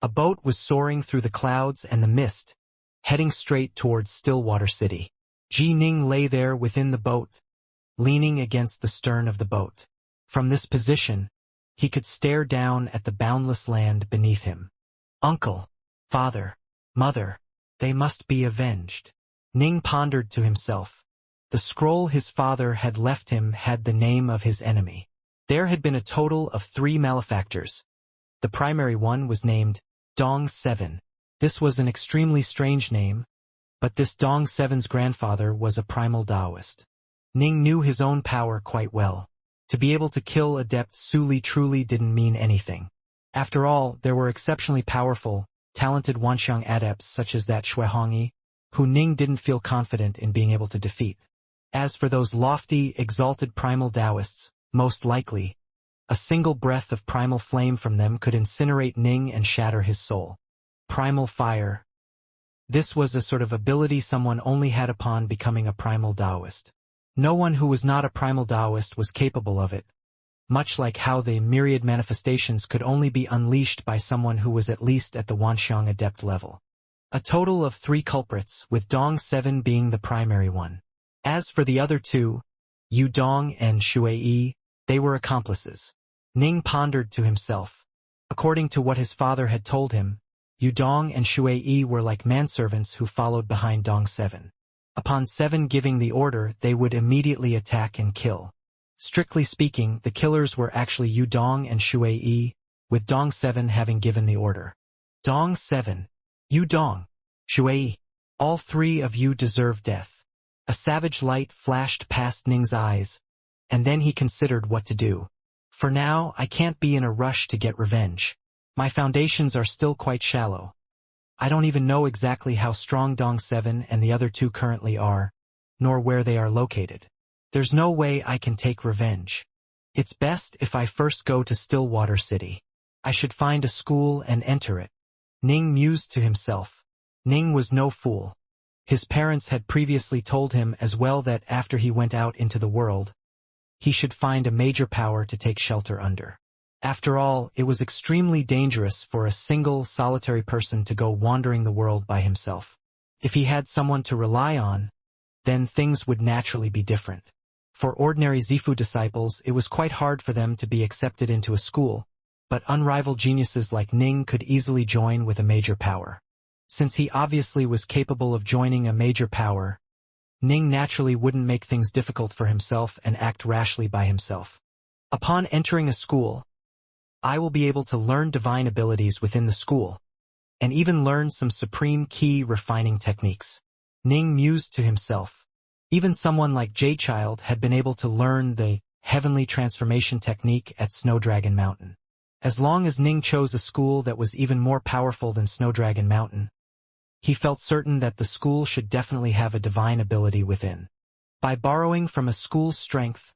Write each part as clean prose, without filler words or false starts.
A boat was soaring through the clouds and the mist, heading straight towards Stillwater City. Ji Ning lay there within the boat, leaning against the stern of the boat. From this position, he could stare down at the boundless land beneath him. Uncle, father, mother, they must be avenged. Ning pondered to himself. The scroll his father had left him had the name of his enemy. There had been a total of 3 malefactors. The primary one was named Dong 7. This was an extremely strange name, but this Dong 7's grandfather was a primal Taoist. Ning knew his own power quite well. To be able to kill Adept Suli truly didn't mean anything. After all, there were exceptionally powerful, talented Wanxiang adepts such as that Xuehongyi, who Ning didn't feel confident in being able to defeat. As for those lofty, exalted primal Taoists, most likely, a single breath of primal flame from them could incinerate Ning and shatter his soul. Primal fire. This was a sort of ability someone only had upon becoming a primal Taoist. No one who was not a primal Taoist was capable of it, much like how the myriad manifestations could only be unleashed by someone who was at least at the Wanxiang adept level. A total of 3 culprits, with Dong 7 being the primary one. As for the other 2, Yu Dong and Shuai, they were accomplices. Ning pondered to himself. According to what his father had told him, Yu Dong and Shuai were like manservants who followed behind Dong 7. Upon 7 giving the order, they would immediately attack and kill. Strictly speaking, the killers were actually Yu Dong and Shuai, with Dong 7 having given the order. Dong 7, Yu Dong, Shuai, all 3 of you deserve death. A savage light flashed past Ning's eyes, and then he considered what to do. For now, I can't be in a rush to get revenge. My foundations are still quite shallow. I don't even know exactly how strong Dong 7 and the other 2 currently are, nor where they are located. There's no way I can take revenge. It's best if I first go to Stillwater City. I should find a school and enter it. Ning mused to himself. Ning was no fool. His parents had previously told him as well that after he went out into the world, he should find a major power to take shelter under. After all, it was extremely dangerous for a single, solitary person to go wandering the world by himself. If he had someone to rely on, then things would naturally be different. For ordinary Zifu disciples, it was quite hard for them to be accepted into a school, but unrivaled geniuses like Ning could easily join with a major power. Since he obviously was capable of joining a major power, Ning naturally wouldn't make things difficult for himself and act rashly by himself. Upon entering a school, I will be able to learn divine abilities within the school, and even learn some supreme key refining techniques. Ning mused to himself. Even someone like J-Child had been able to learn the heavenly transformation technique at Snowdragon Mountain. As long as Ning chose a school that was even more powerful than Snowdragon Mountain, he felt certain that the school should definitely have a divine ability within. By borrowing from a school's strength,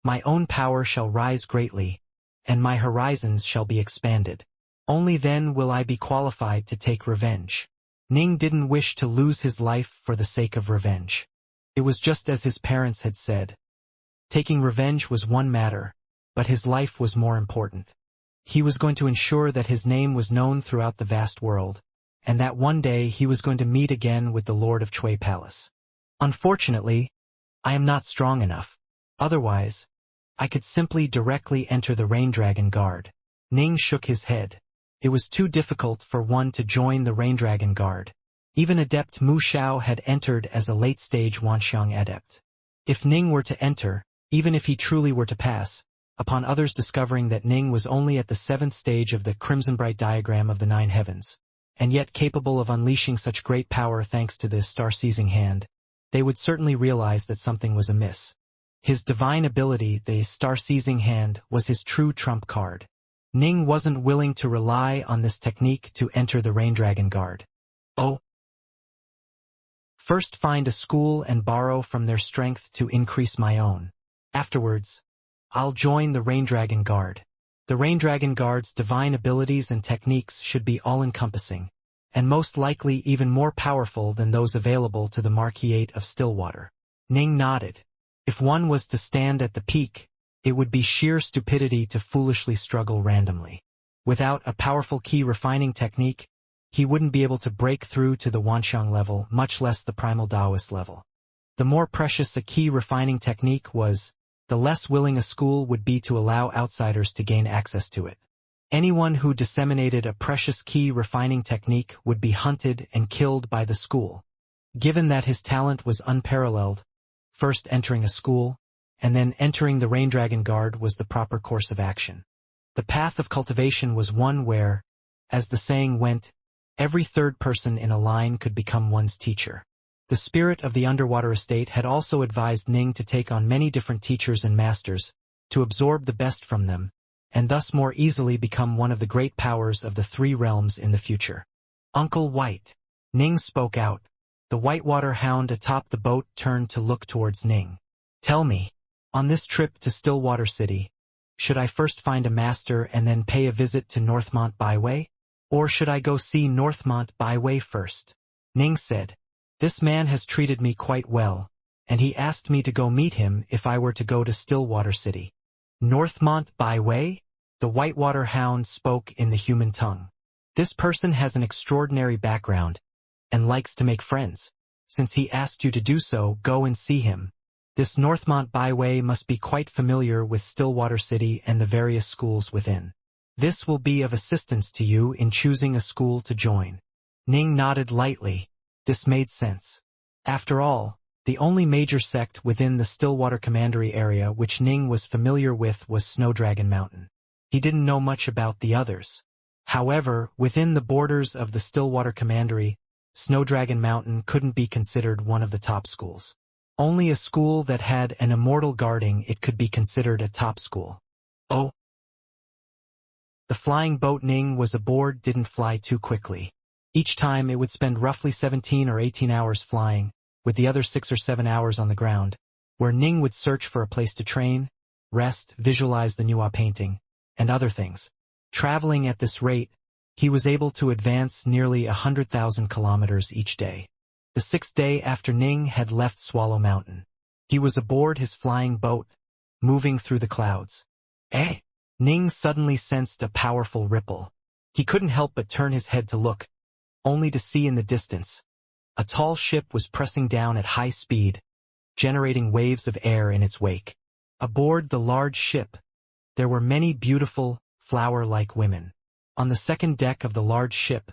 my own power shall rise greatly, and my horizons shall be expanded. Only then will I be qualified to take revenge. Ning didn't wish to lose his life for the sake of revenge. It was just as his parents had said. Taking revenge was one matter, but his life was more important. He was going to ensure that his name was known throughout the vast world, and that one day he was going to meet again with the Lord of Chui Palace. Unfortunately, I am not strong enough. Otherwise, I could simply directly enter the Rain Dragon Guard. Ning shook his head. It was too difficult for one to join the Rain Dragon Guard. Even Adept Mu Xiao had entered as a late-stage Wanxiang adept. If Ning were to enter, even if he truly were to pass, upon others discovering that Ning was only at the 7th stage of the Crimson Bright diagram of the 9 heavens, and yet capable of unleashing such great power thanks to this star-seizing hand, they would certainly realize that something was amiss. His divine ability, the star-seizing hand, was his true trump card. Ning wasn't willing to rely on this technique to enter the Rain Dragon Guard. Oh. First find a school and borrow from their strength to increase my own. Afterwards, I'll join the Rain Dragon Guard. The Rain Dragon Guard's divine abilities and techniques should be all-encompassing, and most likely even more powerful than those available to the Marquis of Stillwater. Ning nodded. If one was to stand at the peak, it would be sheer stupidity to foolishly struggle randomly. Without a powerful key refining technique, he wouldn't be able to break through to the Wanxiang level, much less the primal Taoist level. The more precious a key refining technique was, the less willing a school would be to allow outsiders to gain access to it. Anyone who disseminated a precious key refining technique would be hunted and killed by the school. Given that his talent was unparalleled, first entering a school, and then entering the Raindragon Guard was the proper course of action. The path of cultivation was one where, as the saying went, every third person in a line could become one's teacher. The spirit of the underwater estate had also advised Ning to take on many different teachers and masters, to absorb the best from them, and thus more easily become one of the great powers of the three realms in the future. Uncle White. Ning spoke out. The whitewater hound atop the boat turned to look towards Ning. Tell me, on this trip to Stillwater City, should I first find a master and then pay a visit to Northmont Byway? Or should I go see Northmont Byway first? Ning said, this man has treated me quite well, and he asked me to go meet him if I were to go to Stillwater City. Northmont Byway? The whitewater hound spoke in the human tongue. This person has an extraordinary background, and likes to make friends. Since he asked you to do so, go and see him. This Northmont Byway must be quite familiar with Stillwater City and the various schools within. This will be of assistance to you in choosing a school to join. Ning nodded lightly. This made sense. After all, the only major sect within the Stillwater Commandery area which Ning was familiar with was Snowdragon Mountain. He didn't know much about the others. However, within the borders of the Stillwater Commandery, Snowdragon Mountain couldn't be considered one of the top schools. Only a school that had an immortal guarding it could be considered a top school. Oh. The flying boat Ning was aboard didn't fly too quickly. Each time it would spend roughly 17 or 18 hours flying, with the other 6 or 7 hours on the ground, where Ning would search for a place to train, rest, visualize the Nuwa painting, and other things. Traveling at this rate, he was able to advance nearly 100,000 kilometers each day. The 6th day after Ning had left Swallow Mountain, he was aboard his flying boat, moving through the clouds. Eh? Ning suddenly sensed a powerful ripple. He couldn't help but turn his head to look, only to see in the distance. A tall ship was pressing down at high speed, generating waves of air in its wake. Aboard the large ship, there were many beautiful, flower-like women. On the second deck of the large ship,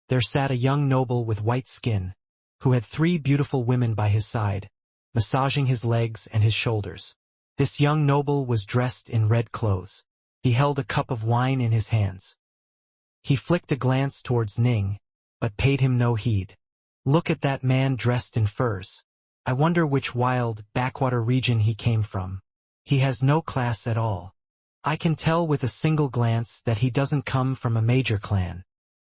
there sat a young noble with white skin, who had 3 beautiful women by his side, massaging his legs and his shoulders. This young noble was dressed in red clothes. He held a cup of wine in his hands. He flicked a glance towards Ning, but paid him no heed. Look at that man dressed in furs. I wonder which wild, backwater region he came from. He has no class at all. I can tell with a single glance that he doesn't come from a major clan.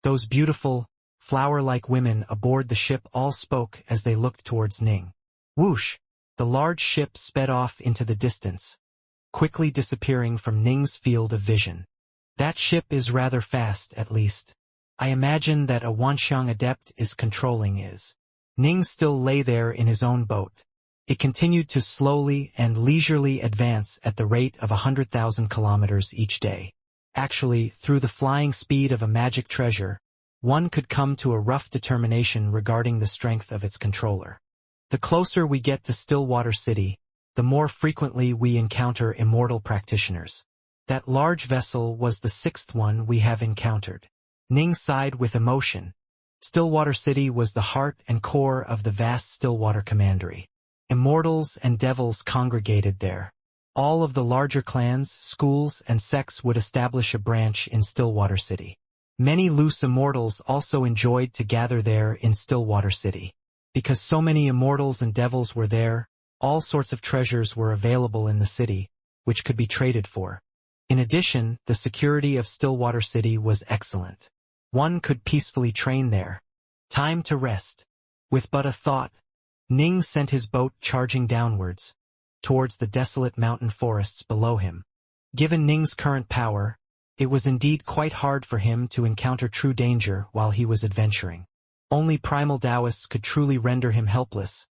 Those beautiful, flower-like women aboard the ship all spoke as they looked towards Ning. Whoosh! The large ship sped off into the distance, quickly disappearing from Ning's field of vision. That ship is rather fast, at least. I imagine that a Wanxiang adept is controlling is. Ning still lay there in his own boat. It continued to slowly and leisurely advance at the rate of 100,000 kilometers each day. Actually, through the flying speed of a magic treasure, one could come to a rough determination regarding the strength of its controller. The closer we get to Stillwater City, the more frequently we encounter immortal practitioners. That large vessel was the 6th one we have encountered. Ning sighed with emotion. Stillwater City was the heart and core of the vast Stillwater Commandery. Immortals and devils congregated there. All of the larger clans, schools, and sects would establish a branch in Stillwater City. Many loose immortals also enjoyed to gather there in Stillwater City. Because so many immortals and devils were there, all sorts of treasures were available in the city, which could be traded for. In addition, the security of Stillwater City was excellent. One could peacefully train there. Time to rest. With but a thought, Ning sent his boat charging downwards, towards the desolate mountain forests below him. Given Ning's current power, it was indeed quite hard for him to encounter true danger while he was adventuring. Only primal Taoists could truly render him helpless,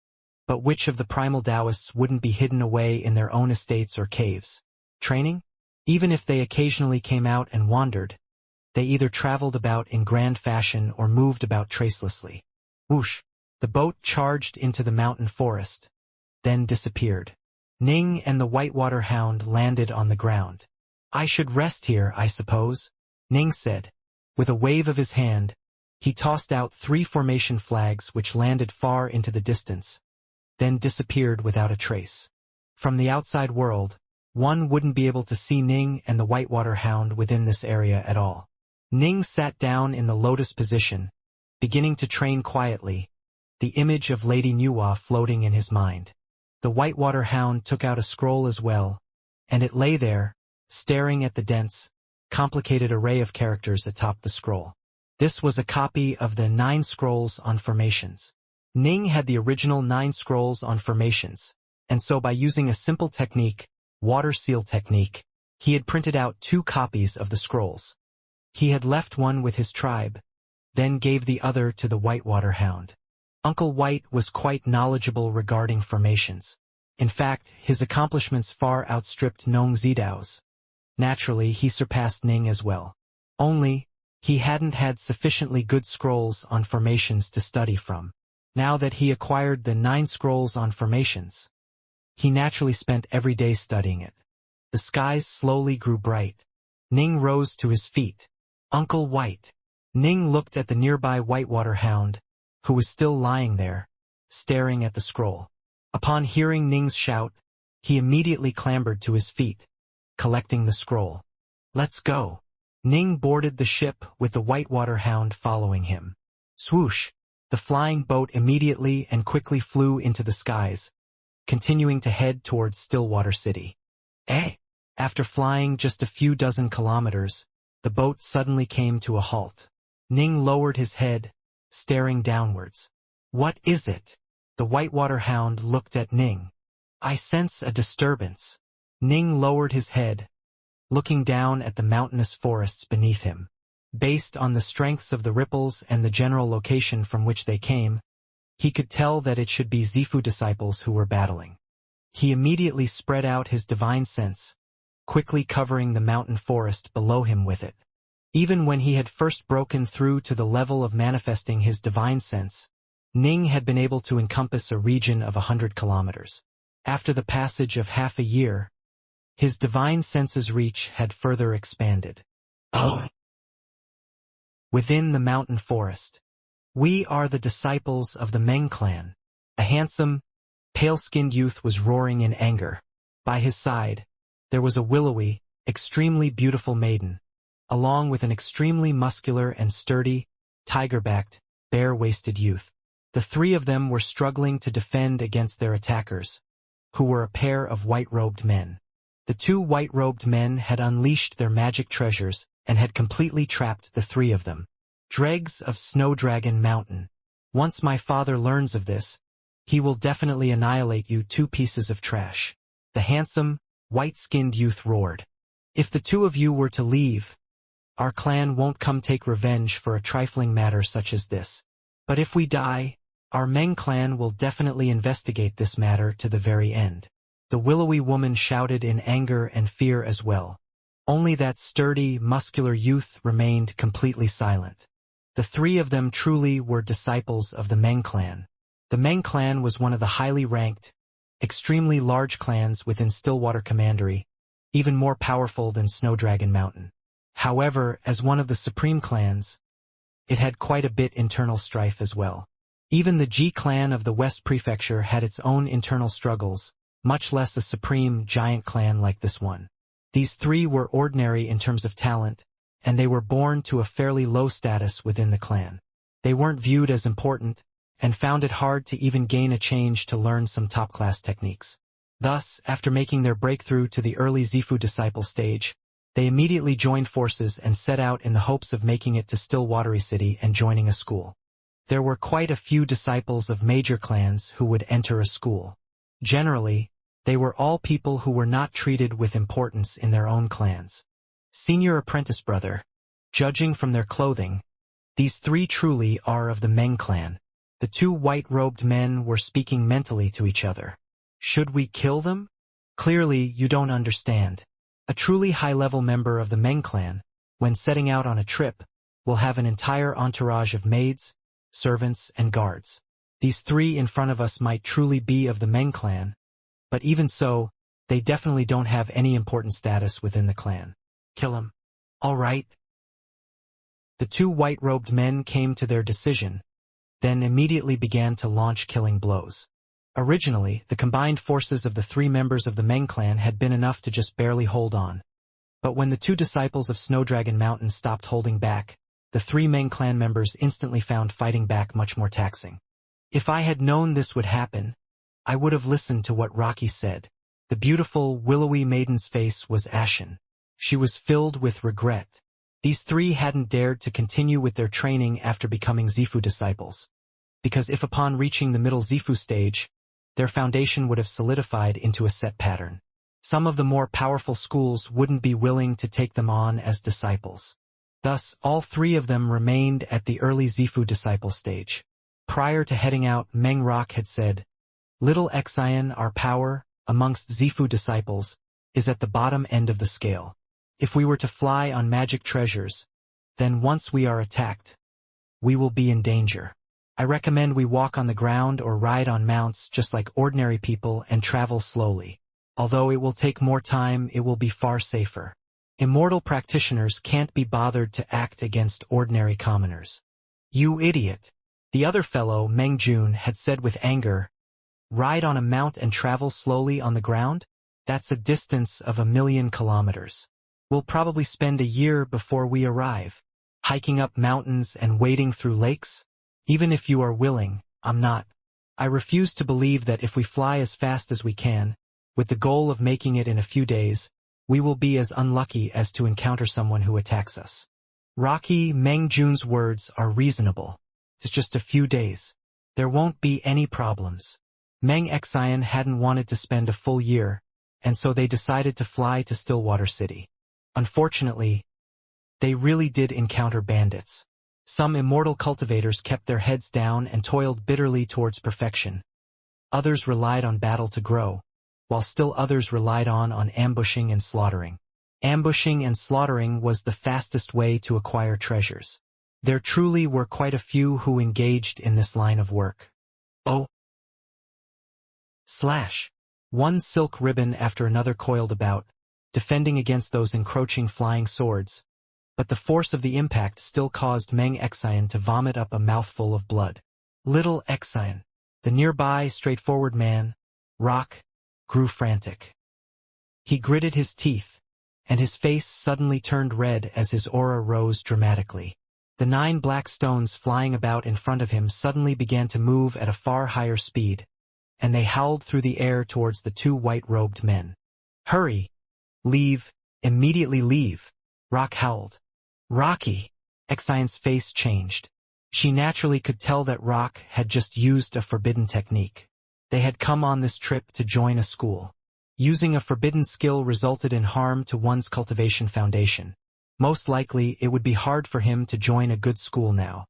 but which of the primal Taoists wouldn't be hidden away in their own estates or caves? Training? Even if they occasionally came out and wandered, They either traveled about in grand fashion or moved about tracelessly. Whoosh! The boat charged into the mountain forest, then disappeared. Ning and the Whitewater Hound landed on the ground. "I should rest here, I suppose," Ning said. With a wave of his hand, he tossed out 3 formation flags which landed far into the distance, then disappeared without a trace. From the outside world, one wouldn't be able to see Ning and the Whitewater Hound within this area at all. Ning sat down in the lotus position, beginning to train quietly, the image of Lady Nuwa floating in his mind. The Whitewater Hound took out a scroll as well, and it lay there, staring at the dense, complicated array of characters atop the scroll. This was a copy of the 9 scrolls on formations. Ning had the original 9 scrolls on formations, and so by using a simple technique, water seal technique, he had printed out 2 copies of the scrolls. He had left one with his tribe, then gave the other to the Whitewater Hound. Uncle White was quite knowledgeable regarding formations. In fact, his accomplishments far outstripped Nong Zidao's. Naturally, he surpassed Ning as well. Only, he hadn't had sufficiently good scrolls on formations to study from. Now that he acquired the 9 scrolls on formations, he naturally spent every day studying it. The skies slowly grew bright. Ning rose to his feet. "Uncle White." Ning looked at the nearby Whitewater Hound, who was still lying there, staring at the scroll. Upon hearing Ning's shout, he immediately clambered to his feet, collecting the scroll. "Let's go." Ning boarded the ship with the Whitewater Hound following him. Swoosh! The flying boat immediately and quickly flew into the skies, continuing to head towards Stillwater City. After flying just a few dozen kilometers, the boat suddenly came to a halt. Ning lowered his head, staring downwards. "What is it?" The Whitewater Hound looked at Ning. "I sense a disturbance." Ning lowered his head, looking down at the mountainous forests beneath him. Based on the strengths of the ripples and the general location from which they came, he could tell that it should be Zifu disciples who were battling. He immediately spread out his divine sense, quickly covering the mountain forest below him with it. Even when he had first broken through to the level of manifesting his divine sense, Ning had been able to encompass a region of 100 kilometers. After the passage of half a year, his divine sense's reach had further expanded. Within the mountain forest, "We are the disciples of the Meng clan." A handsome, pale-skinned youth was roaring in anger. By his side, there was a willowy, extremely beautiful maiden, along with an extremely muscular and sturdy, tiger-backed, bare-waisted youth. The 3 of them were struggling to defend against their attackers, who were a pair of white-robed men. The 2 white-robed men had unleashed their magic treasures and had completely trapped the 3 of them. Dregs of Snowdragon Mountain. Once my father learns of this, he will definitely annihilate you 2 pieces of trash. The handsome, white-skinned youth roared. "If the 2 of you were to leave, our clan won't come take revenge for a trifling matter such as this. But if we die, our Meng clan will definitely investigate this matter to the very end." The willowy woman shouted in anger and fear as well. Only that sturdy, muscular youth remained completely silent. The 3 of them truly were disciples of the Meng clan. The Meng clan was one of the highly ranked, extremely large clans within Stillwater Commandery, even more powerful than Snowdragon Mountain. However, as one of the supreme clans, it had quite a bit internal strife as well. Even the Ji clan of the West Prefecture had its own internal struggles, much less a supreme giant clan like this one. These 3 were ordinary in terms of talent, and they were born to a fairly low status within the clan. They weren't viewed as important, and found it hard to even gain a change to learn some top-class techniques. Thus, after making their breakthrough to the early Zifu disciple stage, they immediately joined forces and set out in the hopes of making it to Stillwater City and joining a school. There were quite a few disciples of major clans who would enter a school. Generally, they were all people who were not treated with importance in their own clans. Senior apprentice brother, judging from their clothing, these 3 truly are of the Meng clan. The 2 white-robed men were speaking mentally to each other. "Should we kill them?" "Clearly, you don't understand. A truly high-level member of the Meng clan, When setting out on a trip, we'll have an entire entourage of maids, servants, and guards. These three in front of us might truly be of the Meng clan, but even so, they definitely don't have any important status within the clan. Kill him. All right. The two white-robed men came to their decision, then immediately began to launch killing blows. Originally, the combined forces of the three members of the Meng clan had been enough to just barely hold on. But when the two disciples of Snowdragon Mountain stopped holding back, the three Meng clan members instantly found fighting back much more taxing. If I had known this would happen, I would have listened to what Rocky said. The beautiful, willowy maiden's face was ashen. She was filled with regret. These three hadn't dared to continue with their training after becoming Zifu disciples. Because if upon reaching the middle Zifu stage, their foundation would have solidified into a set pattern, some of the more powerful schools wouldn't be willing to take them on as disciples. Thus, all three of them remained at the early Zifu disciple stage. Prior to heading out, Meng Rock had said, "Little Xian, our power, amongst Zifu disciples, is at the bottom end of the scale. If we were to fly on magic treasures, then once we are attacked, we will be in danger. I recommend we walk on the ground or ride on mounts just like ordinary people and travel slowly. Although it will take more time, it will be far safer. Immortal practitioners can't be bothered to act against ordinary commoners." "You idiot," the other fellow, Meng Jun, had said with anger. "Ride on a mount and travel slowly on the ground? That's a distance of 1,000,000 kilometers. We'll probably spend a year before we arrive. Hiking up mountains and wading through lakes? Even if you are willing, I'm not. I refuse to believe that if we fly as fast as we can, with the goal of making it in a few days, we will be as unlucky as to encounter someone who attacks us." Rocky, Meng Jun's words are reasonable. It's just a few days. There won't be any problems. Meng Xian hadn't wanted to spend a full year, and so they decided to fly to Stillwater City. Unfortunately, they really did encounter bandits. Some immortal cultivators kept their heads down and toiled bitterly towards perfection. Others relied on battle to grow, while still others relied on ambushing and slaughtering. Ambushing and slaughtering was the fastest way to acquire treasures. There truly were quite a few who engaged in this line of work. Oh! Slash! One silk ribbon after another coiled about, defending against those encroaching flying swords, but the force of the impact still caused Meng Xian to vomit up a mouthful of blood. Little Xian, the nearby, straightforward man, Rock, grew frantic. He gritted his teeth, and his face suddenly turned red as his aura rose dramatically. The 9 black stones flying about in front of him suddenly began to move at a far higher speed, and they howled through the air towards the 2 white-robed men. "Hurry! Leave! Immediately leave!" Rock howled. "Rocky!" Xian's face changed. She naturally could tell that Rock had just used a forbidden technique. They had come on this trip to join a school. Using a forbidden skill resulted in harm to one's cultivation foundation. Most likely, it would be hard for him to join a good school now.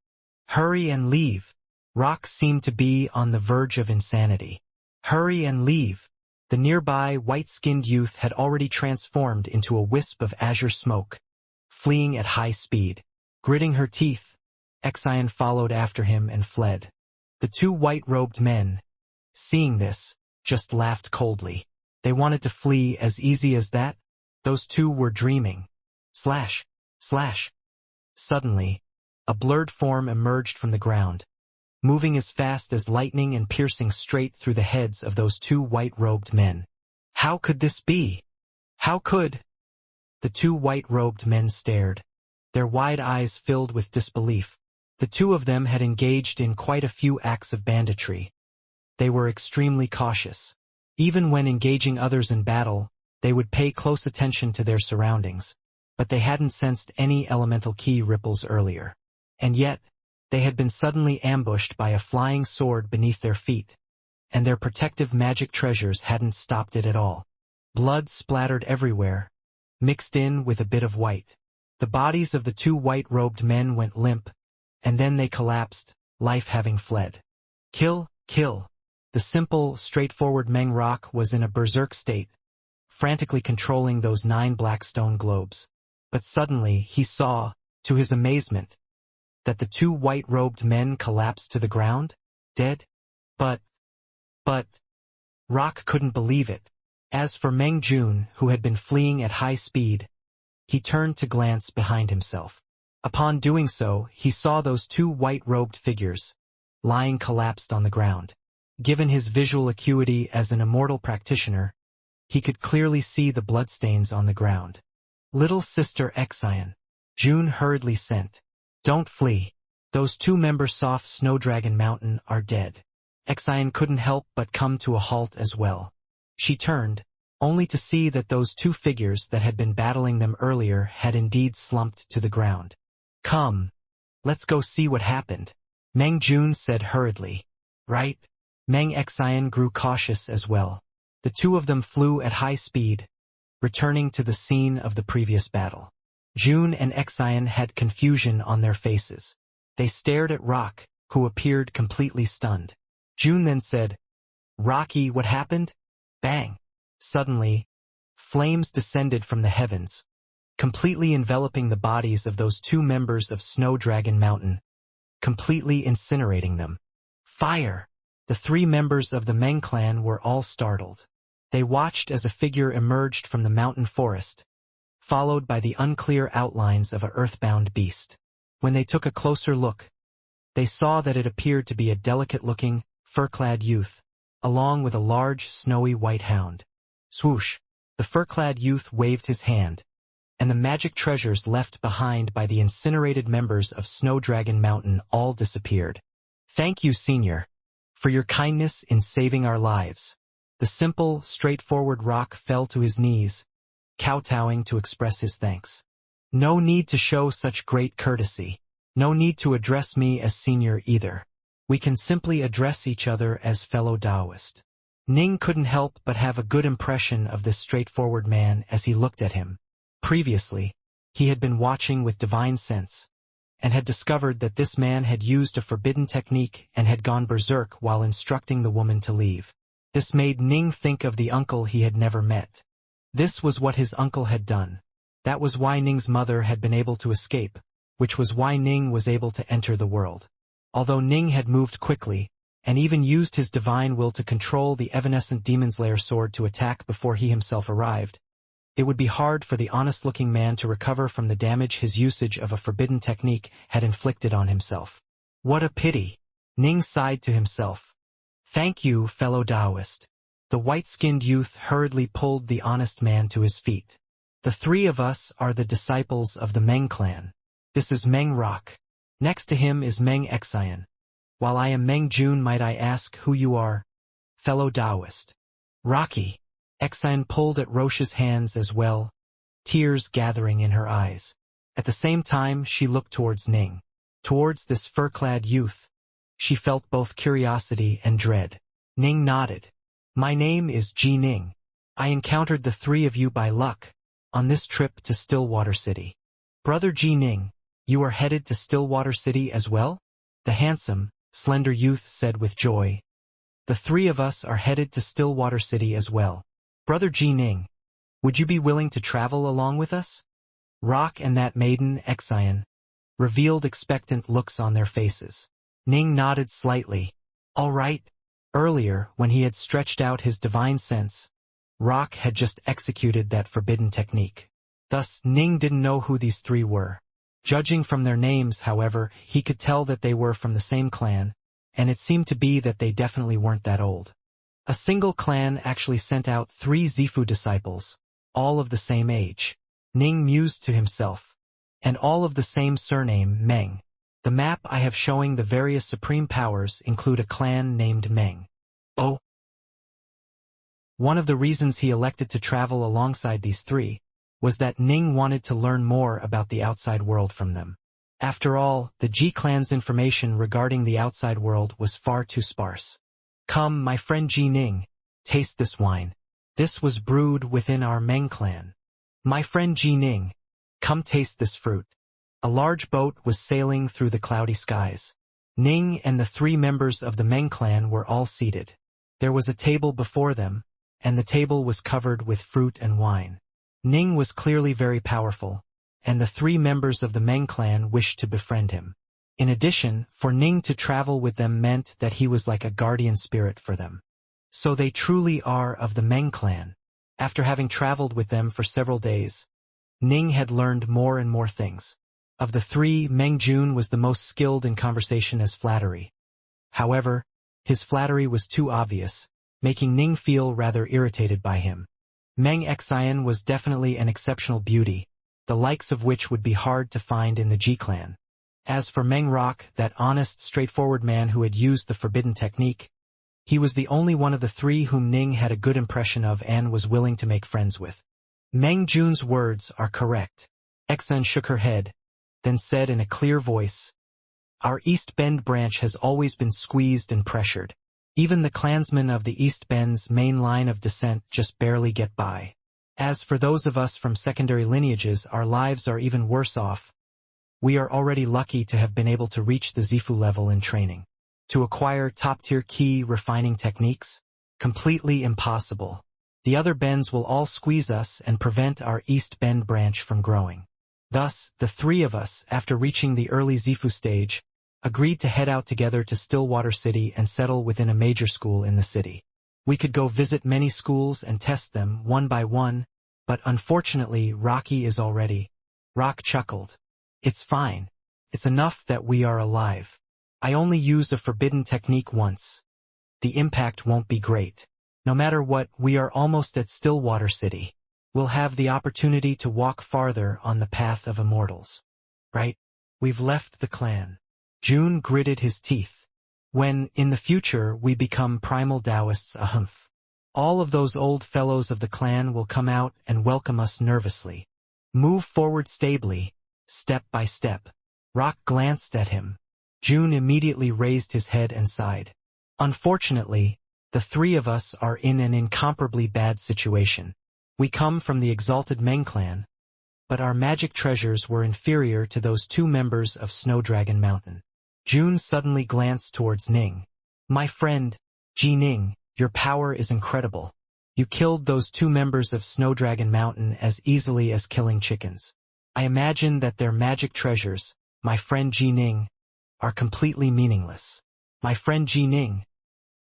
"Hurry and leave!" Rock seemed to be on the verge of insanity. "Hurry and leave!" The nearby, white-skinned youth had already transformed into a wisp of azure smoke, fleeing at high speed. Gritting her teeth, Xian followed after him and fled. The 2 white-robed men, seeing this, just laughed coldly. They wanted to flee as easy as that? Those 2 were dreaming. Slash! Slash! Suddenly, a blurred form emerged from the ground, moving as fast as lightning and piercing straight through the heads of those 2 white-robed men. How could this be? How could? The 2 white-robed men stared, their wide eyes filled with disbelief. The 2 of them had engaged in quite a few acts of banditry. They were extremely cautious. Even when engaging others in battle, they would pay close attention to their surroundings, but they hadn't sensed any elemental key ripples earlier. And yet, they had been suddenly ambushed by a flying sword beneath their feet, and their protective magic treasures hadn't stopped it at all. Blood splattered everywhere, mixed in with a bit of white. The bodies of the 2 white-robed men went limp, and then they collapsed, life having fled. Kill, kill. The simple, straightforward Meng Rock was in a berserk state, frantically controlling those 9 black stone globes. But suddenly he saw, to his amazement, that the two white-robed men collapsed to the ground, dead. But, Rock couldn't believe it. As for Meng Jun, who had been fleeing at high speed, he turned to glance behind himself. Upon doing so, he saw those two white-robed figures, lying collapsed on the ground. Given his visual acuity as an immortal practitioner, he could clearly see the bloodstains on the ground. Little sister Xian, June hurriedly sent. Don't flee. Those two members off Snow Dragon Mountain are dead. Xian couldn't help but come to a halt as well. She turned, only to see that those two figures that had been battling them earlier had indeed slumped to the ground. Come, let's go see what happened, Meng Jun said hurriedly. Right? Meng Xian grew cautious as well. The two of them flew at high speed, returning to the scene of the previous battle. Jun and Xian had confusion on their faces. They stared at Rock, who appeared completely stunned. Jun then said, Rocky, what happened? Bang! Suddenly, flames descended from the heavens, completely enveloping the bodies of those two members of Snow Dragon Mountain, completely incinerating them. Fire! The three members of the Meng clan were all startled. They watched as a figure emerged from the mountain forest, followed by the unclear outlines of an earthbound beast. When they took a closer look, they saw that it appeared to be a delicate-looking, fur-clad youth, along with a large, snowy white hound. Swoosh! The fur-clad youth waved his hand, and the magic treasures left behind by the incinerated members of Snow Dragon Mountain all disappeared. Thank you, Senior, for your kindness in saving our lives. The simple, straightforward Rock fell to his knees, kowtowing to express his thanks. No need to show such great courtesy. No need to address me as Senior either. We can simply address each other as fellow Taoist. Ning couldn't help but have a good impression of this straightforward man as he looked at him. Previously, he had been watching with divine sense, and had discovered that this man had used a forbidden technique and had gone berserk while instructing the woman to leave. This made Ning think of the uncle he had never met. This was what his uncle had done. That was why Ning's mother had been able to escape, which was why Ning was able to enter the world. Although Ning had moved quickly, and even used his divine will to control the evanescent Demon's Lair sword to attack before he himself arrived, it would be hard for the honest-looking man to recover from the damage his usage of a forbidden technique had inflicted on himself. What a pity! Ning sighed to himself. Thank you, fellow Taoist. The white-skinned youth hurriedly pulled the honest man to his feet. The three of us are the disciples of the Meng clan. This is Meng Rock. Next to him is Meng Xian. While I am Meng Jun, might I ask who you are, fellow Taoist? Rocky. Xian pulled at Roche's hands as well, tears gathering in her eyes. At the same time, she looked towards Ning. Towards this fur-clad youth, she felt both curiosity and dread. Ning nodded. My name is Ji Ning. I encountered the three of you by luck, on this trip to Stillwater City. Brother Ji Ning, you are headed to Stillwater City as well? The handsome, slender youth said with joy. The three of us are headed to Stillwater City as well. Brother Ji Ning, would you be willing to travel along with us? Rock and that maiden, Xian, revealed expectant looks on their faces. Ning nodded slightly. All right. Earlier, when he had stretched out his divine sense, Rock had just executed that forbidden technique. Thus, Ning didn't know who these three were. Judging from their names, however, he could tell that they were from the same clan, and it seemed to be that they definitely weren't that old. A single clan actually sent out 3 Zifu disciples, all of the same age. Ning mused to himself. And all of the same surname, Meng. The map I have showing the various supreme powers include a clan named Meng. Oh! One of the reasons he elected to travel alongside these three was that Ning wanted to learn more about the outside world from them. After all, the Ji clan's information regarding the outside world was far too sparse. Come, my friend Ji Ning, taste this wine. This was brewed within our Meng clan. My friend Ji Ning, come taste this fruit. A large boat was sailing through the cloudy skies. Ning and the 3 members of the Meng clan were all seated. There was a table before them, and the table was covered with fruit and wine. Ning was clearly very powerful, and the 3 members of the Meng clan wished to befriend him. In addition, for Ning to travel with them meant that he was like a guardian spirit for them. So they truly are of the Meng clan. After having traveled with them for several days, Ning had learned more and more things. Of the 3, Meng Jun was the most skilled in conversation as flattery. However, his flattery was too obvious, making Ning feel rather irritated by him. Meng Xian was definitely an exceptional beauty, the likes of which would be hard to find in the Ji clan. As for Meng Rock, that honest, straightforward man who had used the forbidden technique, he was the only one of the 3 whom Ning had a good impression of and was willing to make friends with. Meng Jun's words are correct. Xian shook her head, then said in a clear voice, "Our East Bend branch has always been squeezed and pressured. Even the clansmen of the East Bend's main line of descent just barely get by. As for those of us from secondary lineages, our lives are even worse off. We are already lucky to have been able to reach the Zifu level in training. To acquire top-tier key refining techniques? Completely impossible. The other Bends will all squeeze us and prevent our East Bend branch from growing." Thus, the 3 of us, after reaching the early Zifu stage, agreed to head out together to Stillwater City and settle within a major school in the city. We could go visit many schools and test them one by one, but unfortunately Rocky is already. Rock chuckled. "It's fine. It's enough that we are alive. I only used a forbidden technique once. The impact won't be great. No matter what, we are almost at Stillwater City. We'll have the opportunity to walk farther on the path of immortals. Right? We've left the clan." Jun gritted his teeth. "When, in the future, we become primal Taoists, ahumph. All of those old fellows of the clan will come out and welcome us nervously. Move forward stably, step by step." Rock glanced at him. Jun immediately raised his head and sighed. "Unfortunately, the 3 of us are in an incomparably bad situation. We come from the exalted Meng clan, but our magic treasures were inferior to those 2 members of Snowdragon Mountain." Jun suddenly glanced towards Ning. "My friend, Ji Ning, your power is incredible. You killed those 2 members of Snowdragon Mountain as easily as killing chickens. I imagine that their magic treasures, my friend Ji Ning, are completely meaningless. My friend Ji Ning,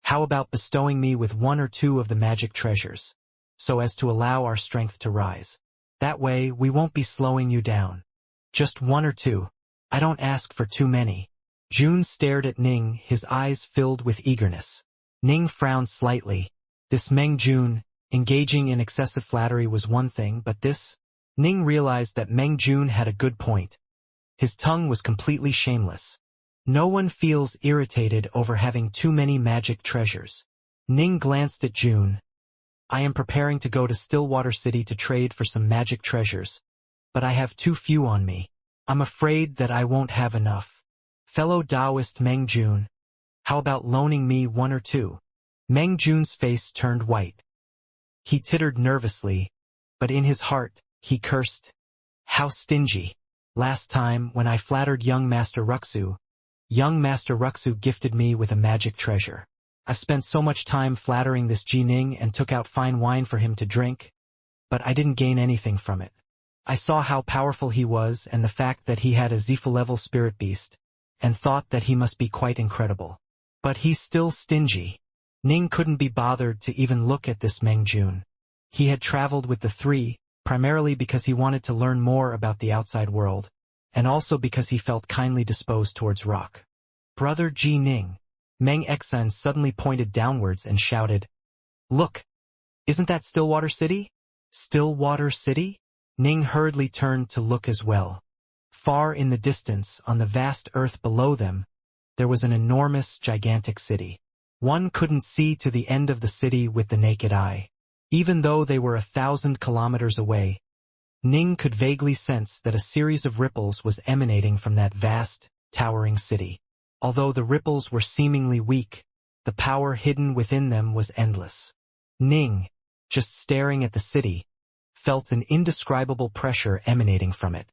how about bestowing me with 1 or 2 of the magic treasures, so as to allow our strength to rise? That way we won't be slowing you down. Just 1 or 2. I don't ask for too many." Jun stared at Ning, his eyes filled with eagerness. Ning frowned slightly. This Meng Jun, engaging in excessive flattery was one thing, but this? Ning realized that Meng Jun had a good point. His tongue was completely shameless. No one feels irritated over having too many magic treasures. Ning glanced at Jun. "I am preparing to go to Stillwater City to trade for some magic treasures, but I have too few on me. I'm afraid that I won't have enough. Fellow Taoist Meng Jun, how about loaning me 1 or 2? Meng Jun's face turned white. He tittered nervously, but in his heart, he cursed. "How stingy. Last time, when I flattered young Master Ruxu gifted me with a magic treasure. I've spent so much time flattering this Ji Ning and took out fine wine for him to drink, but I didn't gain anything from it. I saw how powerful he was and the fact that he had a Zifu-level spirit beast, and thought that he must be quite incredible. But he's still stingy." Ning couldn't be bothered to even look at this Meng Jun. He had traveled with the 3, primarily because he wanted to learn more about the outside world, and also because he felt kindly disposed towards Rock. "Brother Ji Ning." Meng Xian suddenly pointed downwards and shouted, "Look! Isn't that Stillwater City?" "Stillwater City?" Ning hurriedly turned to look as well. Far in the distance, on the vast earth below them, there was an enormous, gigantic city. One couldn't see to the end of the city with the naked eye. Even though they were 1,000 kilometers away, Ning could vaguely sense that a series of ripples was emanating from that vast, towering city. Although the ripples were seemingly weak, the power hidden within them was endless. Ning, just staring at the city, felt an indescribable pressure emanating from it.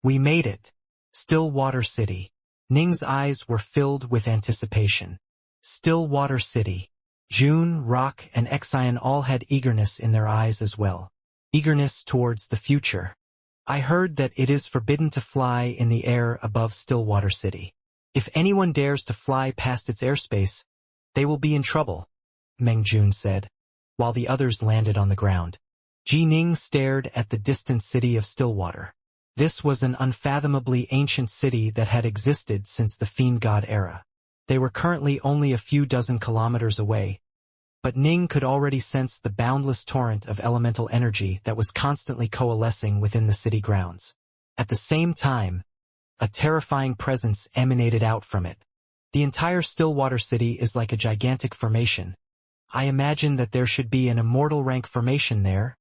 "We made it. Stillwater City." Ning's eyes were filled with anticipation. Stillwater City. Jun, Rock, and Xian all had eagerness in their eyes as well. Eagerness towards the future. I heard that it is forbidden to fly in the air above Stillwater City. If anyone dares to fly past its airspace, they will be in trouble, Meng Jun said, while the others landed on the ground. Ji Ning stared at the distant city of Stillwater. This was an unfathomably ancient city that had existed since the Fiendgod era. They were currently only a few dozen kilometers away, but Ning could already sense the boundless torrent of elemental energy that was constantly coalescing within the city grounds. At the same time, a terrifying presence emanated out from it. The entire Stillwater City is like a gigantic formation. I imagine that there should be an immortal rank formation there,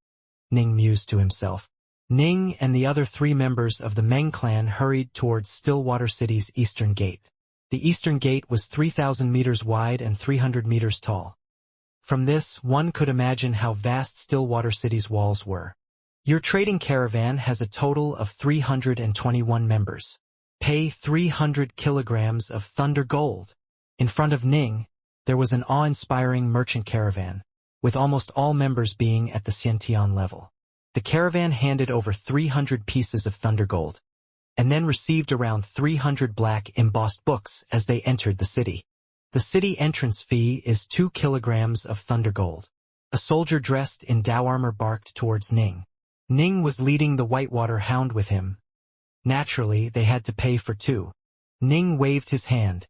Ning mused to himself. Ning and the other 3 members of the Meng clan hurried towards Stillwater City's eastern gate. The eastern gate was 3,000 meters wide and 300 meters tall. From this, one could imagine how vast Stillwater City's walls were. Your trading caravan has a total of 321 members. Pay 300 kilograms of thunder gold. In front of Ning, there was an awe-inspiring merchant caravan, with almost all members being at the Xianxia level. The caravan handed over 300 pieces of thunder gold, and then received around 300 black embossed books as they entered the city. The city entrance fee is 2 kilograms of thunder gold. A soldier dressed in Dao armor barked towards Ning. Ning was leading the Whitewater Hound with him. Naturally, they had to pay for 2. Ning waved his hand,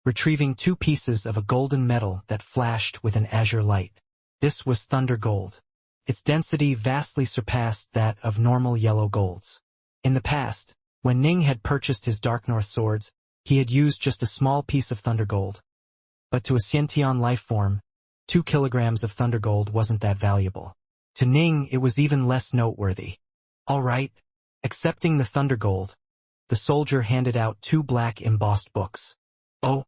retrieving 2 pieces of a golden metal that flashed with an azure light. This was thunder gold. Its density vastly surpassed that of normal yellow golds. In the past, when Ning had purchased his Dark North swords, he had used just a small piece of thunder gold. But to a Xiantian life form, 2 kilograms of thunder gold wasn't that valuable. To Ning, it was even less noteworthy. All right, accepting the thunder gold, the soldier handed out 2 black embossed books. Oh.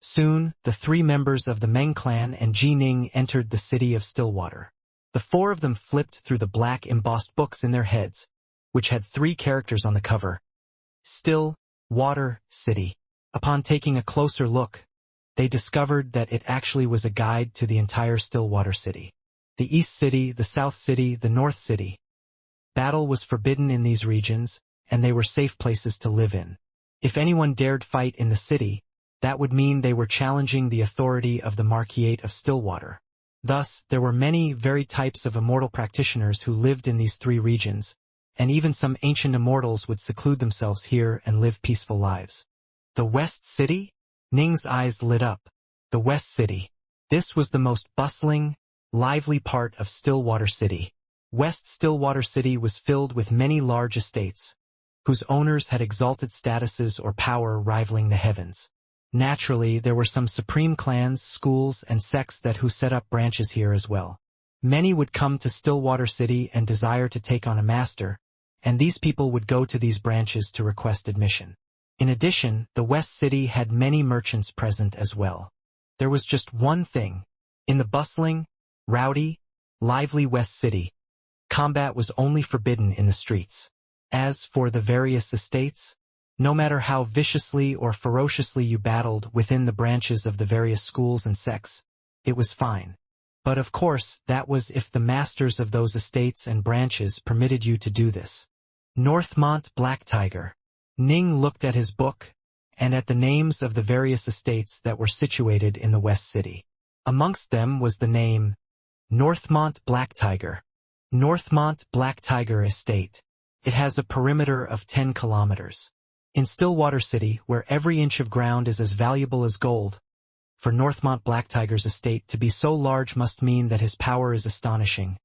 Soon, the 3 members of the Meng clan and Ji Ning entered the city of Stillwater. The 4 of them flipped through the black embossed books in their heads, which had 3 characters on the cover. Still-Water City. Upon taking a closer look, they discovered that it actually was a guide to the entire Stillwater City. The East City, the South City, the North City. Battle was forbidden in these regions, and they were safe places to live in. If anyone dared fight in the city, that would mean they were challenging the authority of the Marquisate of Stillwater. Thus, there were many varied types of immortal practitioners who lived in these 3 regions, and even some ancient immortals would seclude themselves here and live peaceful lives. The West City? Ning's eyes lit up. The West City. This was the most bustling, lively part of Stillwater City. West Stillwater City was filled with many large estates, whose owners had exalted statuses or power rivaling the heavens. Naturally, there were some supreme clans, schools, and sects who set up branches here as well. Many would come to Stillwater City and desire to take on a master, and these people would go to these branches to request admission. In addition, the West City had many merchants present as well. There was just one thing. In the bustling, rowdy, lively West City, combat was only forbidden in the streets. As for the various estates, no matter how viciously or ferociously you battled within the branches of the various schools and sects, it was fine. But of course, that was if the masters of those estates and branches permitted you to do this. Northmont Black Tiger. Ning looked at his book, and at the names of the various estates that were situated in the West City. Amongst them was the name, Northmont Black Tiger. Northmont Black Tiger Estate. It has a perimeter of 10 kilometers. In Stillwater City, where every inch of ground is as valuable as gold, for Northmont Black Tiger's estate to be so large must mean that his power is astonishing.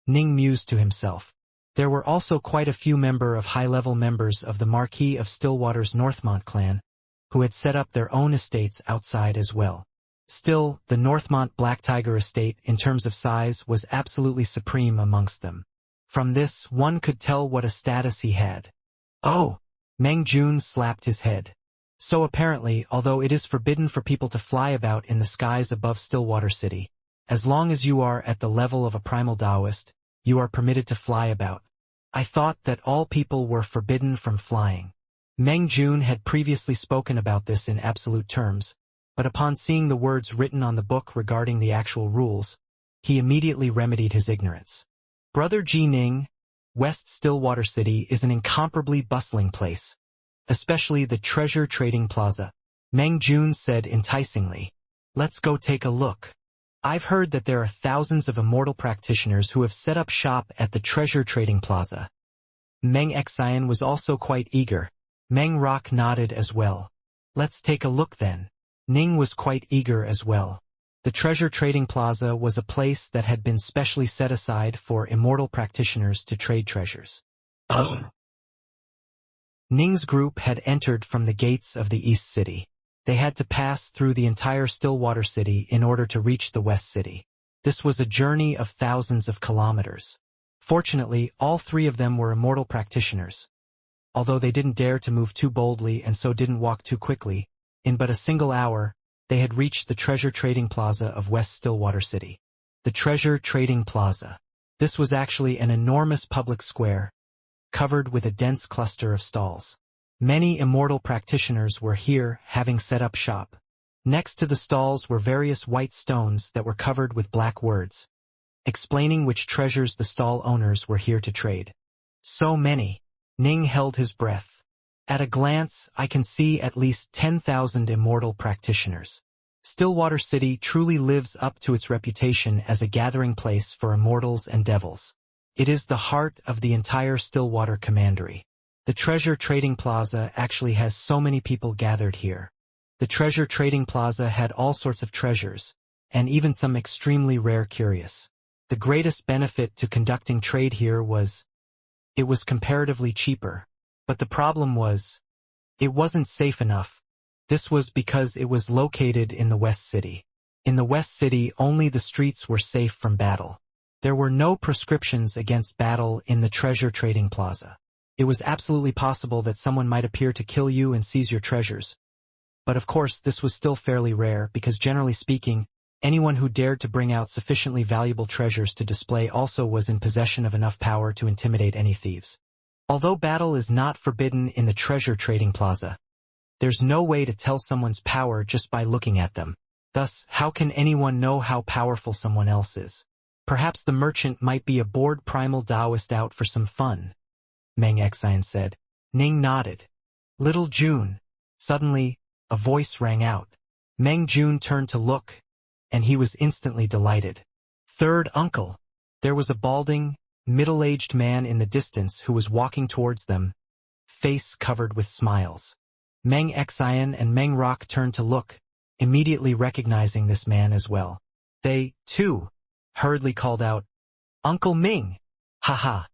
Ning mused to himself. There were also quite a few high-level members of the Marquis of Stillwater's Northmont clan, who had set up their own estates outside as well. Still, the Northmont Black Tiger estate, in terms of size, was absolutely supreme amongst them. From this, one could tell what a status he had. Oh! Meng Jun slapped his head. So apparently, although it is forbidden for people to fly about in the skies above Stillwater City, as long as you are at the level of a primal Taoist, you are permitted to fly about. I thought that all people were forbidden from flying. Meng Jun had previously spoken about this in absolute terms, but upon seeing the words written on the book regarding the actual rules, he immediately remedied his ignorance. Brother Ji Ning, West Stillwater City is an incomparably bustling place, especially the Treasure Trading Plaza. Meng Jun said enticingly. Let's go take a look. I've heard that there are thousands of immortal practitioners who have set up shop at the Treasure Trading Plaza. Meng Xian was also quite eager. Meng Rock nodded as well. Let's take a look then. Ning was quite eager as well. The Treasure Trading Plaza was a place that had been specially set aside for immortal practitioners to trade treasures. Ning's group had entered from the gates of the East City. They had to pass through the entire Stillwater City in order to reach the West City. This was a journey of thousands of kilometers. Fortunately, all three of them were immortal practitioners. Although they didn't dare to move too boldly and so didn't walk too quickly, in but a single hour, they had reached the Treasure Trading Plaza of West Stillwater City. The Treasure Trading Plaza. This was actually an enormous public square, covered with a dense cluster of stalls. Many immortal practitioners were here, having set up shop. Next to the stalls were various white stones that were covered with black words, explaining which treasures the stall owners were here to trade. So many. Ning held his breath. At a glance, I can see at least 10,000 immortal practitioners. Stillwater City truly lives up to its reputation as a gathering place for immortals and devils. It is the heart of the entire Stillwater Commandery. The Treasure Trading Plaza actually has so many people gathered here. The Treasure Trading Plaza had all sorts of treasures, and even some extremely rare curious. The greatest benefit to conducting trade here was, it was comparatively cheaper. But the problem was, it wasn't safe enough. This was because it was located in the West City. In the West City, only the streets were safe from battle. There were no prescriptions against battle in the Treasure Trading Plaza. It was absolutely possible that someone might appear to kill you and seize your treasures. But of course, this was still fairly rare because generally speaking, anyone who dared to bring out sufficiently valuable treasures to display also was in possession of enough power to intimidate any thieves. Although battle is not forbidden in the Treasure Trading Plaza, there's no way to tell someone's power just by looking at them. Thus, how can anyone know how powerful someone else is? Perhaps the merchant might be a bored primal Taoist out for some fun, Meng Xian said. Ning nodded. Little June. Suddenly, a voice rang out. Meng Jun turned to look, and he was instantly delighted. Third uncle. There was a balding, middle-aged man in the distance who was walking towards them, face covered with smiles. Meng Xian and Meng Rock turned to look, immediately recognizing this man as well. They, too, hurriedly called out, Uncle Ming! Ha!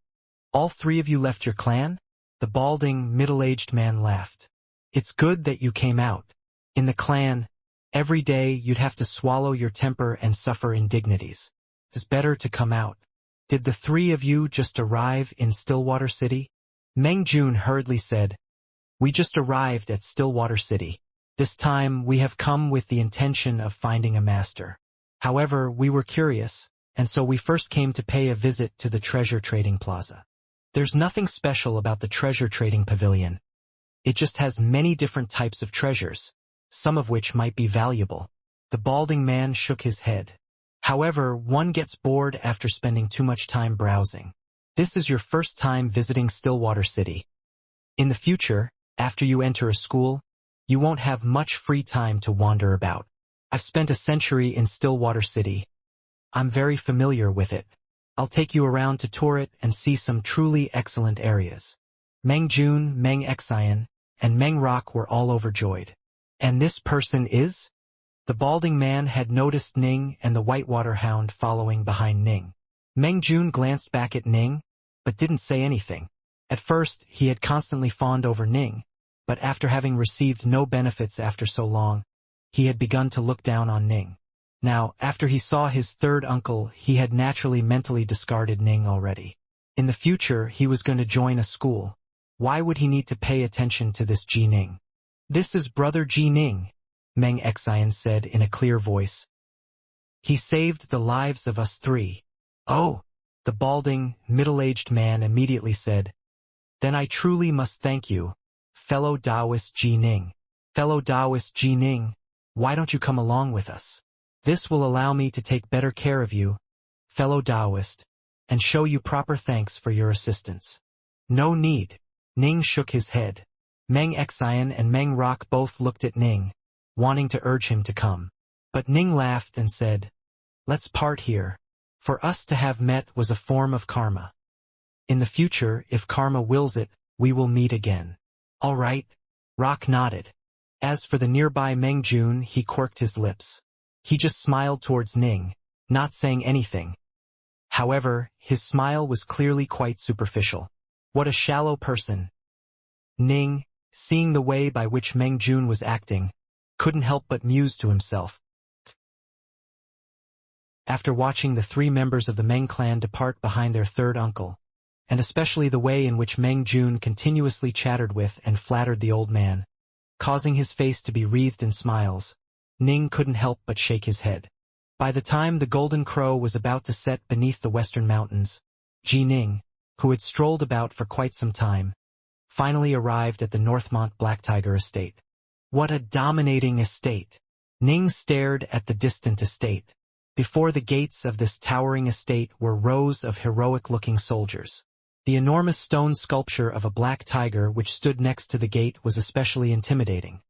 All three of you left your clan? The balding, middle-aged man laughed. It's good that you came out. In the clan, every day you'd have to swallow your temper and suffer indignities. It's better to come out. Did the three of you just arrive in Stillwater City? Meng Jun hurriedly said, We just arrived at Stillwater City. This time we have come with the intention of finding a master. However, we were curious, and so we first came to pay a visit to the Treasure Trading Plaza. There's nothing special about the Treasure Trading Pavilion. It just has many different types of treasures, some of which might be valuable. The balding man shook his head. However, one gets bored after spending too much time browsing. This is your first time visiting Stillwater City. In the future, after you enter a school, you won't have much free time to wander about. I've spent a century in Stillwater City. I'm very familiar with it. I'll take you around to tour it and see some truly excellent areas. Meng Jun, Meng Xian, and Meng Rock were all overjoyed. And this person is? The balding man had noticed Ning and the Whitewater Hound following behind Ning. Meng Jun glanced back at Ning, but didn't say anything. At first, he had constantly fawned over Ning, but after having received no benefits after so long, he had begun to look down on Ning. Now, after he saw his third uncle, he had naturally mentally discarded Ning already. In the future, he was going to join a school. Why would he need to pay attention to this Ji Ning? This is Brother Ji Ning, Meng Xian said in a clear voice. He saved the lives of us three. Oh, the balding, middle-aged man immediately said. Then I truly must thank you, fellow Taoist Ji Ning. Fellow Taoist Ji Ning, why don't you come along with us? This will allow me to take better care of you, fellow Taoist. and show you proper thanks for your assistance. No need. Ning shook his head. Meng Xian and Meng Rock both looked at Ning, wanting to urge him to come. But Ning laughed and said, "Let's part here. For us to have met was a form of karma. In the future, if karma wills it, we will meet again." "All right." Rock nodded. As for the nearby Meng Jun, he quirked his lips. He just smiled towards Ning, not saying anything. However, his smile was clearly quite superficial. What a shallow person. Ning, seeing the way by which Meng Jun was acting, couldn't help but muse to himself. After watching the three members of the Meng clan depart behind their third uncle, and especially the way in which Meng Jun continuously chattered with and flattered the old man, causing his face to be wreathed in smiles, Ning couldn't help but shake his head. By the time the golden crow was about to set beneath the western mountains, Ji Ning, who had strolled about for quite some time, finally arrived at the Northmont Black Tiger estate. What a dominating estate! Ning stared at the distant estate. Before the gates of this towering estate were rows of heroic-looking soldiers. The enormous stone sculpture of a black tiger which stood next to the gate was especially intimidating.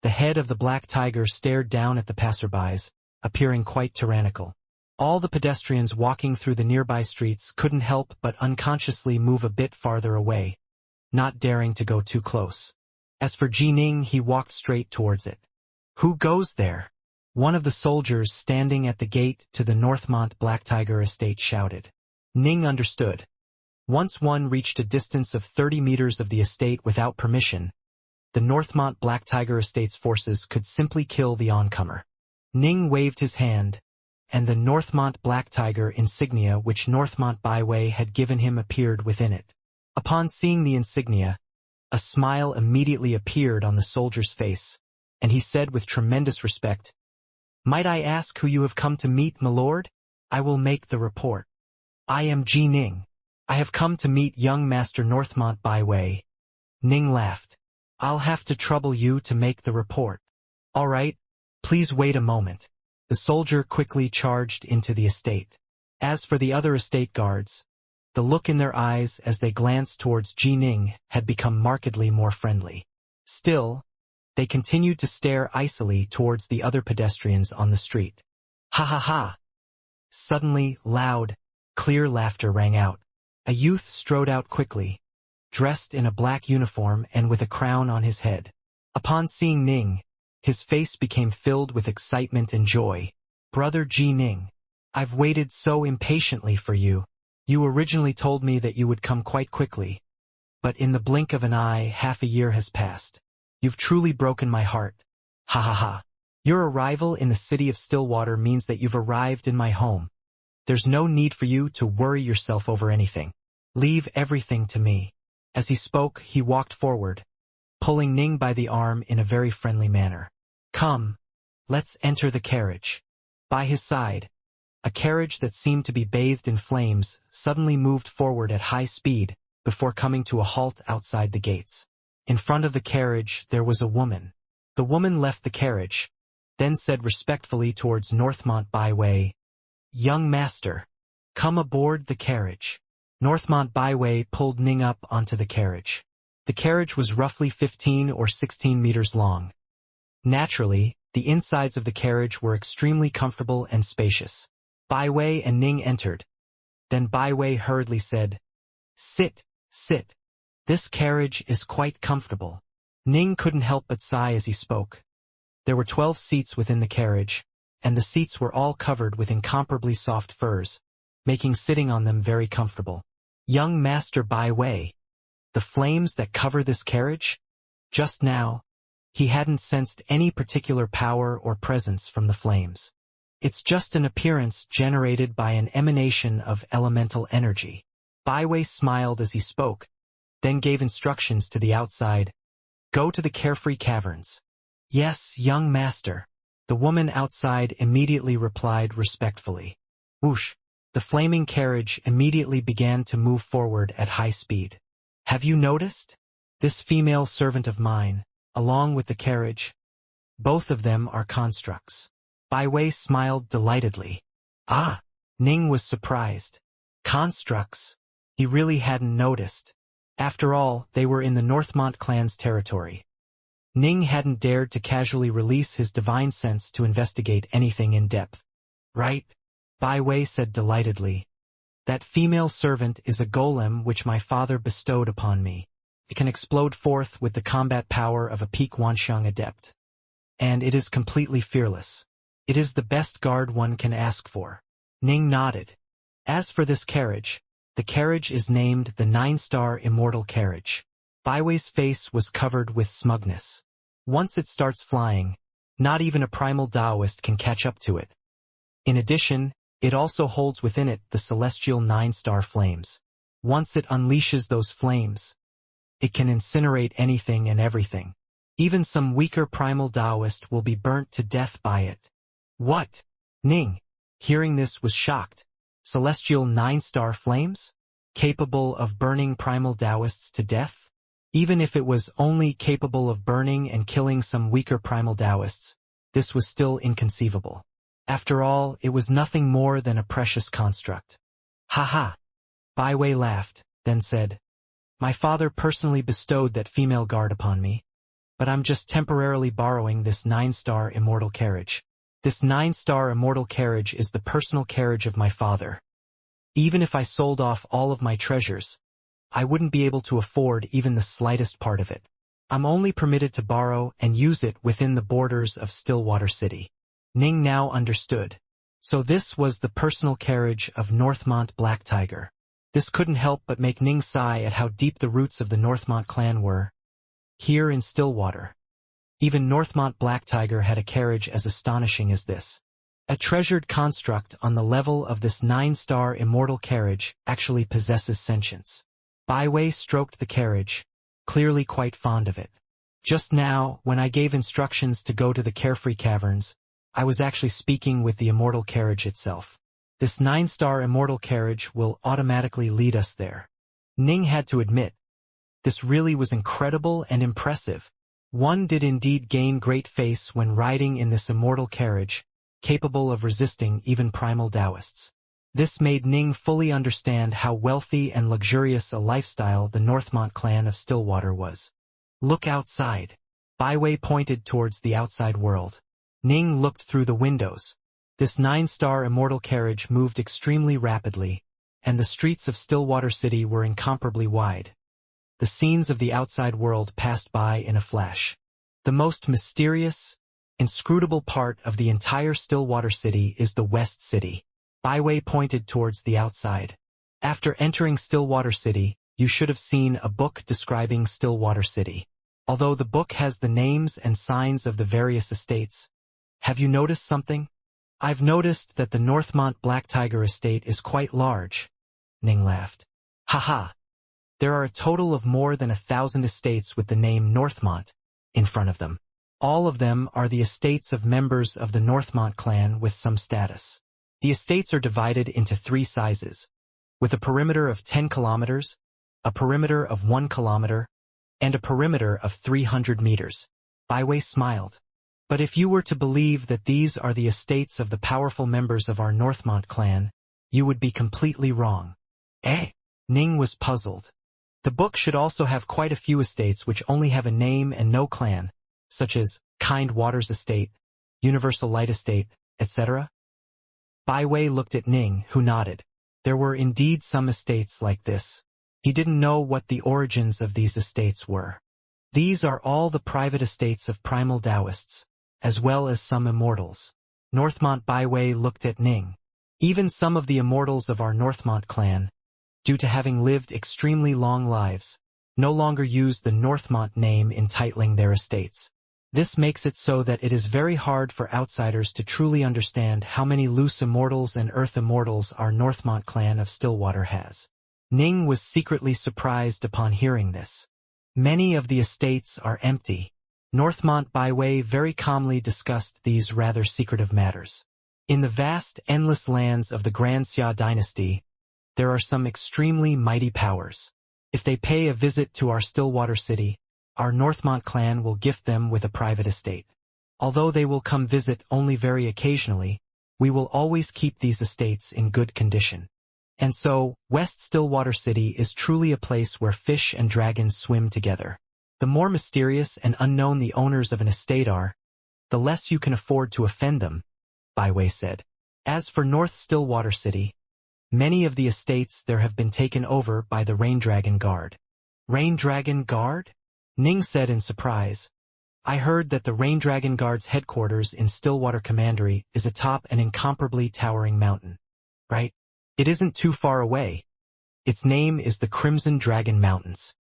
The head of the black tiger stared down at the passerbys, appearing quite tyrannical. All the pedestrians walking through the nearby streets couldn't help but unconsciously move a bit farther away, not daring to go too close. As for Ji Ning, he walked straight towards it. "Who goes there?" One of the soldiers standing at the gate to the Northmont Black Tiger estate shouted. Ning understood. Once one reached a distance of 30 meters of the estate without permission, the Northmont Black Tiger estate's forces could simply kill the oncomer. Ning waved his hand, and the Northmont Black Tiger insignia which Northmont Byway had given him appeared within it. Upon seeing the insignia, a smile immediately appeared on the soldier's face, and he said with tremendous respect, "Might I ask who you have come to meet, my lord? I will make the report." "I am Ji Ning. I have come to meet young Master Northmont Byway." Ning laughed. "I'll have to trouble you to make the report." "All right, please wait a moment." The soldier quickly charged into the estate. As for the other estate guards, the look in their eyes as they glanced towards Ji Ning had become markedly more friendly. Still, they continued to stare icily towards the other pedestrians on the street. "Ha ha ha!" Suddenly, loud, clear laughter rang out. A youth strode out quickly, dressed in a black uniform and with a crown on his head. Upon seeing Ning, his face became filled with excitement and joy. "Brother Ji Ning, I've waited so impatiently for you. You originally told me that you would come quite quickly, but in the blink of an eye half a year has passed. You've truly broken my heart. Ha ha ha. Your arrival in the city of Stillwater means that you've arrived in my home. There's no need for you to worry yourself over anything. Leave everything to me." As he spoke, he walked forward, pulling Ning by the arm in a very friendly manner. "Come, let's enter the carriage." By his side, a carriage that seemed to be bathed in flames suddenly moved forward at high speed before coming to a halt outside the gates. In front of the carriage there was a woman. The woman left the carriage, then said respectfully towards Northmont Byway, "Young master, come aboard the carriage." Northmont Byway pulled Ning up onto the carriage. The carriage was roughly 15 or 16 meters long. Naturally, the insides of the carriage were extremely comfortable and spacious. Byway and Ning entered. Then Byway hurriedly said, "Sit, sit. This carriage is quite comfortable." Ning couldn't help but sigh as he spoke. There were 12 seats within the carriage, and the seats were all covered with incomparably soft furs, making sitting on them very comfortable. Young Master Byway, the flames that cover this carriage? Just now, he hadn't sensed any particular power or presence from the flames. It's just an appearance generated by an emanation of elemental energy. Byway smiled as he spoke, then gave instructions to the outside. "Go to the Carefree Caverns." "Yes, young master." The woman outside immediately replied respectfully. Whoosh! The flaming carriage immediately began to move forward at high speed. "Have you noticed? This female servant of mine, along with the carriage, both of them are constructs." Byway smiled delightedly. "Ah!" Ning was surprised. Constructs. He really hadn't noticed. After all, they were in the Northmont clan's territory. Ning hadn't dared to casually release his divine sense to investigate anything in depth. Right? Bai Wei said delightedly. That female servant is a golem which my father bestowed upon me. It can explode forth with the combat power of a peak Wanxiang adept. And it is completely fearless. It is the best guard one can ask for. Ning nodded. As for this carriage, the carriage is named the 9-star Immortal carriage. Bai Wei's face was covered with smugness. Once it starts flying, not even a primal Taoist can catch up to it. In addition, it also holds within it the celestial 9-star flames. Once it unleashes those flames, it can incinerate anything and everything. Even some weaker primal Taoist will be burnt to death by it. What? Ning, hearing this, was shocked. Celestial 9-star flames? Capable of burning primal Taoists to death? Even if it was only capable of burning and killing some weaker primal Taoists, this was still inconceivable. After all, it was nothing more than a precious construct. Ha! Bai Wei laughed, then said, my father personally bestowed that female guard upon me, but I'm just temporarily borrowing this 9-star Immortal carriage. This 9-star Immortal carriage is the personal carriage of my father. Even if I sold off all of my treasures, I wouldn't be able to afford even the slightest part of it. I'm only permitted to borrow and use it within the borders of Stillwater City. Ning now understood. So this was the personal carriage of Northmont Black Tiger. This couldn't help but make Ning sigh at how deep the roots of the Northmont clan were. Here in Stillwater, even Northmont Black Tiger had a carriage as astonishing as this. A treasured construct on the level of this 9-star Immortal carriage actually possesses sentience. Bai Wei stroked the carriage, clearly quite fond of it. Just now, when I gave instructions to go to the Carefree Caverns, I was actually speaking with the Immortal carriage itself. This 9-star Immortal carriage will automatically lead us there. Ning had to admit, this really was incredible and impressive. One did indeed gain great face when riding in this Immortal carriage, capable of resisting even primal Taoists. This made Ning fully understand how wealthy and luxurious a lifestyle the Northmont clan of Stillwater was. Look outside. Bai Wei pointed towards the outside world. Ning looked through the windows. This 9-star Immortal carriage moved extremely rapidly, and the streets of Stillwater City were incomparably wide. The scenes of the outside world passed by in a flash. The most mysterious, inscrutable part of the entire Stillwater City is the West City. Bai Wei pointed towards the outside. After entering Stillwater City, you should have seen a book describing Stillwater City. Although the book has the names and signs of the various estates, have you noticed something? I've noticed that the Northmont Black Tiger estate is quite large. Ning laughed. Ha! There are a total of more than 1,000 estates with the name Northmont in front of them. All of them are the estates of members of the Northmont clan with some status. The estates are divided into 3 sizes, with a perimeter of 10 kilometers, a perimeter of 1 kilometer, and a perimeter of 300 meters. Bai Wei smiled. But if you were to believe that these are the estates of the powerful members of our Northmont clan, you would be completely wrong. Eh? Ning was puzzled. The book should also have quite a few estates which only have a name and no clan, such as Kind Waters Estate, Universal Light Estate, etc. Bai Wei looked at Ning, who nodded. There were indeed some estates like this. He didn't know what the origins of these estates were. These are all the private estates of primal Taoists, as well as some immortals. Northmont Bai Wei looked at Ning. Even some of the immortals of our Northmont clan, due to having lived extremely long lives, no longer use the Northmont name in titling their estates. This makes it so that it is very hard for outsiders to truly understand how many loose immortals and earth immortals our Northmont clan of Stillwater has. Ning was secretly surprised upon hearing this. Many of the estates are empty. Northmont Bai Wei very calmly discussed these rather secretive matters. In the vast, endless lands of the Grand Xia dynasty, there are some extremely mighty powers. If they pay a visit to our Stillwater City, our Northmont clan will gift them with a private estate. Although they will come visit only very occasionally, we will always keep these estates in good condition. And so, West Stillwater City is truly a place where fish and dragons swim together. The more mysterious and unknown the owners of an estate are, the less you can afford to offend them, Byway said. As for North Stillwater City, many of the estates there have been taken over by the Rain Dragon Guard. Rain Dragon Guard? Ning said in surprise. I heard that the Rain Dragon Guard's headquarters in Stillwater Commandery is atop an incomparably towering mountain. Right? It isn't too far away. Its name is the Crimson Dragon Mountains.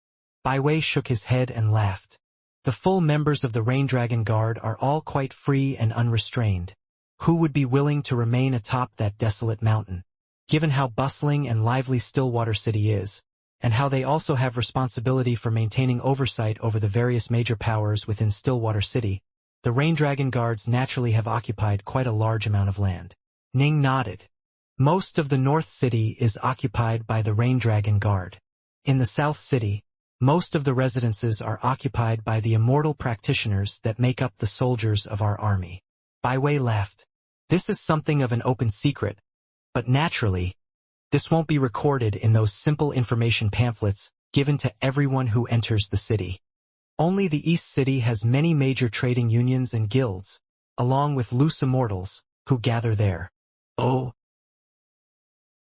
Byway shook his head and laughed. The full members of the Rain Dragon Guard are all quite free and unrestrained. Who would be willing to remain atop that desolate mountain? Given how bustling and lively Stillwater City is, and how they also have responsibility for maintaining oversight over the various major powers within Stillwater City, the Rain Dragon Guards naturally have occupied quite a large amount of land. Ning nodded. Most of the North City is occupied by the Rain Dragon Guard. In the South City, most of the residences are occupied by the immortal practitioners that make up the soldiers of our army. Byway laughed. This is something of an open secret, but naturally, this won't be recorded in those simple information pamphlets given to everyone who enters the city. Only the East City has many major trading unions and guilds, along with loose immortals, who gather there. Oh.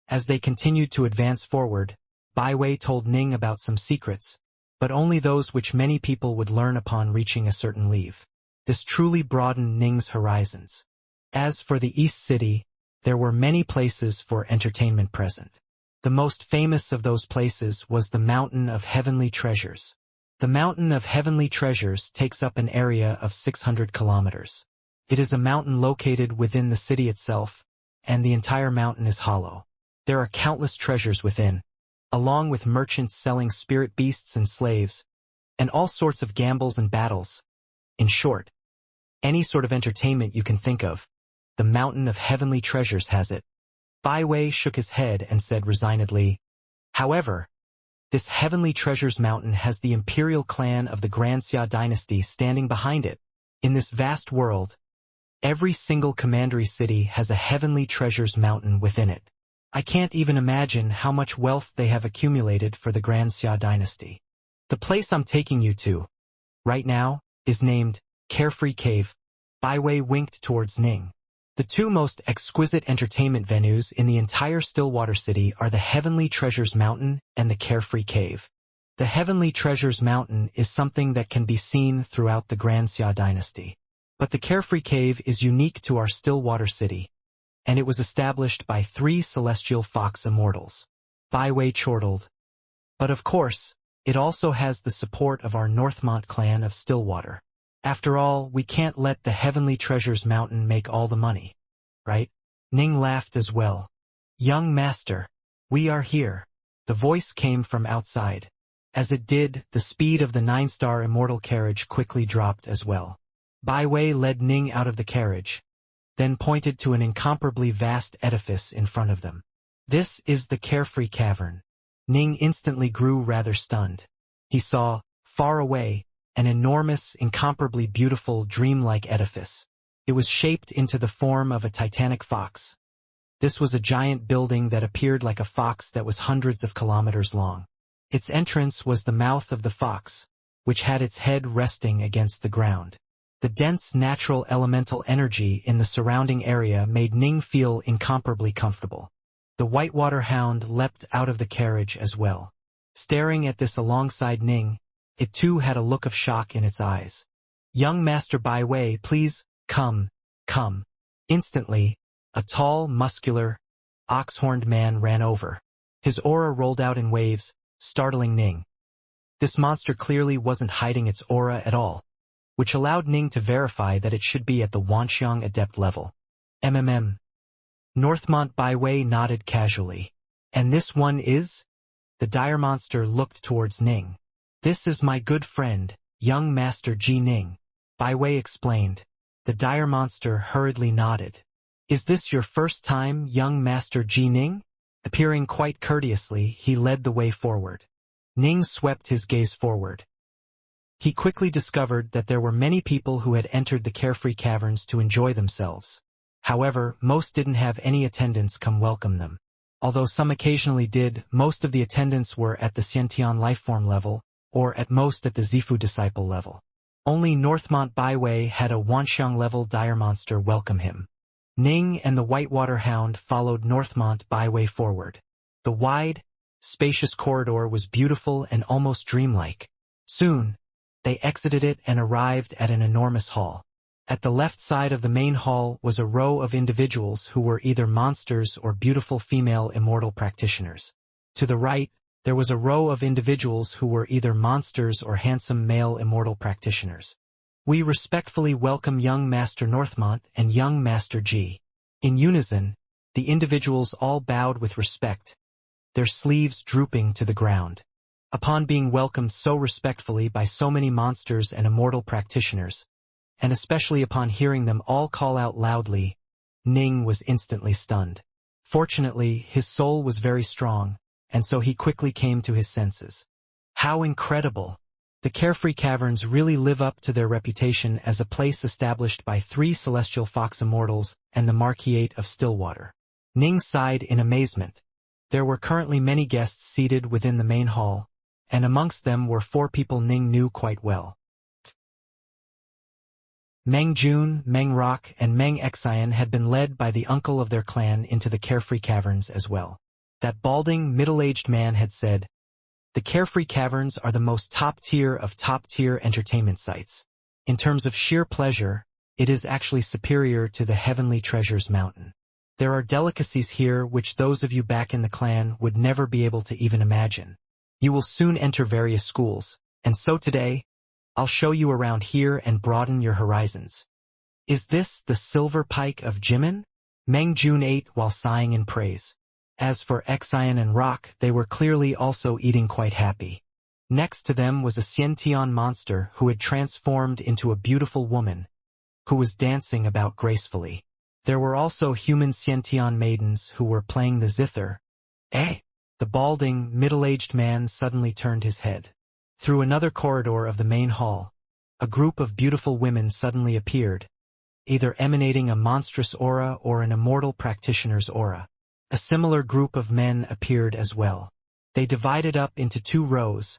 As they continued to advance forward, Byway told Ning about some secrets, but only those which many people would learn upon reaching a certain level. This truly broadened Ning's horizons. As for the East City, there were many places for entertainment present. The most famous of those places was the Mountain of Heavenly Treasures. The Mountain of Heavenly Treasures takes up an area of 600 kilometers. It is a mountain located within the city itself, and the entire mountain is hollow. There are countless treasures within, along with merchants selling spirit beasts and slaves, and all sorts of gambles and battles. In short, any sort of entertainment you can think of, the Mountain of Heavenly Treasures has it. Byway shook his head and said resignedly, however, this Heavenly Treasures mountain has the imperial clan of the Xianxia dynasty standing behind it. In this vast world, every single commandery city has a Heavenly Treasures mountain within it. I can't even imagine how much wealth they have accumulated for the Xianxia dynasty. The place I'm taking you to, right now, is named Carefree Cave. Byway winked towards Ning. The two most exquisite entertainment venues in the entire Stillwater City are the Heavenly Treasures Mountain and the Carefree Cave. The Heavenly Treasures Mountain is something that can be seen throughout the Xianxia dynasty. But the Carefree Cave is unique to our Stillwater City, and it was established by 3 celestial fox immortals. Byway chortled. But of course, it also has the support of our Northmont clan of Stillwater. After all, we can't let the Heavenly Treasures Mountain make all the money, right? Ning laughed as well. Young master, we are here. The voice came from outside. As it did, the speed of the 9-star Immortal carriage quickly dropped as well. Byway led Ning out of the carriage, then pointed to an incomparably vast edifice in front of them. This is the Carefree Cavern. Ning instantly grew rather stunned. He saw, far away, an enormous, incomparably beautiful, dreamlike edifice. It was shaped into the form of a titanic fox. This was a giant building that appeared like a fox that was hundreds of kilometers long. Its entrance was the mouth of the fox, which had its head resting against the ground. The dense natural elemental energy in the surrounding area made Ning feel incomparably comfortable. The whitewater hound leapt out of the carriage as well. Staring at this alongside Ning, it too had a look of shock in its eyes. Young Master Byway, please, come. Instantly, a tall, muscular, ox-horned man ran over. His aura rolled out in waves, startling Ning. This monster clearly wasn't hiding its aura at all, which allowed Ning to verify that it should be at the Wanxiang Adept level. Northmont Byway nodded casually. And this one is? The dire monster looked towards Ning. This is my good friend, young Master Ji Ning, Byway explained. The dire monster hurriedly nodded. Is this your first time, young Master Ji Ning? Appearing quite courteously, he led the way forward. Ning swept his gaze forward. He quickly discovered that there were many people who had entered the Carefree Caverns to enjoy themselves. However, most didn't have any attendants come welcome them. Although some occasionally did, most of the attendants were at the Xiantian lifeform level, or at most at the Zifu disciple level. Only Northmont Byway had a Wanxiang-level dire monster welcome him. Ning and the Whitewater Hound followed Northmont Byway forward. The wide, spacious corridor was beautiful and almost dreamlike. Soon, they exited it and arrived at an enormous hall. At the left side of the main hall was a row of individuals who were either monsters or beautiful female immortal practitioners. To the right, there was a row of individuals who were either monsters or handsome male immortal practitioners. We respectfully welcome young Master Northmont and young Master G. In unison, the individuals all bowed with respect, their sleeves drooping to the ground. Upon being welcomed so respectfully by so many monsters and immortal practitioners, and especially upon hearing them all call out loudly, Ning was instantly stunned. Fortunately, his soul was very strong, and so he quickly came to his senses. How incredible! The Carefree Caverns really live up to their reputation as a place established by 3 celestial fox immortals and the Marquisate of Stillwater. Ning sighed in amazement. There were currently many guests seated within the main hall, and amongst them were 4 people Ning knew quite well. Meng Jun, Meng Rock, and Meng Xian had been led by the uncle of their clan into the Carefree Caverns as well. That balding, middle-aged man had said, "The Carefree Caverns are the most top-tier of top-tier entertainment sites. In terms of sheer pleasure, it is actually superior to the Heavenly Treasures Mountain. There are delicacies here which those of you back in the clan would never be able to even imagine. You will soon enter various schools, and so today, I'll show you around here and broaden your horizons." "Is this the Silver Pike of Jimin?" Meng Jun ate while sighing in praise. As for Xian and Rock, they were clearly also eating quite happy. Next to them was a Xiantian monster who had transformed into a beautiful woman, who was dancing about gracefully. There were also human Xiantian maidens who were playing the zither. Eh? The balding, middle-aged man suddenly turned his head. Through another corridor of the main hall, a group of beautiful women suddenly appeared, either emanating a monstrous aura or an immortal practitioner's aura. A similar group of men appeared as well. They divided up into 2 rows,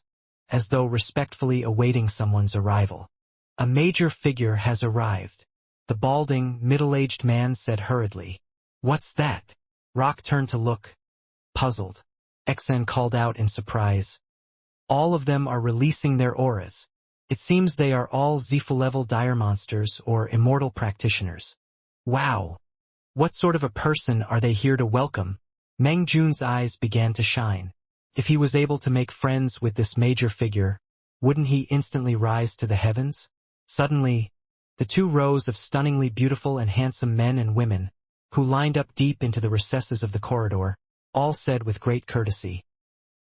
as though respectfully awaiting someone's arrival. "A major figure has arrived," the balding, middle-aged man said hurriedly. "What's that?" Rock turned to look, puzzled. Xian called out in surprise. "All of them are releasing their auras. It seems they are all Zifu-level dire monsters or immortal practitioners. Wow! What sort of a person are they here to welcome?" Meng Jun's eyes began to shine. If he was able to make friends with this major figure, wouldn't he instantly rise to the heavens? Suddenly, the 2 rows of stunningly beautiful and handsome men and women, who lined up deep into the recesses of the corridor, all said with great courtesy,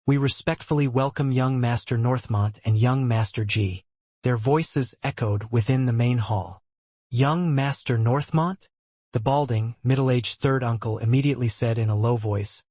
"We respectfully welcome young Master Northmont and young Master G." Their voices echoed within the main hall. "Young Master Northmont?" The balding, middle-aged third uncle immediately said in a low voice,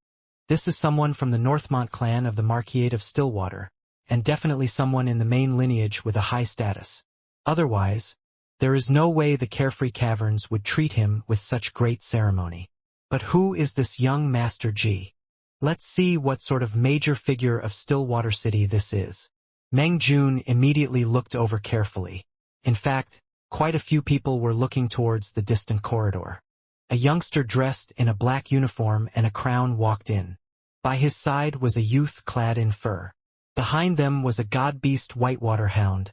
"This is someone from the Northmont clan of the Marquisate of Stillwater, and definitely someone in the main lineage with a high status. Otherwise, there is no way the Carefree Caverns would treat him with such great ceremony. But who is this young Master G? Let's see what sort of major figure of Stillwater City this is." Meng Jun immediately looked over carefully. In fact, quite a few people were looking towards the distant corridor. A youngster dressed in a black uniform and a crown walked in. By his side was a youth clad in fur. Behind them was a god-beast Whitewater Hound,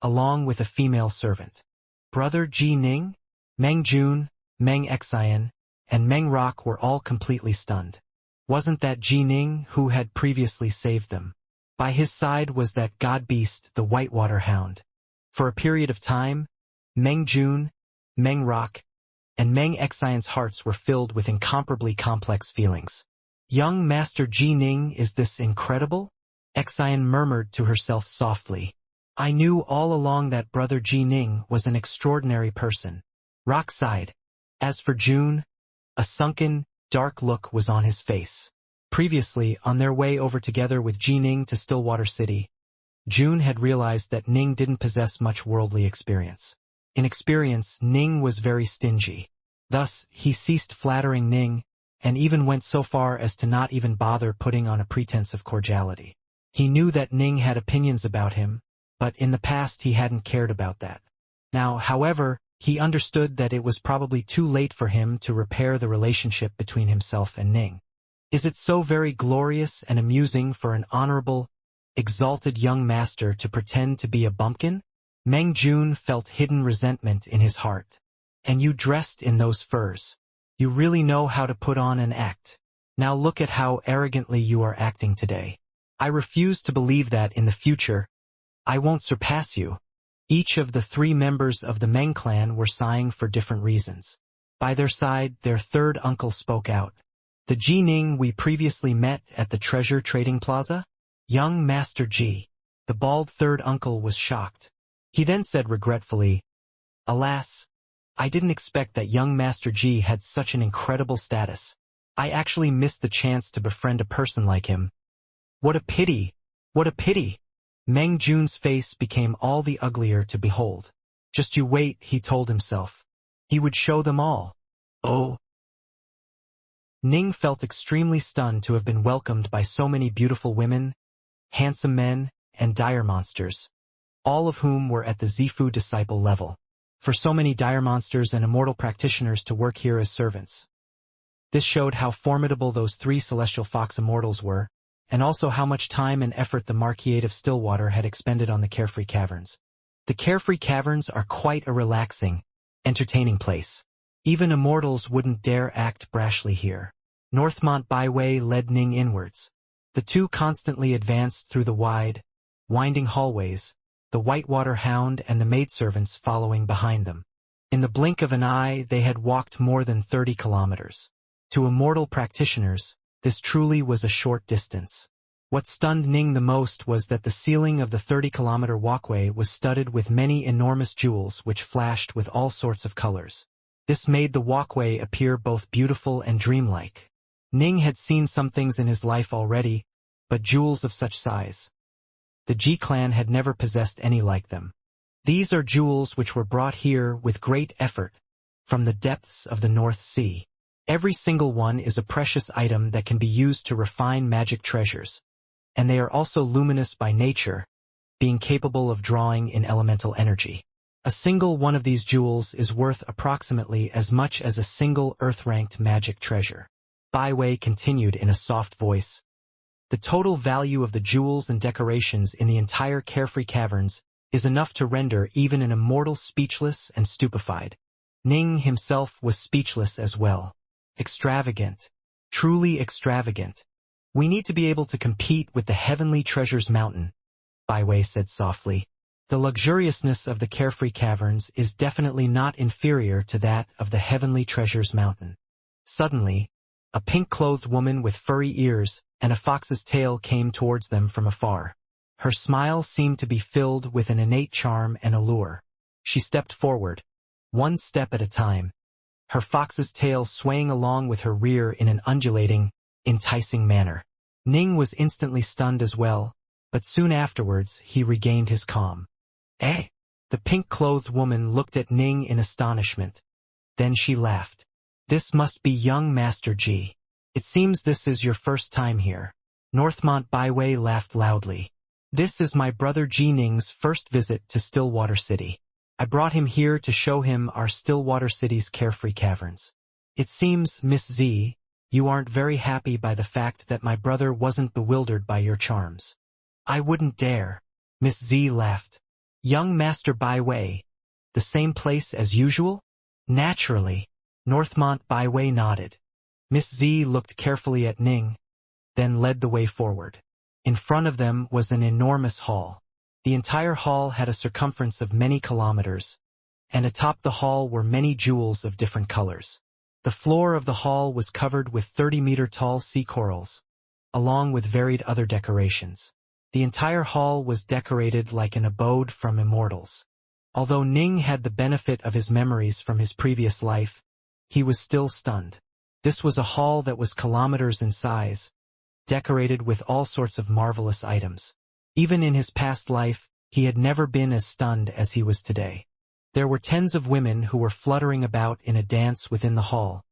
along with a female servant. Brother Ji Ning, Meng Jun, Meng Xian, and Meng Rock were all completely stunned. Wasn't that Ji Ning who had previously saved them? By his side was that god-beast, the Whitewater Hound. For a period of time, Meng Jun, Meng Rock, and Meng Xian's hearts were filled with incomparably complex feelings. "Young Master Ji Ning, is this incredible?" Xian murmured to herself softly. "I knew all along that Brother Ji Ning was an extraordinary person." Rock sighed. As for Jun, a sunken, dark look was on his face. Previously, on their way over together with Ji Ning to Stillwater City, Jun had realized that Ning didn't possess much worldly experience. In experience, Ning was very stingy. Thus, he ceased flattering Ning, and even went so far as to not even bother putting on a pretense of cordiality. He knew that Ning had opinions about him, but in the past he hadn't cared about that. Now, however, he understood that it was probably too late for him to repair the relationship between himself and Ning. Is it so very glorious and amusing for an honorable, exalted young master to pretend to be a bumpkin? Meng Jun felt hidden resentment in his heart. And you dressed in those furs. You really know how to put on an act. Now look at how arrogantly you are acting today. I refuse to believe that in the future, I won't surpass you. Each of the 3 members of the Meng clan were sighing for different reasons. By their side, their third uncle spoke out. The Ji Ning we previously met at the treasure trading plaza? Young Master Ji. The bald third uncle was shocked. He then said regretfully, Alas, I didn't expect that young Master Ji had such an incredible status. I actually missed the chance to befriend a person like him. What a pity! What a pity! Meng Jun's face became all the uglier to behold. Just you wait, he told himself. He would show them all. Oh! Ning felt extremely stunned to have been welcomed by so many beautiful women, handsome men, and dire monsters, all of whom were at the Zifu disciple level. For so many dire monsters and immortal practitioners to work here as servants. This showed how formidable those 3 celestial fox immortals were, and also how much time and effort the Marquis of Stillwater had expended on the Carefree Caverns. The Carefree Caverns are quite a relaxing, entertaining place. Even immortals wouldn't dare act brashly here. Northmont Byway led Ning inwards. The 2 constantly advanced through the wide, winding hallways, the Whitewater Hound and the maidservants following behind them. In the blink of an eye, they had walked more than 30 kilometers. To immortal practitioners, this truly was a short distance. What stunned Ning the most was that the ceiling of the 30-kilometer walkway was studded with many enormous jewels which flashed with all sorts of colors. This made the walkway appear both beautiful and dreamlike. Ning had seen some things in his life already, but jewels of such size. The Ji clan had never possessed any like them. These are jewels which were brought here with great effort, from the depths of the North Sea. Every single one is a precious item that can be used to refine magic treasures, and they are also luminous by nature, being capable of drawing in elemental energy. A single one of these jewels is worth approximately as much as a single earth-ranked magic treasure. Byway continued in a soft voice. The total value of the jewels and decorations in the entire Carefree Caverns is enough to render even an immortal speechless and stupefied. Ning himself was speechless as well. Extravagant. Truly extravagant. We need to be able to compete with the Heavenly Treasures Mountain, Byway said softly. The luxuriousness of the Carefree Caverns is definitely not inferior to that of the Heavenly Treasures Mountain. Suddenly, a pink-clothed woman with furry ears and a fox's tail came towards them from afar. Her smile seemed to be filled with an innate charm and allure. She stepped forward, one step at a time, her fox's tail swaying along with her rear in an undulating, enticing manner. Ning was instantly stunned as well, but soon afterwards he regained his calm. Eh? The pink-clothed woman looked at Ning in astonishment. Then she laughed. This must be young Master Ji. It seems this is your first time here. Northmont Byway laughed loudly. This is my brother Ji Ning's first visit to Stillwater City. I brought him here to show him our Stillwater City's Carefree Caverns. It seems, Miss Z, you aren't very happy by the fact that my brother wasn't bewildered by your charms. I wouldn't dare. Miss Z laughed. Young Master Byway, the same place as usual? Naturally. Northmont Byway nodded. Miss Z looked carefully at Ning, then led the way forward. In front of them was an enormous hall. The entire hall had a circumference of many kilometers, and atop the hall were many jewels of different colors. The floor of the hall was covered with 30-meter-tall sea corals, along with varied other decorations. The entire hall was decorated like an abode from immortals. Although Ning had the benefit of his memories from his previous life, he was still stunned. This was a hall that was kilometers in size, decorated with all sorts of marvelous items. Even in his past life, he had never been as stunned as he was today. There were tens of women who were fluttering about in a dance within the hall,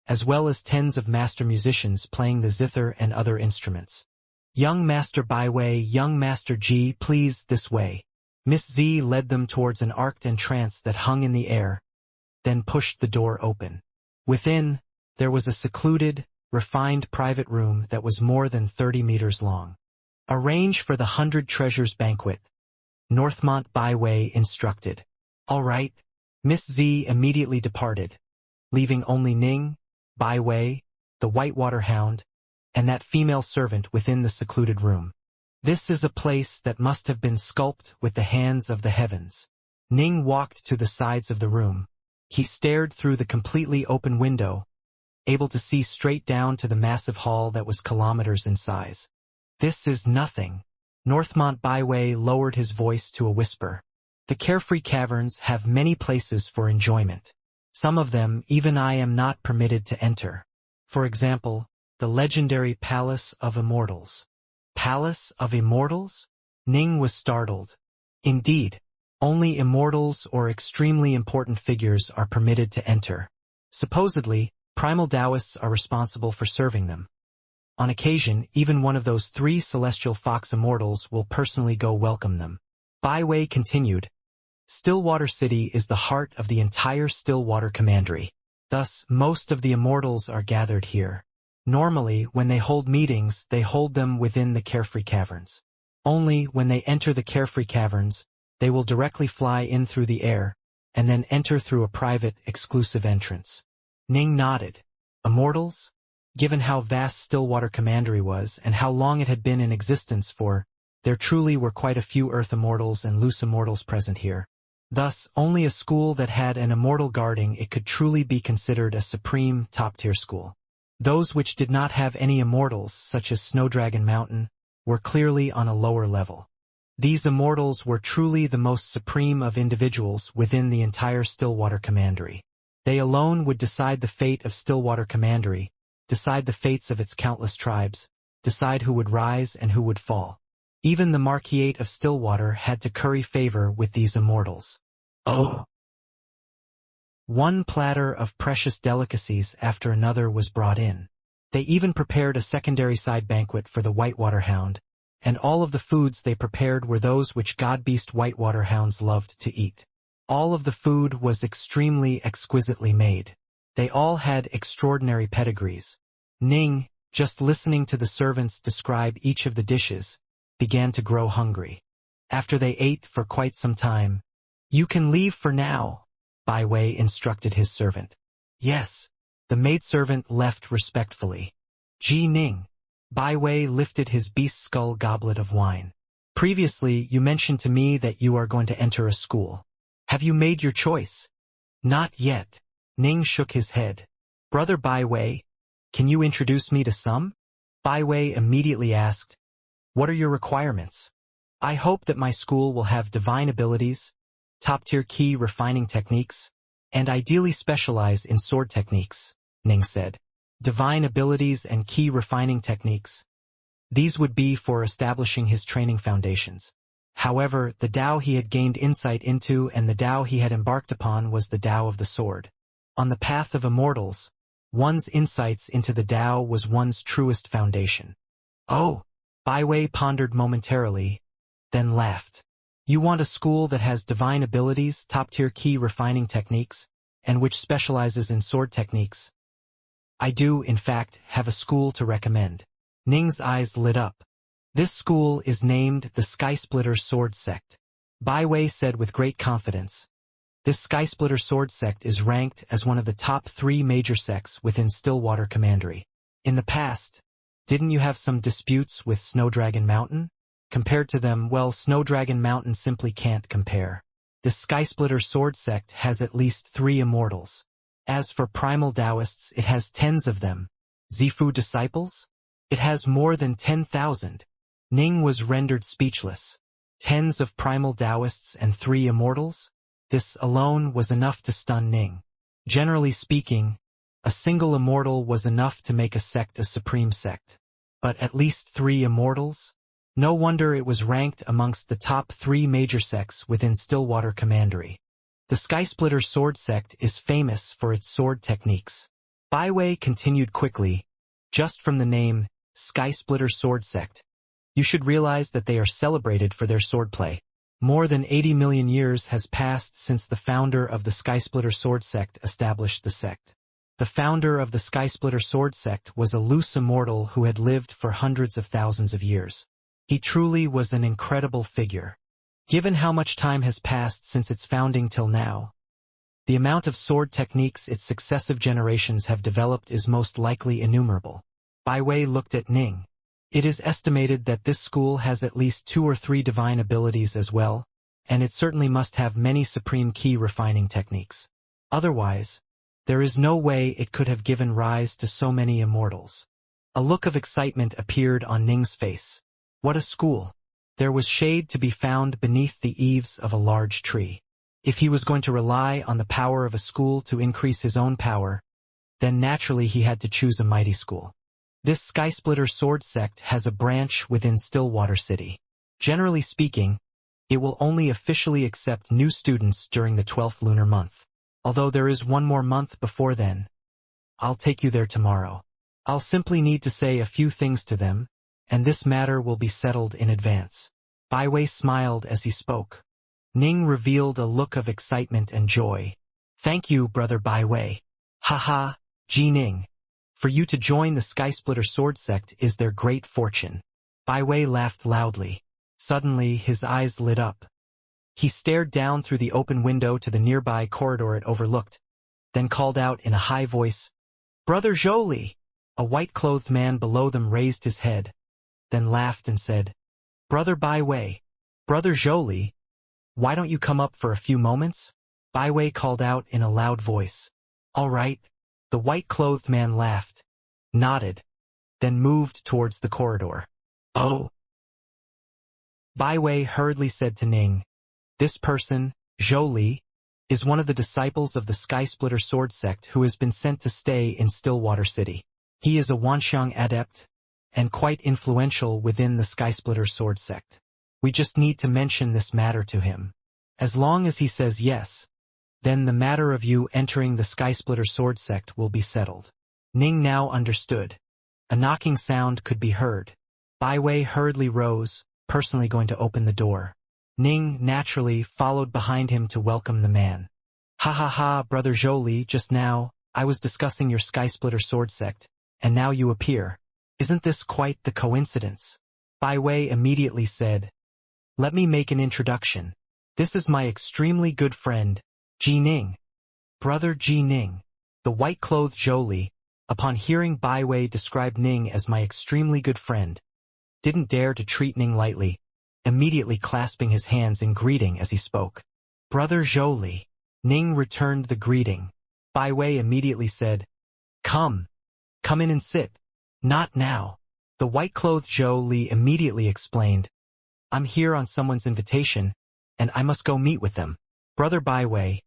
as well as tens of master musicians playing the zither and other instruments. Young Master Baiwei, young Master Ji, please, this way. Miss Z led them towards an arced entrance that hung in the air, then pushed the door open. Within, there was a secluded, refined private room that was more than 30 meters long. Arrange for the 100 Treasures banquet. Northmont Baiwei instructed. All right. Miss Z immediately departed, leaving only Ning, Baiwei, the Whitewater Hound, and that female servant within the secluded room. This is a place that must have been sculpted with the hands of the heavens. Ning walked to the sides of the room. He stared through the completely open window, able to see straight down to the massive hall that was kilometers in size. This is nothing. Northmont Baiwei lowered his voice to a whisper. The carefree caverns have many places for enjoyment. Some of them even I am not permitted to enter. For example, the legendary Palace of Immortals. Palace of Immortals? Ning was startled. Indeed, only immortals or extremely important figures are permitted to enter. Supposedly, primal Taoists are responsible for serving them. On occasion, even one of those 3 celestial fox immortals will personally go welcome them. Baiwei continued. Stillwater City is the heart of the entire Stillwater Commandery. Thus, most of the immortals are gathered here. Normally, when they hold meetings, they hold them within the Carefree Caverns. Only when they enter the Carefree Caverns, they will directly fly in through the air, and then enter through a private, exclusive entrance. Ning nodded. Immortals? Given how vast Stillwater Commandery was, and how long it had been in existence for, there truly were quite a few Earth Immortals and Loose Immortals present here. Thus, only a school that had an immortal guarding it could truly be considered a supreme, top-tier school. Those which did not have any immortals, such as Snowdragon Mountain, were clearly on a lower level. These immortals were truly the most supreme of individuals within the entire Stillwater Commandery. They alone would decide the fate of Stillwater Commandery, decide the fates of its countless tribes, decide who would rise and who would fall. Even the Marquisate of Stillwater had to curry favor with these immortals. Oh! One platter of precious delicacies after another was brought in. They even prepared a secondary side banquet for the Whitewater Hound, and all of the foods they prepared were those which God-beast Whitewater Hounds loved to eat. All of the food was extremely exquisitely made. They all had extraordinary pedigrees. Ning, just listening to the servants describe each of the dishes, began to grow hungry. After they ate for quite some time, "You can leave for now," Baiwei instructed his servant. Yes. The maidservant left respectfully. Ji Ning. Baiwei lifted his beast skull goblet of wine. Previously, you mentioned to me that you are going to enter a school. Have you made your choice? Not yet. Ning shook his head. Brother Baiwei, can you introduce me to some? Baiwei immediately asked, what are your requirements? I hope that my school will have divine abilities, top-tier key refining techniques, and ideally specialize in sword techniques, Ning said. Divine abilities and key refining techniques. These would be for establishing his training foundations. However, the Tao he had gained insight into and the Tao he had embarked upon was the Tao of the sword. On the path of immortals, one's insights into the Tao was one's truest foundation. Oh! Baiwei pondered momentarily, then laughed. You want a school that has divine abilities, top-tier key refining techniques, and which specializes in sword techniques. I do, in fact, have a school to recommend. Ning's eyes lit up. This school is named the Skysplitter Sword Sect. Baiwei said with great confidence. This Skysplitter Sword Sect is ranked as one of the top 3 major sects within Stillwater Commandery. In the past, didn't you have some disputes with Snowdragon Mountain? Compared to them, well, Snowdragon Mountain simply can't compare. The Skysplitter Sword Sect has at least 3 immortals. As for primal Taoists, it has tens of them. Zifu disciples? It has more than 10,000. Ning was rendered speechless. Tens of primal Taoists and 3 immortals? This alone was enough to stun Ning. Generally speaking, a single immortal was enough to make a sect a supreme sect. But at least 3 immortals? No wonder it was ranked amongst the top 3 major sects within Stillwater Commandery. The Skysplitter Sword Sect is famous for its sword techniques. Bai Wei continued quickly, just from the name, Sky Splitter Sword Sect. You should realize that they are celebrated for their swordplay. More than 80 million years has passed since the founder of the Sky Splitter Sword Sect established the sect. The founder of the Sky Splitter Sword Sect was a loose immortal who had lived for hundreds of thousands of years. He truly was an incredible figure. Given how much time has passed since its founding till now, the amount of sword techniques its successive generations have developed is most likely innumerable. Bai Wei looked at Ning. It is estimated that this school has at least 2 or 3 divine abilities as well, and it certainly must have many supreme key refining techniques. Otherwise, there is no way it could have given rise to so many immortals. A look of excitement appeared on Ning's face. What a school! There was shade to be found beneath the eaves of a large tree. If he was going to rely on the power of a school to increase his own power, then naturally he had to choose a mighty school. This Sky Splitter Sword Sect has a branch within Stillwater City. Generally speaking, it will only officially accept new students during the 12th lunar month. Although there is one more month before then. I'll take you there tomorrow. I'll simply need to say a few things to them, and this matter will be settled in advance. Bai Wei smiled as he spoke. Ning revealed a look of excitement and joy. Thank you, brother Bai Wei. Haha, Ji Ning. For you to join the Sky Splitter Sword Sect is their great fortune. Bai Wei laughed loudly. Suddenly his eyes lit up. He stared down through the open window to the nearby corridor it overlooked, then called out in a high voice, "Brother Zhou!" A white-clothed man below them raised his head, then laughed and said, "Brother Bai Wei, Brother Zhou, why don't you come up for a few moments?" Bai Wei called out in a loud voice. "All right." The white-clothed man laughed, nodded, then moved towards the corridor. "Oh!" Bai Wei hurriedly said to Ning, "This person, Zhou, is one of the disciples of the Sky Splitter Sword Sect who has been sent to stay in Stillwater City. He is a Wanxiang adept, and quite influential within the Sky Splitter Sword Sect. We just need to mention this matter to him. As long as he says yes, then the matter of you entering the Sky Splitter Sword Sect will be settled." Ning now understood. A knocking sound could be heard. Bai Wei hurriedly rose, personally going to open the door. Ning naturally followed behind him to welcome the man. "Ha ha ha, Brother Zhou, just now, I was discussing your Sky Splitter Sword Sect, and now you appear. Isn't this quite the coincidence?" Bai Wei immediately said, "Let me make an introduction. This is my extremely good friend, Ji Ning." Brother Ji Ning. The white-clothed Zhou, upon hearing Bai Wei describe Ning as my extremely good friend, didn't dare to treat Ning lightly, immediately clasping his hands in greeting as he spoke. "Brother Zhou." Ning returned the greeting. Bai Wei immediately said, Come in and sit." "Not now." The white-clothed Zhou immediately explained, "I'm here on someone's invitation, and I must go meet with them. Brother Bai Wei,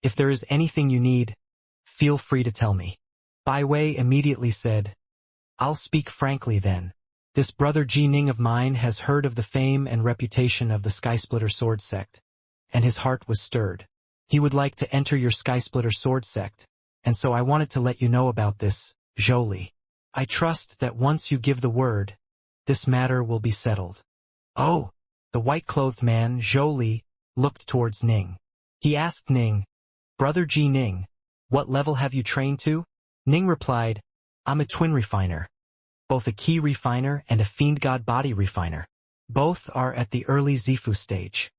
if there is anything you need, feel free to tell me." Bai Wei immediately said, "I'll speak frankly then. This brother Ji Ning of mine has heard of the fame and reputation of the Sky Splitter Sword Sect, and his heart was stirred. He would like to enter your Sky Splitter Sword Sect, and so I wanted to let you know about this, Zhou. I trust that once you give the word, this matter will be settled." "Oh!" The white-clothed man, Zhou, looked towards Ning. He asked Ning, "Brother Ji Ning, what level have you trained to?" Ning replied, "I'm a twin refiner. Both a key refiner and a Fiendgod body refiner. Both are at the early Zifu stage."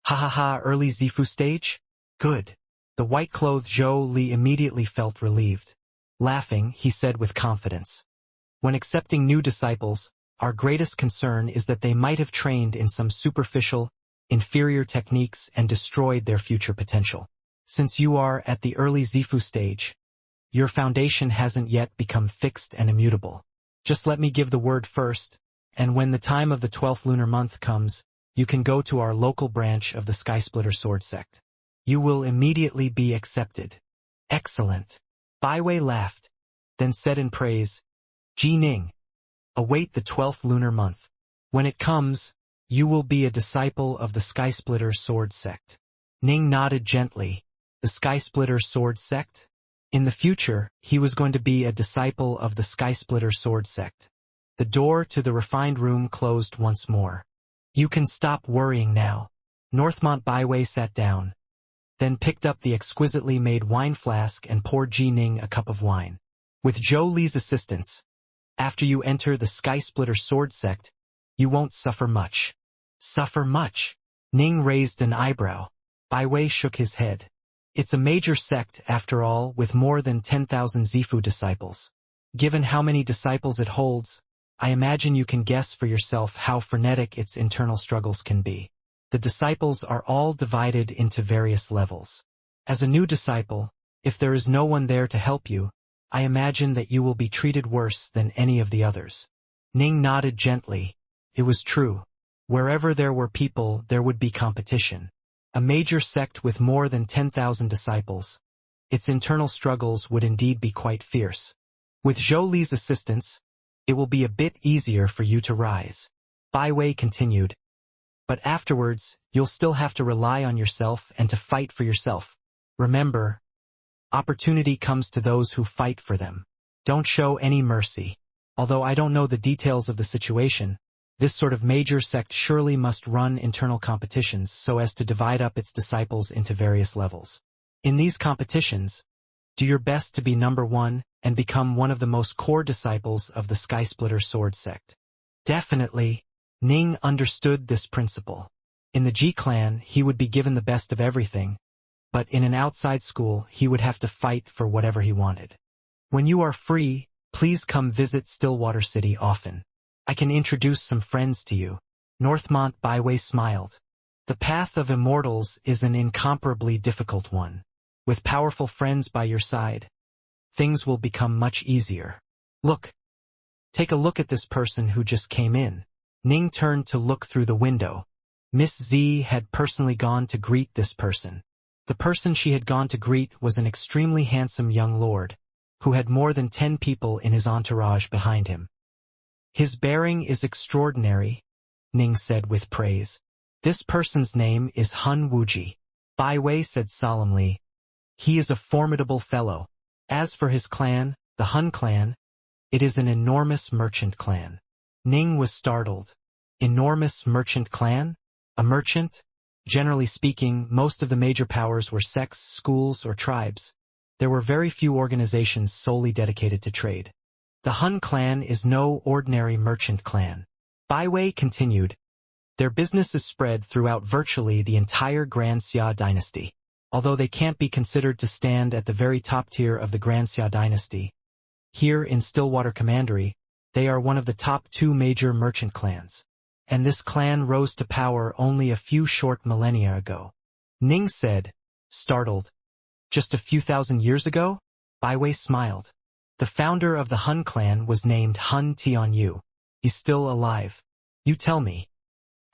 "Ha ha ha, early Zifu stage? Good." The white-clothed Zhou immediately felt relieved. Laughing, he said with confidence, "When accepting new disciples, our greatest concern is that they might have trained in some superficial, inferior techniques and destroyed their future potential. Since you are at the early Zifu stage, your foundation hasn't yet become fixed and immutable. Just let me give the word first, and when the time of the 12th lunar month comes, you can go to our local branch of the Sky Splitter Sword Sect. You will immediately be accepted." "Excellent." Bai Wei laughed, then said in praise, "Ji Ning, await the 12th lunar month. When it comes, you will be a disciple of the Sky Splitter Sword Sect." Ning nodded gently. The Sky Splitter Sword Sect? In the future, he was going to be a disciple of the Skysplitter sword sect. The door to the refined room closed once more. You can stop worrying now. Northmont Baiwei sat down, then picked up the exquisitely made wine flask and poured Ji Ning a cup of wine. With Zhou Li's assistance, after you enter the Skysplitter sword sect, you won't suffer much. Suffer much? Ning raised an eyebrow. Baiwei shook his head. It's a major sect, after all, with more than 10,000 Zifu disciples. Given how many disciples it holds, I imagine you can guess for yourself how frenetic its internal struggles can be. The disciples are all divided into various levels. As a new disciple, if there is no one there to help you, I imagine that you will be treated worse than any of the others. Ning nodded gently. It was true. Wherever there were people, there would be competition. A major sect with more than 10,000 disciples. Its internal struggles would indeed be quite fierce. With Zhou Li's assistance, it will be a bit easier for you to rise. Baiwei continued. But afterwards, you'll still have to rely on yourself and to fight for yourself. Remember, opportunity comes to those who fight for them. Don't show any mercy. Although I don't know the details of the situation, this sort of major sect surely must run internal competitions so as to divide up its disciples into various levels. In these competitions, do your best to be number one and become one of the most core disciples of the Skysplitter sword sect. Definitely, Ning understood this principle. In the Ji clan, he would be given the best of everything, but in an outside school, he would have to fight for whatever he wanted. When you are free, please come visit Stillwater City often. I can introduce some friends to you. Northmont Baiwei smiled. The path of immortals is an incomparably difficult one. With powerful friends by your side, things will become much easier. Look. Take a look at this person who just came in. Ning turned to look through the window. Miss Z had personally gone to greet this person. The person she had gone to greet was an extremely handsome young lord, who had more than 10 people in his entourage behind him. His bearing is extraordinary, Ning said with praise. This person's name is Hun Wuji. Baiwei said solemnly. He is a formidable fellow. As for his clan, the Hun clan, it is an enormous merchant clan. Ning was startled. Enormous merchant clan? A merchant? Generally speaking, most of the major powers were sects, schools, or tribes. There were very few organizations solely dedicated to trade. The Hun clan is no ordinary merchant clan. Baiwei continued. Their business is spread throughout virtually the entire Xianxia dynasty. Although they can't be considered to stand at the very top tier of the Xianxia dynasty, here in Stillwater Commandery, they are one of the top 2 major merchant clans. And this clan rose to power only a few short millennia ago. Ning said, startled. Just a few thousand years ago? Baiwei smiled. The founder of the Hun clan was named Hun Tianyu. He's still alive. You tell me.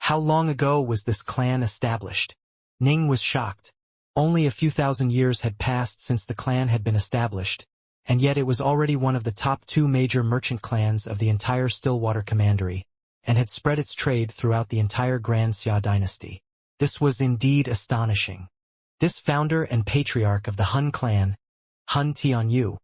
How long ago was this clan established? Ning was shocked. Only a few thousand years had passed since the clan had been established, and yet it was already one of the top 2 major merchant clans of the entire Stillwater Commandery, and had spread its trade throughout the entire Xianxia dynasty. This was indeed astonishing. This founder and patriarch of the Hun clan, Hun Tianyu,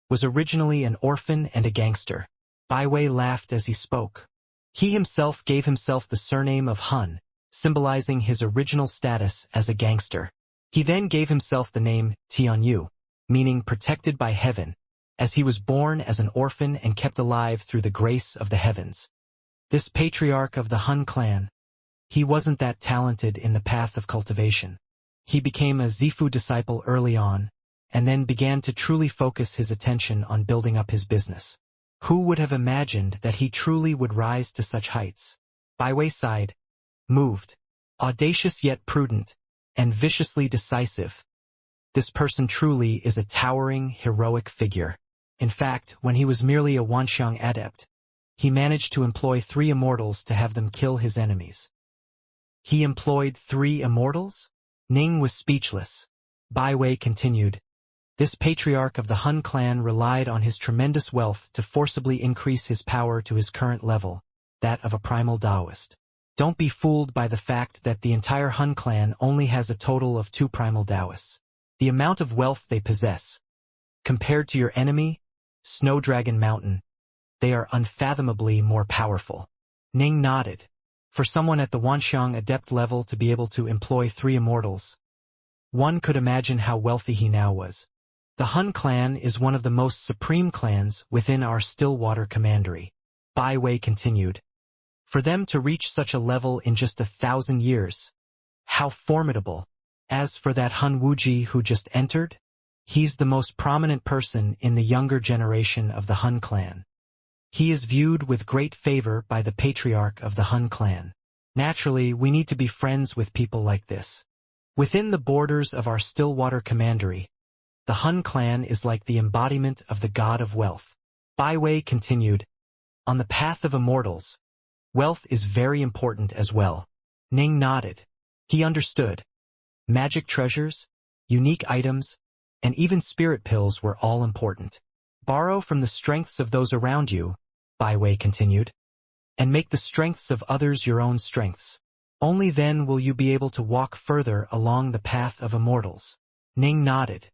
was originally an orphan and a gangster. Baiwei laughed as he spoke. He himself gave himself the surname of Hun, symbolizing his original status as a gangster. He then gave himself the name Tianyu, meaning protected by heaven, as he was born as an orphan and kept alive through the grace of the heavens. This patriarch of the Hun clan, he wasn't that talented in the path of cultivation. He became a Zifu disciple early on, and then began to truly focus his attention on building up his business. Who would have imagined that he truly would rise to such heights? Baiwei sighed, moved, audacious yet prudent, and viciously decisive. This person truly is a towering, heroic figure. In fact, when he was merely a Wanxiang adept, he managed to employ 3 immortals to have them kill his enemies. He employed 3 immortals? Ning was speechless. Baiwei continued. This patriarch of the Hun clan relied on his tremendous wealth to forcibly increase his power to his current level, that of a primal Taoist. Don't be fooled by the fact that the entire Hun clan only has a total of 2 primal Taoists. The amount of wealth they possess, Compared to your enemy, Snow Dragon Mountain, they are unfathomably more powerful. Ning nodded. For someone at the Wanxiang adept level to be able to employ 3 immortals, one could imagine how wealthy he now was. The Hun clan is one of the most supreme clans within our Stillwater commandery. Bai Wei continued. For them to reach such a level in just 1,000 years. How formidable. As for that Hun Wuji who just entered, he's the most prominent person in the younger generation of the Hun clan. He is viewed with great favor by the patriarch of the Hun clan. Naturally, we need to be friends with people like this. Within the borders of our Stillwater commandery, the Hun clan is like the embodiment of the god of wealth. Bai Wei continued, on the path of immortals, wealth is very important as well. Ning nodded. He understood. Magic treasures, unique items, and even spirit pills were all important. Borrow from the strengths of those around you, Bai Wei continued, and make the strengths of others your own strengths. Only then will you be able to walk further along the path of immortals. Ning nodded.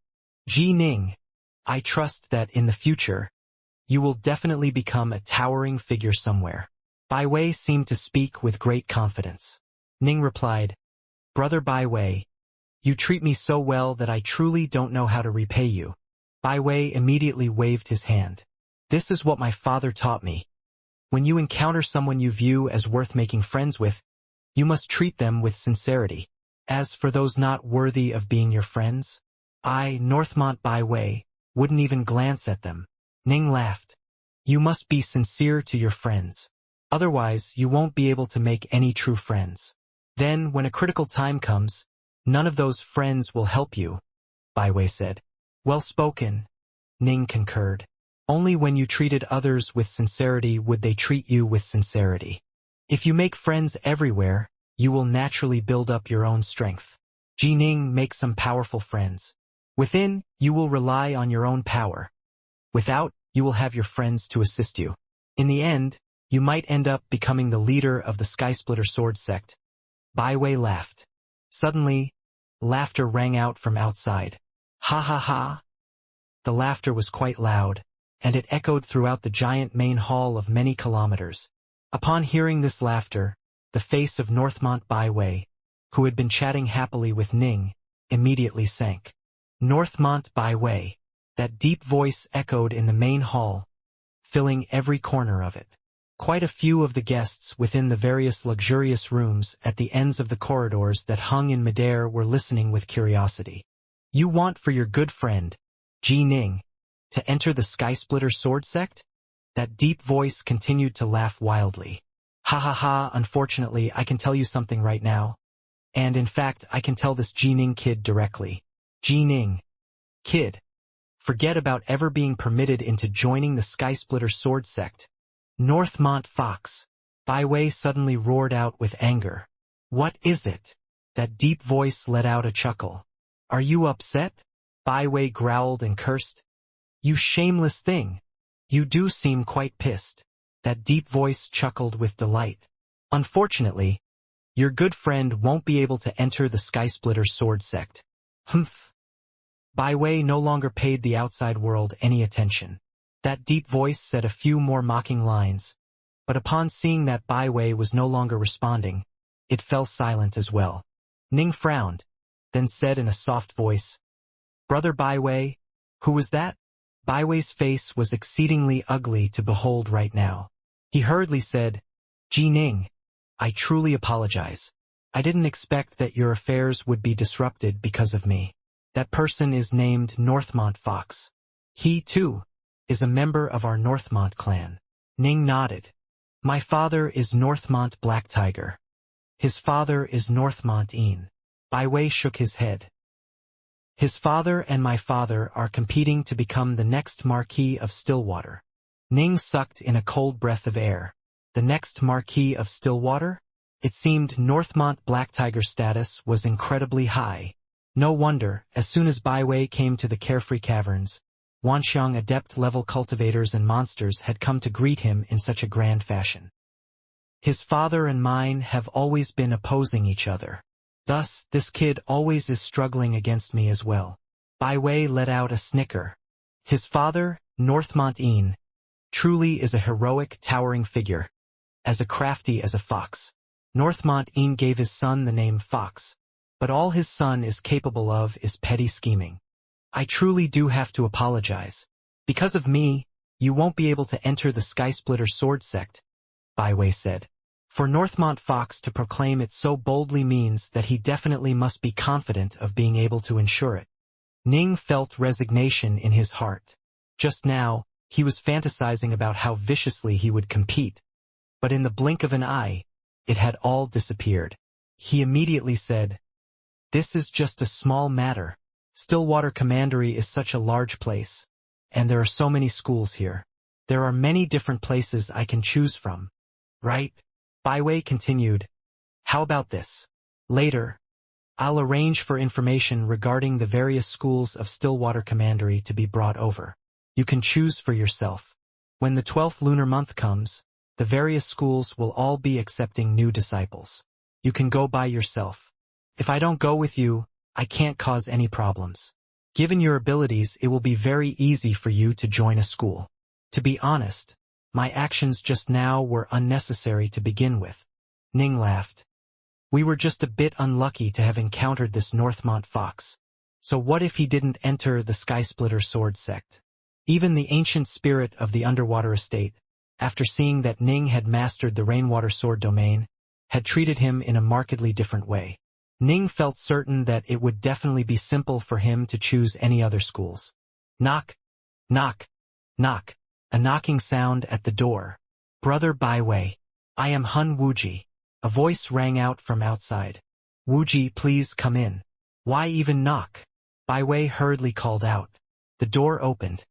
Ji Ning, I trust that in the future, you will definitely become a towering figure somewhere. Bai Wei seemed to speak with great confidence. Ning replied, Brother Bai Wei, you treat me so well that I truly don't know how to repay you. Bai Wei immediately waved his hand. This is what my father taught me. When you encounter someone you view as worth making friends with, you must treat them with sincerity. As for those not worthy of being your friends, I, Northmont Bai Wei, wouldn't even glance at them. Ning laughed. You must be sincere to your friends. Otherwise, you won't be able to make any true friends. Then, when a critical time comes, none of those friends will help you, Bai Wei said. Well spoken, Ning concurred. Only when you treated others with sincerity would they treat you with sincerity. If you make friends everywhere, you will naturally build up your own strength. Ji Ning, make some powerful friends. Within, you will rely on your own power. Without, you will have your friends to assist you. In the end, you might end up becoming the leader of the Skysplitter Sword sect. Bai Wei laughed. Suddenly, laughter rang out from outside. Ha ha ha! The laughter was quite loud, and it echoed throughout the giant main hall of many kilometers. Upon hearing this laughter, the face of Northmont Bai Wei, who had been chatting happily with Ning, immediately sank. Northmont Bai Wei. That deep voice echoed in the main hall, filling every corner of it. Quite a few of the guests within the various luxurious rooms at the ends of the corridors that hung in midair were listening with curiosity. You want for your good friend, Ji Ning, to enter the Skysplitter Sword sect? That deep voice continued to laugh wildly. Ha ha ha, unfortunately I can tell you something right now. And in fact I can tell this Ji Ning kid directly. Ji Ning. Kid. Forget about ever being permitted into joining the Skysplitter Sword sect. Northmont Fox. Bai Wei suddenly roared out with anger. What is it? That deep voice let out a chuckle. Are you upset? Bai Wei growled and cursed. You shameless thing. You do seem quite pissed. That deep voice chuckled with delight. Unfortunately, your good friend won't be able to enter the Skysplitter Sword sect. Humph. Bai Wei no longer paid the outside world any attention. That deep voice said a few more mocking lines, but upon seeing that Bai Wei was no longer responding, it fell silent as well. Ning frowned, then said in a soft voice, Brother Bai Wei, who was that? Bai Wei's face was exceedingly ugly to behold right now. He hurriedly said, Ji Ning, I truly apologize. I didn't expect that your affairs would be disrupted because of me. That person is named Northmont Fox. He, too, is a member of our Northmont clan. Ning nodded. My father is Northmont Black Tiger. His father is Northmont Een. Bai Wei shook his head. His father and my father are competing to become the next Marquis of Stillwater. Ning sucked in a cold breath of air. The next Marquis of Stillwater? It seemed Northmont Black Tiger's status was incredibly high. No wonder, as soon as Bai Wei came to the Carefree Caverns, Wanxiang adept-level cultivators and monsters had come to greet him in such a grand fashion. His father and mine have always been opposing each other. Thus, this kid always is struggling against me as well. Bai Wei let out a snicker. His father, Northmont, truly is a heroic, towering figure, as crafty as a fox. Northmont gave his son the name Fox, but all his son is capable of is petty scheming. I truly do have to apologize. Because of me, you won't be able to enter the Skysplitter Sword Sect, Baiwei said. For Northmont Fox to proclaim it so boldly means that he definitely must be confident of being able to ensure it. Ning felt resignation in his heart. Just now, he was fantasizing about how viciously he would compete. But in the blink of an eye, it had all disappeared. He immediately said, "This is just a small matter. Stillwater Commandery is such a large place. And there are so many schools here. There are many different places I can choose from. Right?" Baiwei continued, "How about this? Later, I'll arrange for information regarding the various schools of Stillwater Commandery to be brought over. You can choose for yourself. When the 12th lunar month comes, the various schools will all be accepting new disciples. You can go by yourself. If I don't go with you, I can't cause any problems. Given your abilities, it will be very easy for you to join a school. To be honest, my actions just now were unnecessary to begin with." Ning laughed. "We were just a bit unlucky to have encountered this Northmont Fox. So what if he didn't enter the Skysplitter Sword Sect?" Even the ancient spirit of the underwater estate, after seeing that Ning had mastered the Rainwater Sword domain, had treated him in a markedly different way. Ning felt certain that it would definitely be simple for him to choose any other schools. Knock, knock, knock. A knocking sound at the door. "Brother Baiwei, I am Hun Wuji." A voice rang out from outside. "Wuji, please come in." "Why even knock?" Baiwei hurriedly called out. The door opened.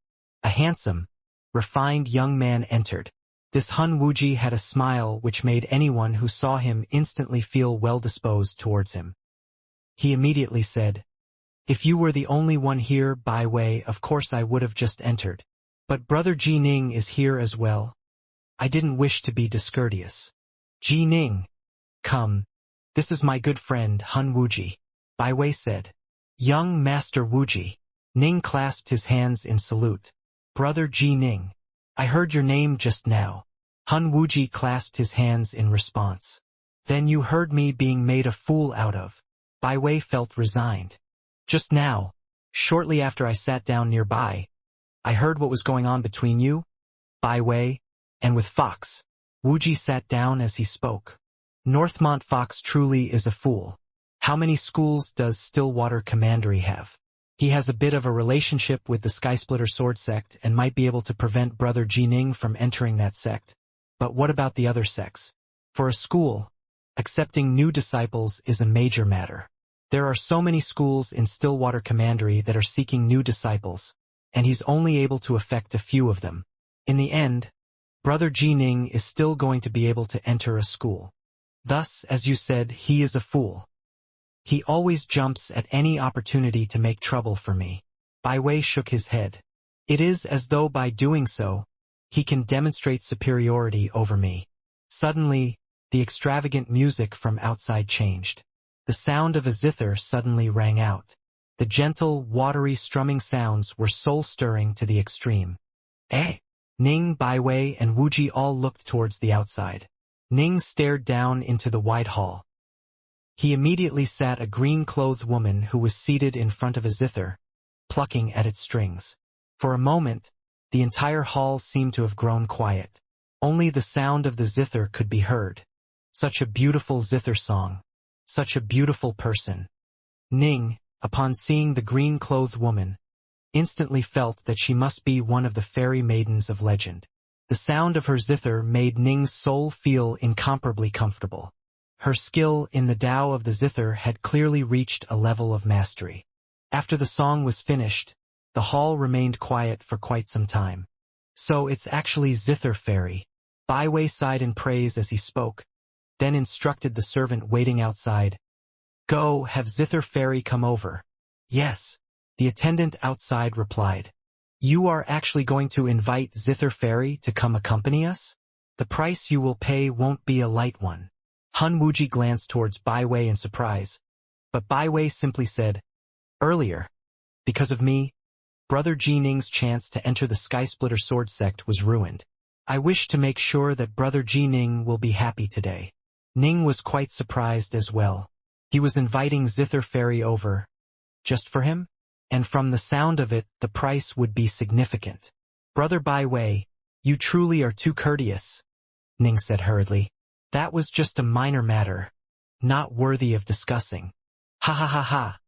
A handsome, refined young man entered. This Hun Wuji had a smile which made anyone who saw him instantly feel well-disposed towards him. He immediately said, "If you were the only one here, Baiwei, of course I would have just entered. But Brother Ji Ning is here as well. I didn't wish to be discourteous." "Ji Ning, come. This is my good friend, Hun Wuji," Baiwei said. "Young Master Wuji." Ning clasped his hands in salute. "Brother Ji Ning, I heard your name just now." Hun Wuji clasped his hands in response. "Then you heard me being made a fool out of." Baiwei felt resigned. "Just now, shortly after I sat down nearby, I heard what was going on between you, Baiwei, and with Fox." Wuji sat down as he spoke. "Northmont Fox truly is a fool. How many schools does Stillwater Commandery have? He has a bit of a relationship with the Skysplitter Sword Sect and might be able to prevent Brother Ji Ning from entering that sect. But what about the other sects? For a school, accepting new disciples is a major matter. There are so many schools in Stillwater Commandery that are seeking new disciples, and he's only able to affect a few of them. In the end, Brother Ji Ning is still going to be able to enter a school. Thus, as you said, he is a fool. He always jumps at any opportunity to make trouble for me." Baiwei shook his head. "It is as though by doing so, he can demonstrate superiority over me." Suddenly, the extravagant music from outside changed. The sound of a zither suddenly rang out. The gentle, watery strumming sounds were soul-stirring to the extreme. "Eh?" Ning, Baiwei, and Wuji all looked towards the outside. Ning stared down into the wide hall. He immediately sat a green-clothed woman who was seated in front of a zither, plucking at its strings. For a moment, the entire hall seemed to have grown quiet. Only the sound of the zither could be heard. Such a beautiful zither song. Such a beautiful person. Ning, upon seeing the green-clothed woman, instantly felt that she must be one of the fairy maidens of legend. The sound of her zither made Ning's soul feel incomparably comfortable. Her skill in the Tao of the zither had clearly reached a level of mastery. After the song was finished, the hall remained quiet for quite some time. "So it's actually Zither Fairy." Baiwei sighed in praise as he spoke, then instructed the servant waiting outside, "Go, have Zither Fairy come over." "Yes," the attendant outside replied. "You are actually going to invite Zither Fairy to come accompany us? The price you will pay won't be a light one." Hun Wuji glanced towards Baiwei in surprise, but Baiwei simply said, "Earlier, because of me, Brother Ji Ning's chance to enter the Skysplitter Sword Sect was ruined. I wish to make sure that Brother Ji Ning will be happy today. Ning was quite surprised as well. He was inviting Zither Fairy over. Just for him? And from the sound of it, the price would be significant. Brother Bai Wei, you truly are too courteous, Ning said hurriedly. That was just a minor matter, not worthy of discussing. Ha ha ha ha.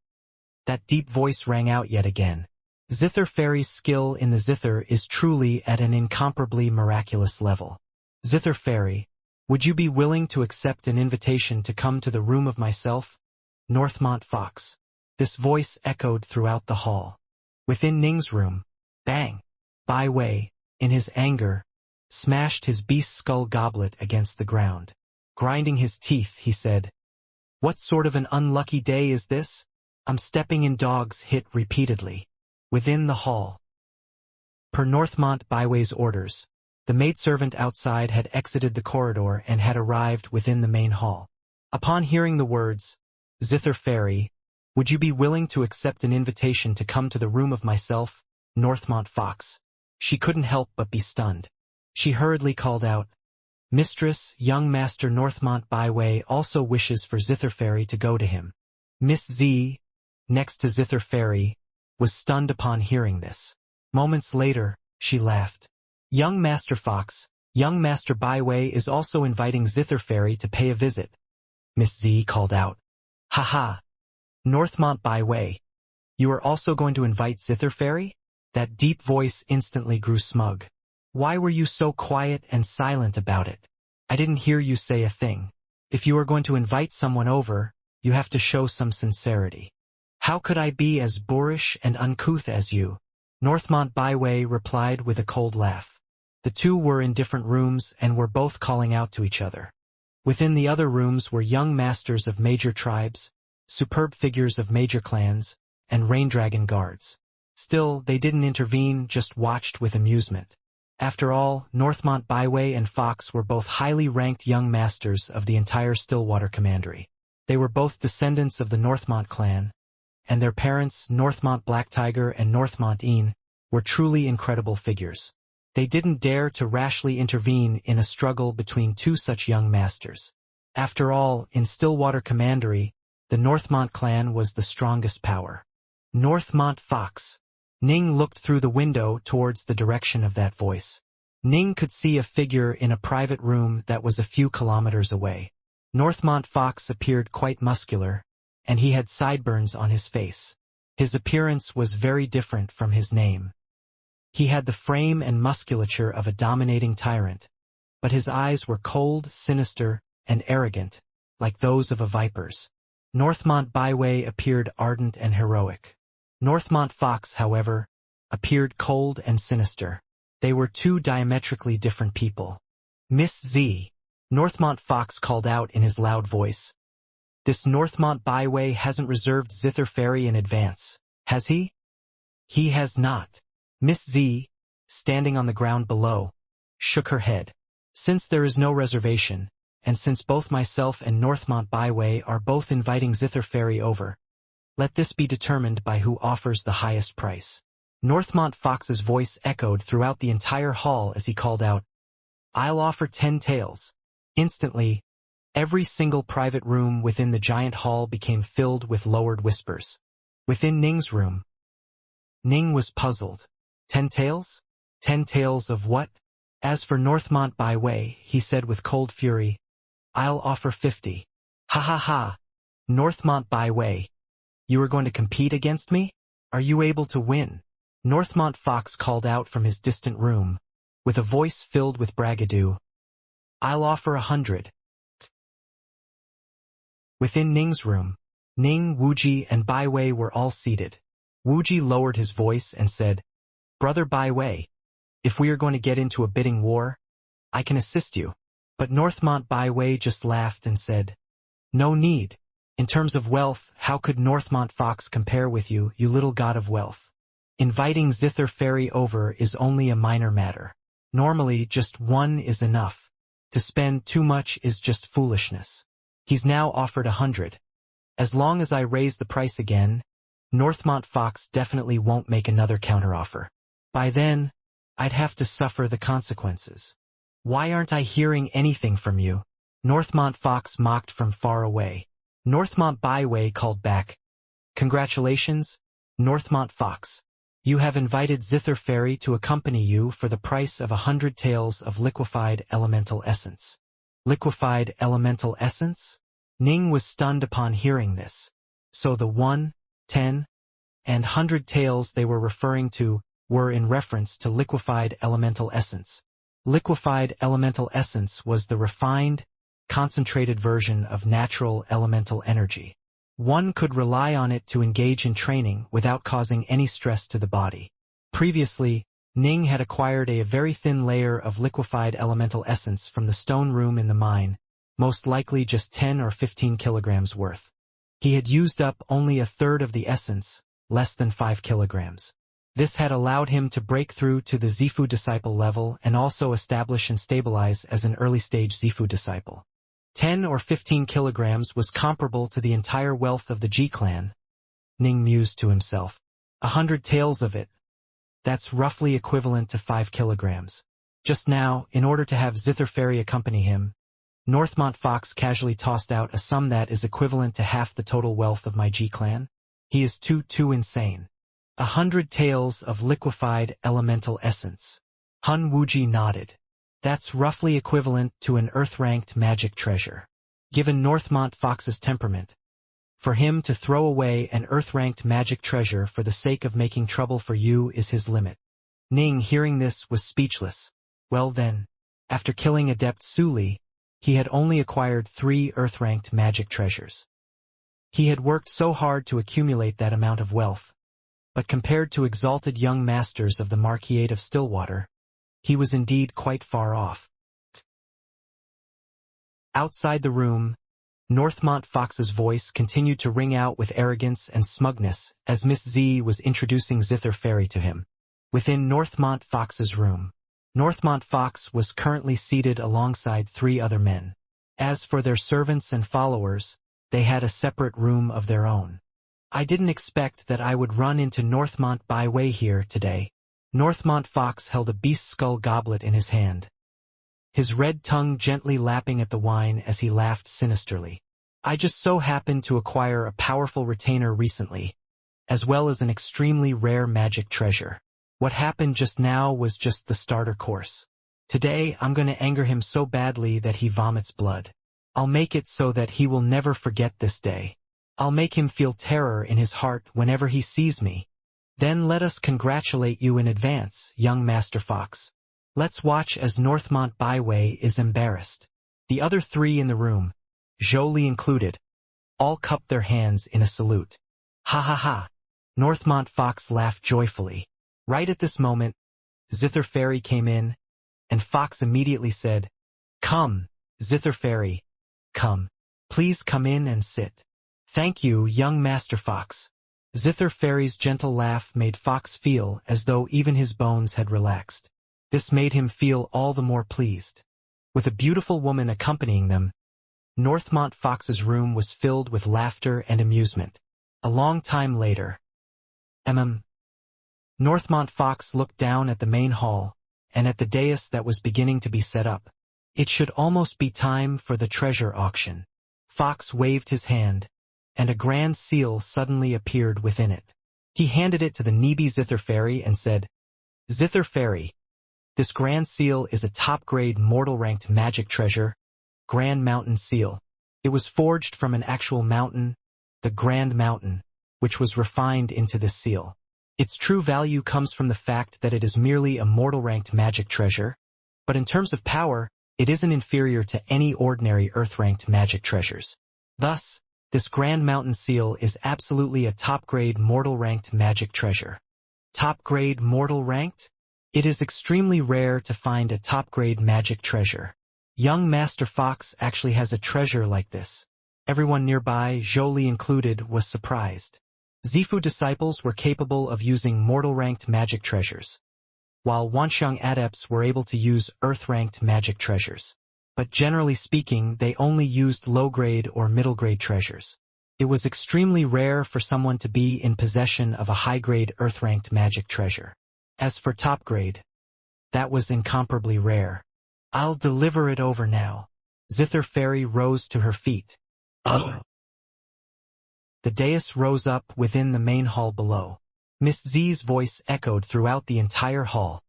That deep voice rang out yet again. Zither Fairy's skill in the Zither is truly at an incomparably miraculous level. Zither Fairy, would you be willing to accept an invitation to come to the room of myself, Northmont Fox? This voice echoed throughout the hall. Within Ning's room, bang! Bai Wei, in his anger, smashed his beast skull goblet against the ground. Grinding his teeth, he said, "What sort of an unlucky day is this? I'm stepping in dogs hit repeatedly." Within the hall. Per Northmont Bai Wei's orders, the maidservant outside had exited the corridor and had arrived within the main hall. Upon hearing the words, "Zither Fairy, would you be willing to accept an invitation to come to the room of myself, Northmont Fox?" she couldn't help but be stunned. She hurriedly called out, "Mistress, young Master Northmont Bai Wei also wishes for Zither Fairy to go to him." Miss Z, next to Zither Fairy, was stunned upon hearing this. Moments later, she laughed. "Young Master Fox, young Master Bai Wei is also inviting Zither Fairy to pay a visit," Miss Z called out. "Ha ha! Northmont Bai Wei, you are also going to invite Zither Fairy?" That deep voice instantly grew smug. "Why were you so quiet and silent about it? I didn't hear you say a thing. If you are going to invite someone over, you have to show some sincerity." "How could I be as boorish and uncouth as you?" Northmont Bai Wei replied with a cold laugh. The two were in different rooms and were both calling out to each other. Within the other rooms were young masters of major tribes, superb figures of major clans, and Raindragon guards. Still, they didn't intervene, just watched with amusement. After all, Northmont Bai Wei and Fox were both highly ranked young masters of the entire Stillwater Commandery. They were both descendants of the Northmont clan, and their parents, Northmont Black Tiger and Northmont Een, were truly incredible figures. They didn't dare to rashly intervene in a struggle between two such young masters. After all, in Stillwater Commandery, the Northmont clan was the strongest power. Northmont Fox. Ning looked through the window towards the direction of that voice. Ning could see a figure in a private room that was a few kilometers away. Northmont Fox appeared quite muscular, and he had sideburns on his face. His appearance was very different from his name. He had the frame and musculature of a dominating tyrant, but his eyes were cold, sinister, and arrogant, like those of a viper's. Northmont Bai Wei appeared ardent and heroic. Northmont Fox, however, appeared cold and sinister. They were two diametrically different people. "Miss Z," Northmont Fox called out in his loud voice. "This Northmont Bai Wei hasn't reserved Zither Fairy in advance, has he?" "He has not." Miss Z, standing on the ground below, shook her head. "Since there is no reservation, and since both myself and Northmont Bai Wei are both inviting Zither Fairy over, let this be determined by who offers the highest price." Northmont Fox's voice echoed throughout the entire hall as he called out, "I'll offer 10 taels." Instantly, every single private room within the giant hall became filled with lowered whispers. Within Ning's room, Ning was puzzled. 10 taels? 10 taels of what? As for Northmont Bai Wei, he said with cold fury, "I'll offer 50. Ha ha ha. Northmont Bai Wei, you are going to compete against me? Are you able to win?" Northmont Fox called out from his distant room, with a voice filled with braggadocio. "I'll offer 100. Within Ning's room, Ning, Wuji, and Bai Wei were all seated. Wuji lowered his voice and said, "Brother Bai Wei, if we are going to get into a bidding war, I can assist you." But Northmont Bai Wei just laughed and said, "No need. In terms of wealth, how could Northmont Fox compare with you, you little god of wealth? Inviting Zither Fairy over is only a minor matter. Normally, just one is enough. To spend too much is just foolishness. He's now offered 100. As long as I raise the price again, Northmont Fox definitely won't make another counteroffer. By then, I'd have to suffer the consequences. Why aren't I hearing anything from you? Northmont Fox mocked from far away. Northmont Byway called back. Congratulations, Northmont Fox. You have invited Zither Fairy to accompany you for the price of 100 taels of liquefied elemental essence. Liquefied elemental essence? Ning was stunned upon hearing this. So the 1, 10, and 100 taels they were referring to were in reference to liquefied elemental essence. Liquefied elemental essence was the refined, concentrated version of natural elemental energy. One could rely on it to engage in training without causing any stress to the body. Previously, Ning had acquired a very thin layer of liquefied elemental essence from the stone room in the mine, most likely just 10 or 15 kilograms worth. He had used up only a third of the essence, less than 5 kilograms. This had allowed him to break through to the Zifu disciple level and also establish and stabilize as an early-stage Zifu disciple. 10 or 15 kilograms was comparable to the entire wealth of the G-clan. Ning mused to himself. 100 taels of it. That's roughly equivalent to 5 kilograms. Just now, in order to have Zither Fairy accompany him, Northmont Fox casually tossed out a sum that is equivalent to half the total wealth of my G-clan. He is too insane. 100 taels of liquefied elemental essence. Hun Wuji nodded. That's roughly equivalent to an Earth-ranked magic treasure. Given Northmont Fox's temperament, for him to throw away an Earth-ranked magic treasure for the sake of making trouble for you is his limit. Ning, hearing this, was speechless. Well then, after killing Adept Suli, he had only acquired 3 Earth-ranked magic treasures. He had worked so hard to accumulate that amount of wealth, but compared to exalted young masters of the Marquisate of Stillwater, he was indeed quite far off. Outside the room, Northmont Fox's voice continued to ring out with arrogance and smugness as Miss Z was introducing Zither Fairy to him. Within Northmont Fox's room, Northmont Fox was currently seated alongside 3 other men. As for their servants and followers, they had a separate room of their own. I didn't expect that I would run into Northmont Byway here today. Northmont Fox held a beast skull goblet in his hand, his red tongue gently lapping at the wine as he laughed sinisterly. I just so happened to acquire a powerful retainer recently, as well as an extremely rare magic treasure. What happened just now was just the starter course. Today I'm going to anger him so badly that he vomits blood. I'll make it so that he will never forget this day. I'll make him feel terror in his heart whenever he sees me. Then let us congratulate you in advance, young Master Fox. Let's watch as Northmont Byway is embarrassed. The other 3 in the room, Jolie included, all cupped their hands in a salute. Ha ha ha! Northmont Fox laughed joyfully. Right at this moment, Zither Fairy came in, and Fox immediately said, "Come, Zither Fairy, come. Please come in and sit." "Thank you, young Master Fox." Zither Fairy's gentle laugh made Fox feel as though even his bones had relaxed. This made him feel all the more pleased. With a beautiful woman accompanying them, Northmont Fox's room was filled with laughter and amusement. A long time later, Northmont Fox looked down at the main hall, and at the dais that was beginning to be set up. It should almost be time for the treasure auction. Fox waved his hand, and a grand seal suddenly appeared within it. He handed it to the Nebi Zither Fairy and said, "Zither Fairy, this grand seal is a top-grade mortal-ranked magic treasure, Grand Mountain Seal. It was forged from an actual mountain, the Grand Mountain, which was refined into this seal. Its true value comes from the fact that it is merely a mortal-ranked magic treasure, but in terms of power, it isn't inferior to any ordinary Earth-ranked magic treasures. Thus, this Grand Mountain Seal is absolutely a top-grade mortal-ranked magic treasure." Top-grade mortal-ranked? It is extremely rare to find a top-grade magic treasure. Young Master Fox actually has a treasure like this. Everyone nearby, Jolie included, was surprised. Zifu disciples were capable of using mortal-ranked magic treasures, while Wanxiang adepts were able to use Earth-ranked magic treasures. But generally speaking, they only used low-grade or middle-grade treasures. It was extremely rare for someone to be in possession of a high-grade Earth-ranked magic treasure. As for top-grade, that was incomparably rare. I'll deliver it over now. Zither Fairy rose to her feet. Ugh. The dais rose up within the main hall below. Miss Z's voice echoed throughout the entire hall.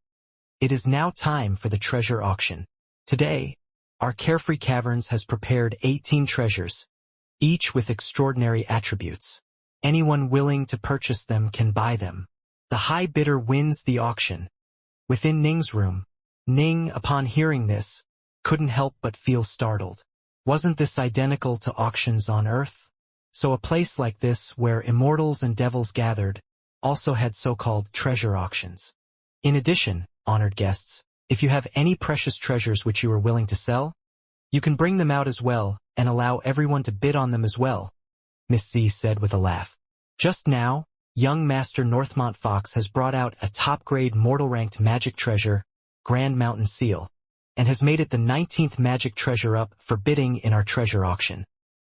It is now time for the treasure auction. Today, our Carefree Caverns has prepared 18 treasures, each with extraordinary attributes. Anyone willing to purchase them can buy them. The high bidder wins the auction. Within Ning's room, Ning, upon hearing this, couldn't help but feel startled. Wasn't this identical to auctions on Earth? So a place like this where immortals and devils gathered also had so-called treasure auctions. In addition, honored guests, if you have any precious treasures which you are willing to sell, you can bring them out as well and allow everyone to bid on them as well, Miss Z said with a laugh. Just now, young Master Northmont Fox has brought out a top-grade mortal-ranked magic treasure, Grand Mountain Seal, and has made it the 19th magic treasure up for bidding in our treasure auction.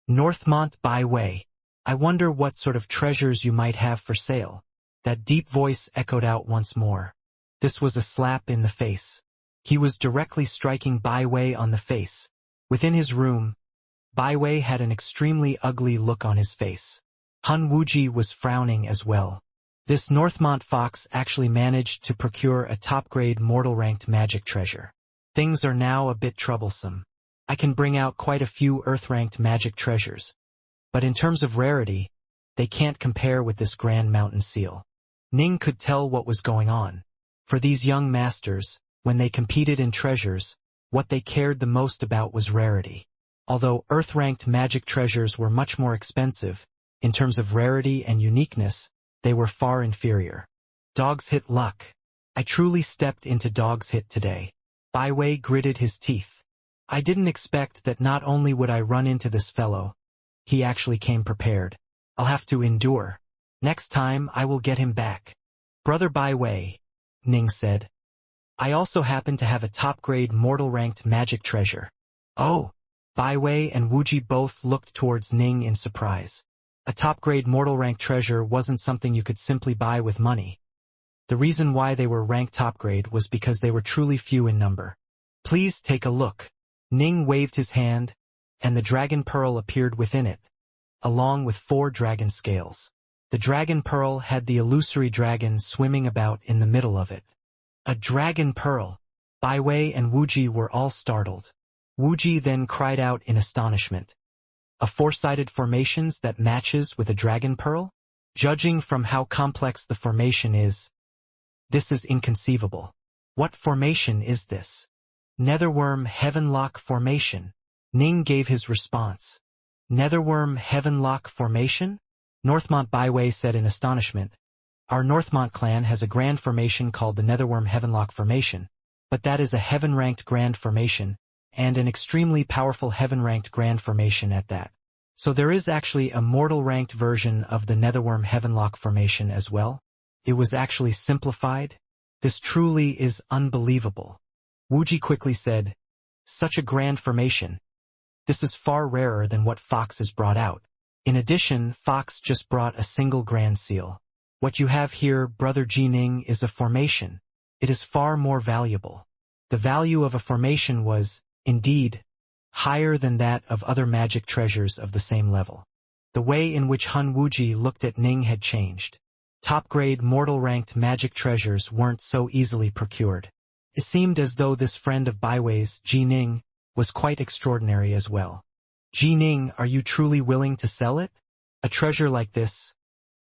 Northmont Byway, I wonder what sort of treasures you might have for sale. That deep voice echoed out once more. This was a slap in the face. He was directly striking Byway on the face. Within his room, Byway had an extremely ugly look on his face. Hun Wuji was frowning as well. This Northmont Fox actually managed to procure a top-grade mortal-ranked magic treasure. Things are now a bit troublesome. I can bring out quite a few Earth-ranked magic treasures, but in terms of rarity, they can't compare with this Grand Mountain Seal. Ning could tell what was going on. For these young masters, when they competed in treasures, what they cared the most about was rarity. Although Earth-ranked magic treasures were much more expensive, in terms of rarity and uniqueness, they were far inferior. Dog's hit luck. I truly stepped into dog's hit today. Byway gritted his teeth. I didn't expect that not only would I run into this fellow, he actually came prepared. I'll have to endure. Next time I will get him back. Brother Byway, Ning said. I also happen to have a top-grade mortal-ranked magic treasure. Oh! Byway and Wuji both looked towards Ning in surprise. A top-grade mortal-ranked treasure wasn't something you could simply buy with money. The reason why they were ranked top-grade was because they were truly few in number. Please take a look. Ning waved his hand, and the dragon pearl appeared within it, along with 4 dragon scales. The dragon pearl had the illusory dragon swimming about in the middle of it. A dragon pearl! Byway and Wuji were all startled. Wuji then cried out in astonishment. A 4-sided formations that matches with a dragon pearl? Judging from how complex the formation is, this is inconceivable. What formation is this? Netherworm Heavenlock Formation. Ning gave his response. Netherworm Heavenlock Formation? Northmont Byway said in astonishment. Our Northmont clan has a grand formation called the Netherworm Heavenlock Formation, but that is a heaven-ranked grand formation, and an extremely powerful heaven-ranked grand formation at that. So there is actually a mortal-ranked version of the Netherworm Heavenlock Formation as well? It was actually simplified? This truly is unbelievable. Wuji quickly said, such a grand formation. This is far rarer than what Fox has brought out. In addition, Fox just brought a single grand seal. What you have here, Brother Jining, is a formation. It is far more valuable. The value of a formation was, indeed, higher than that of other magic treasures of the same level. The way in which Hun Wuji looked at Ning had changed. Top-grade mortal-ranked magic treasures weren't so easily procured. It seemed as though this friend of Byway's, Jining, was quite extraordinary as well. Jining, are you truly willing to sell it? A treasure like this.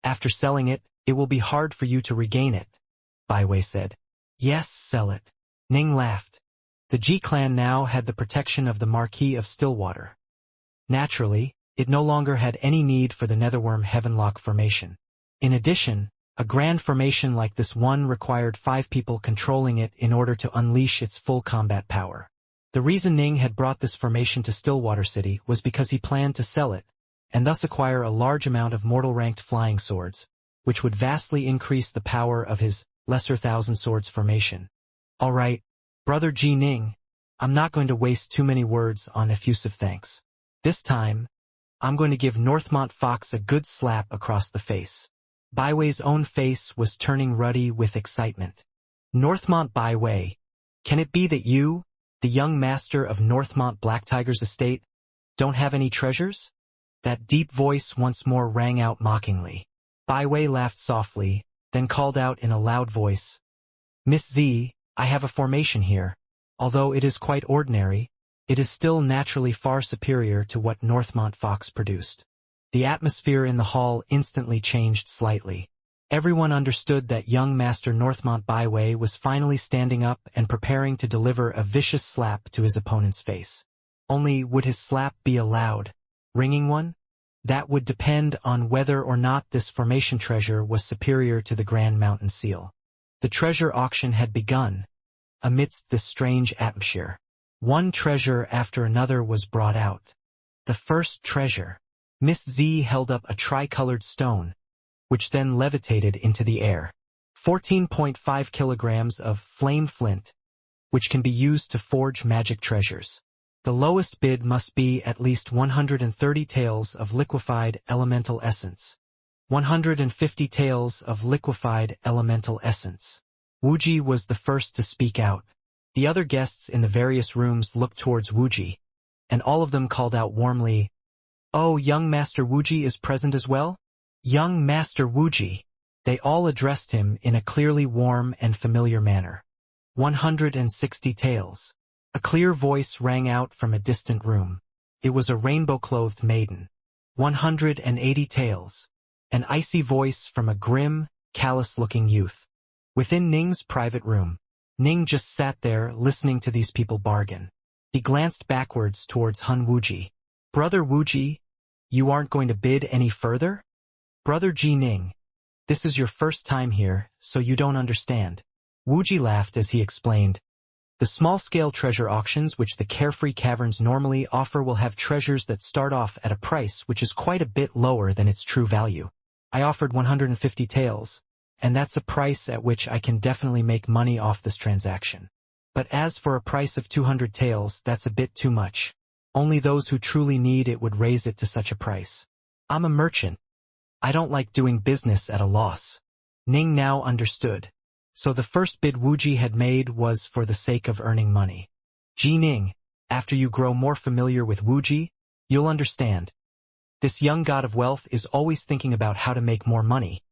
After selling it, it will be hard for you to regain it, Byway said. Yes, sell it. Ning laughed. The G-clan now had the protection of the Marquis of Stillwater. Naturally, it no longer had any need for the Netherworm Heavenlock Formation. In addition, a grand formation like this one required 5 people controlling it in order to unleash its full combat power. The reason Ning had brought this formation to Stillwater City was because he planned to sell it, and thus acquire a large amount of mortal-ranked flying swords, which would vastly increase the power of his Lesser Thousand Swords formation. All right, Brother Jining, I'm not going to waste too many words on effusive thanks. This time, I'm going to give Northmont Fox a good slap across the face. Baiwei's own face was turning ruddy with excitement. Northmont Baiwei, can it be that you, the young master of Northmont Black Tiger's estate, don't have any treasures? That deep voice once more rang out mockingly. Baiwei laughed softly, then called out in a loud voice, Miss Z, I have a formation here. Although it is quite ordinary, it is still naturally far superior to what Northmont Fox produced. The atmosphere in the hall instantly changed slightly. Everyone understood that young Master Northmont Baiwei was finally standing up and preparing to deliver a vicious slap to his opponent's face. Only would his slap be a loud, ringing one? That would depend on whether or not this formation treasure was superior to the Grand Mountain Seal. The treasure auction had begun. Amidst this strange atmosphere, one treasure after another was brought out. The first treasure. Miss Z held up a tricolored stone, which then levitated into the air. 14.5 kilograms of flame flint, which can be used to forge magic treasures. The lowest bid must be at least 130 taels of liquefied elemental essence. 150 taels of liquefied elemental essence. Wuji was the first to speak out. The other guests in the various rooms looked towards Wuji, and all of them called out warmly, "Oh, young Master Wuji is present as well? Young Master Wuji." They all addressed him in a clearly warm and familiar manner. 160 taels. A clear voice rang out from a distant room. It was a rainbow-clothed maiden. 180 taels. An icy voice from a grim, callous-looking youth. Within Ning's private room, Ning just sat there listening to these people bargain. He glanced backwards towards Hun Wuji. "Brother Wuji, you aren't going to bid any further? Brother Ji Ning, this is your first time here, so you don't understand." Wuji laughed as he explained, "The small-scale treasure auctions which the Carefree Caverns normally offer will have treasures that start off at a price which is quite a bit lower than its true value. I offered 150 taels, and that's a price at which I can definitely make money off this transaction. But as for a price of 200 taels, that's a bit too much. Only those who truly need it would raise it to such a price. I'm a merchant. I don't like doing business at a loss." Ning now understood. So the first bid Wuji had made was for the sake of earning money. "Ji Ning, after you grow more familiar with Wuji, you'll understand. This young god of wealth is always thinking about how to make more money,"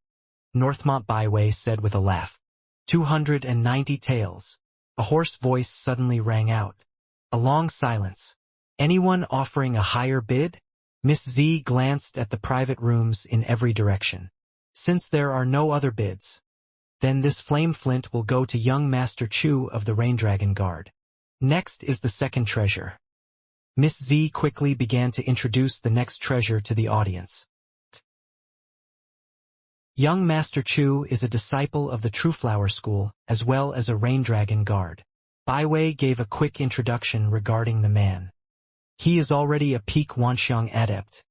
Northmont Baiwei said with a laugh. 290 taels. A hoarse voice suddenly rang out. A long silence. "Anyone offering a higher bid?" Miss Z glanced at the private rooms in every direction. "Since there are no other bids, then this flame flint will go to young Master Chu of the Rain Dragon Guard. Next is the second treasure." Miss Z quickly began to introduce the next treasure to the audience. Young Master Chu is a disciple of the Trueflower School, as well as a Rain Dragon Guard. Baiwei gave a quick introduction regarding the man. He is already a peak Wanxiang adept,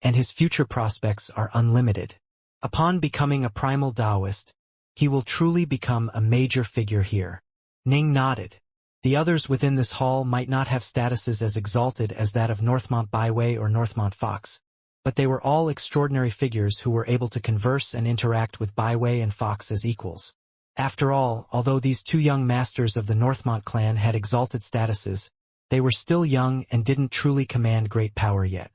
and his future prospects are unlimited. Upon becoming a primal Taoist, he will truly become a major figure here. Ning nodded. The others within this hall might not have statuses as exalted as that of Northmont Baiwei or Northmont Fox, but they were all extraordinary figures who were able to converse and interact with Baiwei and Fox as equals. After all, although these two young masters of the Northmont clan had exalted statuses, they were still young and didn't truly command great power yet.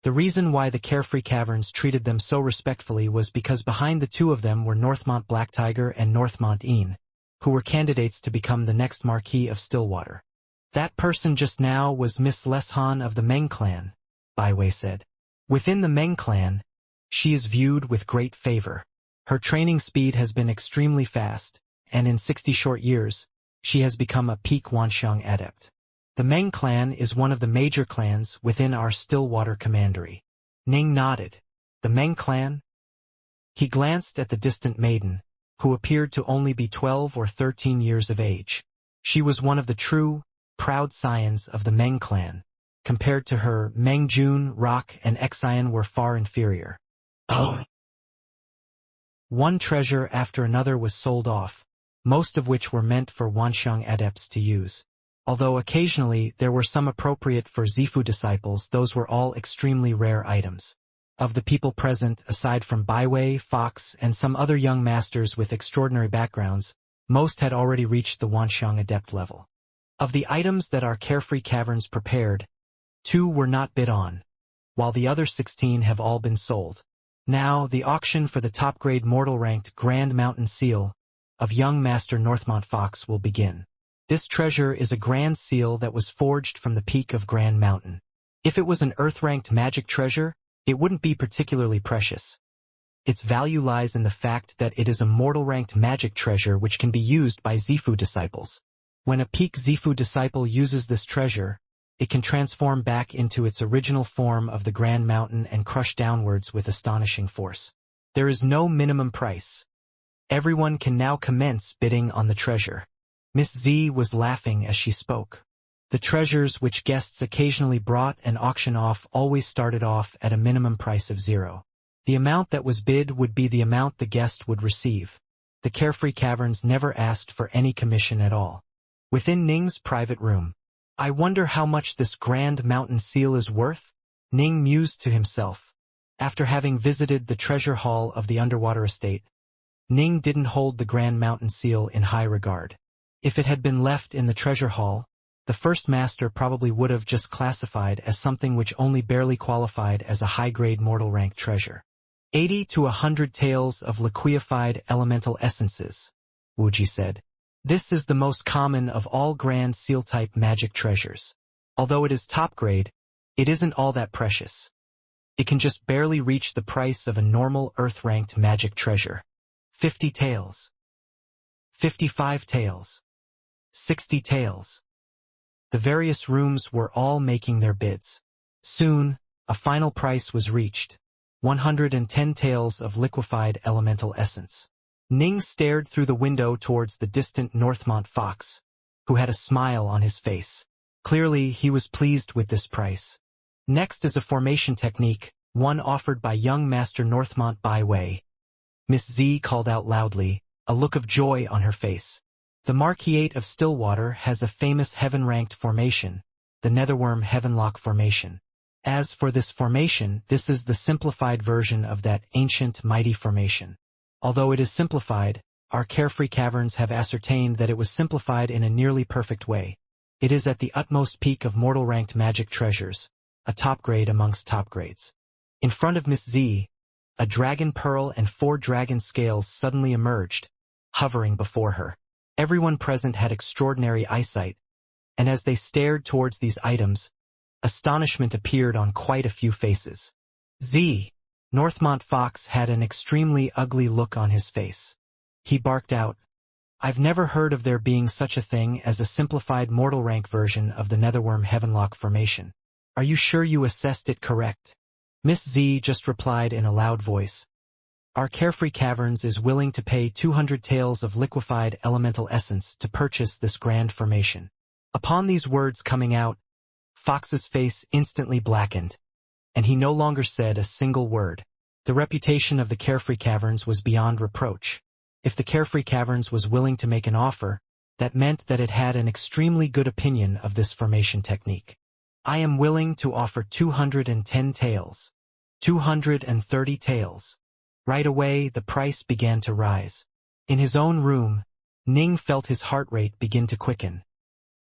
The reason why the Carefree Caverns treated them so respectfully was because behind the two of them were Northmont Black Tiger and Northmont Een, who were candidates to become the next Marquis of Stillwater. "That person just now was Miss Leshan of the Meng clan," Baiwei said. "Within the Meng clan, she is viewed with great favor. Her training speed has been extremely fast, and in 60 short years, she has become a peak Wanxiang adept. The Meng clan is one of the major clans within our Stillwater commandery." Ning nodded. "The Meng clan?" He glanced at the distant maiden, who appeared to only be 12 or 13 years of age. She was one of the true, proud scions of the Meng clan. Compared to her, Meng Jun, Rock, and Xian were far inferior. Oh! One treasure after another was sold off, most of which were meant for Wanxiang adepts to use. Although occasionally there were some appropriate for Zifu disciples, those were all extremely rare items. Of the people present, aside from Baiwei, Fox, and some other young masters with extraordinary backgrounds, most had already reached the Wanxiang adept level. Of the items that our carefree caverns prepared, 2 were not bid on, while the other 16 have all been sold. Now, the auction for the top-grade mortal-ranked Grand Mountain Seal of young Master Northmont Fox will begin. This treasure is a grand seal that was forged from the peak of Grand Mountain. If it was an earth-ranked magic treasure, it wouldn't be particularly precious. Its value lies in the fact that it is a mortal-ranked magic treasure which can be used by Zifu disciples. When a peak Zifu disciple uses this treasure, it can transform back into its original form of the Grand Mountain and crush downwards with astonishing force. There is no minimum price. Everyone can now commence bidding on the treasure. Miss Z was laughing as she spoke. The treasures which guests occasionally brought and auction off always started off at a minimum price of 0. The amount that was bid would be the amount the guest would receive. The carefree caverns never asked for any commission at all. Within Ning's private room, "I wonder how much this Grand Mountain Seal is worth?" Ning mused to himself. After having visited the treasure hall of the underwater estate, Ning didn't hold the Grand Mountain Seal in high regard. If it had been left in the treasure hall, the first master probably would have just classified as something which only barely qualified as a high-grade mortal rank treasure. 80 to 100 taels of liquefied elemental essences, Wuxia said. This is the most common of all grand seal-type magic treasures. Although it is top-grade, it isn't all that precious. It can just barely reach the price of a normal earth-ranked magic treasure. 50 taels. 55 taels. 60 taels. The various rooms were all making their bids. Soon, a final price was reached. 110 taels of liquefied elemental essence. Ning stared through the window towards the distant Northmont Fox, who had a smile on his face. Clearly, he was pleased with this price. Next is a formation technique, one offered by young Master Northmont Baiwei. Miss Z called out loudly, a look of joy on her face. The Marquisate of Stillwater has a famous heaven-ranked formation, the Netherworm Heavenlock Formation. As for this formation, this is the simplified version of that ancient mighty formation. Although it is simplified, our carefree caverns have ascertained that it was simplified in a nearly perfect way. It is at the utmost peak of mortal-ranked magic treasures, a top grade amongst top grades. In front of Miss Z, a dragon pearl and 4 dragon scales suddenly emerged, hovering before her. Everyone present had extraordinary eyesight, and as they stared towards these items, astonishment appeared on quite a few faces. Z. Northmont Fox had an extremely ugly look on his face. He barked out, "I've never heard of there being such a thing as a simplified mortal rank version of the Netherworm Heavenlock Formation. Are you sure you assessed it correct?" Miss Z just replied in a loud voice, "Our carefree caverns is willing to pay 200 taels of liquefied elemental essence to purchase this grand formation." Upon these words coming out, Fox's face instantly blackened, and he no longer said a single word. The reputation of the carefree caverns was beyond reproach. If the carefree caverns was willing to make an offer, that meant that it had an extremely good opinion of this formation technique. "I am willing to offer 210 taels. 230 taels. Right away, the price began to rise. In his own room, Ning felt his heart rate begin to quicken.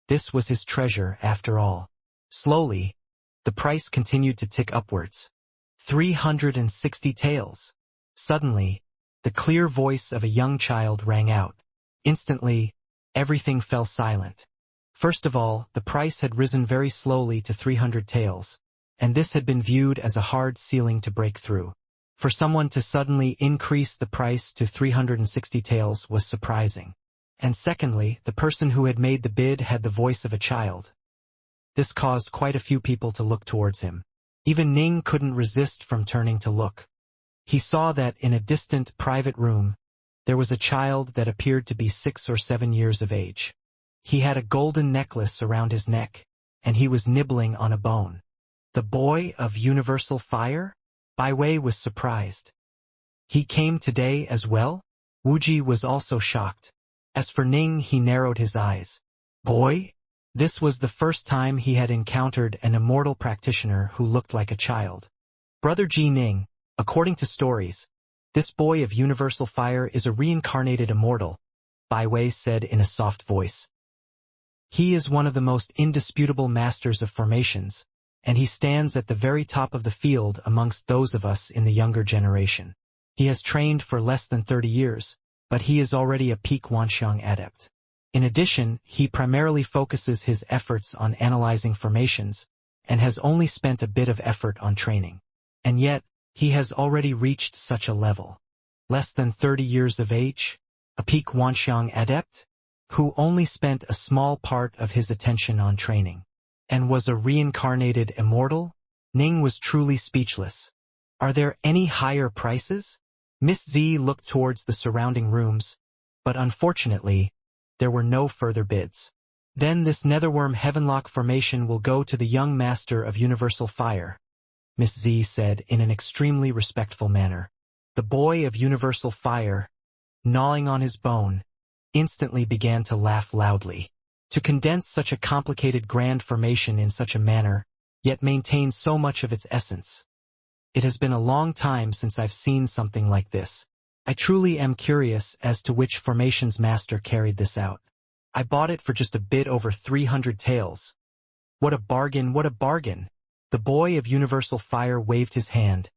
This was his treasure, after all. Slowly, the price continued to tick upwards. 360 taels. Suddenly, the clear voice of a young child rang out. Instantly, everything fell silent. First of all, the price had risen very slowly to 300 taels, and this had been viewed as a hard ceiling to break through. For someone to suddenly increase the price to 360 taels was surprising. And secondly, the person who had made the bid had the voice of a child. This caused quite a few people to look towards him. Even Ning couldn't resist from turning to look. He saw that in a distant, private room, there was a child that appeared to be 6 or 7 years of age. He had a golden necklace around his neck, and he was nibbling on a bone. The boy of universal fire? Baiwei was surprised. He came today as well? Wuxia was also shocked. As for Ning, he narrowed his eyes. Boy? This was the first time he had encountered an immortal practitioner who looked like a child. Brother Ji Ning, according to stories, this boy of universal fire is a reincarnated immortal, Bai Wei said in a soft voice. He is one of the most indisputable masters of formations, and he stands at the very top of the field amongst those of us in the younger generation. He has trained for less than 30 years, but he is already a peak Wanxiang adept. In addition, he primarily focuses his efforts on analyzing formations, and has only spent a bit of effort on training. And yet, he has already reached such a level. Less than 30 years of age? A peak Wanxiang adept? Who only spent a small part of his attention on training. And was a reincarnated immortal? Ning was truly speechless. Are there any higher prices? Miss Z looked towards the surrounding rooms, but unfortunately, there were no further bids. Then this netherworm heavenlock formation will go to the young master of universal fire, Miss Z said in an extremely respectful manner. The boy of universal fire, gnawing on his bone, instantly began to laugh loudly. To condense such a complicated grand formation in such a manner, yet maintain so much of its essence. It has been a long time since I've seen something like this. I truly am curious as to which formation's master carried this out. I bought it for just a bit over 300 taels. What a bargain, what a bargain! The boy of universal fire waved his hand,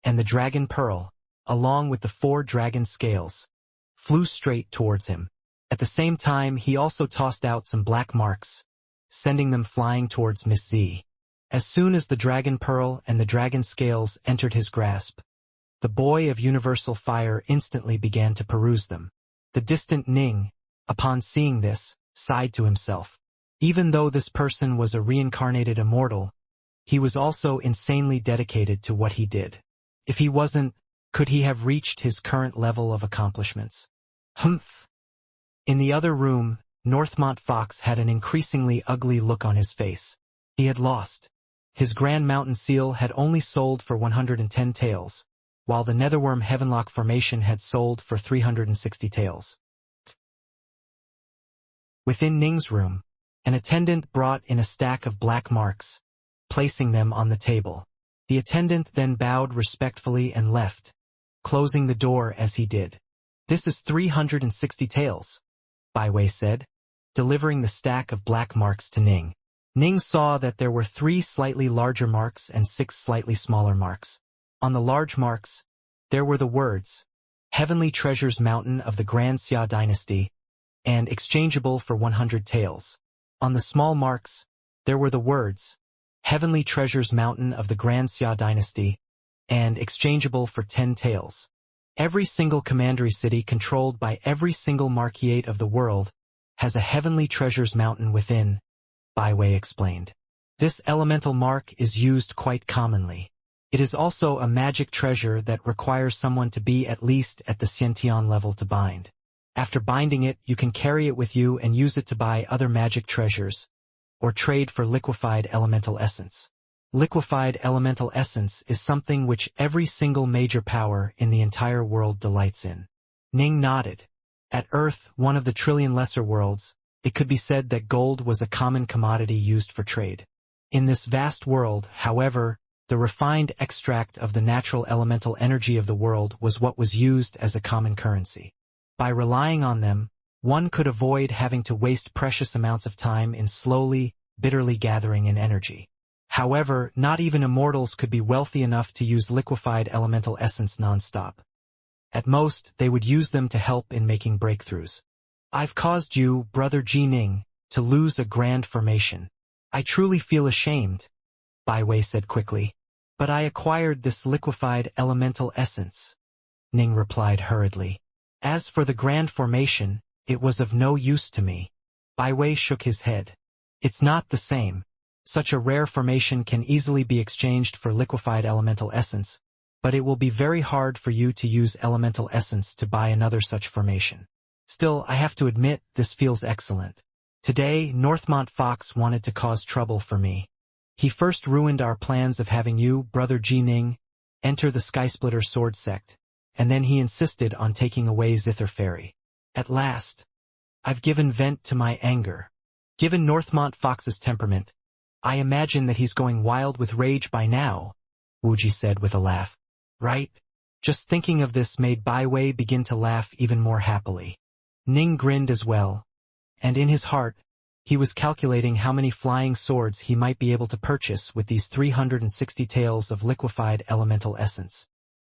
and the dragon pearl, along with the 4 dragon scales, flew straight towards him. At the same time, he also tossed out some black marks, sending them flying towards Miss Z. As soon as the dragon pearl and the dragon scales entered his grasp, the boy of universal fire instantly began to peruse them. The distant Ning, upon seeing this, sighed to himself. Even though this person was a reincarnated immortal, he was also insanely dedicated to what he did. If he wasn't, could he have reached his current level of accomplishments? Humph! In the other room, Northmont Fox had an increasingly ugly look on his face. He had lost. His Grand Mountain Seal had only sold for 110 taels, while the Netherworm Heavenlock Formation had sold for 360 taels. Within Ning's room, an attendant brought in a stack of black marks, placing them on the table. The attendant then bowed respectfully and left, closing the door as he did. This is 360 taels, Bai Wei said, delivering the stack of black marks to Ning. Ning saw that there were 3 slightly larger marks and 6 slightly smaller marks. On the large marks, there were the words, Heavenly Treasures Mountain of the Grand Xia Dynasty, and exchangeable for 100 taels. On the small marks, there were the words, Heavenly Treasures Mountain of the Grand Xia Dynasty, and exchangeable for 10 taels. Every single commandery city controlled by every single marquisate of the world has a Heavenly Treasures Mountain within, Bai Wei explained. This elemental mark is used quite commonly. It is also a magic treasure that requires someone to be at least at the Xiantian level to bind. After binding it, you can carry it with you and use it to buy other magic treasures, or trade for liquefied elemental essence. Liquefied elemental essence is something which every single major power in the entire world delights in. Ning nodded. At Earth, one of the trillion lesser worlds, it could be said that gold was a common commodity used for trade. In this vast world, however, the refined extract of the natural elemental energy of the world was what was used as a common currency. By relying on them, one could avoid having to waste precious amounts of time in slowly, bitterly gathering in energy. However, not even immortals could be wealthy enough to use liquefied elemental essence non-stop. At most, they would use them to help in making breakthroughs. I've caused you, Brother Ji Ning, to lose a grand formation. I truly feel ashamed, Bai Wei said quickly. But I acquired this liquefied elemental essence, Ning replied hurriedly. As for the grand formation, it was of no use to me. Bai Wei shook his head. It's not the same. Such a rare formation can easily be exchanged for liquefied elemental essence, but it will be very hard for you to use elemental essence to buy another such formation. Still, I have to admit, this feels excellent. Today, Northmont Fox wanted to cause trouble for me. He first ruined our plans of having you, Brother Ji Ning, enter the Skysplitter Sword Sect, and then he insisted on taking away Zither Fairy. At last, I've given vent to my anger. Given Northmont Fox's temperament, I imagine that he's going wild with rage by now, Wuji said with a laugh. Right? Just thinking of this made Bai Wei begin to laugh even more happily. Ning grinned as well, and in his heart, he was calculating how many flying swords he might be able to purchase with these 360 taels of liquefied elemental essence.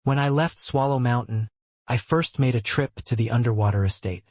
When I left Swallow Mountain, I first made a trip to the underwater estate.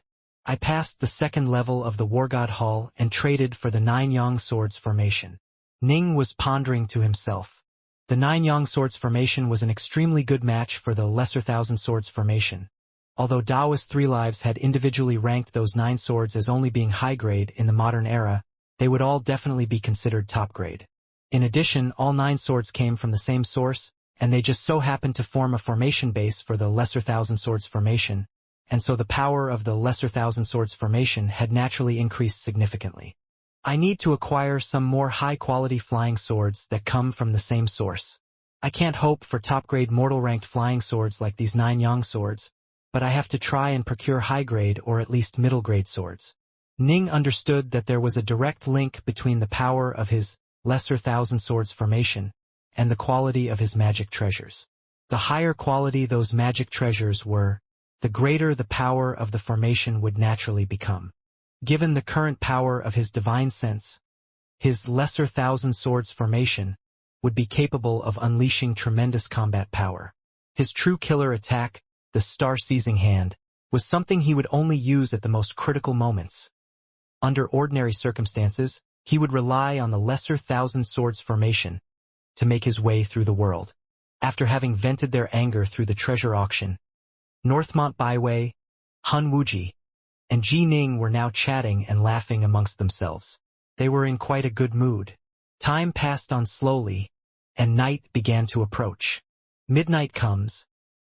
I passed the second level of the War God Hall and traded for the 9 Yang Swords formation. Ning was pondering to himself. The 9 Yang Swords formation was an extremely good match for the Lesser Thousand Swords formation. Although Daoist Three Lives had individually ranked those 9 swords as only being high grade in the modern era, they would all definitely be considered top grade. In addition, all 9 swords came from the same source, and they just so happened to form a formation base for the Lesser Thousand Swords formation, and so the power of the Lesser Thousand Swords formation had naturally increased significantly. I need to acquire some more high-quality flying swords that come from the same source. I can't hope for top-grade mortal-ranked flying swords like these 9 Yang swords, but I have to try and procure high-grade or at least middle-grade swords. Ning understood that there was a direct link between the power of his Lesser Thousand Swords formation and the quality of his magic treasures. The higher quality those magic treasures were, the greater the power of the formation would naturally become. Given the current power of his divine sense, his Lesser Thousand Swords formation would be capable of unleashing tremendous combat power. His true killer attack, the Star-Seizing Hand, was something he would only use at the most critical moments. Under ordinary circumstances, he would rely on the Lesser Thousand Swords formation to make his way through the world. After having vented their anger through the treasure auction, Northmont Baiwei, Han Wuji, and Ji Ning were now chatting and laughing amongst themselves. They were in quite a good mood. Time passed on slowly, and night began to approach. Midnight comes,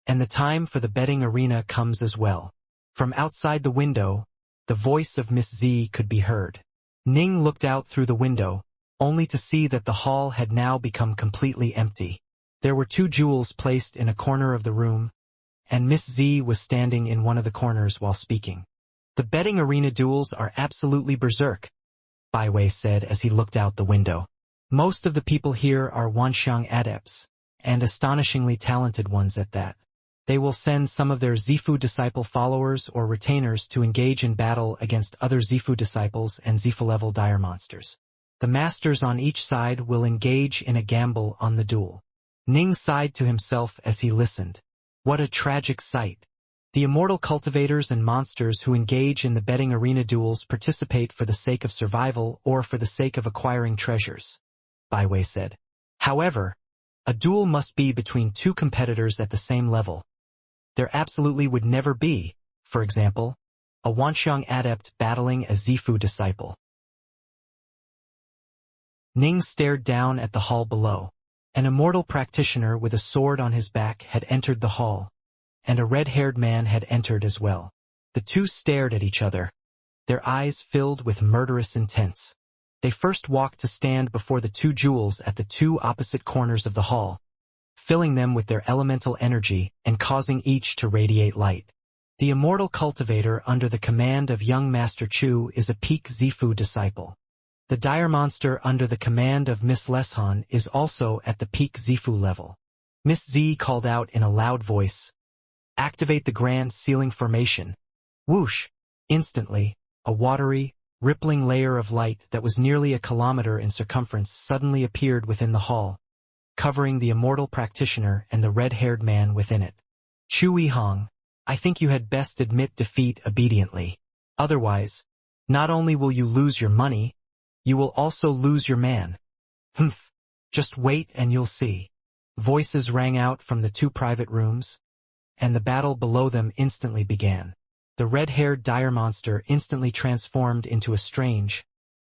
and the time for the betting arena comes as well. From outside the window, the voice of Miss Z could be heard. Ning looked out through the window, only to see that the hall had now become completely empty. There were 2 jewels placed in a corner of the room, and Miss Z was standing in one of the corners while speaking. The betting arena duels are absolutely berserk, Bai Wei said as he looked out the window. Most of the people here are Wanxiang adepts, and astonishingly talented ones at that. They will send some of their Zifu disciple followers or retainers to engage in battle against other Zifu disciples and Zifu-level dire monsters. The masters on each side will engage in a gamble on the duel. Ning sighed to himself as he listened. What a tragic sight. The immortal cultivators and monsters who engage in the betting arena duels participate for the sake of survival or for the sake of acquiring treasures, Bai Wei said. However, a duel must be between 2 competitors at the same level. There absolutely would never be, for example, a Wanxiang adept battling a Zifu disciple. Ning stared down at the hall below. An immortal practitioner with a sword on his back had entered the hall, and a red-haired man had entered as well. The 2 stared at each other, their eyes filled with murderous intent. They first walked to stand before the 2 jewels at the 2 opposite corners of the hall, filling them with their elemental energy and causing each to radiate light. The immortal cultivator under the command of young Master Chu is a peak Zifu disciple. The dire monster under the command of Miss Leshan is also at the peak Zifu level. Miss Z called out in a loud voice, "Activate the Grand Sealing Formation." Whoosh! Instantly, a watery, rippling layer of light that was nearly a kilometer in circumference suddenly appeared within the hall, covering the immortal practitioner and the red-haired man within it. Chu Yihong, I think you had best admit defeat obediently. Otherwise, not only will you lose your money, you will also lose your man. Humph, just wait and you'll see. Voices rang out from the 2 private rooms, and the battle below them instantly began. The red-haired dire monster instantly transformed into a strange,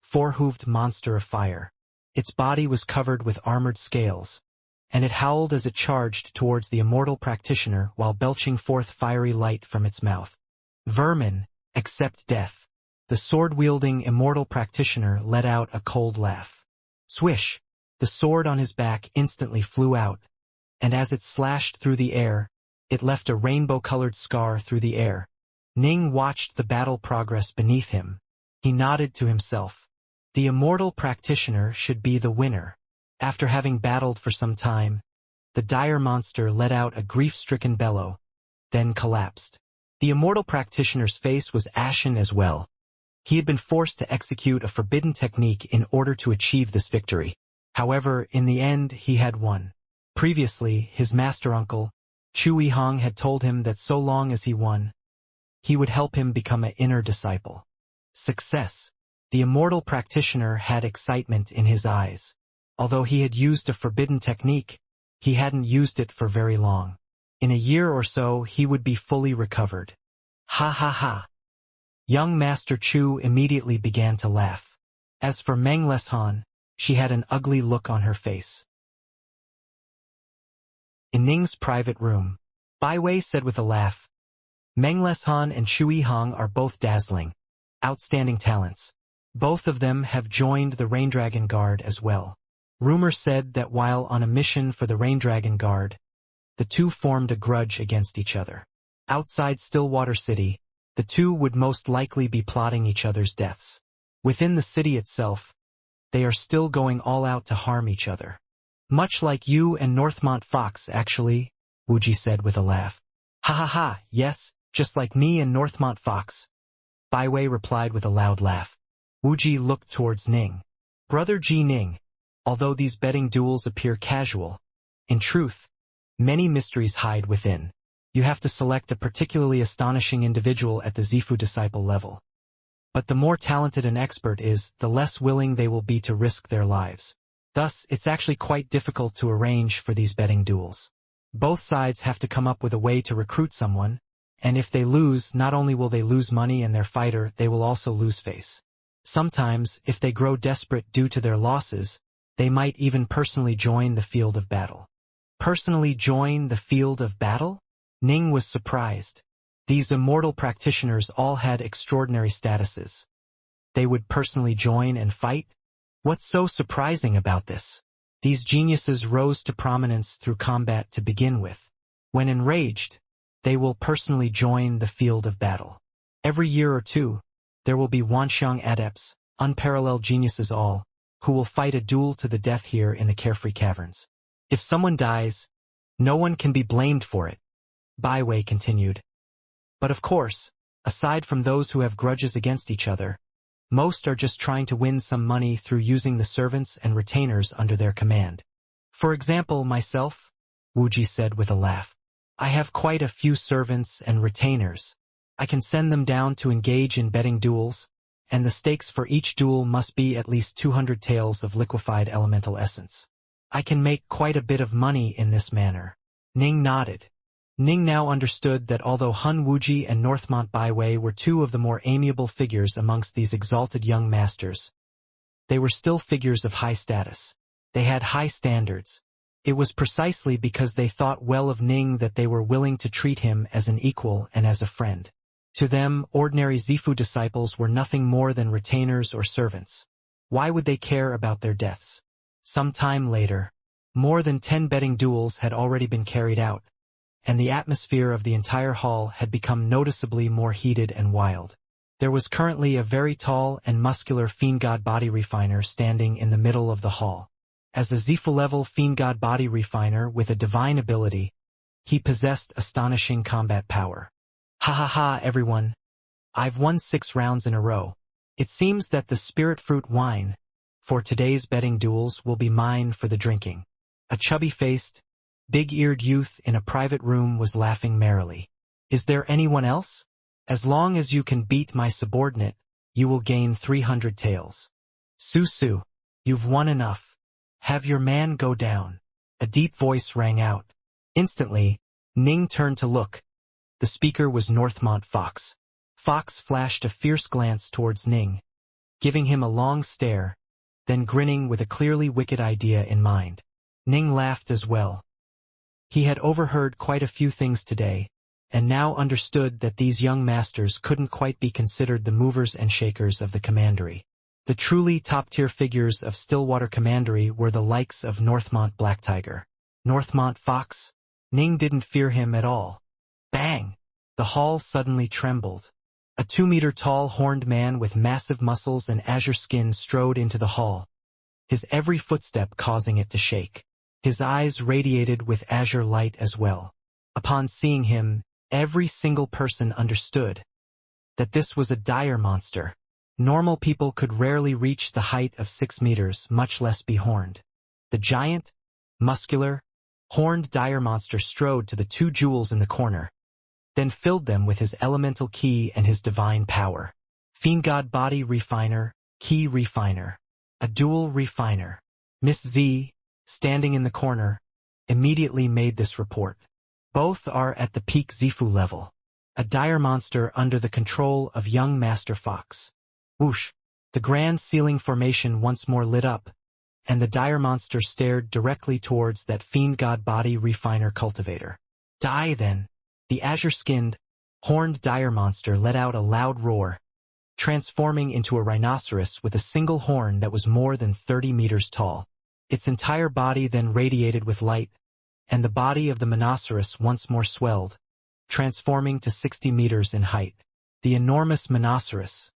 4-hooved monster of fire. Its body was covered with armored scales, and it howled as it charged towards the immortal practitioner while belching forth fiery light from its mouth. Vermin, accept death. The sword-wielding immortal practitioner let out a cold laugh. Swish! The sword on his back instantly flew out, and as it slashed through the air, it left a rainbow-colored scar through the air. Ning watched the battle progress beneath him. He nodded to himself. The immortal practitioner should be the winner. After having battled for some time, the dire monster let out a grief-stricken bellow, then collapsed. The immortal practitioner's face was ashen as well. He had been forced to execute a forbidden technique in order to achieve this victory. However, in the end, he had won. Previously, his master-uncle, Chu Yihong, had told him that so long as he won, he would help him become an inner disciple. Success. The immortal practitioner had excitement in his eyes. Although he had used a forbidden technique, he hadn't used it for very long. In a year or so, he would be fully recovered. Ha ha ha. Young Master Chu immediately began to laugh. As for Meng Leshan, she had an ugly look on her face. In Ning's private room, Bai Wei said with a laugh, Meng Leshan and Chu Yihong are both dazzling, outstanding talents. Both of them have joined the Raindragon Guard as well. Rumor said that while on a mission for the Raindragon Guard, the two formed a grudge against each other. Outside Stillwater City, the two would most likely be plotting each other's deaths. Within the city itself, they are still going all out to harm each other. Much like you and Northmont Fox, actually, Wuji said with a laugh. Ha ha ha, yes, just like me and Northmont Fox. Bai Wei replied with a loud laugh. Wuji looked towards Ning. Brother Ji Ning, although these betting duels appear casual, in truth, many mysteries hide within. You have to select a particularly astonishing individual at the Zifu disciple level. But the more talented an expert is, the less willing they will be to risk their lives. Thus, it's actually quite difficult to arrange for these betting duels. Both sides have to come up with a way to recruit someone, and if they lose, not only will they lose money and their fighter, they will also lose face. Sometimes, if they grow desperate due to their losses, they might even personally join the field of battle. Personally join the field of battle? Ning was surprised. These immortal practitioners all had extraordinary statuses. They would personally join and fight? What's so surprising about this? These geniuses rose to prominence through combat to begin with. When enraged, they will personally join the field of battle. Every year or two, there will be Wanxiang adepts, unparalleled geniuses all, who will fight a duel to the death here in the Carefree Caverns. If someone dies, no one can be blamed for it, Bai Wei continued. But of course, aside from those who have grudges against each other, most are just trying to win some money through using the servants and retainers under their command. For example, myself, Wuji said with a laugh. I have quite a few servants and retainers. I can send them down to engage in betting duels, and the stakes for each duel must be at least 200 taels of liquefied elemental essence. I can make quite a bit of money in this manner. Ning nodded. Ning now understood that although Hun Wuji and Northmont Bai Wei were two of the more amiable figures amongst these exalted young masters, they were still figures of high status. They had high standards. It was precisely because they thought well of Ning that they were willing to treat him as an equal and as a friend. To them, ordinary Zifu disciples were nothing more than retainers or servants. Why would they care about their deaths? Some time later, more than 10 betting duels had already been carried out, and the atmosphere of the entire hall had become noticeably more heated and wild. There was currently a very tall and muscular Fiendgod body refiner standing in the middle of the hall. As a Zifu-level Fiendgod body refiner with a divine ability, he possessed astonishing combat power. Ha ha ha, everyone. I've won 6 rounds in a row. It seems that the spirit fruit wine for today's betting duels will be mine for the drinking. A chubby-faced, big-eared youth in a private room was laughing merrily. Is there anyone else? As long as you can beat my subordinate, you will gain 300 taels. Su, you've won enough. Have your man go down. A deep voice rang out. Instantly, Ning turned to look. The speaker was Northmont Fox. Fox flashed a fierce glance towards Ning, giving him a long stare, then grinning with a clearly wicked idea in mind. Ning laughed as well. He had overheard quite a few things today, and now understood that these young masters couldn't quite be considered the movers and shakers of the commandery. The truly top-tier figures of Stillwater Commandery were the likes of Northmont Black Tiger. Northmont Fox? Ning didn't fear him at all. Bang! The hall suddenly trembled. A 2-meter-tall horned man with massive muscles and azure skin strode into the hall, his every footstep causing it to shake. His eyes radiated with azure light as well. Upon seeing him, every single person understood that this was a dire monster. Normal people could rarely reach the height of 6 meters, much less be horned. The giant, muscular, horned dire monster strode to the 2 jewels in the corner, then filled them with his elemental key and his divine power. Fiendgod body refiner, key refiner. A dual refiner. Miss Z, standing in the corner, immediately made this report. Both are at the peak Zifu level. A dire monster under the control of young Master Fox. Whoosh! The grand ceiling formation once more lit up, and the dire monster stared directly towards that Fiendgod body refiner cultivator. Die then! The azure-skinned, horned dire monster let out a loud roar, transforming into a rhinoceros with a single horn that was more than 30 meters tall. Its entire body then radiated with light, and the body of the rhinoceros once more swelled, transforming to 60 meters in height. The enormous rhinoceros.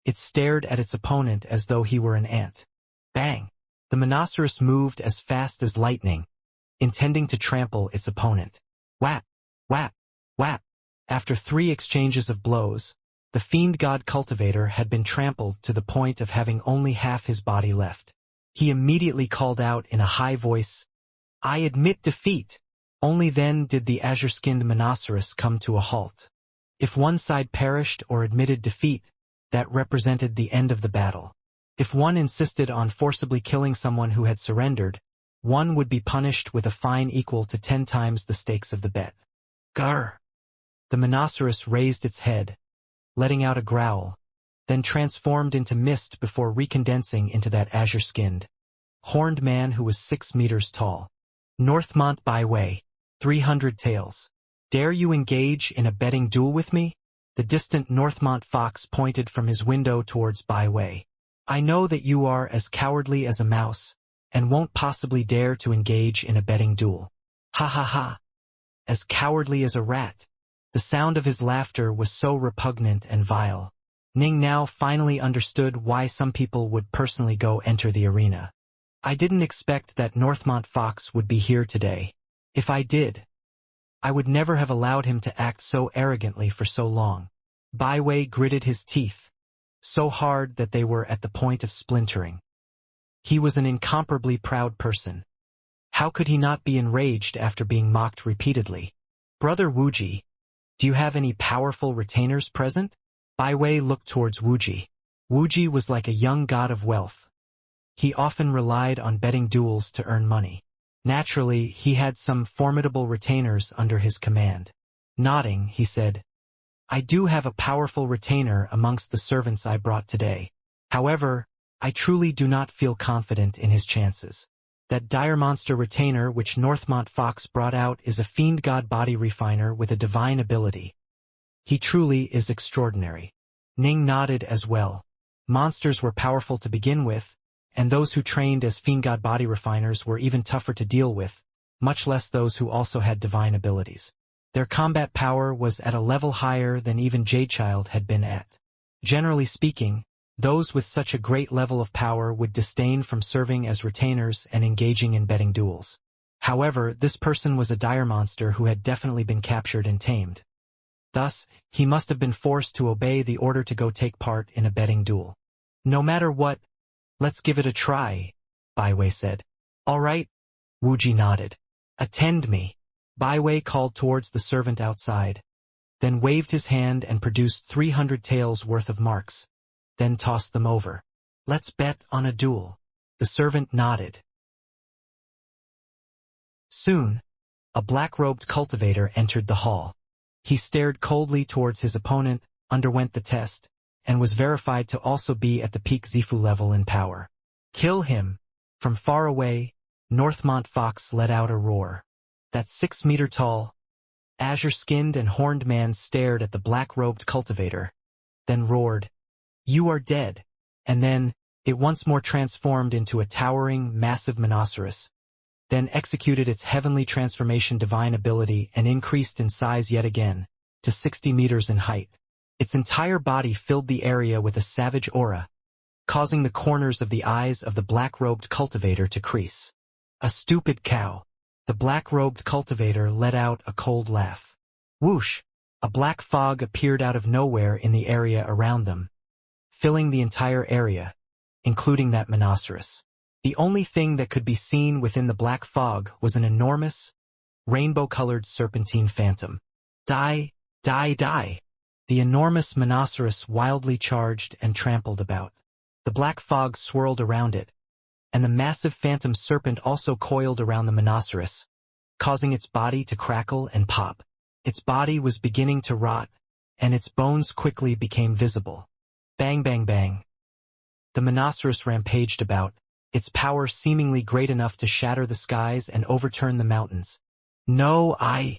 It stared at its opponent as though he were an ant. Bang! The rhinoceros moved as fast as lightning, intending to trample its opponent. Whap! Whap! Whap! After 3 exchanges of blows, the Fiendgod cultivator had been trampled to the point of having only half his body left. He immediately called out in a high voice, "I admit defeat!" Only then did the azure-skinned rhinoceros come to a halt. If one side perished or admitted defeat, that represented the end of the battle. If one insisted on forcibly killing someone who had surrendered, one would be punished with a fine equal to 10 times the stakes of the bet. Grr! The rhinoceros raised its head, letting out a growl, then transformed into mist before recondensing into that azure-skinned, horned man who was 6 meters tall. Northmont Byway, 300 taels. Dare you engage in a betting duel with me? The distant Northmont Fox pointed from his window towards Byway. I know that you are as cowardly as a mouse, and won't possibly dare to engage in a betting duel. Ha ha ha! As cowardly as a rat. The sound of his laughter was so repugnant and vile. Ning now finally understood why some people would personally go enter the arena. I didn't expect that Northmont Fox would be here today. If I did, I would never have allowed him to act so arrogantly for so long. Byway gritted his teeth, so hard that they were at the point of splintering. He was an incomparably proud person. How could he not be enraged after being mocked repeatedly? Brother Wuji, do you have any powerful retainers present? Byway looked towards Wuji. Wuji was like a young god of wealth. He often relied on betting duels to earn money. Naturally, he had some formidable retainers under his command. Nodding, he said, I do have a powerful retainer amongst the servants I brought today. However, I truly do not feel confident in his chances. That dire monster retainer which Northmont Fox brought out is a Fiendgod body refiner with a divine ability. He truly is extraordinary. Ning nodded as well. Monsters were powerful to begin with, and those who trained as Fiendgod body refiners were even tougher to deal with, much less those who also had divine abilities. Their combat power was at a level higher than even Jadechild had been at. Generally speaking, those with such a great level of power would disdain from serving as retainers and engaging in betting duels. However, this person was a dire monster who had definitely been captured and tamed. Thus, he must have been forced to obey the order to go take part in a betting duel. No matter what, let's give it a try, Byway said. All right, Wuji nodded. Attend me. Byway called towards the servant outside, then waved his hand and produced 300 taels worth of marks, then tossed them over. Let's bet on a duel. The servant nodded. Soon, a black-robed cultivator entered the hall. He stared coldly towards his opponent, underwent the test, and was verified to also be at the peak Zifu level in power. Kill him! From far away, Northmont Fox let out a roar. That 6-meter-tall, azure-skinned and horned man stared at the black-robed cultivator, then roared, You are dead! And then, it once more transformed into a towering, massive rhinoceros, then executed its heavenly transformation divine ability and increased in size yet again, to 60 meters in height. Its entire body filled the area with a savage aura, causing the corners of the eyes of the black-robed cultivator to crease. A stupid cow. The black-robed cultivator let out a cold laugh. Whoosh! A black fog appeared out of nowhere in the area around them, filling the entire area, including that rhinoceros. The only thing that could be seen within the black fog was an enormous, rainbow-colored serpentine phantom. Die! Die! Die! The enormous rhinoceros wildly charged and trampled about. The black fog swirled around it, and the massive phantom serpent also coiled around the rhinoceros, causing its body to crackle and pop. Its body was beginning to rot, and its bones quickly became visible. Bang bang bang. The rhinoceros rampaged about, its power seemingly great enough to shatter the skies and overturn the mountains. No, I...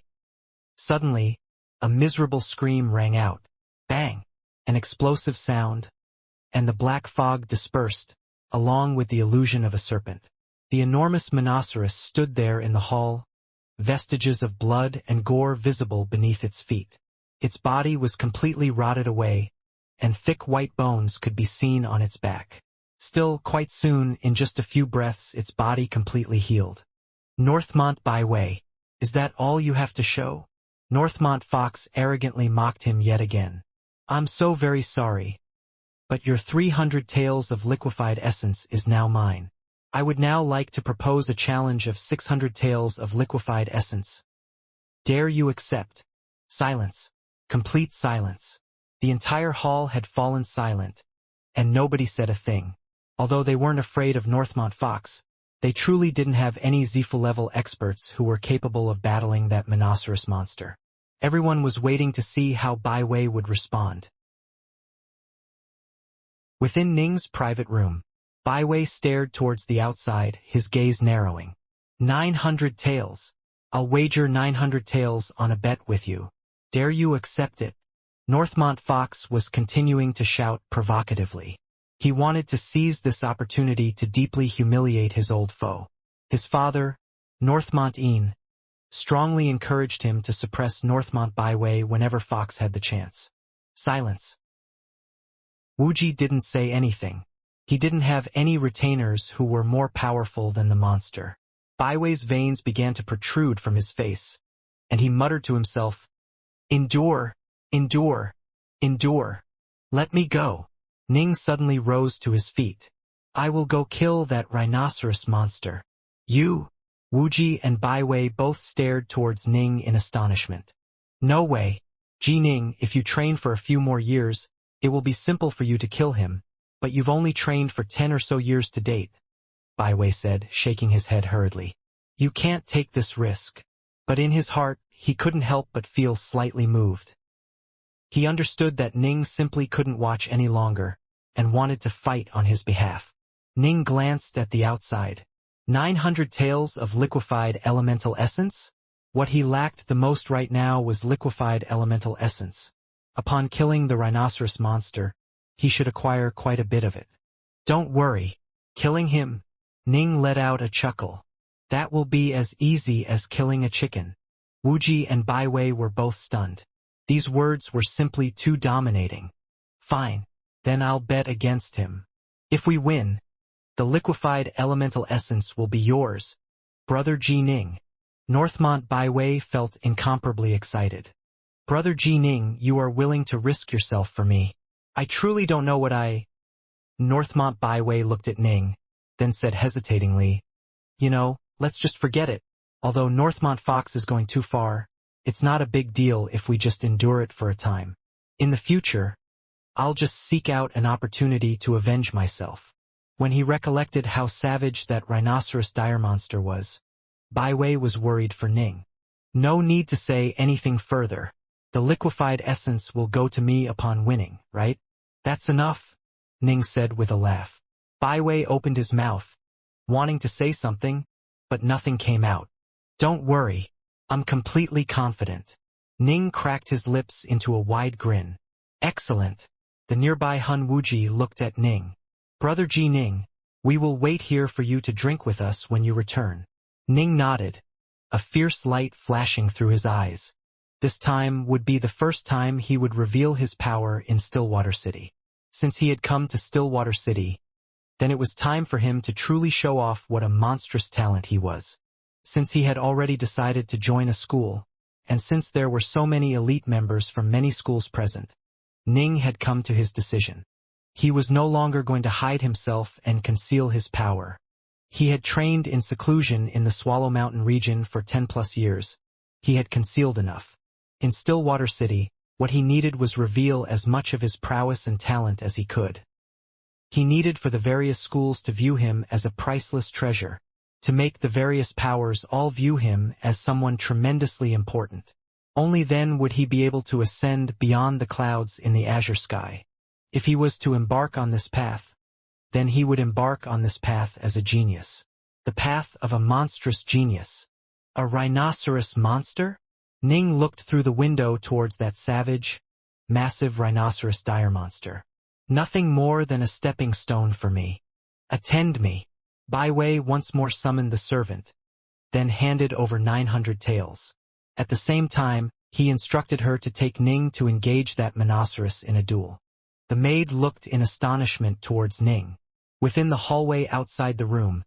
Suddenly, a miserable scream rang out. Bang! An explosive sound, and the black fog dispersed, along with the illusion of a serpent. The enormous rhinoceros stood there in the hall, vestiges of blood and gore visible beneath its feet. Its body was completely rotted away, and thick white bones could be seen on its back. Still, quite soon, in just a few breaths, its body completely healed. Northmont Byway, is that all you have to show? Northmont Fox arrogantly mocked him yet again. I'm so very sorry, but your 300 taels of liquefied essence is now mine. I would now like to propose a challenge of 600 taels of liquefied essence. Dare you accept? Silence. Complete silence. The entire hall had fallen silent, and nobody said a thing. Although they weren't afraid of Northmont Fox, they truly didn't have any Zifu-level experts who were capable of battling that rhinoceros monster. Everyone was waiting to see how Byway would respond. Within Ning's private room, Byway stared towards the outside, his gaze narrowing. 900 taels. I'll wager 900 taels on a bet with you. Dare you accept it? Northmont Fox was continuing to shout provocatively. He wanted to seize this opportunity to deeply humiliate his old foe. His father, Northmont Een, strongly encouraged him to suppress Northmont Byway whenever Fox had the chance. Silence. Wuxia didn't say anything. He didn't have any retainers who were more powerful than the monster. Byway's veins began to protrude from his face, and he muttered to himself, "Endure, endure, endure. Let me go." Ning suddenly rose to his feet. "I will go kill that rhinoceros monster." You? Wuxia and Byway both stared towards Ning in astonishment. "No way. Ji Ning, if you train for a few more years, it will be simple for you to kill him, but you've only trained for 10 or so years to date," Byway said, shaking his head hurriedly. "You can't take this risk." But in his heart, he couldn't help but feel slightly moved. He understood that Ning simply couldn't watch any longer, and wanted to fight on his behalf. Ning glanced at the outside. 900 taels of liquefied elemental essence? What he lacked the most right now was liquefied elemental essence. Upon killing the rhinoceros monster, he should acquire quite a bit of it. "Don't worry. Killing him," Ning let out a chuckle. "That will be as easy as killing a chicken." Wuxia and Byway were both stunned. These words were simply too dominating. "Fine. Then I'll bet against him. If we win, the liquefied elemental essence will be yours, Brother Ji Ning." Northmont Byway felt incomparably excited. "Brother Ji Ning, you are willing to risk yourself for me. I truly don't know what I—" Northmont Byway looked at Ning, then said hesitatingly, "You know, let's just forget it. Although Northmont Fox is going too far, it's not a big deal if we just endure it for a time. In the future, I'll just seek out an opportunity to avenge myself." When he recollected how savage that rhinoceros dire monster was, Byway was worried for Ning. "No need to say anything further. The liquefied essence will go to me upon winning, right? That's enough," Ning said with a laugh. Byway opened his mouth, wanting to say something, but nothing came out. "Don't worry. I'm completely confident." Ning cracked his lips into a wide grin. "Excellent." The nearby Hun Wuxia looked at Ning. "Brother Ji Ning, we will wait here for you to drink with us when you return." Ning nodded, a fierce light flashing through his eyes. This time would be the first time he would reveal his power in Stillwater City. Since he had come to Stillwater City, then it was time for him to truly show off what a monstrous talent he was. Since he had already decided to join a school, and since there were so many elite members from many schools present, Ning had come to his decision. He was no longer going to hide himself and conceal his power. He had trained in seclusion in the Swallow Mountain region for 10+ years. He had concealed enough. In Stillwater City, what he needed was reveal as much of his prowess and talent as he could. He needed for the various schools to view him as a priceless treasure, to make the various powers all view him as someone tremendously important. Only then would he be able to ascend beyond the clouds in the azure sky. If he was to embark on this path, then he would embark on this path as a genius. The path of a monstrous genius. A rhinoceros monster? Ning looked through the window towards that savage, massive rhinoceros dire monster. Nothing more than a stepping stone for me. Attend me. Bai Wei once more summoned the servant, then handed over 900 taels. At the same time, he instructed her to take Ning to engage that rhinoceros in a duel. The maid looked in astonishment towards Ning. Within the hallway outside the room,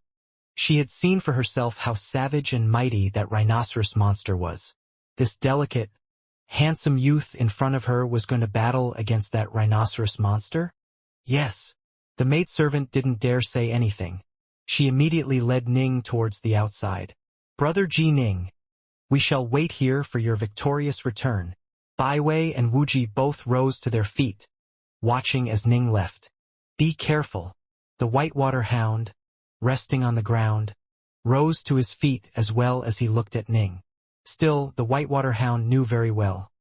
she had seen for herself how savage and mighty that rhinoceros monster was. This delicate, handsome youth in front of her was going to battle against that rhinoceros monster? Yes. The maidservant didn't dare say anything. She immediately led Ning towards the outside. Brother Ji Ning, we shall wait here for your victorious return. Bai Wei and Wuji both rose to their feet, watching as Ning left. Be careful. The whitewater hound, resting on the ground, rose to his feet as well as he looked at Ning. Still, the whitewater hound knew very well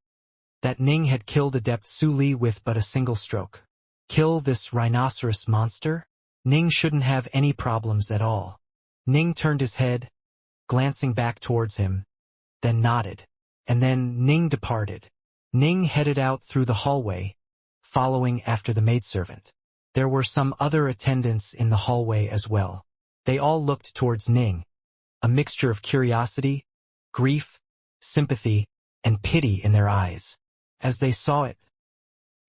that Ning had killed Adept Su Li with but a single stroke. Kill this rhinoceros monster? Ning shouldn't have any problems at all. Ning turned his head, glancing back towards him, then nodded. And then Ning departed. Ning headed out through the hallway, following after the maidservant. There were some other attendants in the hallway as well. They all looked towards Ning, a mixture of curiosity, grief, sympathy, and pity in their eyes. As they saw it,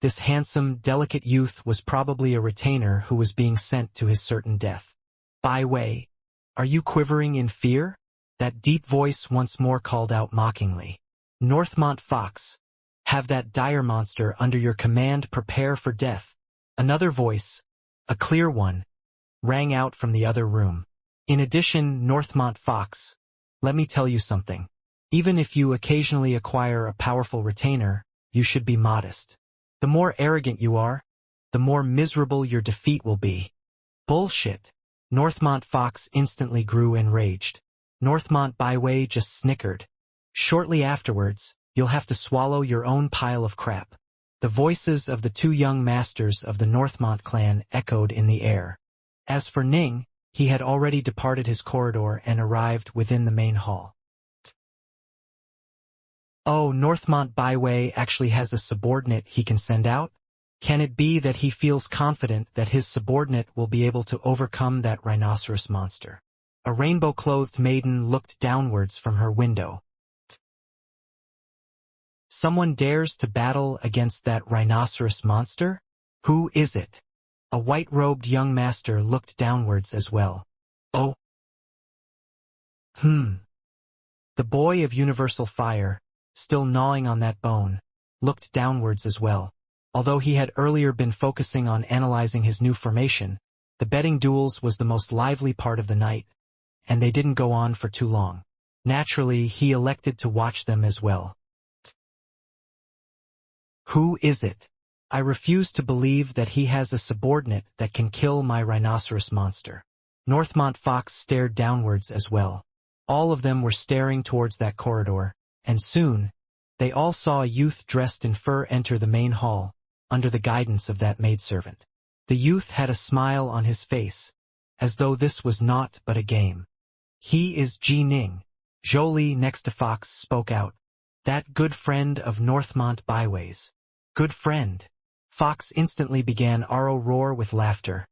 this handsome, delicate youth was probably a retainer who was being sent to his certain death. Bai Wei, are you quivering in fear? That deep voice once more called out mockingly. Northmont Fox, have that dire monster under your command prepare for death. Another voice, a clear one, rang out from the other room. In addition, Northmont Fox, let me tell you something. Even if you occasionally acquire a powerful retainer, you should be modest. The more arrogant you are, the more miserable your defeat will be. Bullshit. Northmont Fox instantly grew enraged. Northmont Bai Wei just snickered. Shortly afterwards, you'll have to swallow your own pile of crap. The voices of the two young masters of the Northmont clan echoed in the air. As for Ning, he had already departed his corridor and arrived within the main hall. Oh, Northmont Bai Wei actually has a subordinate he can send out? Can it be that he feels confident that his subordinate will be able to overcome that rhinoceros monster? A rainbow-clothed maiden looked downwards from her window. Someone dares to battle against that rhinoceros monster? Who is it? A white-robed young master looked downwards as well. Oh. The boy of universal fire, still gnawing on that bone, looked downwards as well. Although he had earlier been focusing on analyzing his new formation, the betting duels was the most lively part of the night, and they didn't go on for too long. Naturally, he elected to watch them as well. Who is it? I refuse to believe that he has a subordinate that can kill my rhinoceros monster. Northmont Fox stared downwards as well. All of them were staring towards that corridor, and soon, they all saw a youth dressed in fur enter the main hall, under the guidance of that maidservant. The youth had a smile on his face, as though this was naught but a game. He is Ji Ning. Jolie next to Fox spoke out. That good friend of Northmont Bai Wei's. Good friend. Fox instantly began roar with laughter,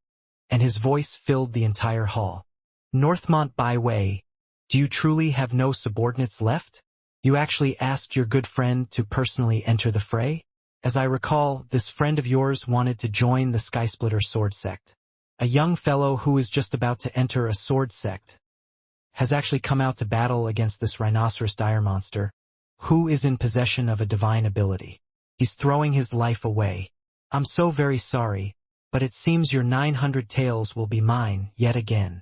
and his voice filled the entire hall. Northmont Bai Wei, do you truly have no subordinates left? You actually asked your good friend to personally enter the fray? As I recall, this friend of yours wanted to join the Skysplitter sword sect. A young fellow who is just about to enter a sword sect has actually come out to battle against this rhinoceros dire monster, who is in possession of a divine ability. He's throwing his life away. I'm so very sorry, but it seems your 900 taels will be mine yet again.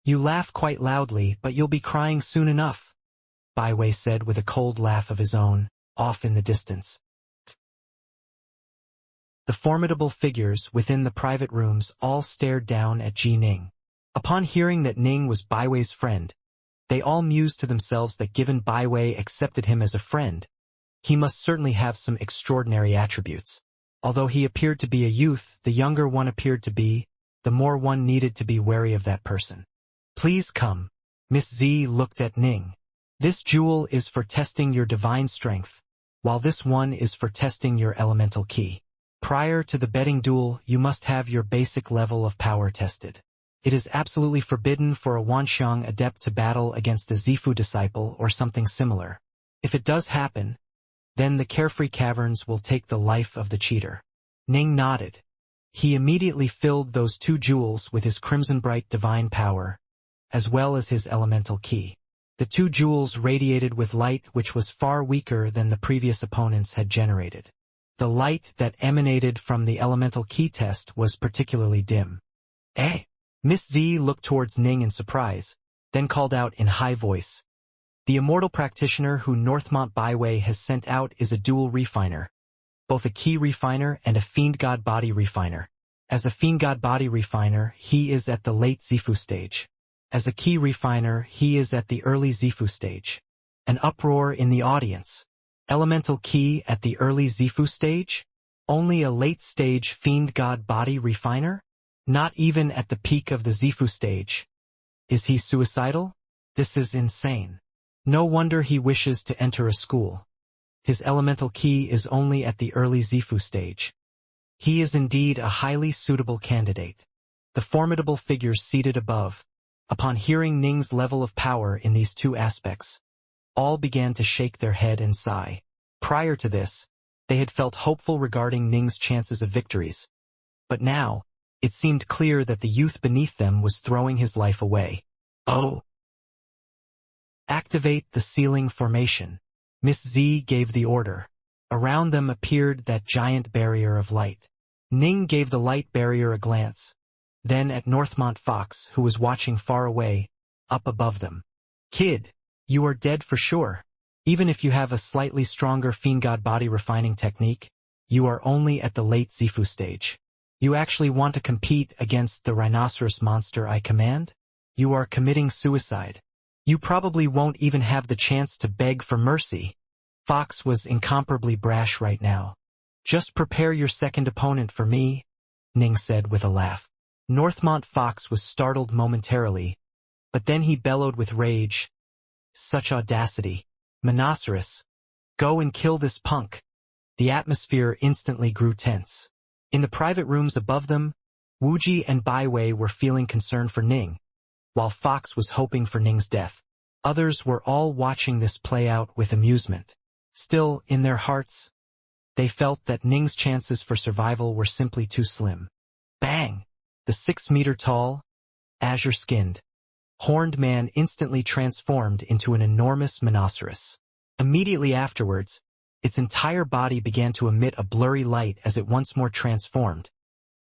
You laugh quite loudly, but you'll be crying soon enough, Baiwei said with a cold laugh of his own, off in the distance. The formidable figures within the private rooms all stared down at Ji Ning. Upon hearing that Ning was Baiwei's friend, they all mused to themselves that given Baiwei accepted him as a friend, he must certainly have some extraordinary attributes. Although he appeared to be a youth, the younger one appeared to be, the more one needed to be wary of that person. Please come. Miss Z looked at Ning. This jewel is for testing your divine strength, while this one is for testing your elemental ki. Prior to the betting duel, you must have your basic level of power tested. It is absolutely forbidden for a Wanxiang adept to battle against a Zifu disciple or something similar. If it does happen, then the carefree caverns will take the life of the cheater. Ning nodded. He immediately filled those two jewels with his crimson bright divine power, as well as his elemental ki. The two jewels radiated with light which was far weaker than the previous opponents had generated. The light that emanated from the elemental ki test was particularly dim. Eh? Miss Z looked towards Ning in surprise, then called out in high voice. The immortal practitioner who Northmont Baiwei has sent out is a dual refiner, both a ki refiner and a Fiendgod body refiner. As a Fiendgod body refiner, he is at the late Zifu stage. As a ki refiner, he is at the early Zifu stage. An uproar in the audience. Elemental ki at the early Zifu stage? Only a late-stage Fiendgod body refiner? Not even at the peak of the Zifu stage. Is he suicidal? This is insane. No wonder he wishes to enter a school. His elemental ki is only at the early Zifu stage. He is indeed a highly suitable candidate. The formidable figures seated above, upon hearing Ning's level of power in these two aspects, all began to shake their head and sigh. Prior to this, they had felt hopeful regarding Ning's chances of victories. But now, it seemed clear that the youth beneath them was throwing his life away. Oh! Activate the ceiling formation. Miss Z gave the order. Around them appeared that giant barrier of light. Ning gave the light barrier a glance, then at Northmont Fox, who was watching far away, up above them. Kid, you are dead for sure. Even if you have a slightly stronger Fiendgod body refining technique, you are only at the late Zifu stage. You actually want to compete against the rhinoceros monster I command? You are committing suicide. You probably won't even have the chance to beg for mercy. Fox was incomparably brash right now. Just prepare your second opponent for me, Ning said with a laugh. Northmont Fox was startled momentarily, but then he bellowed with rage. Such audacity. Rhinoceros, go and kill this punk. The atmosphere instantly grew tense. In the private rooms above them, Wuji and Baiwei were feeling concern for Ning, while Fox was hoping for Ning's death. Others were all watching this play out with amusement. Still, in their hearts, they felt that Ning's chances for survival were simply too slim. Bang! The 6-meter-tall, azure-skinned, horned man instantly transformed into an enormous rhinoceros. Immediately afterwards, its entire body began to emit a blurry light as it once more transformed,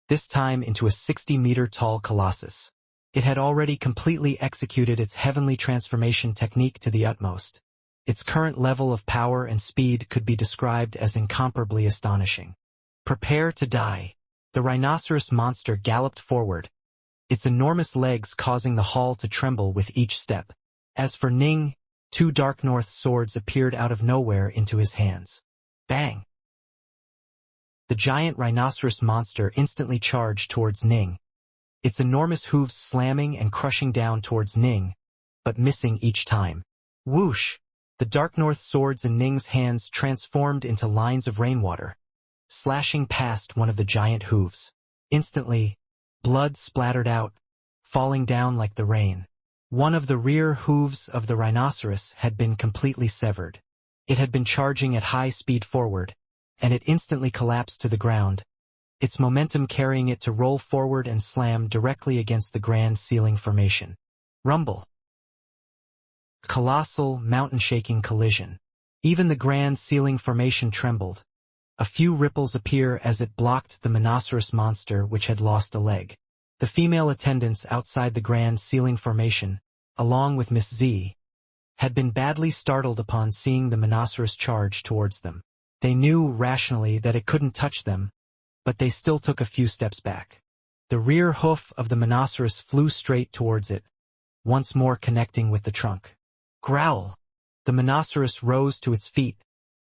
this time into a 60-meter-tall colossus. It had already completely executed its heavenly transformation technique to the utmost. Its current level of power and speed could be described as incomparably astonishing. Prepare to die. The rhinoceros monster galloped forward, its enormous legs causing the hall to tremble with each step. As for Ning, 2 Dark North swords appeared out of nowhere into his hands. Bang! The giant rhinoceros monster instantly charged towards Ning, its enormous hooves slamming and crushing down towards Ning, but missing each time. Whoosh! The Dark North swords in Ning's hands transformed into lines of rainwater, slashing past one of the giant hooves. Instantly, blood splattered out, falling down like the rain. One of the rear hooves of the rhinoceros had been completely severed. It had been charging at high speed forward, and it instantly collapsed to the ground, its momentum carrying it to roll forward and slam directly against the Grand Ceiling Formation. Rumble. Colossal, mountain-shaking collision. Even the Grand Ceiling Formation trembled. A few ripples appear as it blocked the Monoceros monster which had lost a leg. The female attendants outside the Grand Ceiling Formation, along with Miss Z, had been badly startled upon seeing the Monoceros charge towards them. They knew rationally that it couldn't touch them, but they still took a few steps back. The rear hoof of the Monoceros flew straight towards it, once more connecting with the trunk. Growl! The Monoceros rose to its feet,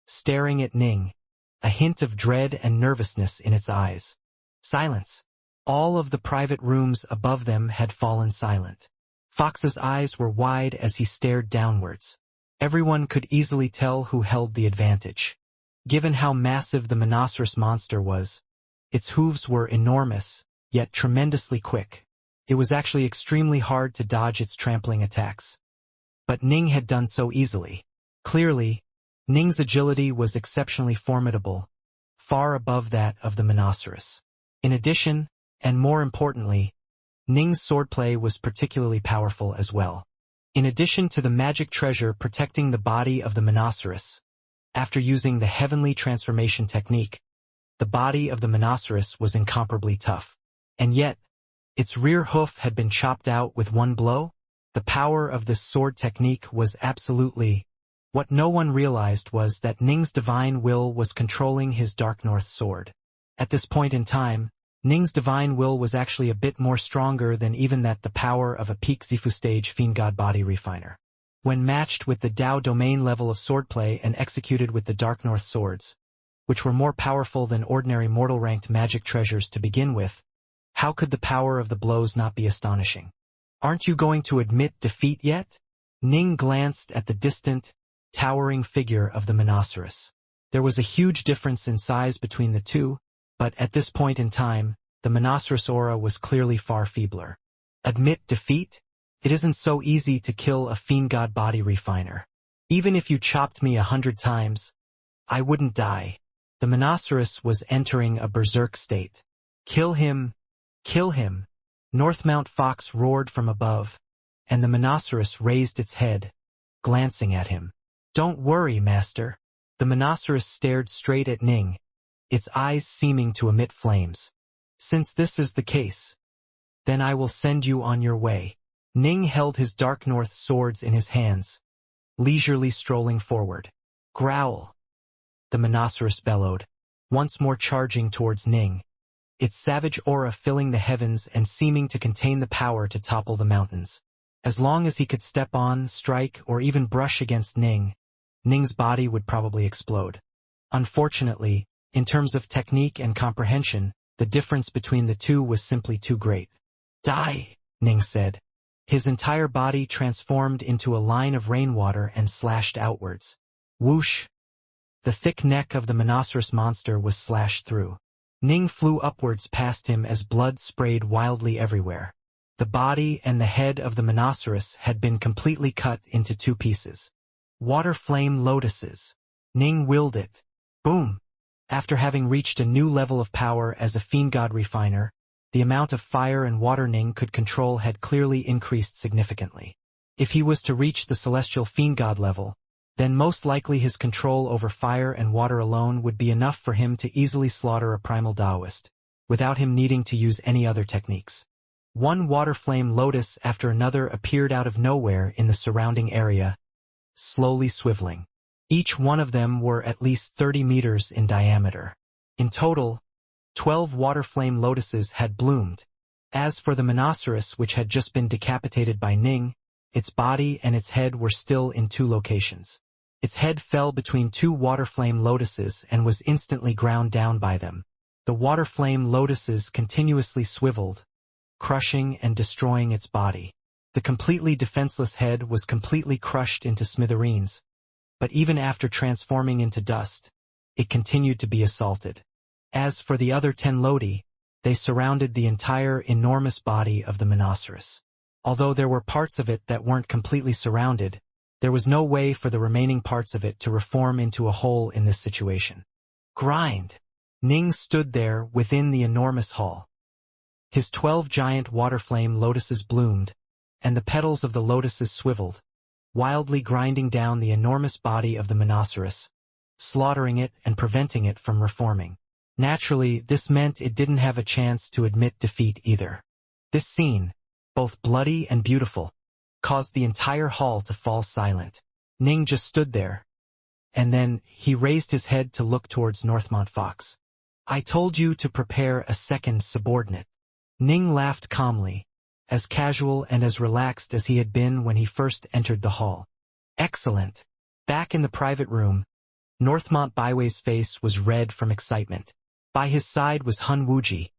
staring at Ning, a hint of dread and nervousness in its eyes. Silence. All of the private rooms above them had fallen silent. Fox's eyes were wide as he stared downwards. Everyone could easily tell who held the advantage. Given how massive the Monoceros monster was, its hooves were enormous, yet tremendously quick. It was actually extremely hard to dodge its trampling attacks. But Ning had done so easily. Clearly, Ning's agility was exceptionally formidable, far above that of the Monoceros. In addition, and more importantly, Ning's swordplay was particularly powerful as well. In addition to the magic treasure protecting the body of the Monoceros, after using the heavenly transformation technique, the body of the Monoceros was incomparably tough. And yet, its rear hoof had been chopped out with one blow? The power of this sword technique was absolutely... What no one realized was that Ning's divine will was controlling his Dark North sword. At this point in time, Ning's divine will was actually a bit more stronger than even the power of a peak Zifu stage Fiendgod body refiner. When matched with the Dao domain level of swordplay and executed with the Dark North swords, which were more powerful than ordinary mortal-ranked magic treasures to begin with, how could the power of the blows not be astonishing? Aren't you going to admit defeat yet? Ning glanced at the distant, towering figure of the Monoceros. There was a huge difference in size between the two, but at this point in time, the Monoceros aura was clearly far feebler. Admit defeat? It isn't so easy to kill a Fiendgod body refiner. Even if you chopped me 100 times, I wouldn't die. The Monoceros was entering a berserk state. Kill him! Kill him! Northmount Fox roared from above, and the Monoceros raised its head, glancing at him. Don't worry, master. The Monoceros stared straight at Ning, its eyes seeming to emit flames. Since this is the case, then I will send you on your way. Ning held his Dark North swords in his hands, leisurely strolling forward. Growl! The Monoceros bellowed, once more charging towards Ning, its savage aura filling the heavens and seeming to contain the power to topple the mountains. As long as he could step on, strike, or even brush against Ning, Ning's body would probably explode. Unfortunately, in terms of technique and comprehension, the difference between the two was simply too great. Die, Ning said. His entire body transformed into a line of rainwater and slashed outwards. Whoosh! The thick neck of the Monoceros monster was slashed through. Ning flew upwards past him as blood sprayed wildly everywhere. The body and the head of the Monoceros had been completely cut into two pieces. Water flame lotuses. Ning willed it. Boom! After having reached a new level of power as a Fiendgod refiner, the amount of fire and water Ning could control had clearly increased significantly. If he was to reach the celestial Fiendgod level, then most likely his control over fire and water alone would be enough for him to easily slaughter a primal Taoist, without him needing to use any other techniques. One water flame lotus after another appeared out of nowhere in the surrounding area, slowly swiveling. Each one of them were at least 30 meters in diameter. In total, 12 water flame lotuses had bloomed. As for the Monoceros, which had just been decapitated by Ning, its body and its head were still in two locations. Its head fell between two water flame lotuses and was instantly ground down by them. The water flame lotuses continuously swiveled, crushing and destroying its body. The completely defenseless head was completely crushed into smithereens, but even after transforming into dust, it continued to be assaulted. As for the other 10 lodi, they surrounded the entire enormous body of the Monoceros. Although there were parts of it that weren't completely surrounded, There was no way for the remaining parts of it to reform into a whole in this situation. Grind! Ning stood there within the enormous hall. His 12 giant water-flame lotuses bloomed, and the petals of the lotuses swiveled, wildly grinding down the enormous body of the Monoceros, slaughtering it and preventing it from reforming. Naturally, this meant it didn't have a chance to admit defeat either. This scene, both bloody and beautiful, caused the entire hall to fall silent. Ning just stood there, and then he raised his head to look towards Northmont Fox. I told you to prepare a second subordinate. Ning laughed calmly, as casual and as relaxed as he had been when he first entered the hall. Excellent. Back in the private room, Northmont Baiwei's face was red from excitement. By his side was Hun Wuji,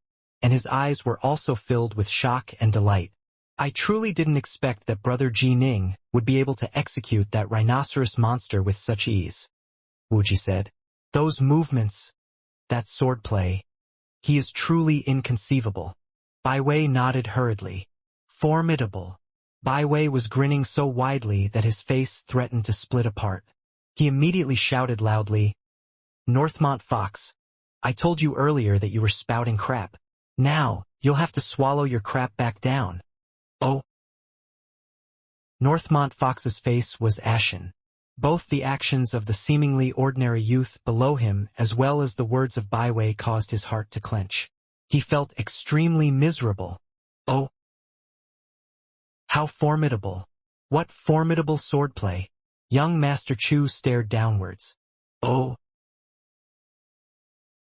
and his eyes were also filled with shock and delight. I truly didn't expect that Brother Ji Ning would be able to execute that rhinoceros monster with such ease, Wuji said. Those movements, that swordplay, he is truly inconceivable. Baiwei nodded hurriedly. Formidable. Baiwei was grinning so widely that his face threatened to split apart. He immediately shouted loudly, Northmont Fox, I told you earlier that you were spouting crap. Now, you'll have to swallow your crap back down. Oh. Northmont Fox's face was ashen. Both the actions of the seemingly ordinary youth below him as well as the words of Baiwei caused his heart to clench. He felt extremely miserable. Oh. How formidable. What formidable swordplay. Young Master Chu stared downwards. Oh.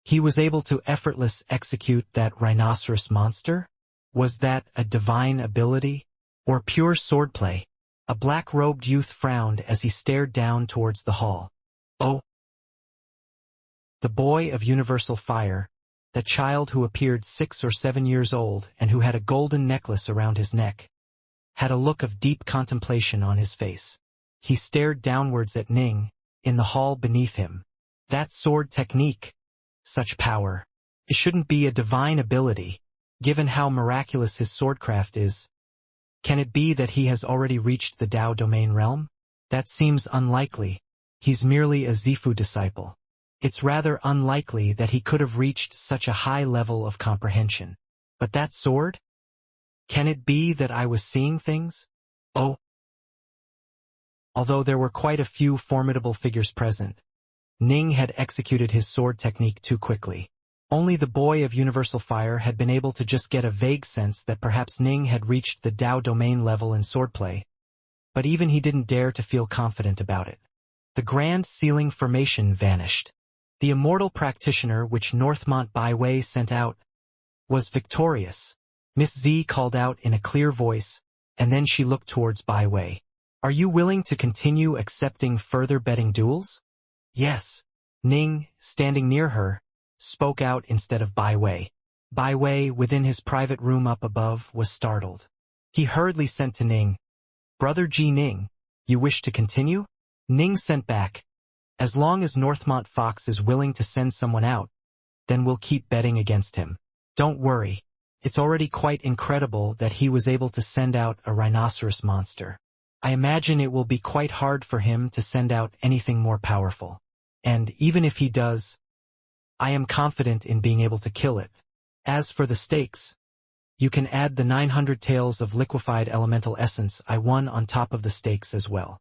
He was able to effortlessly execute that rhinoceros monster? Was that a divine ability? Or pure swordplay? A black-robed youth frowned as he stared down towards the hall. Oh. The boy of universal fire, that child who appeared 6 or 7 years old and who had a golden necklace around his neck, had a look of deep contemplation on his face. He stared downwards at Ning, in the hall beneath him. That sword technique, such power. It shouldn't be a divine ability, given how miraculous his swordcraft is. Can it be that he has already reached the Dao domain realm? That seems unlikely. He's merely a Zifu disciple. It's rather unlikely that he could have reached such a high level of comprehension. But that sword? Can it be that I was seeing things? Oh. Although there were quite a few formidable figures present, Ning had executed his sword technique too quickly. Only the boy of universal fire had been able to just get a vague sense that perhaps Ning had reached the Dao domain level in swordplay. But even he didn't dare to feel confident about it. The grand ceiling formation vanished. The immortal practitioner which Northmont Baiwei sent out was victorious. Miss Z called out in a clear voice, and then she looked towards Baiwei. Are you willing to continue accepting further betting duels? Yes. Ning, standing near her, spoke out instead of Baiwei. Baiwei, within his private room up above, was startled. He hurriedly sent to Ning, Brother Ji Ning, you wish to continue? Ning sent back, as long as Northmont Fox is willing to send someone out, then we'll keep betting against him. Don't worry. It's already quite incredible that he was able to send out a rhinoceros monster. I imagine it will be quite hard for him to send out anything more powerful. And even if he does, I am confident in being able to kill it. As for the stakes, you can add the 900 taels of liquefied elemental essence I won on top of the stakes as well.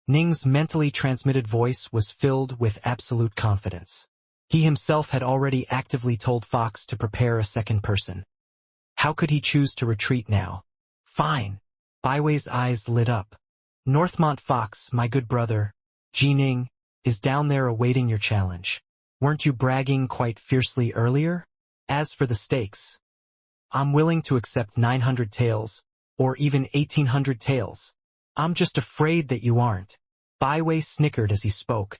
Ning's mentally transmitted voice was filled with absolute confidence. He himself had already actively told Fox to prepare a second person. How could he choose to retreat now? Fine. Baiwei's eyes lit up. Northmont Fox, my good brother, Ji Ning, is down there awaiting your challenge. Weren't you bragging quite fiercely earlier? As for the stakes, I'm willing to accept 900 taels, or even 1800 taels. I'm just afraid that you aren't. Baiwei snickered as he spoke,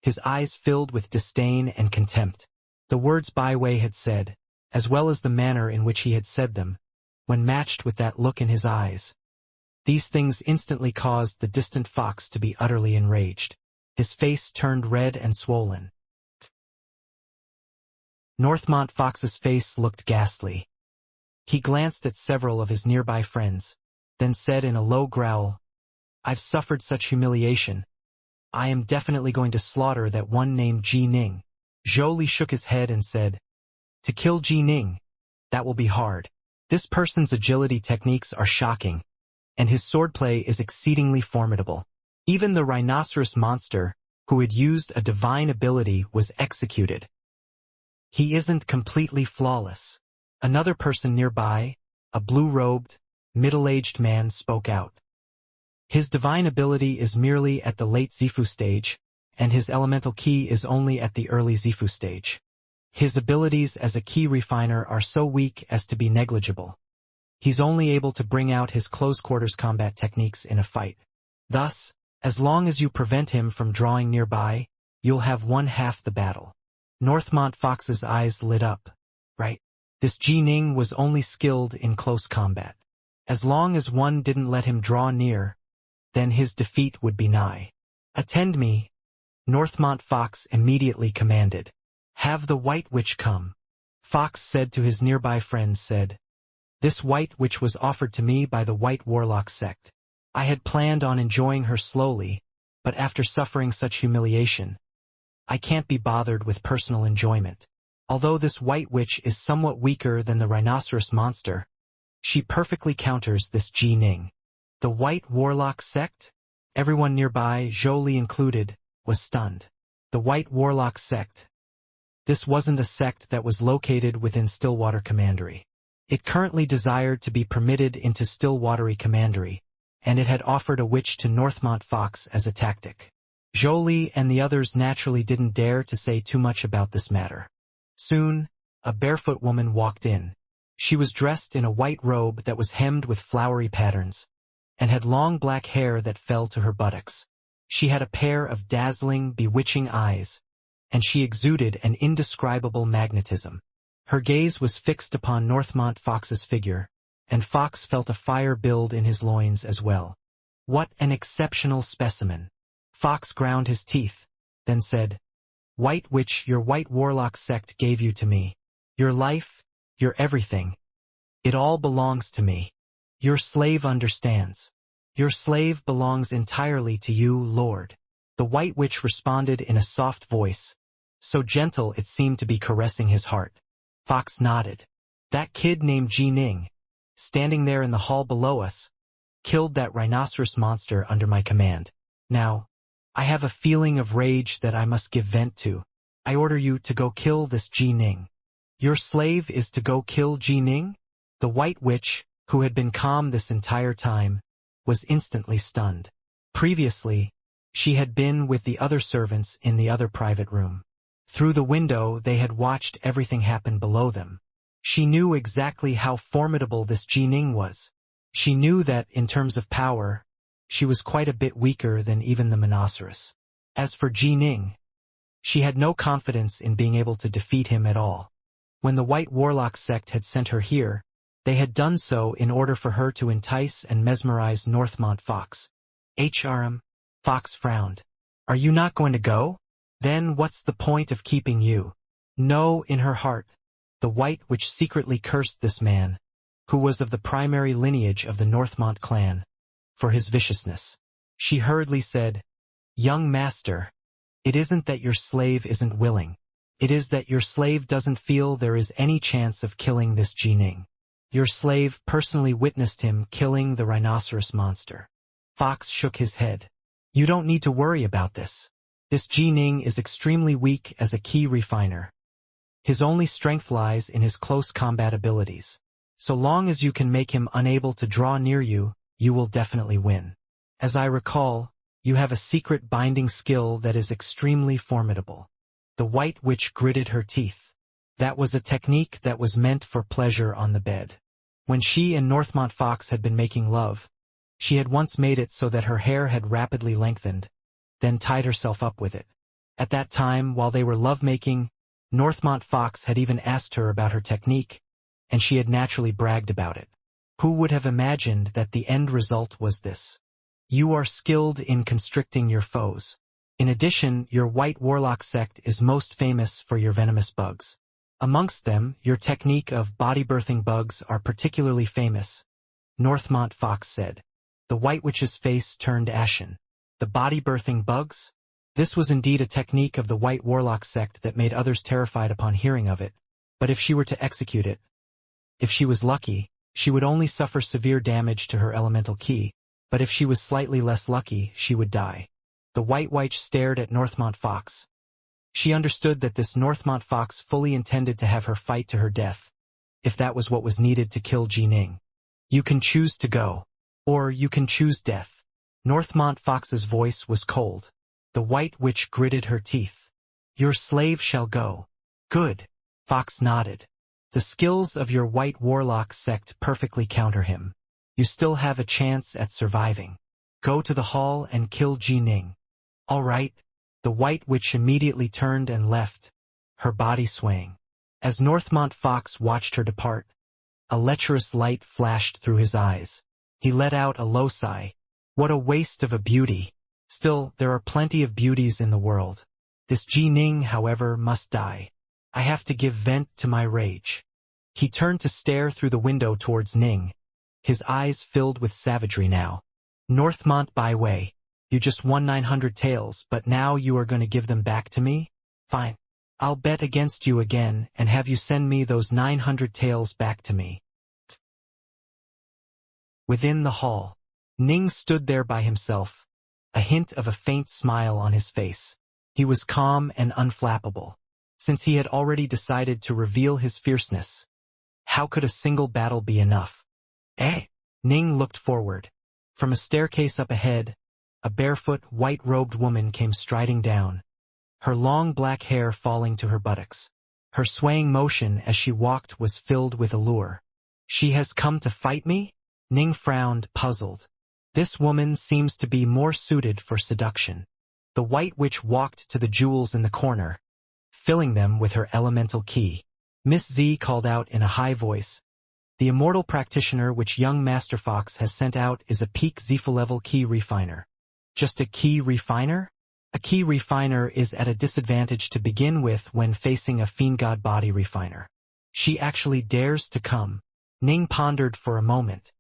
his eyes filled with disdain and contempt. The words Baiwei had said, as well as the manner in which he had said them, when matched with that look in his eyes. These things instantly caused the distant Fox to be utterly enraged. His face turned red and swollen. Northmont Fox's face looked ghastly. He glanced at several of his nearby friends, then said in a low growl, I've suffered such humiliation. I am definitely going to slaughter that one named Ji Ning. Zhou Li shook his head and said, to kill Ji Ning, that will be hard. This person's agility techniques are shocking, and his swordplay is exceedingly formidable. Even the rhinoceros monster, who had used a divine ability, was executed. He isn't completely flawless. Another person nearby, a blue-robed, middle-aged man, spoke out. His divine ability is merely at the late Zifu stage, and his elemental key is only at the early Zifu stage. His abilities as a key refiner are so weak as to be negligible. He's only able to bring out his close-quarters combat techniques in a fight. Thus, as long as you prevent him from drawing nearby, you'll have won half the battle. Northmont Fox's eyes lit up. Right? This Ji Ning was only skilled in close combat. As long as one didn't let him draw near, then his defeat would be nigh. Attend me, Northmont Fox immediately commanded. Have the White Witch come. Fox said to his nearby friends, This White Witch was offered to me by the White Warlock sect. I had planned on enjoying her slowly, but after suffering such humiliation, I can't be bothered with personal enjoyment. Although this White Witch is somewhat weaker than the rhinoceros monster, she perfectly counters this Ji Ning. The White Warlock sect? Everyone nearby, Zhou Li included, was stunned. The White Warlock sect. This wasn't a sect that was located within Stillwater Commandery. It currently desired to be permitted into Stillwatery Commandery, and it had offered a witch to Northmont Fox as a tactic. Zhou Li and the others naturally didn't dare to say too much about this matter. Soon, a barefoot woman walked in. She was dressed in a white robe that was hemmed with flowery patterns, and had long black hair that fell to her buttocks. She had a pair of dazzling, bewitching eyes, and she exuded an indescribable magnetism. Her gaze was fixed upon Northmont Fox's figure, and Fox felt a fire build in his loins as well. What an exceptional specimen! Fox ground his teeth, then said, White Witch, your White Warlock sect gave you to me. Your life, your everything. It all belongs to me. Your slave understands. Your slave belongs entirely to you, Lord. The White Witch responded in a soft voice, so gentle it seemed to be caressing his heart. Fox nodded. That kid named Ji Ning, standing there in the hall below us, killed that rhinoceros monster under my command. Now, I have a feeling of rage that I must give vent to. I order you to go kill this Ji Ning. Your slave is to go kill Ji Ning? The White Witch, who had been calm this entire time, was instantly stunned. Previously, she had been with the other servants in the other private room. Through the window they had watched everything happen below them. She knew exactly how formidable this Ji Ning was. She knew that, in terms of power, she was quite a bit weaker than even the Monoceros. As for Ji Ning, she had no confidence in being able to defeat him at all. When the White Warlock sect had sent her here, they had done so in order for her to entice and mesmerize Northmont Fox. Fox frowned. Are you not going to go? Then what's the point of keeping you? No, in her heart, the White Witch secretly cursed this man, who was of the primary lineage of the Northmont clan, for his viciousness. She hurriedly said, Young master, it isn't that your slave isn't willing. It is that your slave doesn't feel there is any chance of killing this Ji Ning. Your slave personally witnessed him killing the rhinoceros monster. Fox shook his head. You don't need to worry about this. This Ji Ning is extremely weak as a key refiner. His only strength lies in his close combat abilities. So long as you can make him unable to draw near you, you will definitely win. As I recall, you have a secret binding skill that is extremely formidable. The White Witch gritted her teeth. That was a technique that was meant for pleasure on the bed. When she and Northmont Fox had been making love, she had once made it so that her hair had rapidly lengthened, then tied herself up with it. At that time, while they were lovemaking, Northmont Fox had even asked her about her technique, and she had naturally bragged about it. Who would have imagined that the end result was this? You are skilled in constricting your foes. In addition, your White Warlock sect is most famous for your venomous bugs. Amongst them, your technique of body-birthing bugs are particularly famous, Northmont Fox said. The White Witch's face turned ashen. The body-birthing bugs? This was indeed a technique of the White Warlock sect that made others terrified upon hearing of it. But if she were to execute it, if she was lucky, she would only suffer severe damage to her elemental ki, but if she was slightly less lucky, she would die. The White Witch stared at Northmont Fox. She understood that this Northmont Fox fully intended to have her fight to her death, if that was what was needed to kill Ji Ning. You can choose to go, or you can choose death. Northmont Fox's voice was cold. The White Witch gritted her teeth. Your slave shall go. Good. Fox nodded. The skills of your White Warlock sect perfectly counter him. You still have a chance at surviving. Go to the hall and kill Ji Ning. All right. The White Witch immediately turned and left, her body swaying. As Northmont Fox watched her depart, a lecherous light flashed through his eyes. He let out a low sigh. What a waste of a beauty. Still, there are plenty of beauties in the world. This Ji Ning, however, must die. I have to give vent to my rage. He turned to stare through the window towards Ning, his eyes filled with savagery now. Northmont Byway. You just won 900 taels, but now you are going to give them back to me? Fine. I'll bet against you again and have you send me those 900 taels back to me. Within the hall, Ning stood there by himself, a hint of a faint smile on his face. He was calm and unflappable, since he had already decided to reveal his fierceness. How could a single battle be enough? Eh? Ning looked forward. From a staircase up ahead, a barefoot, white-robed woman came striding down, her long black hair falling to her buttocks. Her swaying motion as she walked was filled with allure. She has come to fight me? Ning frowned, puzzled. This woman seems to be more suited for seduction. The White Witch walked to the jewels in the corner, filling them with her elemental ki. Miss Z called out in a high voice. The Immortal practitioner which young Master Fox has sent out is a peak Zephyr-level key refiner. Just a key refiner? A key refiner is at a disadvantage to begin with when facing a Fiendgod body refiner. She actually dares to come. Ning pondered for a moment.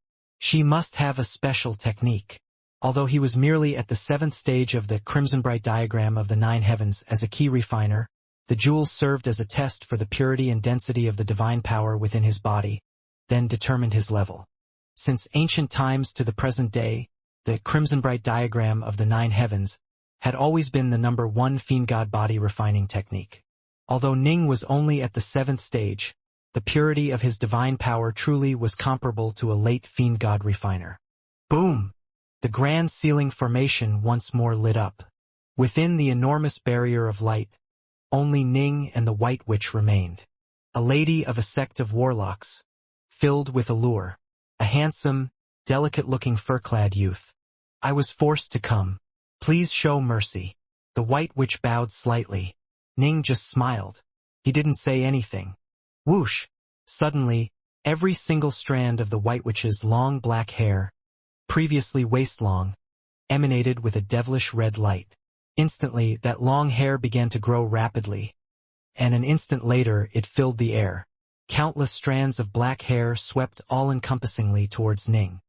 She must have a special technique. Although he was merely at the 7th stage of the Crimson Bright diagram of the 9 heavens as a key refiner, the jewels served as a test for the purity and density of the divine power within his body, then determined his level. Since ancient times to the present day, the Crimson Bright diagram of the 9 heavens had always been the number 1 Fiendgod body refining technique. Although Ning was only at the 7th stage, the purity of his divine power truly was comparable to a late Fiendgod refiner. Boom! The grand ceiling formation once more lit up. Within the enormous barrier of light, only Ning and the White Witch remained. A lady of a sect of warlocks, filled with allure. A handsome, delicate-looking fur-clad youth. I was forced to come. Please show mercy. The White Witch bowed slightly. Ning just smiled. He didn't say anything. Whoosh! Suddenly, every single strand of the White Witch's long black hair, previously waist-long, emanated with a devilish red light. Instantly, that long hair began to grow rapidly, and an instant later it filled the air. Countless strands of black hair swept all-encompassingly towards Ning.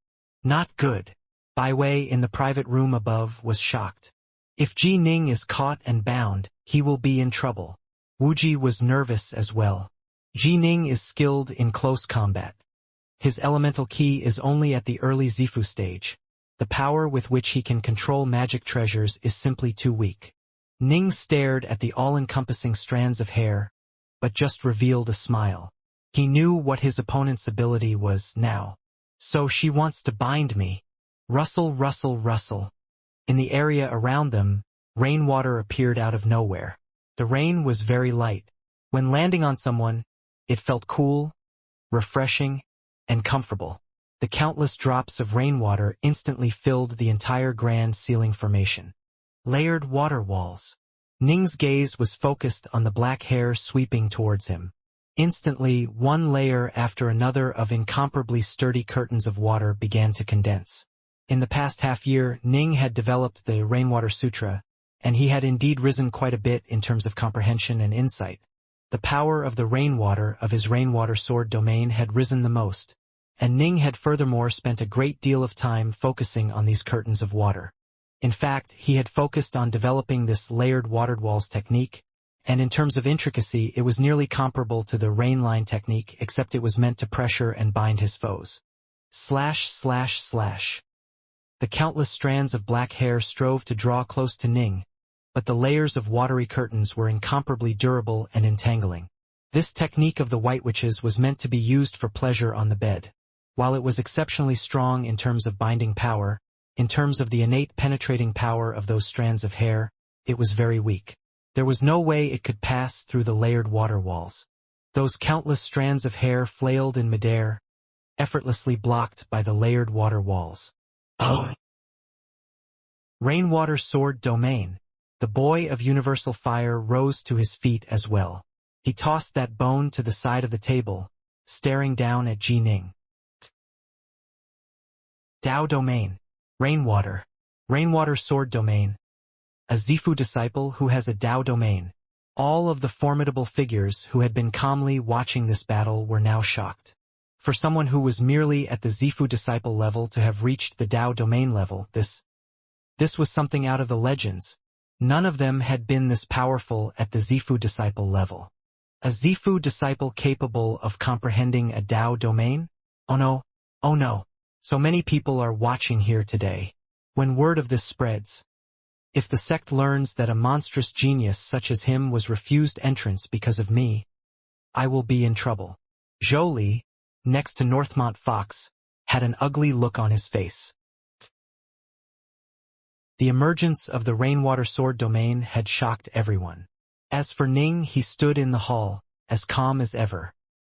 Not good. Baiwei in the private room above was shocked. If Ji Ning is caught and bound, he will be in trouble. Wuji was nervous as well. Ji Ning is skilled in close combat. His elemental ki is only at the early Zifu stage. The power with which he can control magic treasures is simply too weak. Ning stared at the all-encompassing strands of hair, but just revealed a smile. He knew what his opponent's ability was now. So she wants to bind me. Rustle, rustle, rustle. In the area around them, rainwater appeared out of nowhere. The rain was very light. When landing on someone, it felt cool, refreshing, and comfortable. The countless drops of rainwater instantly filled the entire grand ceiling formation. Layered water walls. Ning's gaze was focused on the black hair sweeping towards him. Instantly, one layer after another of incomparably sturdy curtains of water began to condense. In the past half-year, Ning had developed the Rainwater Sutra, and he had indeed risen quite a bit in terms of comprehension and insight. The power of the rainwater of his rainwater sword domain had risen the most, and Ning had furthermore spent a great deal of time focusing on these curtains of water. In fact, he had focused on developing this layered watered walls technique, and in terms of intricacy it was nearly comparable to the rain line technique, except it was meant to pressure and bind his foes. Slash slash slash. The countless strands of black hair strove to draw close to Ning, but the layers of watery curtains were incomparably durable and entangling. This technique of the White Witches was meant to be used for pleasure on the bed. While it was exceptionally strong in terms of binding power, in terms of the innate penetrating power of those strands of hair, it was very weak. There was no way it could pass through the layered water walls. Those countless strands of hair flailed in midair, effortlessly blocked by the layered water walls. Oh! Rainwater Sword Domain. The boy of universal fire rose to his feet as well. He tossed that bone to the side of the table, staring down at Ji Ning. Dao Domain. Rainwater. Rainwater Sword Domain. A Zifu disciple who has a Dao domain. All of the formidable figures who had been calmly watching this battle were now shocked. For someone who was merely at the Zifu disciple level to have reached the Dao domain level, this was something out of the legends. None of them had been this powerful at the Zifu disciple level. A Zifu disciple capable of comprehending a Dao domain? Oh no, oh no. So many people are watching here today. When word of this spreads, if the sect learns that a monstrous genius such as him was refused entrance because of me, I will be in trouble. Jolie, next to Northmont Fox, had an ugly look on his face. The emergence of the Rainwater Sword domain had shocked everyone. As for Ning, he stood in the hall, as calm as ever.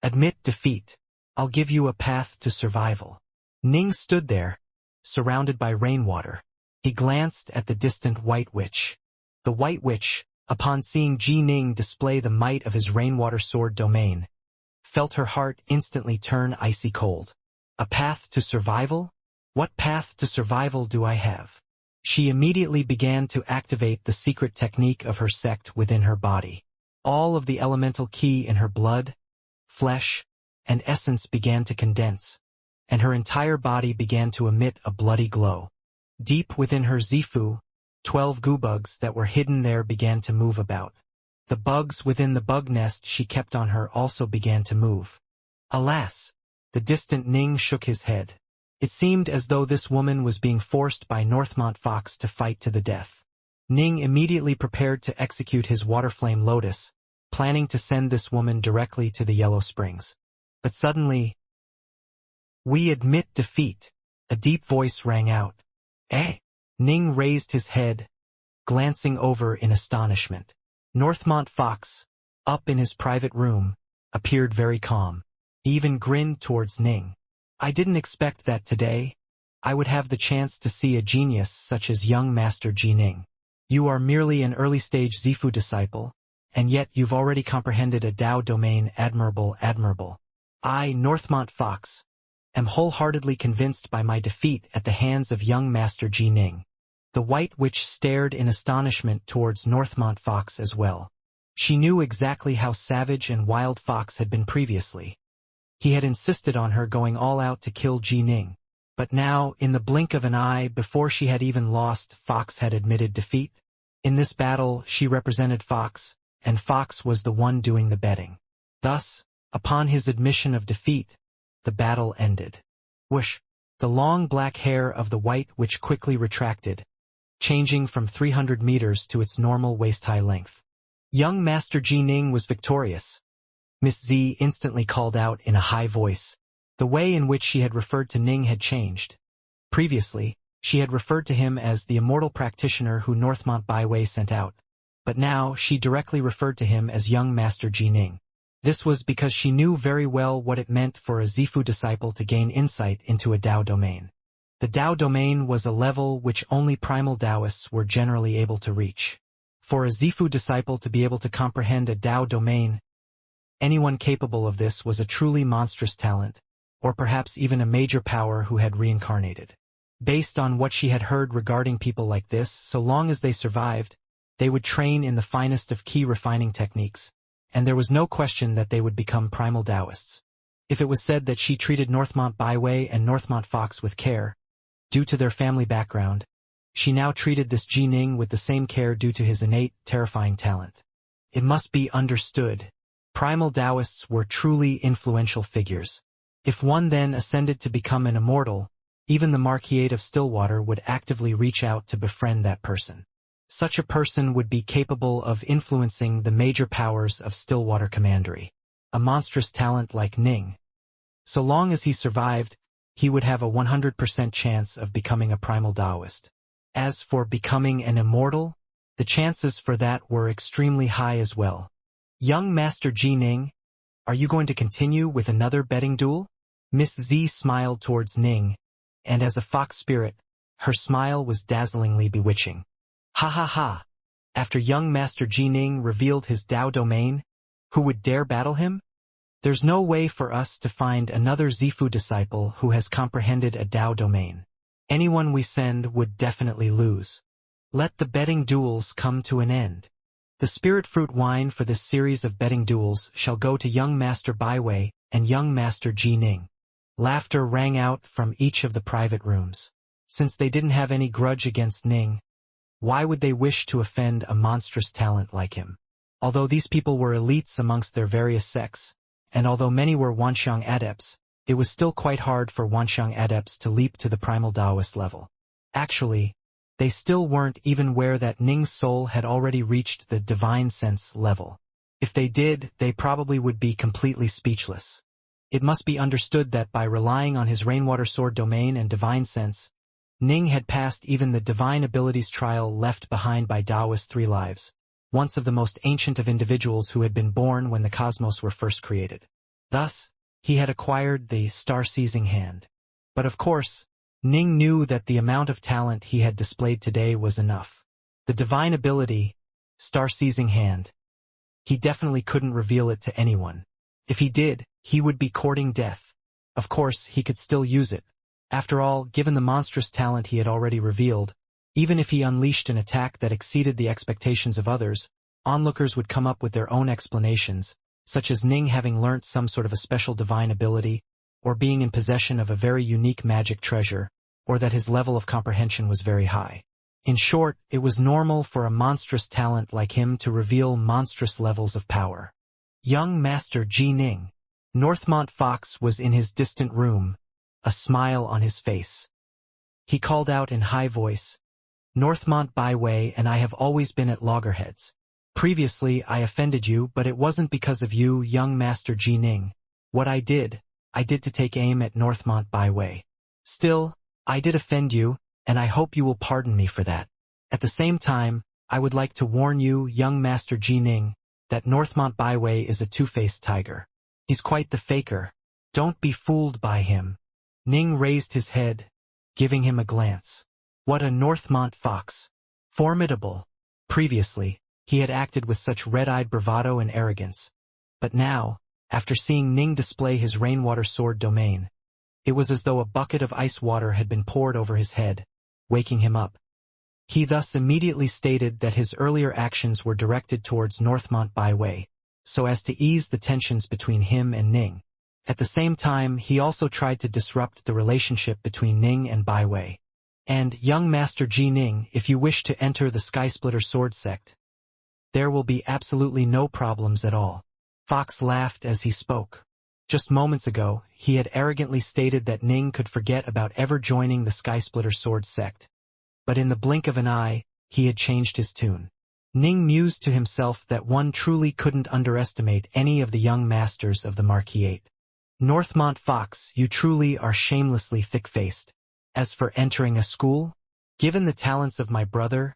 Admit defeat. I'll give you a path to survival. Ning stood there, surrounded by rainwater. He glanced at the distant White Witch. The White Witch, upon seeing Ji Ning display the might of his Rainwater Sword domain, felt her heart instantly turn icy cold. A path to survival? What path to survival do I have? She immediately began to activate the secret technique of her sect within her body. All of the elemental ki in her blood, flesh, and essence began to condense, and her entire body began to emit a bloody glow. Deep within her Zifu, 12 goo-bugs that were hidden there began to move about. The bugs within the bug nest she kept on her also began to move. Alas! The distant Ning shook his head. It seemed as though this woman was being forced by Northmont Fox to fight to the death. Ning immediately prepared to execute his Waterflame Lotus, planning to send this woman directly to the Yellow Springs. But suddenly, "We admit defeat," a deep voice rang out. "Eh?" Ning raised his head, glancing over in astonishment. Northmont Fox, up in his private room, appeared very calm. He even grinned towards Ning. "I didn't expect that today I would have the chance to see a genius such as young Master Ji Ning. You are merely an early-stage Zifu disciple, and yet you've already comprehended a Dao domain. Admirable, admirable. I, Northmont Fox, am wholeheartedly convinced by my defeat at the hands of young Master Ji Ning." The White Witch stared in astonishment towards Northmont Fox as well. She knew exactly how savage and wild Fox had been previously. He had insisted on her going all out to kill Ji Ning. But now, in the blink of an eye, before she had even lost, Fox had admitted defeat. In this battle, she represented Fox, and Fox was the one doing the betting. Thus, upon his admission of defeat, the battle ended. Whoosh! The long black hair of the White Witch quickly retracted, changing from 300 meters to its normal waist-high length. Young Master Ji Ning was victorious. Miss Z instantly called out in a high voice. The way in which she had referred to Ning had changed. Previously, she had referred to him as the immortal practitioner who Northmont Byway sent out. But now, she directly referred to him as young Master Ji Ning. This was because she knew very well what it meant for a Zifu disciple to gain insight into a Dao domain. The Dao domain was a level which only primal Taoists were generally able to reach. For a Zifu disciple to be able to comprehend a Dao domain, anyone capable of this was a truly monstrous talent, or perhaps even a major power who had reincarnated. Based on what she had heard regarding people like this, so long as they survived, they would train in the finest of key refining techniques, and there was no question that they would become primal Taoists. If it was said that she treated Northmont Byway and Northmont Fox with care, due to their family background, she now treated this Ji Ning with the same care due to his innate, terrifying talent. It must be understood. Primal Taoists were truly influential figures. If one then ascended to become an immortal, even the Marquis of Stillwater would actively reach out to befriend that person. Such a person would be capable of influencing the major powers of Stillwater Commandery. A monstrous talent like Ning. So long as he survived, he would have a 100% chance of becoming a primal Taoist. As for becoming an immortal, the chances for that were extremely high as well. Young Master Ji Ning, are you going to continue with another betting duel? Miss Z smiled towards Ning, and as a fox spirit, her smile was dazzlingly bewitching. Ha ha ha! After young Master Ji Ning revealed his Dao domain, who would dare battle him? There's no way for us to find another Zifu disciple who has comprehended a Dao domain. Anyone we send would definitely lose. Let the betting duels come to an end. The spirit fruit wine for this series of betting duels shall go to young Master Byway and young Master Ji Ning. Laughter rang out from each of the private rooms. Since they didn't have any grudge against Ning, why would they wish to offend a monstrous talent like him? Although these people were elites amongst their various sects, and although many were Wanxiang adepts, it was still quite hard for Wanxiang adepts to leap to the primal Taoist level. Actually, they still weren't even where that Ning's soul had already reached the divine sense level. If they did, they probably would be completely speechless. It must be understood that by relying on his Rainwater Sword domain and divine sense, Ning had passed even the divine abilities trial left behind by Taoist Three Lives, once of the most ancient of individuals who had been born when the cosmos were first created. Thus, he had acquired the star-seizing hand. But of course, Ning knew that the amount of talent he had displayed today was enough. The divine ability, star-seizing hand. He definitely couldn't reveal it to anyone. If he did, he would be courting death. Of course, he could still use it. After all, given the monstrous talent he had already revealed, even if he unleashed an attack that exceeded the expectations of others, onlookers would come up with their own explanations, such as Ning having learnt some sort of a special divine ability, or being in possession of a very unique magic treasure, or that his level of comprehension was very high. In short, it was normal for a monstrous talent like him to reveal monstrous levels of power. Young Master Ji Ning. Northmont Fox was in his distant room, a smile on his face. He called out in high voice, "Northmont Byway and I have always been at loggerheads. Previously I offended you, but it wasn't because of you, young Master Ji Ning. What I did to take aim at Northmont Byway. Still, I did offend you, and I hope you will pardon me for that. At the same time, I would like to warn you, young Master Ji Ning, that Northmont Byway is a two-faced tiger. He's quite the faker. Don't be fooled by him." Ning raised his head, giving him a glance. What a Northmont Fox. Formidable. Previously, he had acted with such red-eyed bravado and arrogance. But now, after seeing Ning display his Rainwater Sword domain, it was as though a bucket of ice water had been poured over his head, waking him up. He thus immediately stated that his earlier actions were directed towards Northmont Byway, so as to ease the tensions between him and Ning. At the same time, he also tried to disrupt the relationship between Ning and Byway. And, young Master Ji Ning, if you wish to enter the Skysplitter Sword Sect, there will be absolutely no problems at all. Fox laughed as he spoke. Just moments ago, he had arrogantly stated that Ning could forget about ever joining the Skysplitter Sword Sect. But in the blink of an eye, he had changed his tune. Ning mused to himself that one truly couldn't underestimate any of the young masters of the Marquis. Northmont Fox, you truly are shamelessly thick-faced. As for entering a school, given the talents of my brother,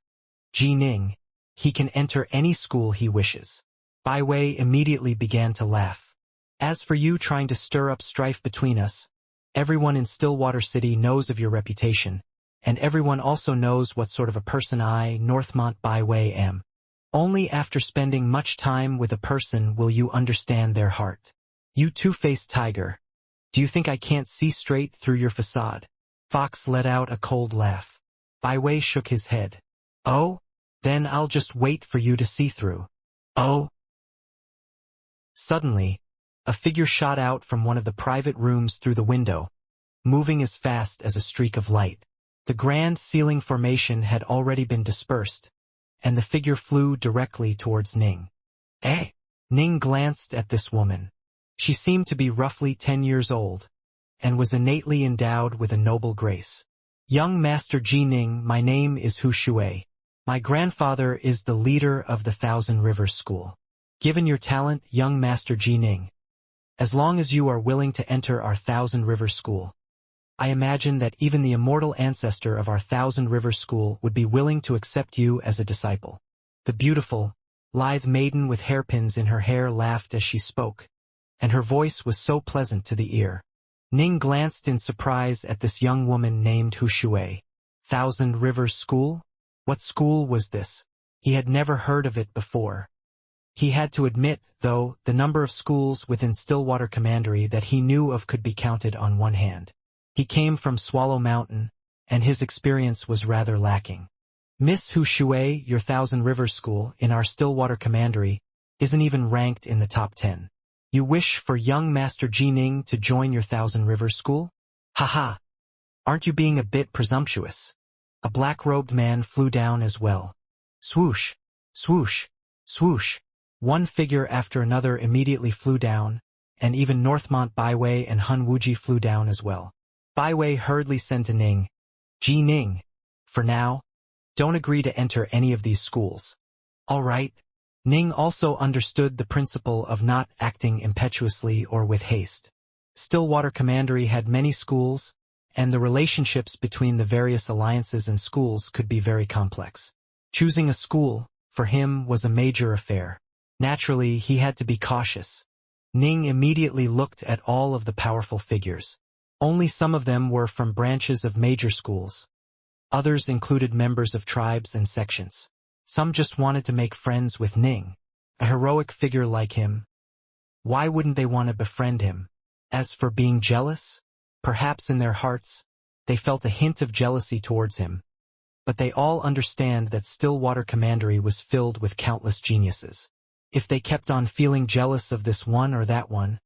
Ji Ning, he can enter any school he wishes. Byway immediately began to laugh. As for you trying to stir up strife between us, everyone in Stillwater City knows of your reputation, and everyone also knows what sort of a person I, Northmont Byway, am. Only after spending much time with a person will you understand their heart. You two-faced tiger, do you think I can't see straight through your facade? Fox let out a cold laugh. Byway shook his head. Oh? Then I'll just wait for you to see through. Oh? Suddenly, A figure shot out from one of the private rooms through the window, moving as fast as a streak of light. The grand ceiling formation had already been dispersed, and the figure flew directly towards Ning. Eh? Ning glanced at this woman. She seemed to be roughly 10 years old, and was innately endowed with a noble grace. Young Master Ji Ning, my name is Hu Shui. My grandfather is the leader of the Thousand Rivers School. Given your talent, young Master Ji Ning, as long as you are willing to enter our Thousand Rivers School, I imagine that even the immortal ancestor of our Thousand Rivers School would be willing to accept you as a disciple. The beautiful, lithe maiden with hairpins in her hair laughed as she spoke, and her voice was so pleasant to the ear. Ning glanced in surprise at this young woman named Hu Shui. Thousand Rivers School? What school was this? He had never heard of it before. He had to admit, though, the number of schools within Stillwater Commandery that he knew of could be counted on one hand. He came from Swallow Mountain, and his experience was rather lacking. Miss Hu Shui, your Thousand Rivers School, in our Stillwater Commandery, isn't even ranked in the top 10. You wish for young Master Ji Ning to join your Thousand Rivers School? Haha! Aren't you being a bit presumptuous? A black-robed man flew down as well. Swoosh! Swoosh! Swoosh! One figure after another immediately flew down, and even Northmont Baiwei and Hun Wuji flew down as well. Baiwei hurriedly said to Ning, Ji Ning, for now, don't agree to enter any of these schools. All right. Ning also understood the principle of not acting impetuously or with haste. Stillwater Commandery had many schools, and the relationships between the various alliances and schools could be very complex. Choosing a school, for him, was a major affair. Naturally, he had to be cautious. Ning immediately looked at all of the powerful figures. Only some of them were from branches of major schools. Others included members of tribes and sections. Some just wanted to make friends with Ning, a heroic figure like him. Why wouldn't they want to befriend him? As for being jealous, perhaps in their hearts, they felt a hint of jealousy towards him. But they all understand that Stillwater Commandery was filled with countless geniuses. If they kept on feeling jealous of this one or that one,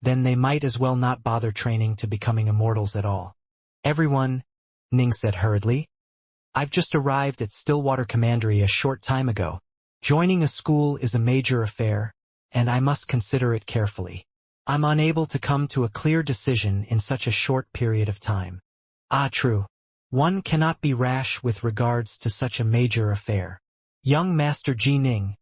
then they might as well not bother training to becoming immortals at all. Everyone, Ning said hurriedly. I've just arrived at Stillwater Commandery a short time ago. Joining a school is a major affair, and I must consider it carefully. I'm unable to come to a clear decision in such a short period of time. Ah, true. One cannot be rash with regards to such a major affair. Young Master Ji Ning,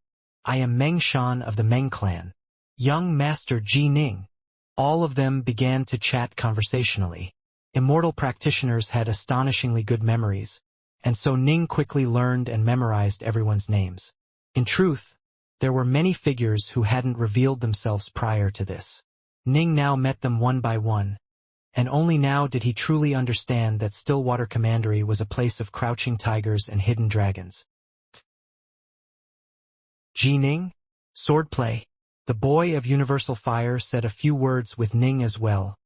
I am Meng Shan of the Meng clan. Young Master Ji Ning. All of them began to chat conversationally. Immortal practitioners had astonishingly good memories, and so Ning quickly learned and memorized everyone's names. In truth, there were many figures who hadn't revealed themselves prior to this. Ning now met them one by one, and only now did he truly understand that Stillwater Commandery was a place of crouching tigers and hidden dragons. Ji Ning? Swordplay. The boy of Universal Fire said a few words with Ning as well,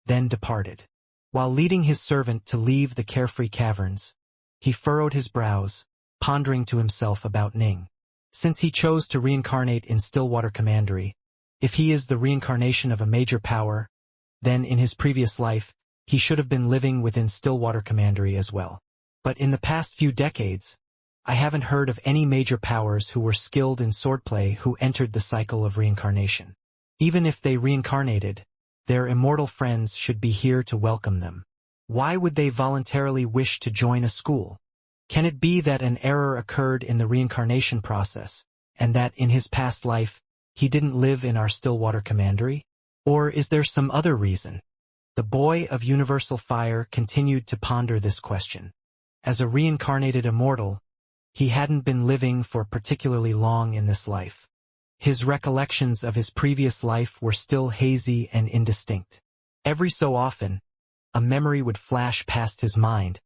then departed. While leading his servant to leave the carefree caverns, he furrowed his brows, pondering to himself about Ning. Since he chose to reincarnate in Stillwater Commandery, if he is the reincarnation of a major power, then in his previous life, he should have been living within Stillwater Commandery as well. But in the past few decades, I haven't heard of any major powers who were skilled in swordplay who entered the cycle of reincarnation. Even if they reincarnated, their immortal friends should be here to welcome them. Why would they voluntarily wish to join a school? Can it be that an error occurred in the reincarnation process, and that in his past life, he didn't live in our Stillwater Commandery? Or is there some other reason? The boy of Universal Fire continued to ponder this question. As a reincarnated immortal, he hadn't been living for particularly long in this life. His recollections of his previous life were still hazy and indistinct. Every so often, a memory would flash past his mind,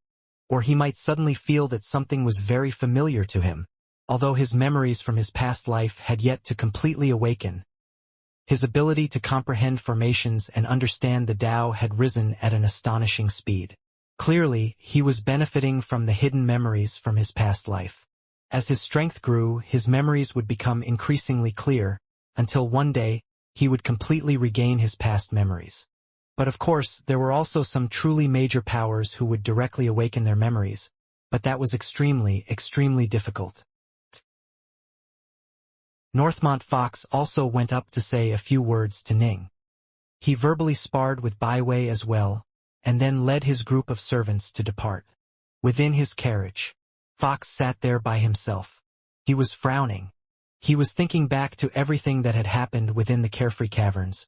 or he might suddenly feel that something was very familiar to him, although his memories from his past life had yet to completely awaken. His ability to comprehend formations and understand the Tao had risen at an astonishing speed. Clearly, he was benefiting from the hidden memories from his past life. As his strength grew, his memories would become increasingly clear, until one day, he would completely regain his past memories. But of course, there were also some truly major powers who would directly awaken their memories, but that was extremely, extremely difficult. Northmont Fox also went up to say a few words to Ning. He verbally sparred with Baiwei as well, and then led his group of servants to depart. Within his carriage, Fox sat there by himself. He was frowning. He was thinking back to everything that had happened within the Carefree Caverns,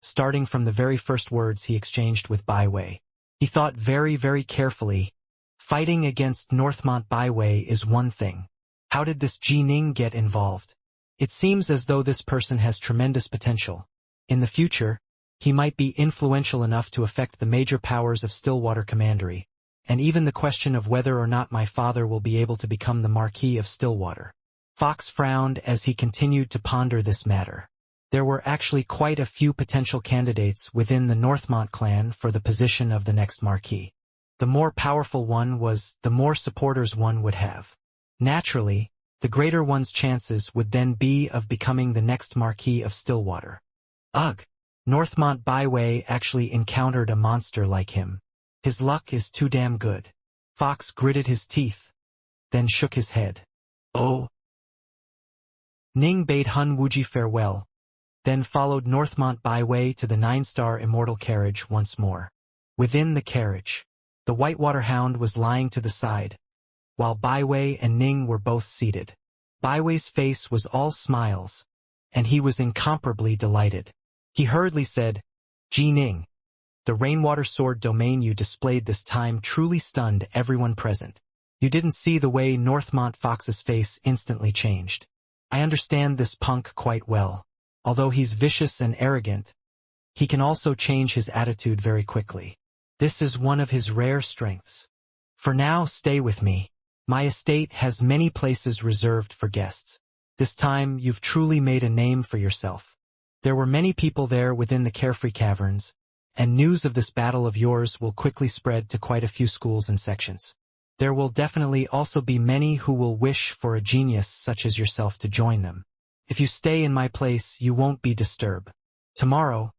starting from the very first words he exchanged with Baiwei. He thought very, very carefully. Fighting against Northmont Baiwei is one thing. How did this Ji Ning get involved? It seems as though this person has tremendous potential. In the future, he might be influential enough to affect the major powers of Stillwater Commandery, and even the question of whether or not my father will be able to become the Marquis of Stillwater. Fox frowned as he continued to ponder this matter. There were actually quite a few potential candidates within the Northmont clan for the position of the next Marquis. The more powerful one was, the more supporters one would have. Naturally, the greater one's chances would then be of becoming the next Marquis of Stillwater. Ugh! Northmont Baiwei actually encountered a monster like him. His luck is too damn good. Fox gritted his teeth, then shook his head. Oh! Ning bade Hun Wuji farewell, then followed Northmont Baiwei to the 9-star Immortal carriage once more. Within the carriage, the Whitewater Hound was lying to the side, while Baiwei and Ning were both seated. Baiwei's face was all smiles, and he was incomparably delighted. He hurriedly said, "Ji Ning, the rainwater sword domain you displayed this time truly stunned everyone present." You didn't see the way Northmont Fox's face instantly changed. I understand this punk quite well. Although he's vicious and arrogant, he can also change his attitude very quickly. This is one of his rare strengths. For now, stay with me. My estate has many places reserved for guests. This time, you've truly made a name for yourself. There were many people there within the Carefree Caverns, and news of this battle of yours will quickly spread to quite a few schools and sections. There will definitely also be many who will wish for a genius such as yourself to join them. If you stay in my place, you won't be disturbed. Tomorrow,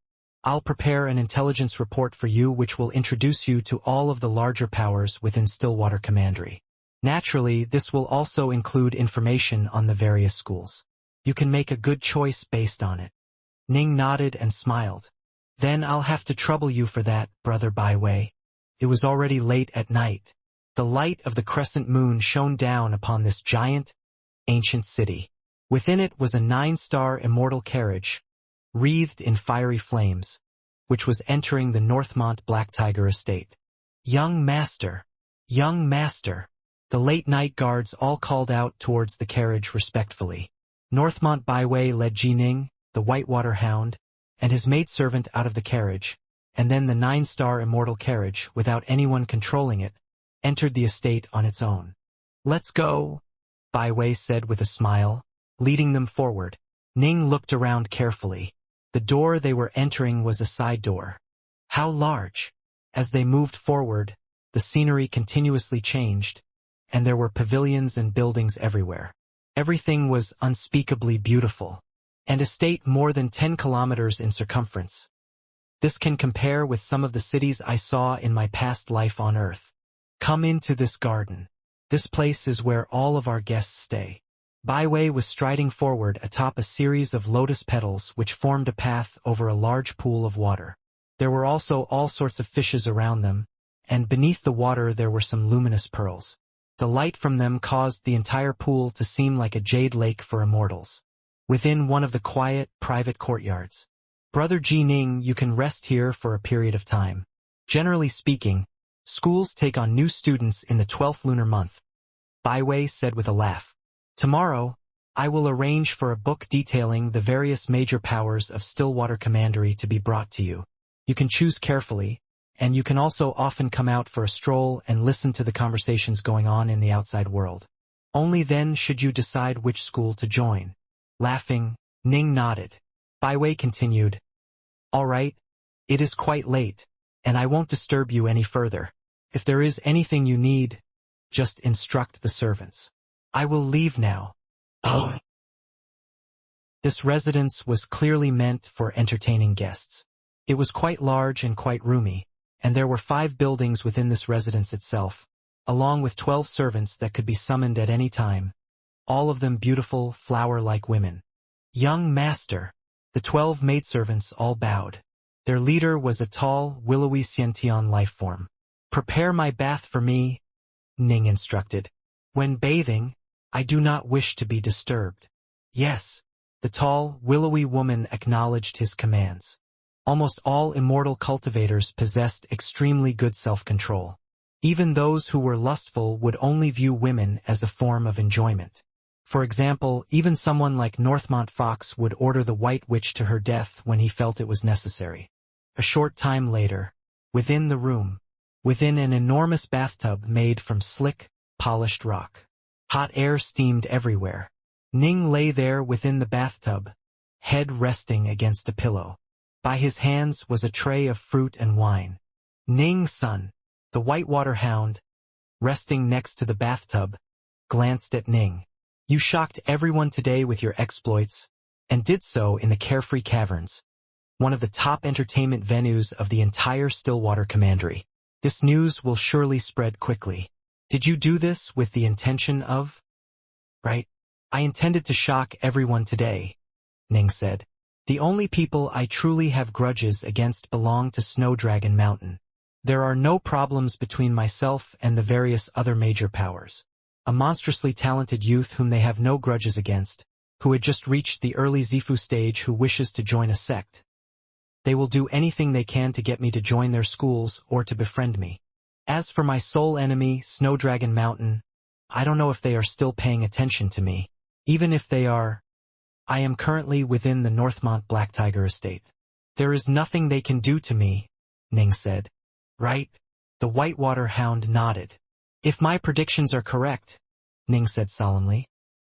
I'll prepare an intelligence report for you which will introduce you to all of the larger powers within Stillwater Commandery. Naturally, this will also include information on the various schools. You can make a good choice based on it. Ning nodded and smiled. Then I'll have to trouble you for that, Brother Baiwei. It was already late at night. The light of the crescent moon shone down upon this giant, ancient city. Within it was a 9-star Immortal carriage, wreathed in fiery flames, which was entering the Northmont Black Tiger estate. Young Master! Young Master! The late-night guards all called out towards the carriage respectfully. Northmont Baiwei led Ji Ning, the Whitewater Hound, and his maidservant out of the carriage, and then the 9-star Immortal carriage, without anyone controlling it, entered the estate on its own. "Let's go," Baiwei said with a smile, leading them forward. Ning looked around carefully. The door they were entering was a side door. How large! As they moved forward, the scenery continuously changed, and there were pavilions and buildings everywhere. Everything was unspeakably beautiful. An estate more than 10 kilometers in circumference. This can compare with some of the cities I saw in my past life on Earth. Come into this garden. This place is where all of our guests stay. Baiwei was striding forward atop a series of lotus petals which formed a path over a large pool of water. There were also all sorts of fishes around them, and beneath the water there were some luminous pearls. The light from them caused the entire pool to seem like a jade lake for immortals. Within one of the quiet, private courtyards. Brother Ji Ning, you can rest here for a period of time. Generally speaking, schools take on new students in the 12th lunar month, Baiwei said with a laugh. Tomorrow, I will arrange for a book detailing the various major powers of Stillwater Commandery to be brought to you. You can choose carefully, and you can also often come out for a stroll and listen to the conversations going on in the outside world. Only then should you decide which school to join. Laughing, Ning nodded. Baiwei continued, "All right, it is quite late, and I won't disturb you any further. If there is anything you need, just instruct the servants. I will leave now." "Oh." This residence was clearly meant for entertaining guests. It was quite large and quite roomy, and there were 5 buildings within this residence itself, along with 12 servants that could be summoned at any time, all of them beautiful, flower-like women. Young master, the 12 maidservants all bowed. Their leader was a tall, willowy Xianxian life-form. "Prepare my bath for me," Ning instructed. "When bathing, I do not wish to be disturbed." "Yes." The tall, willowy woman acknowledged his commands. Almost all immortal cultivators possessed extremely good self-control. Even those who were lustful would only view women as a form of enjoyment. For example, even someone like Northmont Fox would order the White Witch to her death when he felt it was necessary. A short time later, within the room, within an enormous bathtub made from slick, polished rock, hot air steamed everywhere. Ning lay there within the bathtub, head resting against a pillow. By his hands was a tray of fruit and wine. Ning's son, the Whitewater Hound, resting next to the bathtub, glanced at Ning. "You shocked everyone today with your exploits, and did so in the Carefree Caverns, one of the top entertainment venues of the entire Stillwater Commandery. This news will surely spread quickly. Did you do this with the intention of?" "Right. I intended to shock everyone today," Ning said. "The only people I truly have grudges against belong to Snowdragon Mountain. There are no problems between myself and the various other major powers. A monstrously talented youth whom they have no grudges against, who had just reached the early Zifu stage who wishes to join a sect. They will do anything they can to get me to join their schools or to befriend me. As for my sole enemy, Snowdragon Mountain, I don't know if they are still paying attention to me. Even if they are, I am currently within the Northmont Black Tiger estate. There is nothing they can do to me," Ning said. "Right?" The Whitewater Hound nodded. "If my predictions are correct," Ning said solemnly,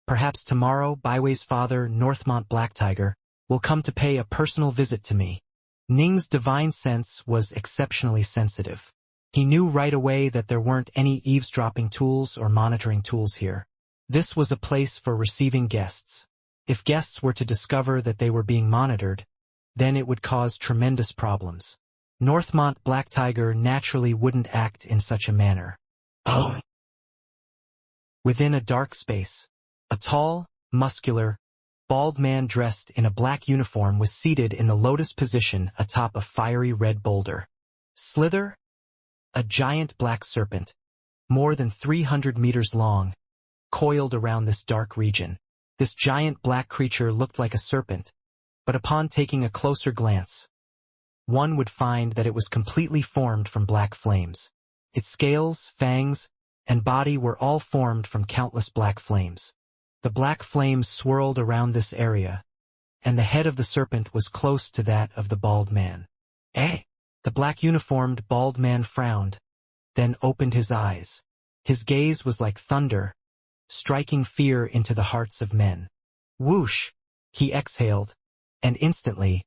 "perhaps tomorrow Baiwei's father, Northmont Black Tiger, will come to pay a personal visit to me." Ning's divine sense was exceptionally sensitive. He knew right away that there weren't any eavesdropping tools or monitoring tools here. This was a place for receiving guests. If guests were to discover that they were being monitored, then it would cause tremendous problems. Northmont Black Tiger naturally wouldn't act in such a manner. Oh! Within a dark space, a tall, muscular, bald man dressed in a black uniform was seated in the lotus position atop a fiery red boulder. Slither? A giant black serpent, more than 300 meters long, coiled around this dark region. This giant black creature looked like a serpent, but upon taking a closer glance, one would find that it was completely formed from black flames. Its scales, fangs, and body were all formed from countless black flames. The black flames swirled around this area, and the head of the serpent was close to that of the bald man. "Eh?" The black uniformed bald man frowned, then opened his eyes. His gaze was like thunder, striking fear into the hearts of men. Whoosh! He exhaled, and instantly,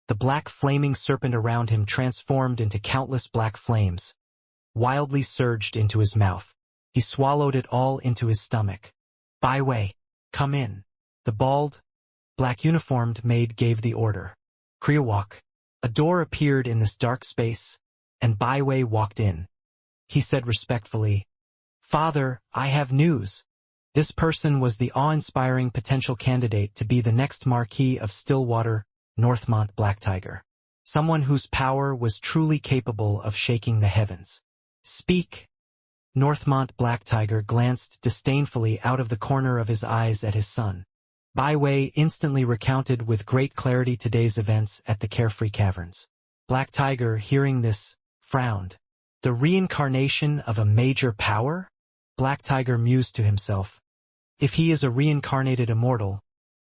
the black flaming serpent around him transformed into countless black flames, wildly surged into his mouth. He swallowed it all into his stomach. "Baiwei, come in." The bald, black uniformed maid gave the order. "Kriawak." A door appeared in this dark space, and Baiwei walked in. He said respectfully, "Father, I have news." This person was the awe-inspiring potential candidate to be the next Marquis of Stillwater, Northmont Black Tiger. Someone whose power was truly capable of shaking the heavens. "Speak." Northmont Black Tiger glanced disdainfully out of the corner of his eyes at his son. Baiwei instantly recounted with great clarity today's events at the Carefree Caverns. Black Tiger, hearing this, frowned. The reincarnation of a major power? Black Tiger mused to himself. If he is a reincarnated immortal,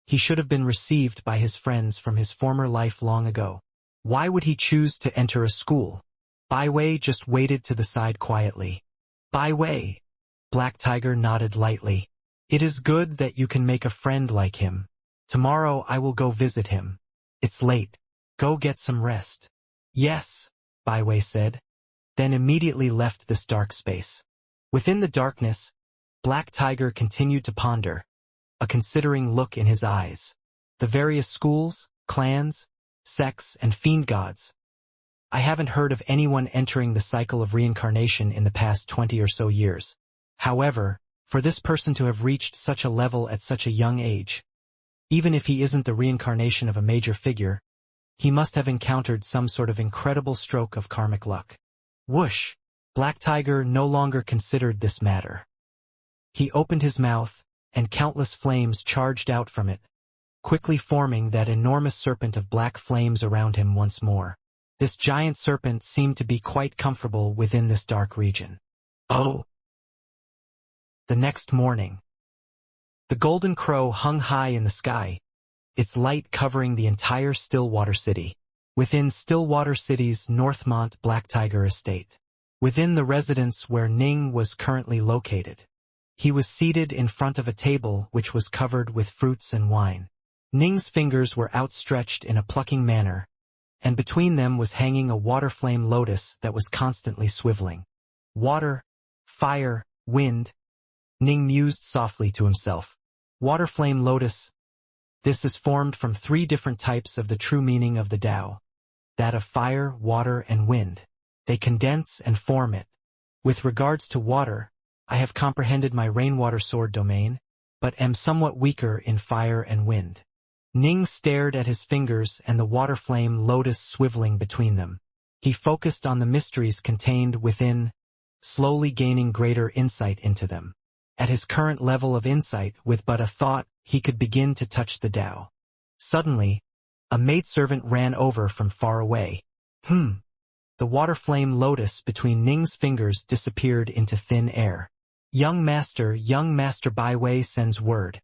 he should have been received by his friends from his former life long ago. Why would he choose to enter a school? Baiwei just waited to the side quietly. "Baiwei." Black Tiger nodded lightly. "It is good that you can make a friend like him. Tomorrow I will go visit him. It's late. Go get some rest." "Yes," Baiwei said, then immediately left this dark space. Within the darkness, Black Tiger continued to ponder, a considering look in his eyes. The various schools, clans, sects, and fiendgods. I haven't heard of anyone entering the cycle of reincarnation in the past 20 or so years. However, for this person to have reached such a level at such a young age, even if he isn't the reincarnation of a major figure, he must have encountered some sort of incredible stroke of karmic luck. Whoosh! Black Tiger no longer considered this matter. He opened his mouth, and countless flames charged out from it, quickly forming that enormous serpent of black flames around him once more. This giant serpent seemed to be quite comfortable within this dark region. Oh! The next morning, the golden crow hung high in the sky, its light covering the entire Stillwater City. Within Stillwater City's Northmont Black Tiger estate, within the residence where Ning was currently located, he was seated in front of a table which was covered with fruits and wine. Ning's fingers were outstretched in a plucking manner, and between them was hanging a water flame lotus that was constantly swiveling. Water, fire, wind, Ning mused softly to himself. Water flame lotus. This is formed from 3 different types of the true meaning of the Tao. That of fire, water, and wind. They condense and form it. With regards to water, I have comprehended my rainwater sword domain, but am somewhat weaker in fire and wind. Ning stared at his fingers and the water flame lotus swiveling between them. He focused on the mysteries contained within, slowly gaining greater insight into them. At his current level of insight, with but a thought, he could begin to touch the Tao. Suddenly, a maidservant ran over from far away. The water flame lotus between Ning's fingers disappeared into thin air. Young Master Bai Wei sends word.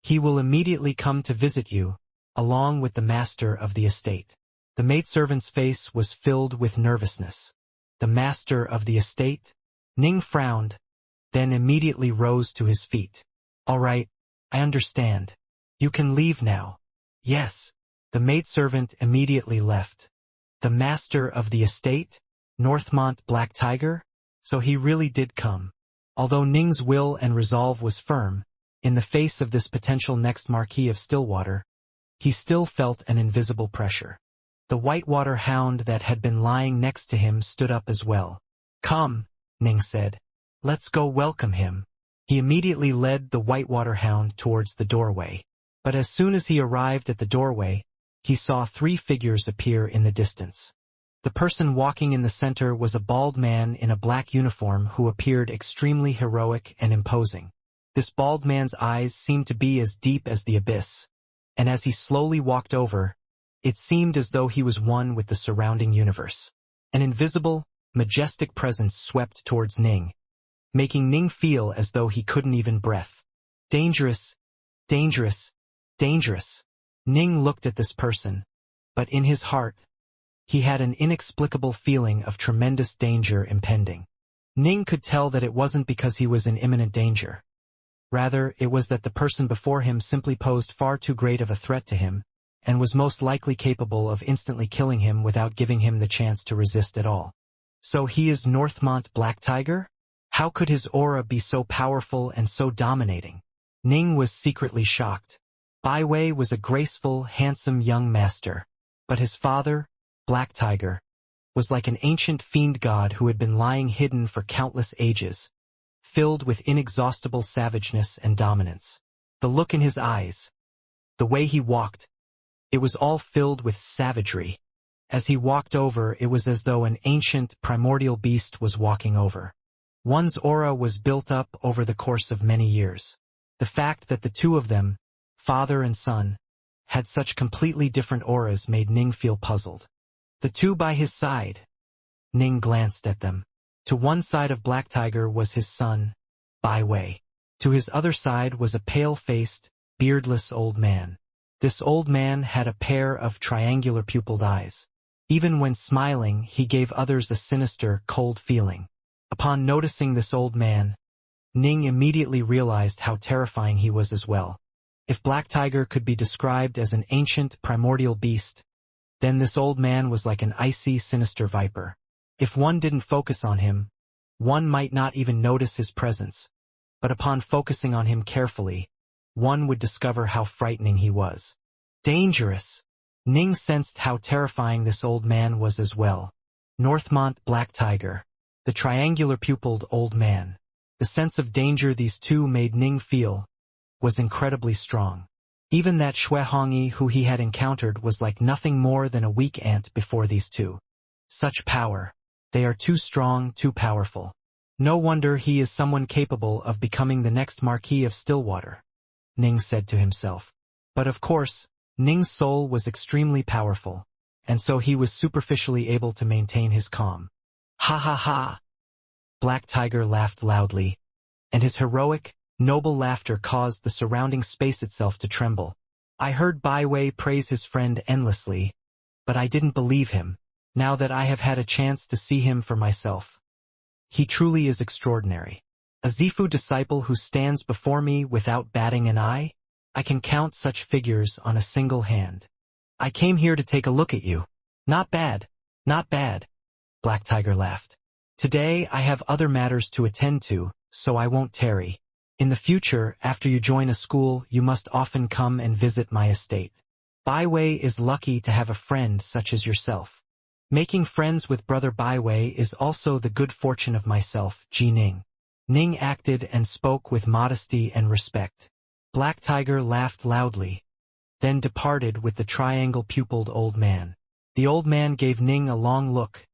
He will immediately come to visit you, along with the master of the estate. The maidservant's face was filled with nervousness. The master of the estate? Ning frowned, then immediately rose to his feet. All right, I understand. You can leave now. Yes. The maidservant immediately left. The master of the estate? Northmont Black Tiger? So he really did come. Although Ning's will and resolve was firm, in the face of this potential next Marquis of Stillwater, he still felt an invisible pressure. The whitewater hound that had been lying next to him stood up as well. Come, Ning said. Let's go welcome him. He immediately led the whitewater hound towards the doorway. But as soon as he arrived at the doorway, he saw 3 figures appear in the distance. The person walking in the center was a bald man in a black uniform who appeared extremely heroic and imposing. This bald man's eyes seemed to be as deep as the abyss, and as he slowly walked over, it seemed as though he was one with the surrounding universe. An invisible, majestic presence swept towards Ning, making Ning feel as though he couldn't even breathe. Dangerous, dangerous, dangerous. Ning looked at this person, but in his heart, he had an inexplicable feeling of tremendous danger impending. Ning could tell that it wasn't because he was in imminent danger. Rather, it was that the person before him simply posed far too great of a threat to him, and was most likely capable of instantly killing him without giving him the chance to resist at all. So he is Northmont Black Tiger? How could his aura be so powerful and so dominating? Ning was secretly shocked. Bai Wei was a graceful, handsome young master, but his father, Black Tiger, was like an ancient fiend god who had been lying hidden for countless ages, filled with inexhaustible savageness and dominance. The look in his eyes, the way he walked, it was all filled with savagery. As he walked over, it was as though an ancient, primordial beast was walking over. One's aura was built up over the course of many years. The fact that the two of them, father and son, had such completely different auras made Ning feel puzzled. The two by his side. Ning glanced at them. To one side of Black Tiger was his son, Bai Wei. To his other side was a pale-faced, beardless old man. This old man had a pair of triangular pupilled eyes. Even when smiling, he gave others a sinister, cold feeling. Upon noticing this old man, Ning immediately realized how terrifying he was as well. If Black Tiger could be described as an ancient, primordial beast, then this old man was like an icy, sinister viper. If one didn't focus on him, one might not even notice his presence, but upon focusing on him carefully, one would discover how frightening he was. Dangerous. Ning sensed how terrifying this old man was as well. Northmont Black Tiger. The triangular-pupiled old man. The sense of danger these two made Ning feel was incredibly strong. Even that Xuehongyi who he had encountered was like nothing more than a weak ant before these two. Such power. They are too strong, too powerful. No wonder he is someone capable of becoming the next Marquis of Stillwater, Ning said to himself. But of course, Ning's soul was extremely powerful, and so he was superficially able to maintain his calm. Ha ha ha! Black Tiger laughed loudly, and his heroic, noble laughter caused the surrounding space itself to tremble. I heard Bai Wei praise his friend endlessly, but I didn't believe him, now that I have had a chance to see him for myself. He truly is extraordinary. A Zifu disciple who stands before me without batting an eye? I can count such figures on a single hand. I came here to take a look at you. Not bad, not bad. Black Tiger laughed. Today I have other matters to attend to, so I won't tarry. In the future, after you join a school, you must often come and visit my estate. Bai Wei is lucky to have a friend such as yourself. Making friends with Brother Bai Wei is also the good fortune of myself, Ji Ning. Ning acted and spoke with modesty and respect. Black Tiger laughed loudly, then departed with the triangle-pupiled old man. The old man gave Ning a long look,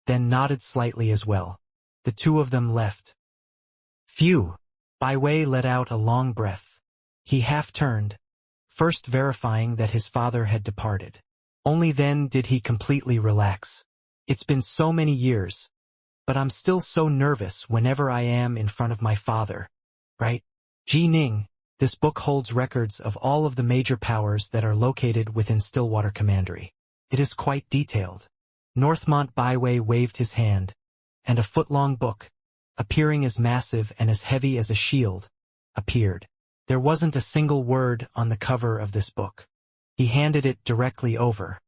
then nodded slightly as well. The two of them left. Phew! Bai Wei let out a long breath. He half-turned, first verifying that his father had departed. Only then did he completely relax. It's been so many years, but I'm still so nervous whenever I am in front of my father, right? Ji Ning, this book holds records of all of the major powers that are located within Stillwater Commandery. It is quite detailed. Northmont Bai Wei waved his hand, and a foot-long book, appearing as massive and as heavy as a shield, appeared. There wasn't a single word on the cover of this book. He handed it directly over.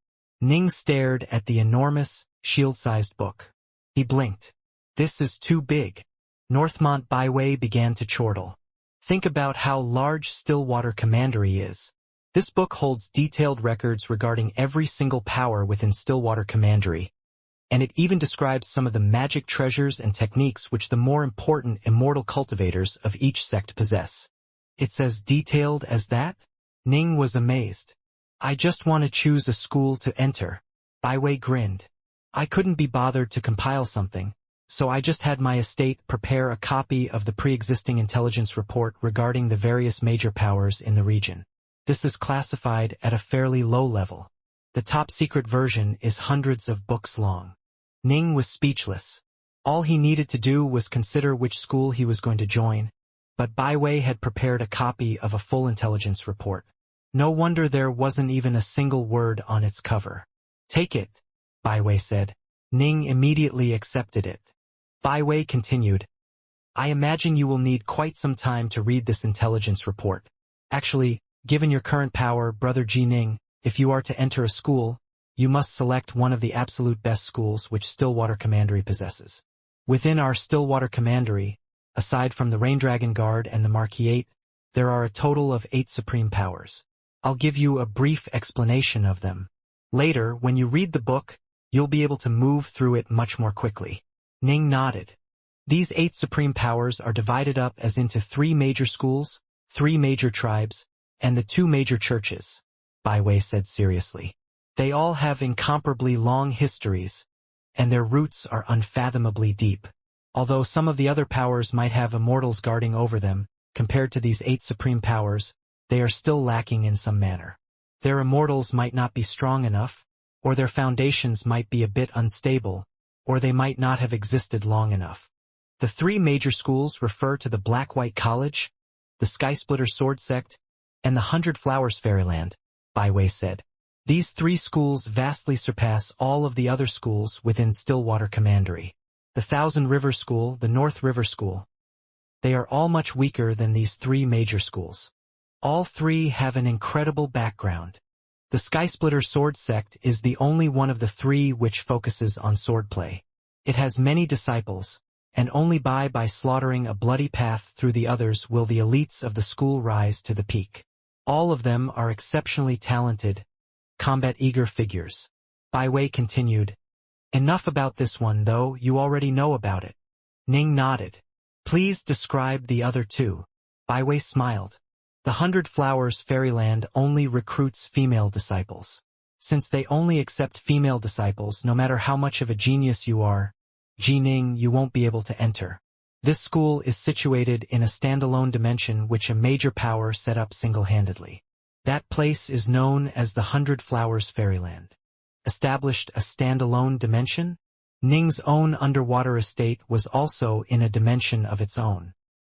Ning stared at the enormous, shield-sized book. He blinked. This is too big. Northmont Bai Wei began to chortle. Think about how large Stillwater Commandery is. This book holds detailed records regarding every single power within Stillwater Commandery, and it even describes some of the magic treasures and techniques which the more important immortal cultivators of each sect possess. It's as detailed as that? Ning was amazed. I just want to choose a school to enter. Bai Wei grinned. I couldn't be bothered to compile something, so I just had my estate prepare a copy of the pre-existing intelligence report regarding the various major powers in the region. This is classified at a fairly low level. The top-secret version is hundreds of books long. Ning was speechless. All he needed to do was consider which school he was going to join, but Bai Wei had prepared a copy of a full intelligence report. No wonder there wasn't even a single word on its cover. Take it, Bai Wei said. Ning immediately accepted it. Bai Wei continued. I imagine you will need quite some time to read this intelligence report. Actually, given your current power, Brother Ji Ning, if you are to enter a school, you must select one of the absolute best schools which Stillwater Commandery possesses. Within our Stillwater Commandery, aside from the Raindragon Guard and the Marquis 8, there are a total of 8 supreme powers. I'll give you a brief explanation of them. Later, when you read the book, you'll be able to move through it much more quickly. Ning nodded. These 8 supreme powers are divided up as into 3 major schools, 3 major tribes, and the 2 major churches, Bai Wei said seriously. They all have incomparably long histories, and their roots are unfathomably deep. Although some of the other powers might have immortals guarding over them, compared to these 8 supreme powers, they are still lacking in some manner. Their immortals might not be strong enough, or their foundations might be a bit unstable, or they might not have existed long enough. The 3 major schools refer to the Black-White College, the Skysplitter Sword Sect, and the 100 Flowers Fairyland, Bai Wei said. These 3 schools vastly surpass all of the other schools within Stillwater Commandery. The Thousand River School, the North River School. They are all much weaker than these 3 major schools. All 3 have an incredible background. The Skysplitter Sword Sect is the only one of the 3 which focuses on swordplay. It has many disciples, and only by slaughtering a bloody path through the others will the elites of the school rise to the peak. All of them are exceptionally talented, combat-eager figures. Bai Wei continued, enough about this one though, you already know about it. Ning nodded. Please describe the other two. Bai Wei smiled. The 100 Flowers Fairyland only recruits female disciples. Since they only accept female disciples, no matter how much of a genius you are, Ji Ning, you won't be able to enter. This school is situated in a standalone dimension which a major power set up single-handedly. That place is known as the 100 Flowers Fairyland. Established a standalone dimension? Ning's own underwater estate was also in a dimension of its own.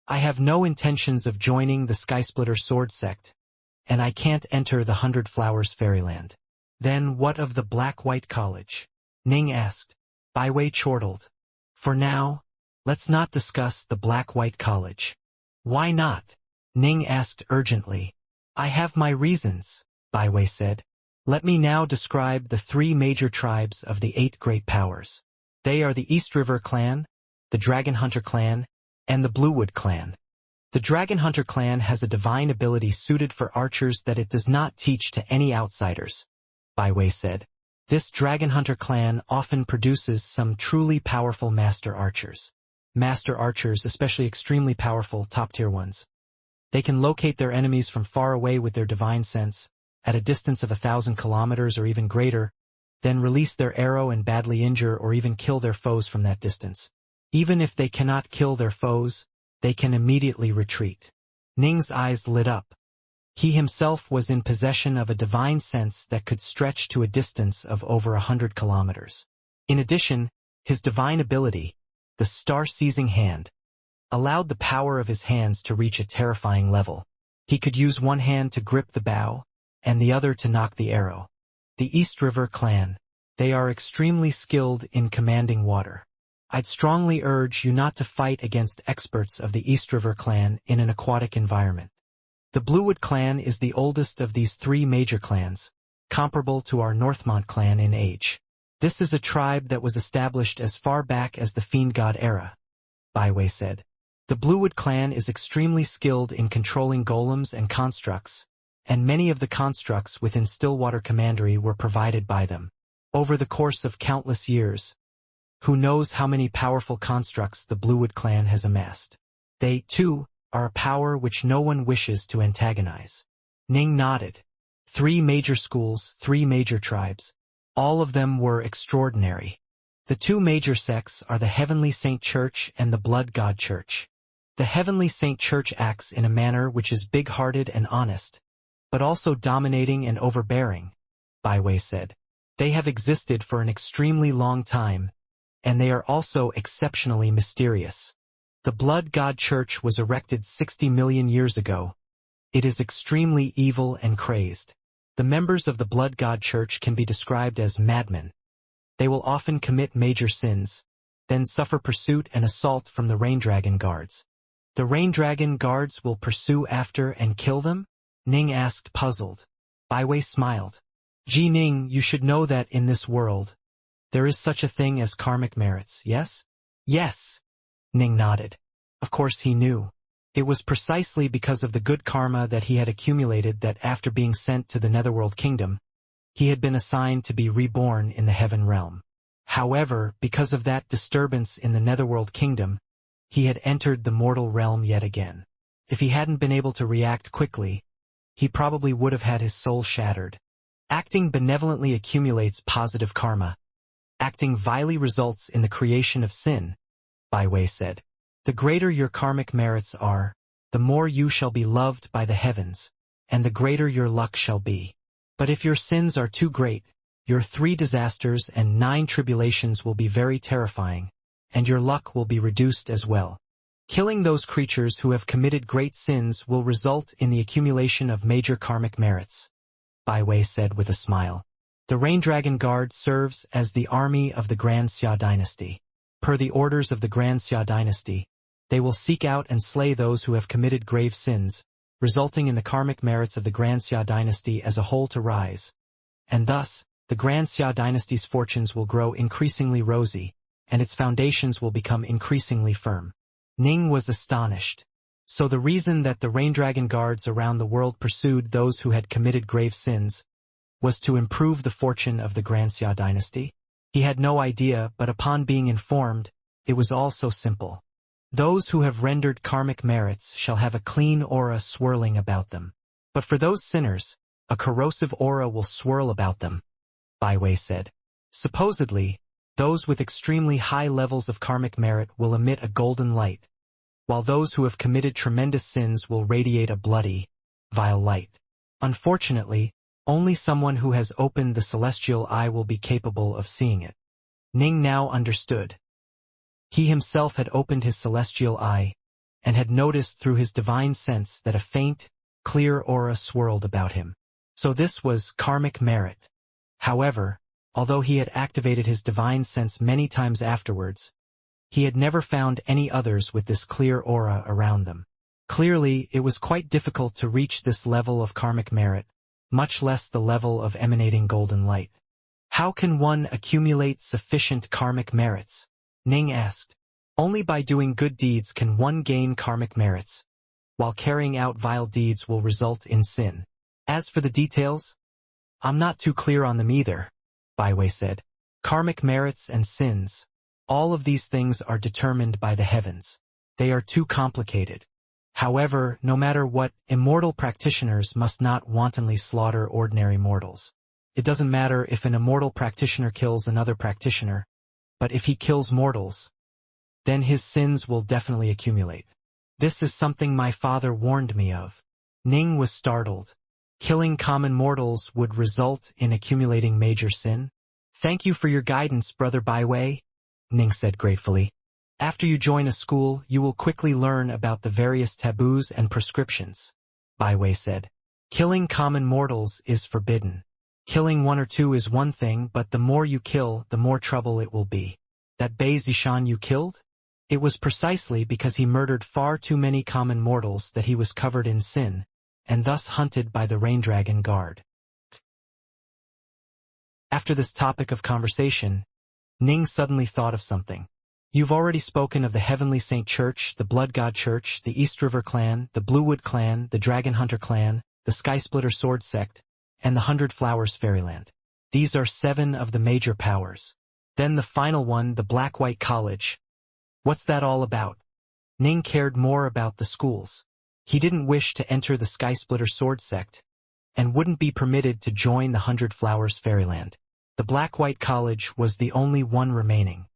I have no intentions of joining the Skysplitter Sword Sect, and I can't enter the 100 Flowers Fairyland. Then what of the Black-White College? Ning asked. Bai Wei chortled. For now, let's not discuss the Black-White College. Why not? Ning asked urgently. I have my reasons, Bai Wei said. Let me now describe the 3 major tribes of the 8 great powers. They are the East River Clan, the Dragon Hunter Clan, and the Bluewood Clan. The Dragon Hunter Clan has a divine ability suited for archers that it does not teach to any outsiders, Bai Wei said. This Dragon Hunter Clan often produces some truly powerful master archers. Master archers, especially extremely powerful top-tier ones. They can locate their enemies from far away with their divine sense, at a distance of 1,000 kilometers or even greater, then release their arrow and badly injure or even kill their foes from that distance. Even if they cannot kill their foes, they can immediately retreat. Ning's eyes lit up. He himself was in possession of a divine sense that could stretch to a distance of over 100 kilometers. In addition, his divine ability, the star-seizing hand, allowed the power of his hands to reach a terrifying level. He could use one hand to grip the bow, and the other to knock the arrow. The East River Clan. They are extremely skilled in commanding water. I'd strongly urge you not to fight against experts of the East River Clan in an aquatic environment. The Bluewood Clan is the oldest of these 3 major clans, comparable to our Northmont clan in age. This is a tribe that was established as far back as the Fiendgod era, Bai Wei said. The Bluewood Clan is extremely skilled in controlling golems and constructs, and many of the constructs within Stillwater Commandery were provided by them. Over the course of countless years, who knows how many powerful constructs the Bluewood Clan has amassed. They, too, are a power which no one wishes to antagonize. Ning nodded. 3 major schools, 3 major tribes. All of them were extraordinary. The 2 major sects are the Heavenly Saint Church and the Blood God Church. The Heavenly Saint Church acts in a manner which is big-hearted and honest, but also dominating and overbearing, Bai Wei said. They have existed for an extremely long time, and they are also exceptionally mysterious. The Blood God Church was erected 60 million years ago. It is extremely evil and crazed. The members of the Blood God Church can be described as madmen. They will often commit major sins, then suffer pursuit and assault from the Rain Dragon Guards. The Rain Dragon Guards will pursue after and kill them? Ning asked, puzzled. Bai Wei smiled. Ji Ning, you should know that in this world, there is such a thing as karmic merits, yes? Yes. Ning nodded. Of course he knew. It was precisely because of the good karma that he had accumulated that after being sent to the Netherworld Kingdom, he had been assigned to be reborn in the Heaven Realm. However, because of that disturbance in the Netherworld Kingdom, he had entered the mortal realm yet again. If he hadn't been able to react quickly, he probably would have had his soul shattered. Acting benevolently accumulates positive karma. Acting vilely results in the creation of sin, Bai Wei said. The greater your karmic merits are, the more you shall be loved by the heavens, and the greater your luck shall be. But if your sins are too great, your 3 disasters and 9 tribulations will be very terrifying, and your luck will be reduced as well. Killing those creatures who have committed great sins will result in the accumulation of major karmic merits, Bai Wei said with a smile. The Rain Dragon Guard serves as the army of the Grand Xia dynasty. Per the orders of the Grand Xia dynasty, they will seek out and slay those who have committed grave sins, resulting in the karmic merits of the Grand Xia dynasty as a whole to rise. And thus, the Grand Xia dynasty's fortunes will grow increasingly rosy, and its foundations will become increasingly firm. Ning was astonished. So the reason that the Raindragon guards around the world pursued those who had committed grave sins was to improve the fortune of the Xianxia dynasty? He had no idea, but upon being informed, it was all so simple. Those who have rendered karmic merits shall have a clean aura swirling about them. But for those sinners, a corrosive aura will swirl about them, Baiwei said. Supposedly, those with extremely high levels of karmic merit will emit a golden light, while those who have committed tremendous sins will radiate a bloody, vile light. Unfortunately, only someone who has opened the celestial eye will be capable of seeing it. Ning now understood. He himself had opened his celestial eye, and had noticed through his divine sense that a faint, clear aura swirled about him. So this was karmic merit. However, although he had activated his divine sense many times afterwards, he had never found any others with this clear aura around them. Clearly, it was quite difficult to reach this level of karmic merit, much less the level of emanating golden light. How can one accumulate sufficient karmic merits? Ning asked. Only by doing good deeds can one gain karmic merits, while carrying out vile deeds will result in sin. As for the details, I'm not too clear on them either, Baiwei said. Karmic merits and sins, all of these things are determined by the heavens. They are too complicated. However, no matter what, immortal practitioners must not wantonly slaughter ordinary mortals. It doesn't matter if an immortal practitioner kills another practitioner, but if he kills mortals, then his sins will definitely accumulate. This is something my father warned me of. Ning was startled. Killing common mortals would result in accumulating major sin? Thank you for your guidance, Brother Baiwei, Ning said gratefully. After you join a school, you will quickly learn about the various taboos and prescriptions, Baiwei said. Killing common mortals is forbidden. Killing one or two is one thing, but the more you kill, the more trouble it will be. That Bei Zishan you killed? It was precisely because he murdered far too many common mortals that he was covered in sin, and thus hunted by the Raindragon guard. After this topic of conversation, Ning suddenly thought of something. You've already spoken of the Heavenly Saint Church, the Blood God Church, the East River Clan, the Bluewood Clan, the Dragon Hunter Clan, the Skysplitter Sword Sect, and the 100 Flowers Fairyland. These are 7 of the major powers. Then the final one, the Black-White College. What's that all about? Ning cared more about the schools. He didn't wish to enter the Skysplitter Sword Sect, and wouldn't be permitted to join the 100 Flowers Fairyland. The Black-White College was the only one remaining.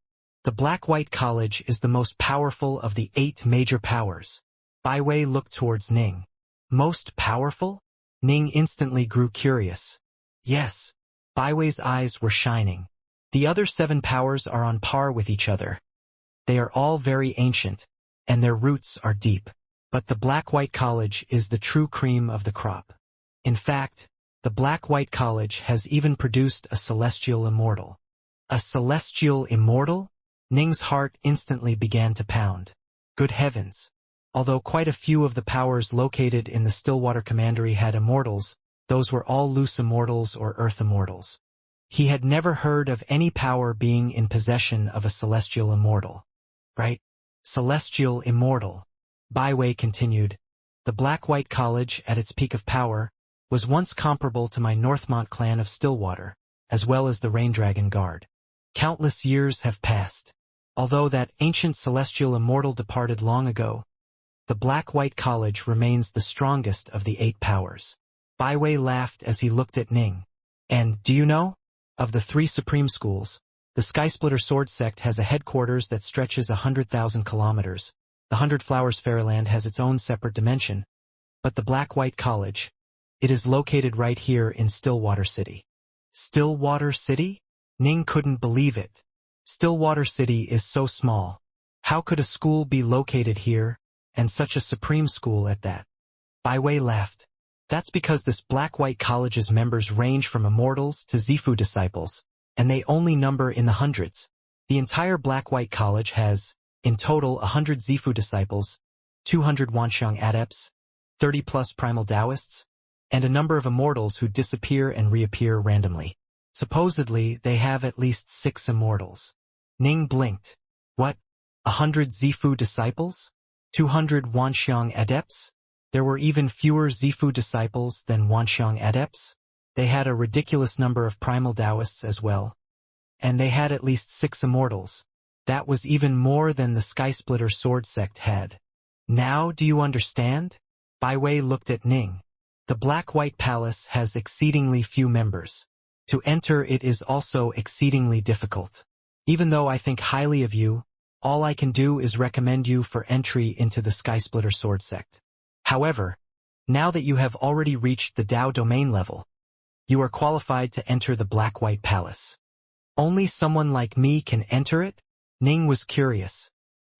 The Black-White College is the most powerful of the 8 major powers. Baiwei looked towards Ning. Most powerful? Ning instantly grew curious. Yes. Baiwei's eyes were shining. The other 7 powers are on par with each other. They are all very ancient, and their roots are deep. But the Black-White College is the true cream of the crop. In fact, the Black-White College has even produced a celestial immortal. A celestial immortal? Ning's heart instantly began to pound. Good heavens! Although quite a few of the powers located in the Stillwater Commandery had immortals, those were all loose immortals or earth immortals. He had never heard of any power being in possession of a celestial immortal. Right? Celestial immortal. Baiwei continued. The Black-White College, at its peak of power, was once comparable to my Northmont clan of Stillwater, as well as the Raindragon Guard. Countless years have passed. Although that ancient celestial immortal departed long ago, the Black-White College remains the strongest of the 8 powers. Baiwei laughed as he looked at Ning. And, do you know? Of the 3 supreme schools, the Skysplitter Sword Sect has a headquarters that stretches 100,000 kilometers. The 100 Flowers Fairyland has its own separate dimension. But the Black-White College, it is located right here in Stillwater City. Stillwater City? Ning couldn't believe it. Stillwater City is so small. How could a school be located here, and such a supreme school at that? Baiwei laughed. That's because this Black-White College's members range from immortals to Zifu disciples, and they only number in the hundreds. The entire Black-White College has, in total, 100 Zifu disciples, 200 Wanxiang adepts, 30+ primal Taoists, and a number of immortals who disappear and reappear randomly. Supposedly, they have at least 6 immortals. Ning blinked. What? 100 Zifu disciples? 200 Wanxiang adepts? There were even fewer Zifu disciples than Wanxiang adepts. They had a ridiculous number of primal Taoists as well. And they had at least 6 immortals. That was even more than the Skysplitter sword sect had. Now do you understand? Bai Wei looked at Ning. The Black-White Palace has exceedingly few members. To enter it is also exceedingly difficult. Even though I think highly of you, all I can do is recommend you for entry into the Skysplitter sword sect. However, now that you have already reached the Dao domain level, you are qualified to enter the Black-White Palace. Only someone like me can enter it? Ning was curious.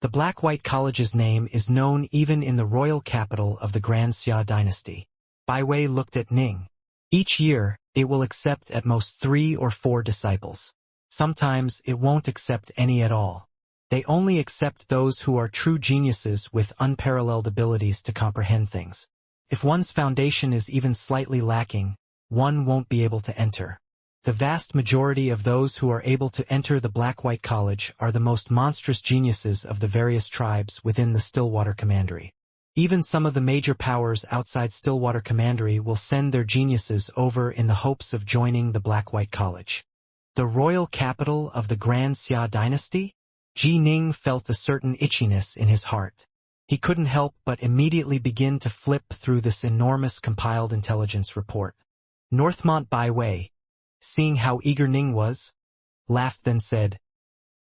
The Black-White College's name is known even in the royal capital of the Grand Xia dynasty. Bai Wei looked at Ning. Each year, it will accept at most 3 or 4 disciples. Sometimes it won't accept any at all. They only accept those who are true geniuses with unparalleled abilities to comprehend things. If one's foundation is even slightly lacking, one won't be able to enter. The vast majority of those who are able to enter the Black-White College are the most monstrous geniuses of the various tribes within the Stillwater Commandery. Even some of the major powers outside Stillwater Commandery will send their geniuses over in the hopes of joining the Black-White College. The royal capital of the Grand Xia dynasty? Ji Ning felt a certain itchiness in his heart. He couldn't help but immediately begin to flip through this enormous compiled intelligence report. Northmont Bai Wei, seeing how eager Ning was, laughed then said,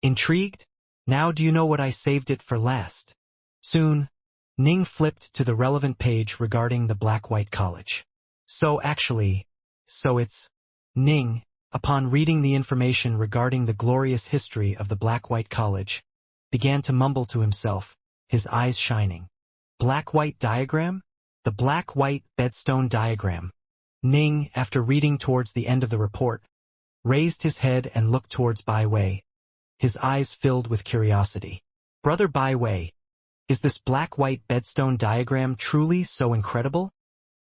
"Intrigued? Now do you know what I saved it for last?" Soon, Ning flipped to the relevant page regarding the Black-White College. So it's Ning, upon reading the information regarding the glorious history of the Black-White College, began to mumble to himself, his eyes shining. Black-White diagram? The Black-White bedstone diagram. Ning, after reading towards the end of the report, raised his head and looked towards Bai Wei. His eyes filled with curiosity. "Brother Bai Wei, is this Black-White bedstone diagram truly so incredible?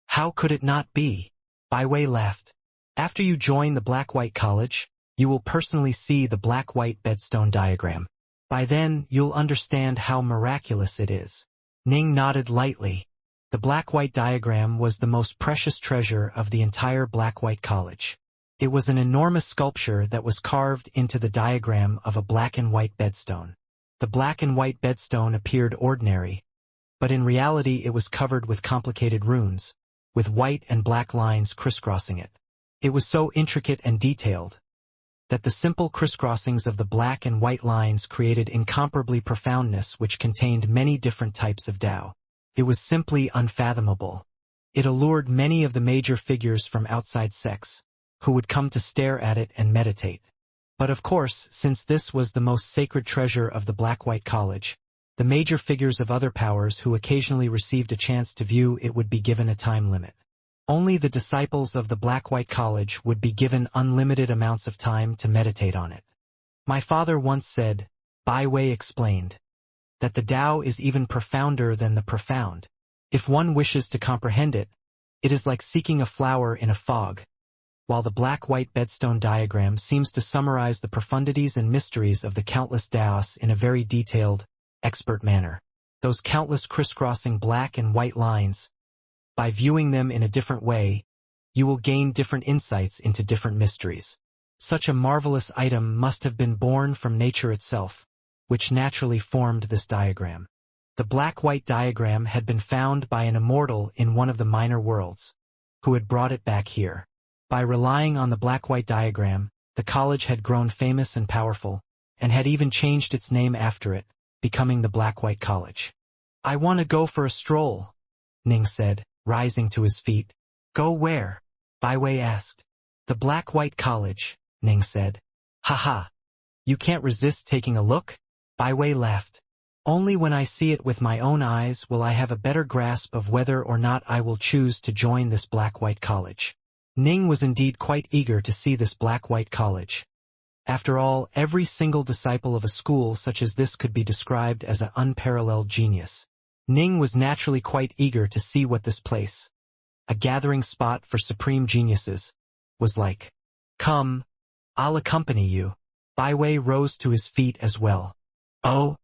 How could it not be?" Bai Wei laughed. "After you join the Black-White College, you will personally see the Black-White bedstone diagram. By then, you'll understand how miraculous it is." Ning nodded lightly. The Black-White diagram was the most precious treasure of the entire Black-White College. It was an enormous sculpture that was carved into the diagram of a black and white bedstone. The black and white bedstone appeared ordinary, but in reality it was covered with complicated runes, with white and black lines crisscrossing it. It was so intricate and detailed that the simple crisscrossings of the black and white lines created incomparably profoundness which contained many different types of Tao. It was simply unfathomable. It allured many of the major figures from outside sects, who would come to stare at it and meditate. But of course, since this was the most sacred treasure of the Black-White College, the major figures of other powers who occasionally received a chance to view it would be given a time limit. Only the disciples of the Black-White College would be given unlimited amounts of time to meditate on it. "My father once said," Bai Wei explained, "that the Tao is even profounder than the profound. If one wishes to comprehend it, it is like seeking a flower in a fog." While the Black-White bedstone diagram seems to summarize the profundities and mysteries of the countless Taos in a very detailed, expert manner. Those countless crisscrossing black and white lines, by viewing them in a different way, you will gain different insights into different mysteries. Such a marvelous item must have been born from nature itself, which naturally formed this diagram. The Black-White diagram had been found by an immortal in one of the minor worlds, who had brought it back here. By relying on the Black-White diagram, the college had grown famous and powerful, and had even changed its name after it, becoming the Black-White College. "I want to go for a stroll," Ning said, rising to his feet. "Go where?" Bai Wei asked. "The Black-White College," Ning said. "Ha! You can't resist taking a look?" Bai Wei laughed. "Only when I see it with my own eyes will I have a better grasp of whether or not I will choose to join this Black-White College." Ning was indeed quite eager to see this Black-White College. After all, every single disciple of a school such as this could be described as an unparalleled genius. Ning was naturally quite eager to see what this place, a gathering spot for supreme geniuses, was like. "Come, I'll accompany you." Bai Wei rose to his feet as well. "Oh?"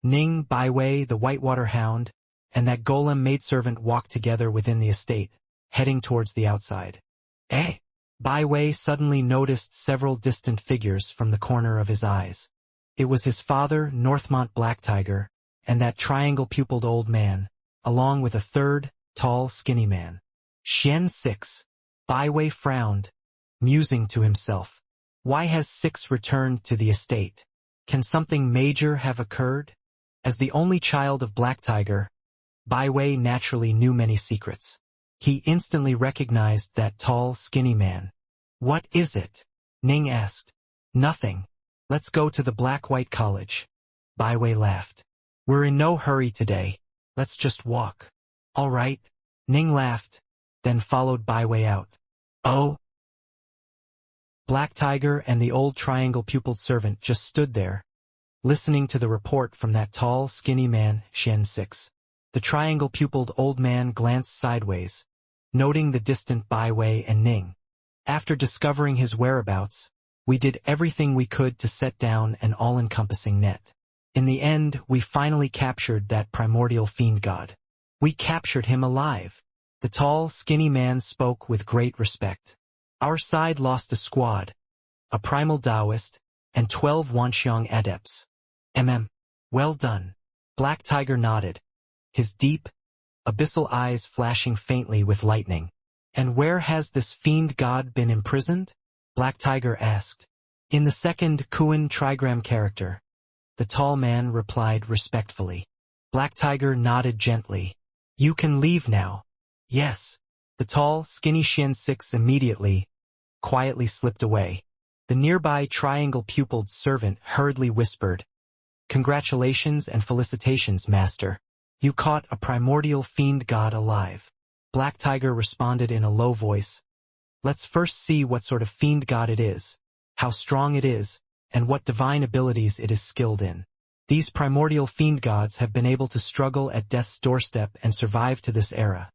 Ning, Baiwei, the Whitewater Hound, and that golem maidservant walked together within the estate, heading towards the outside. Eh? Baiwei suddenly noticed several distant figures from the corner of his eyes. It was his father, Northmont Black Tiger, and that triangle-pupiled old man, along with a third, tall, skinny man. Xianxia. Baiwei frowned, musing to himself. Why has Six returned to the estate? Can something major have occurred? As the only child of Black Tiger, Baiwei naturally knew many secrets. He instantly recognized that tall, skinny man. What is it? Ning asked. Nothing. Let's go to the Black-White College. Baiwei laughed. We're in no hurry today. Let's just walk. All right. Ning laughed, then followed Baiwei out. Oh. Black Tiger and the old triangle-pupiled servant just stood there, listening to the report from that tall, skinny man, Xianxia. The triangle-pupiled old man glanced sideways, noting the distant Baiwei and Ning. After discovering his whereabouts, we did everything we could to set down an all-encompassing net. In the end, we finally captured that primordial Fiendgod. We captured him alive. The tall, skinny man spoke with great respect. Our side lost a squad, a primal Taoist, and 12 Wanxiang adepts. Well done. Black Tiger nodded, his deep, abyssal eyes flashing faintly with lightning. And where has this Fiendgod been imprisoned? Black Tiger asked. In the second Kuan trigram character. The tall man replied respectfully. Black Tiger nodded gently. You can leave now. Yes. The tall, skinny Xianxia immediately, quietly slipped away. The nearby triangle-pupiled servant hurriedly whispered, Congratulations and felicitations, master. You caught a primordial Fiendgod alive. Black Tiger responded in a low voice. Let's first see what sort of Fiendgod it is, how strong it is, and what divine abilities it is skilled in. These primordial Fiendgods have been able to struggle at death's doorstep and survive to this era.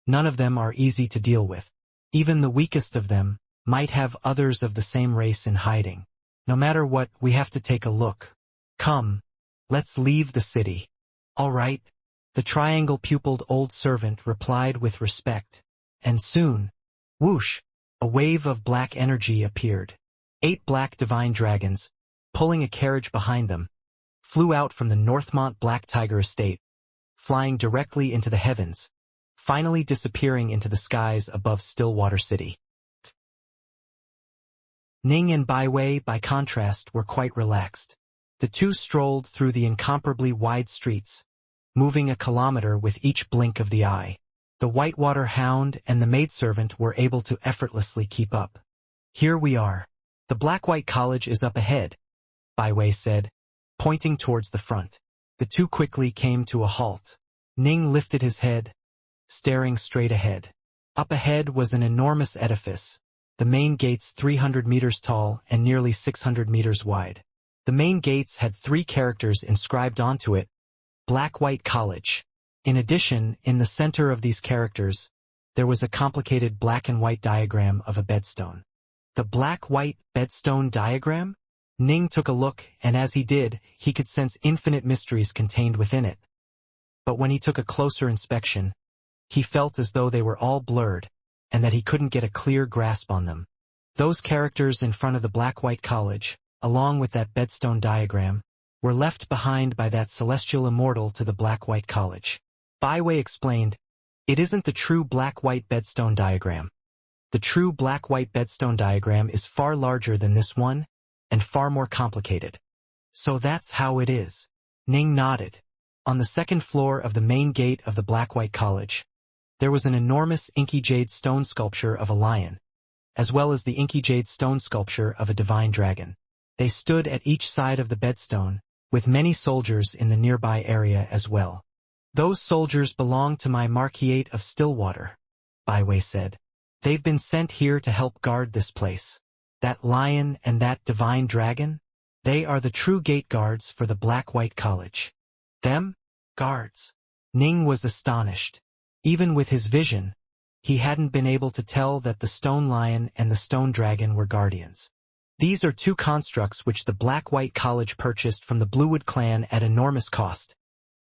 None of them are easy to deal with. Even the weakest of them might have others of the same race in hiding. No matter what, we have to take a look. Come, let's leave the city. All right. The triangle-pupiled old servant replied with respect, and soon, whoosh, a wave of black energy appeared. 8 black divine dragons, pulling a carriage behind them, flew out from the Northmont Black Tiger estate, flying directly into the heavens, finally disappearing into the skies above Stillwater City. Ning and Baiwei, by contrast, were quite relaxed. The two strolled through the incomparably wide streets, moving a kilometer with each blink of the eye. The Whitewater Hound and the maidservant were able to effortlessly keep up. Here we are. The Black-White College is up ahead, Baiwei said, pointing towards the front. The two quickly came to a halt. Ning lifted his head, staring straight ahead. Up ahead was an enormous edifice, the main gates 300 meters tall and nearly 600 meters wide. The main gates had 3 characters inscribed onto it, Black-White College. In addition, in the center of these characters, there was a complicated black and white diagram of a bedstone. The black-white bedstone diagram? Ning took a look, and as he did, he could sense infinite mysteries contained within it. But when he took a closer inspection, he felt as though they were all blurred, and that he couldn't get a clear grasp on them. Those characters in front of the Black-White College, along with that bedstone diagram, were left behind by that celestial immortal to the Black-White College. Baiwei explained, it isn't the true black-white bedstone diagram. The true black-white bedstone diagram is far larger than this one, and far more complicated. So that's how it is. Ning nodded. On the second floor of the main gate of the Black-White College, there was an enormous inky jade stone sculpture of a lion, as well as the inky jade stone sculpture of a divine dragon. They stood at each side of the bedstone, with many soldiers in the nearby area as well. Those soldiers belong to my Marquisate of Stillwater, Baiwei said. They've been sent here to help guard this place. That lion and that divine dragon, they are the true gate guards for the Black-White College. Them? Guards. Ning was astonished. Even with his vision, he hadn't been able to tell that the stone lion and the stone dragon were guardians. These are two constructs which the Black-White College purchased from the Bluewood clan at enormous cost,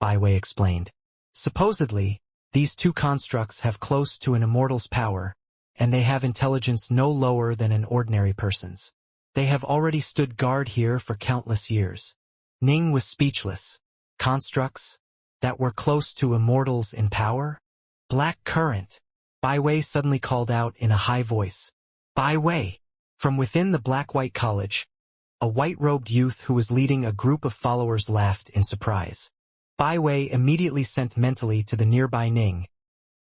Byway explained. Supposedly, these two constructs have close to an immortal's power, and they have intelligence no lower than an ordinary person's. They have already stood guard here for countless years. Ning was speechless. Constructs that were close to immortals in power? Black current. Byway suddenly called out in a high voice. Byway! From within the Black-White College, a white-robed youth who was leading a group of followers laughed in surprise. Byway immediately sent mentally to the nearby Ning.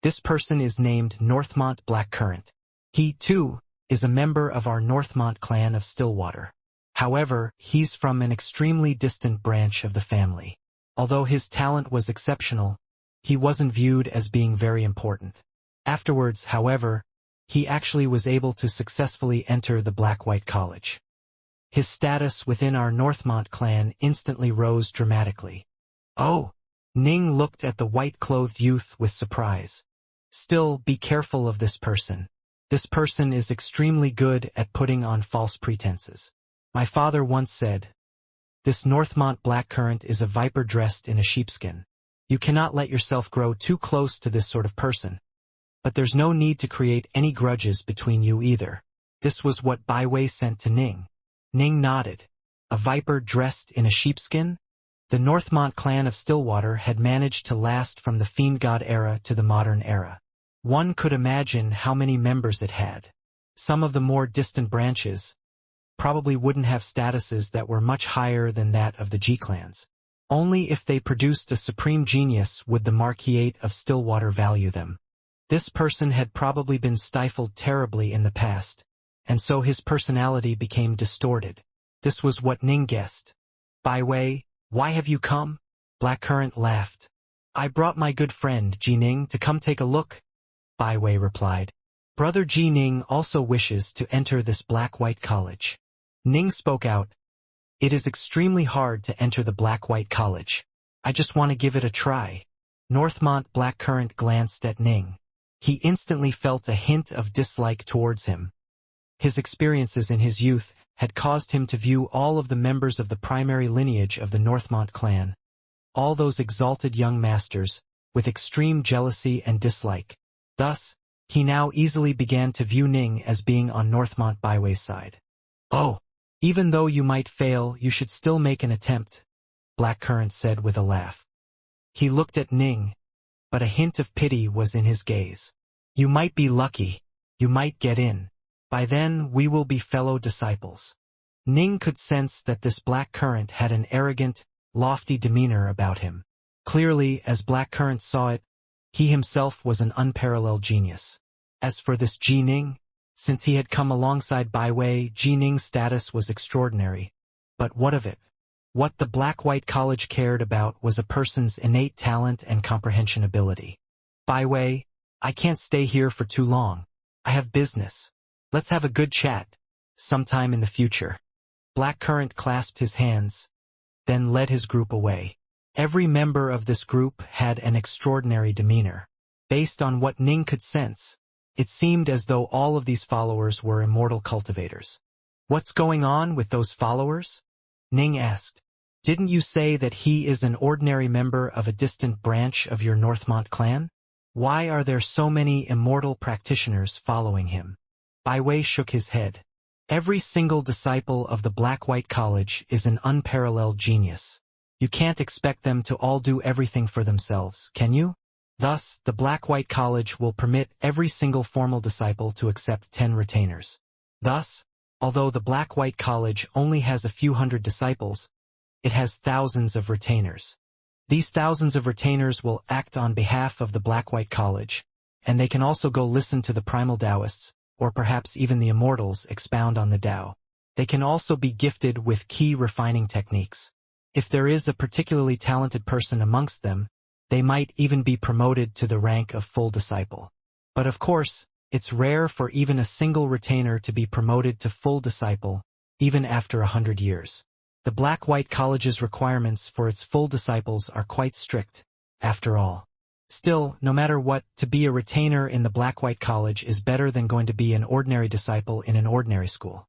This person is named Northmont Blackcurrant. He, too, is a member of our Northmont clan of Stillwater. However, he's from an extremely distant branch of the family. Although his talent was exceptional, he wasn't viewed as being very important. Afterwards, however, he actually was able to successfully enter the Black-White College. His status within our Northmont clan instantly rose dramatically. Oh! Ning looked at the white-clothed youth with surprise. Still, be careful of this person. This person is extremely good at putting on false pretenses. My father once said, this Northmont Blackcurrant is a viper dressed in a sheepskin. You cannot let yourself grow too close to this sort of person. But there's no need to create any grudges between you either. This was what Byway sent to Ning. Ning nodded. A viper dressed in a sheepskin? The Northmont clan of Stillwater had managed to last from the Fiendgod era to the modern era. One could imagine how many members it had. Some of the more distant branches probably wouldn't have statuses that were much higher than that of the G-clans. Only if they produced a supreme genius would the Marquisate of Stillwater value them. This person had probably been stifled terribly in the past, and so his personality became distorted. This was what Ning guessed. Byway, why have you come? Blackcurrant laughed. I brought my good friend, Ji-Ning, to come take a look. Byway replied. Brother Ji-Ning also wishes to enter this Black-White College. Ning spoke out. It is extremely hard to enter the Black-White College. I just want to give it a try. Northmont Blackcurrant glanced at Ning. He instantly felt a hint of dislike towards him. His experiences in his youth had caused him to view all of the members of the primary lineage of the Northmont clan, all those exalted young masters, with extreme jealousy and dislike. Thus, he now easily began to view Ning as being on Northmont Byway's side. Oh, even though you might fail, you should still make an attempt, Blackcurrant said with a laugh. He looked at Ning, but a hint of pity was in his gaze. You might be lucky. You might get in. By then, we will be fellow disciples. Ning could sense that this Blackcurrant had an arrogant, lofty demeanor about him. Clearly, as Blackcurrant saw it, he himself was an unparalleled genius. As for this Ji-Ning, since he had come alongside Byway, Ji-Ning's status was extraordinary. But what of it? What the Black-White College cared about was a person's innate talent and comprehension ability. Byway, I can't stay here for too long. I have business. Let's have a good chat, sometime in the future. Blackcurrant clasped his hands, then led his group away. Every member of this group had an extraordinary demeanor. Based on what Ning could sense, it seemed as though all of these followers were immortal cultivators. What's going on with those followers? Ning asked. Didn't you say that he is an ordinary member of a distant branch of your Northmont clan? Why are there so many immortal practitioners following him? Byway shook his head. Every single disciple of the Black-White College is an unparalleled genius. You can't expect them to all do everything for themselves, can you? Thus, the Black-White College will permit every single formal disciple to accept 10 retainers. Thus, although the Black-White College only has a few hundred disciples, it has thousands of retainers. These thousands of retainers will act on behalf of the Black-White College, and they can also go listen to the primal Taoists, or perhaps even the Immortals, expound on the Tao. They can also be gifted with key refining techniques. If there is a particularly talented person amongst them, they might even be promoted to the rank of full disciple. But of course, it's rare for even a single retainer to be promoted to full disciple, even after 100 years. The Black-White College's requirements for its full disciples are quite strict, after all. Still, no matter what, to be a retainer in the Black-White College is better than going to be an ordinary disciple in an ordinary school.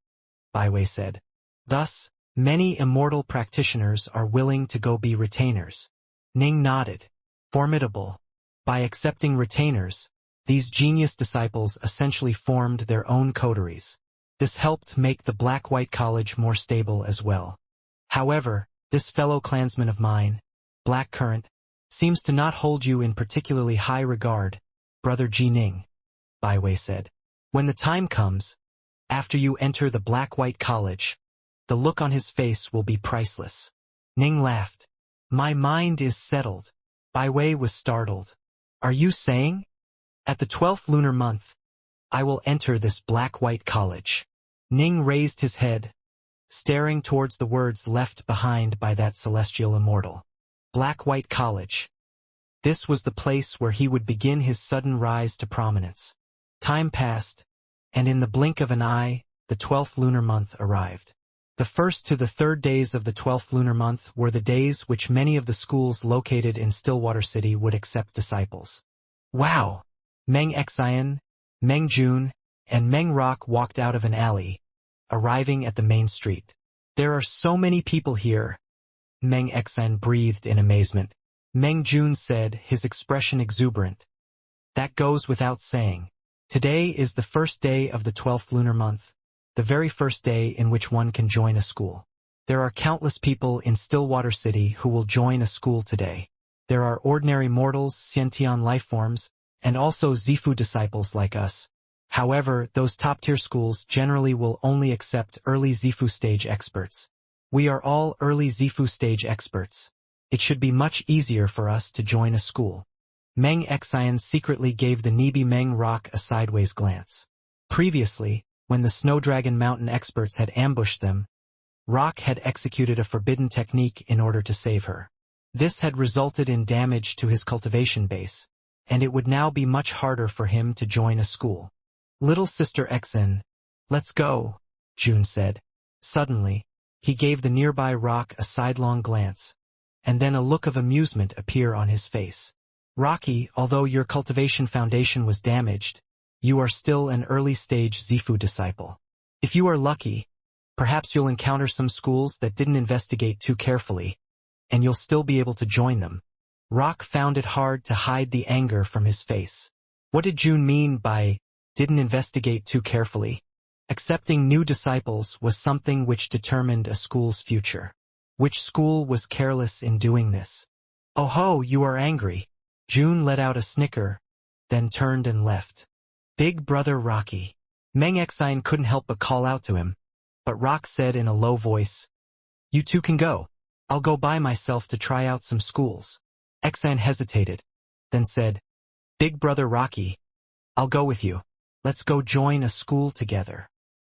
Baiwei said. Thus, many immortal practitioners are willing to go be retainers. Ning nodded. Formidable. By accepting retainers, these genius disciples essentially formed their own coteries. This helped make the Black-White College more stable as well. However, this fellow clansman of mine, Blackcurrant, seems to not hold you in particularly high regard, Brother Ji Ning, Baiwei said. When the time comes, after you enter the Black-White College, the look on his face will be priceless. Ning laughed. My mind is settled. Baiwei was startled. Are you saying? At the 12th lunar month, I will enter this Black-White College. Ning raised his head, staring towards the words left behind by that celestial immortal. Black-White College. This was the place where he would begin his sudden rise to prominence. Time passed, and in the blink of an eye, the 12th lunar month arrived. The 1st to the 3rd days of the 12th lunar month were the days which many of the schools located in Stillwater City would accept disciples. Wow! Meng Xian, Meng Jun, and Meng Rock walked out of an alley, arriving at the main street. There are so many people here. Meng Xian breathed in amazement. Meng Jun said, his expression exuberant. That goes without saying. Today is the first day of the 12th lunar month, the very first day in which one can join a school. There are countless people in Stillwater City who will join a school today. There are ordinary mortals, Xiantian lifeforms, and also Zifu disciples like us. However, those top-tier schools generally will only accept early Zifu stage experts. We are all early Zifu stage experts. It should be much easier for us to join a school. Meng Xian secretly gave the Nibi Meng Rock a sideways glance. Previously, when the Snowdragon Mountain experts had ambushed them, Rock had executed a forbidden technique in order to save her. This had resulted in damage to his cultivation base, and it would now be much harder for him to join a school. Little Sister Xen, let's go, June said. Suddenly, he gave the nearby Rock a sidelong glance, and then a look of amusement appear on his face. Rocky, although your cultivation foundation was damaged, you are still an early-stage Zifu disciple. If you are lucky, perhaps you'll encounter some schools that didn't investigate too carefully, and you'll still be able to join them. Rock found it hard to hide the anger from his face. What did June mean by, didn't investigate too carefully? Accepting new disciples was something which determined a school's future. Which school was careless in doing this? Oh ho, you are angry. June let out a snicker, then turned and left. Big brother Rocky. Meng Xian couldn't help but call out to him, but Rock said in a low voice, You two can go. I'll go by myself to try out some schools. Xian hesitated, then said, Big brother Rocky, I'll go with you. Let's go join a school together.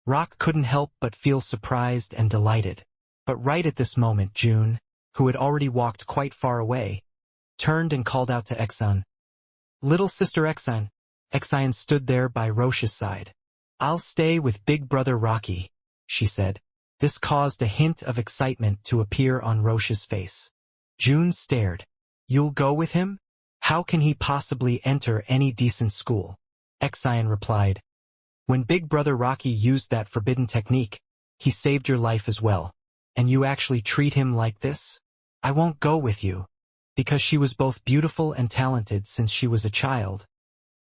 Rock couldn't help but feel surprised and delighted. But right at this moment June, who had already walked quite far away, turned and called out to Xian. Little Sister Xian. Xian stood there by Roche's side. I'll stay with Big Brother Rocky, she said. This caused a hint of excitement to appear on Roche's face. June stared. You'll go with him? How can he possibly enter any decent school? Xian replied. When Big Brother Rocky used that forbidden technique, he saved your life as well. And you actually treat him like this? I won't go with you. Because she was both beautiful and talented since she was a child.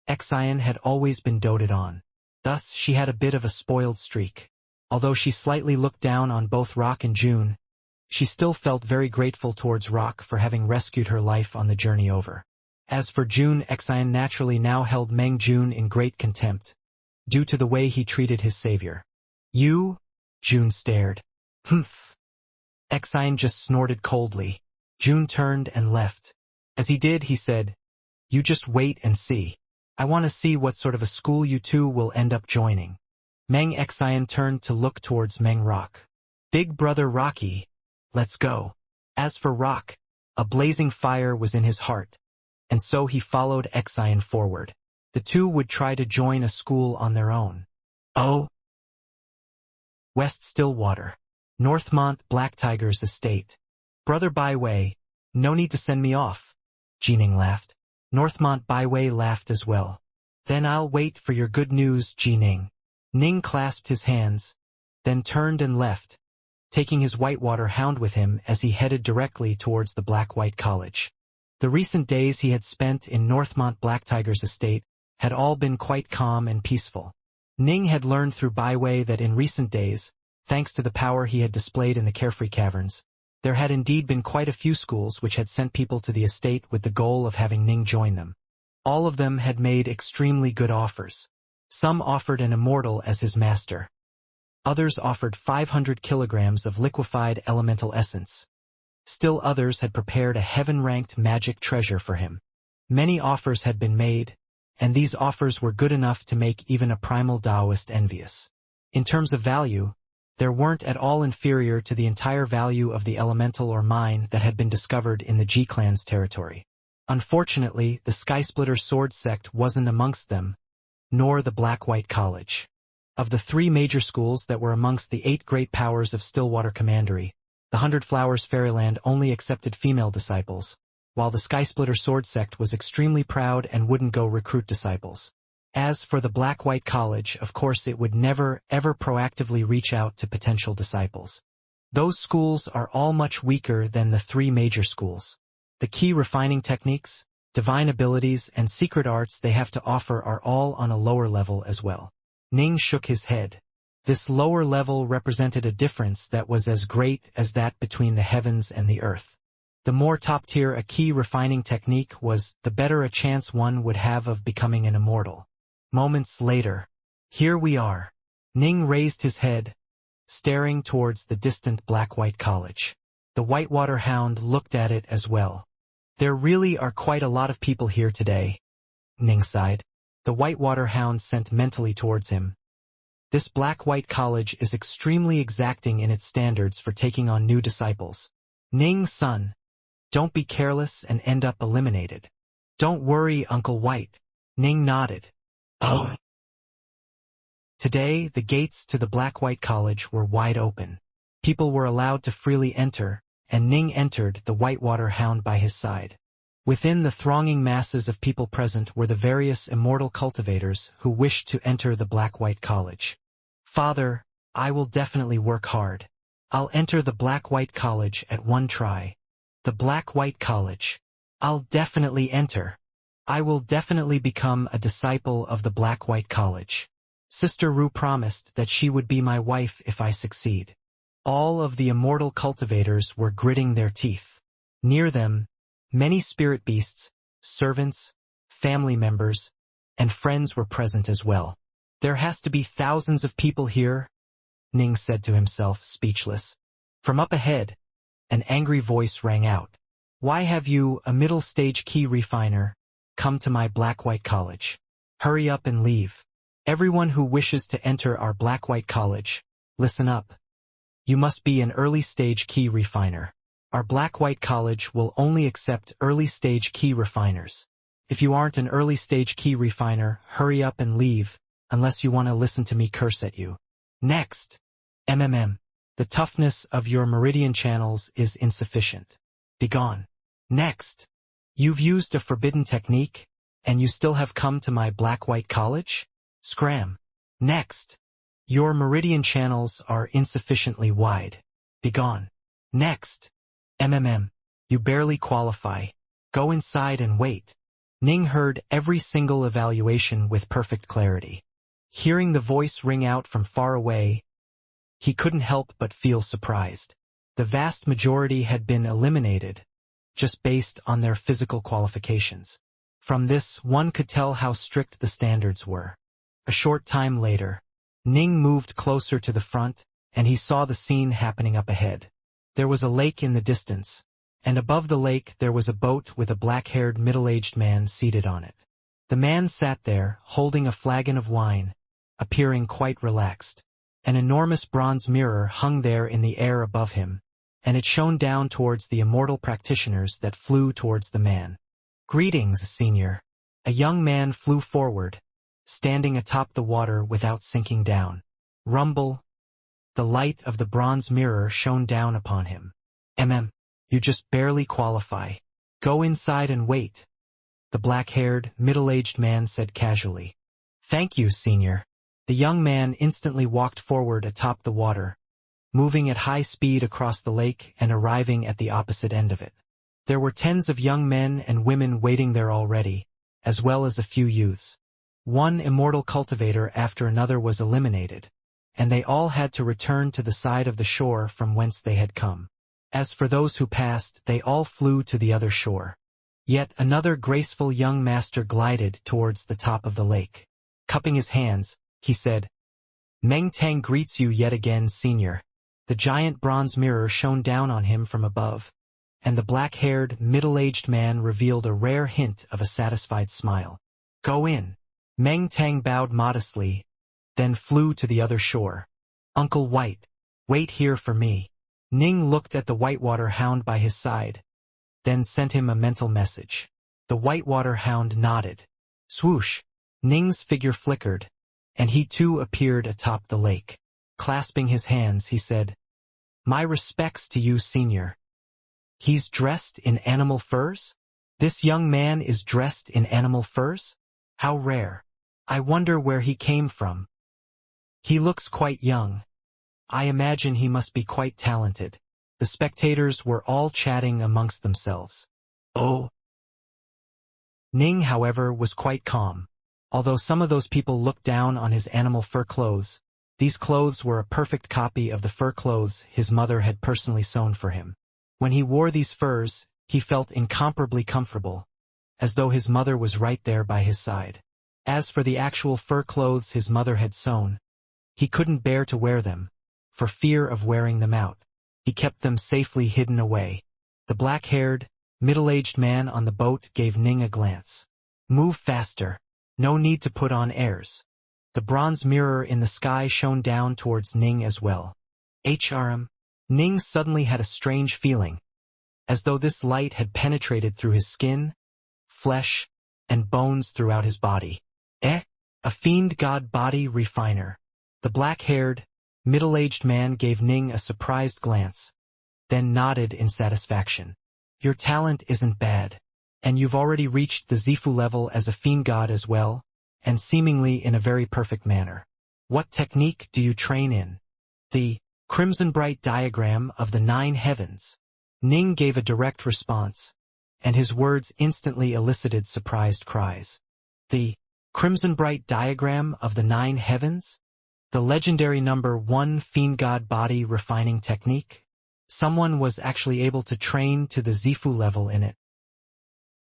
Xian had always been doted on. Thus, she had a bit of a spoiled streak. Although she slightly looked down on both Rock and June, she still felt very grateful towards Rock for having rescued her life on the journey over. As for June, Xian naturally now held Meng Jun in great contempt, due to the way he treated his savior. You? June stared. Humph. Xian just snorted coldly. June turned and left. As he did, he said, You just wait and see. I want to see what sort of a school you two will end up joining. Meng Xian turned to look towards Meng Rock. Big brother Rocky, let's go. As for Rock, a blazing fire was in his heart, and so he followed Xian forward. The two would try to join a school on their own. Oh! West Stillwater, Northmont Black Tiger's estate. Brother Baiwei, no need to send me off. Jining laughed. Northmont Baiwei laughed as well. Then I'll wait for your good news, Jining. Ning clasped his hands. then turned and left, taking his whitewater hound with him as he headed directly towards the Black-White College. The recent days he had spent in Northmont Black Tiger's estate had all been quite calm and peaceful. Ning had learned through Byway that in recent days, thanks to the power he had displayed in the Carefree Caverns, there had indeed been quite a few schools which had sent people to the estate with the goal of having Ning join them. All of them had made extremely good offers. Some offered an immortal as his master. Others offered 500 kilograms of liquefied elemental essence. Still others had prepared a heaven-ranked magic treasure for him. Many offers had been made, and these offers were good enough to make even a primal Taoist envious. In terms of value, they weren't at all inferior to the entire value of the elemental or mine that had been discovered in the G-clan's territory. Unfortunately, the Skysplitter Sword Sect wasn't amongst them, nor the Black-White College. Of the 3 major schools that were amongst the 8 great powers of Stillwater Commandery, the 100 Flowers Fairyland only accepted female disciples, while the Skysplitter Sword Sect was extremely proud and wouldn't go recruit disciples. As for the Black-White College, of course it would never, ever proactively reach out to potential disciples. Those schools are all much weaker than the 3 major schools. The key refining techniques, divine abilities, and secret arts they have to offer are all on a lower level as well. Ning shook his head. This lower level represented a difference that was as great as that between the heavens and the earth. The more top-tier a key refining technique was, the better a chance one would have of becoming an immortal. Moments later. Here we are. Ning raised his head, staring towards the distant Black-White College. The Whitewater Hound looked at it as well. There really are quite a lot of people here today. Ning sighed. The Whitewater Hound sent mentally towards him. This Black-White College is extremely exacting in its standards for taking on new disciples. Ning, son, don't be careless and end up eliminated. Don't worry, Uncle White. Ning nodded. Oh. Today, the gates to the Black-White College were wide open. People were allowed to freely enter, and Ning entered, the Whitewater Hound by his side. Within the thronging masses of people present were the various immortal cultivators who wished to enter the Black-White College. Father, I will definitely work hard. I'll enter the Black-White College at one try. The Black-White College. I'll definitely enter. I will definitely become a disciple of the Black-White College. Sister Rue promised that she would be my wife if I succeed. All of the immortal cultivators were gritting their teeth. Near them, many spirit beasts, servants, family members, and friends were present as well. There has to be thousands of people here, Ning said to himself, speechless. From up ahead, an angry voice rang out. Why have you, a middle-stage key refiner, come to my Black-White College? Hurry up and leave. Everyone who wishes to enter our Black-White College, listen up. You must be an early-stage key refiner. Our Black-White College will only accept early-stage key refiners. If you aren't an early-stage key refiner, hurry up and leave, unless you want to listen to me curse at you. Next. The toughness of your meridian channels is insufficient. Begone. Next. You've used a forbidden technique, and you still have come to my Black-White College? Scram. Next. Your meridian channels are insufficiently wide. Begone. Next. You barely qualify. Go inside and wait. Ning heard every single evaluation with perfect clarity. Hearing the voice ring out from far away, he couldn't help but feel surprised. The vast majority had been eliminated, just based on their physical qualifications. From this, one could tell how strict the standards were. A short time later, Ning moved closer to the front, and he saw the scene happening up ahead. There was a lake in the distance, and above the lake there was a boat with a black-haired middle-aged man seated on it. The man sat there, holding a flagon of wine, appearing quite relaxed. An enormous bronze mirror hung there in the air above him, and it shone down towards the immortal practitioners that flew towards the man. Greetings, Senior. A young man flew forward, standing atop the water without sinking down. Rumble. The light of the bronze mirror shone down upon him. You just barely qualify. Go inside and wait. The black-haired, middle-aged man said casually. Thank you, Senior. The young man instantly walked forward atop the water, moving at high speed across the lake and arriving at the opposite end of it. There were tens of young men and women waiting there already, as well as a few youths. One immortal cultivator after another was eliminated, and they all had to return to the side of the shore from whence they had come. As for those who passed, they all flew to the other shore. Yet another graceful young master glided towards the top of the lake. Cupping his hands, he said, "Meng Tang greets you yet again, senior." The giant bronze mirror shone down on him from above, and the black-haired, middle-aged man revealed a rare hint of a satisfied smile. "Go in." Meng Tang bowed modestly, then flew to the other shore. "Uncle White, wait here for me." Ning looked at the whitewater hound by his side, then sent him a mental message. The whitewater hound nodded. Swoosh! Ning's figure flickered, and he too appeared atop the lake. Clasping his hands, he said, "My respects to you, senior." "He's dressed in animal furs? This young man is dressed in animal furs? How rare. I wonder where he came from. He looks quite young. I imagine he must be quite talented." The spectators were all chatting amongst themselves. "Oh." Ning, however, was quite calm. Although some of those people looked down on his animal fur clothes, these clothes were a perfect copy of the fur clothes his mother had personally sewn for him. When he wore these furs, he felt incomparably comfortable, as though his mother was right there by his side. As for the actual fur clothes his mother had sewn, he couldn't bear to wear them, for fear of wearing them out. He kept them safely hidden away. The black-haired, middle-aged man on the boat gave Ning a glance. "Move faster. No need to put on airs." The bronze mirror in the sky shone down towards Ning as well. Ning suddenly had a strange feeling, as though this light had penetrated through his skin, flesh, and bones throughout his body. A Fiendgod body refiner. The black-haired, middle-aged man gave Ning a surprised glance, then nodded in satisfaction. "Your talent isn't bad, and you've already reached the Zifu level as a Fiendgod as well, and seemingly in a very perfect manner. What technique do you train in?" "The Crimson Bright diagram of the 9 heavens." Ning gave a direct response, and his words instantly elicited surprised cries. "The Crimson Bright diagram of the 9 heavens? The legendary number 1 Fiendgod body refining technique? Someone was actually able to train to the Zifu level in it.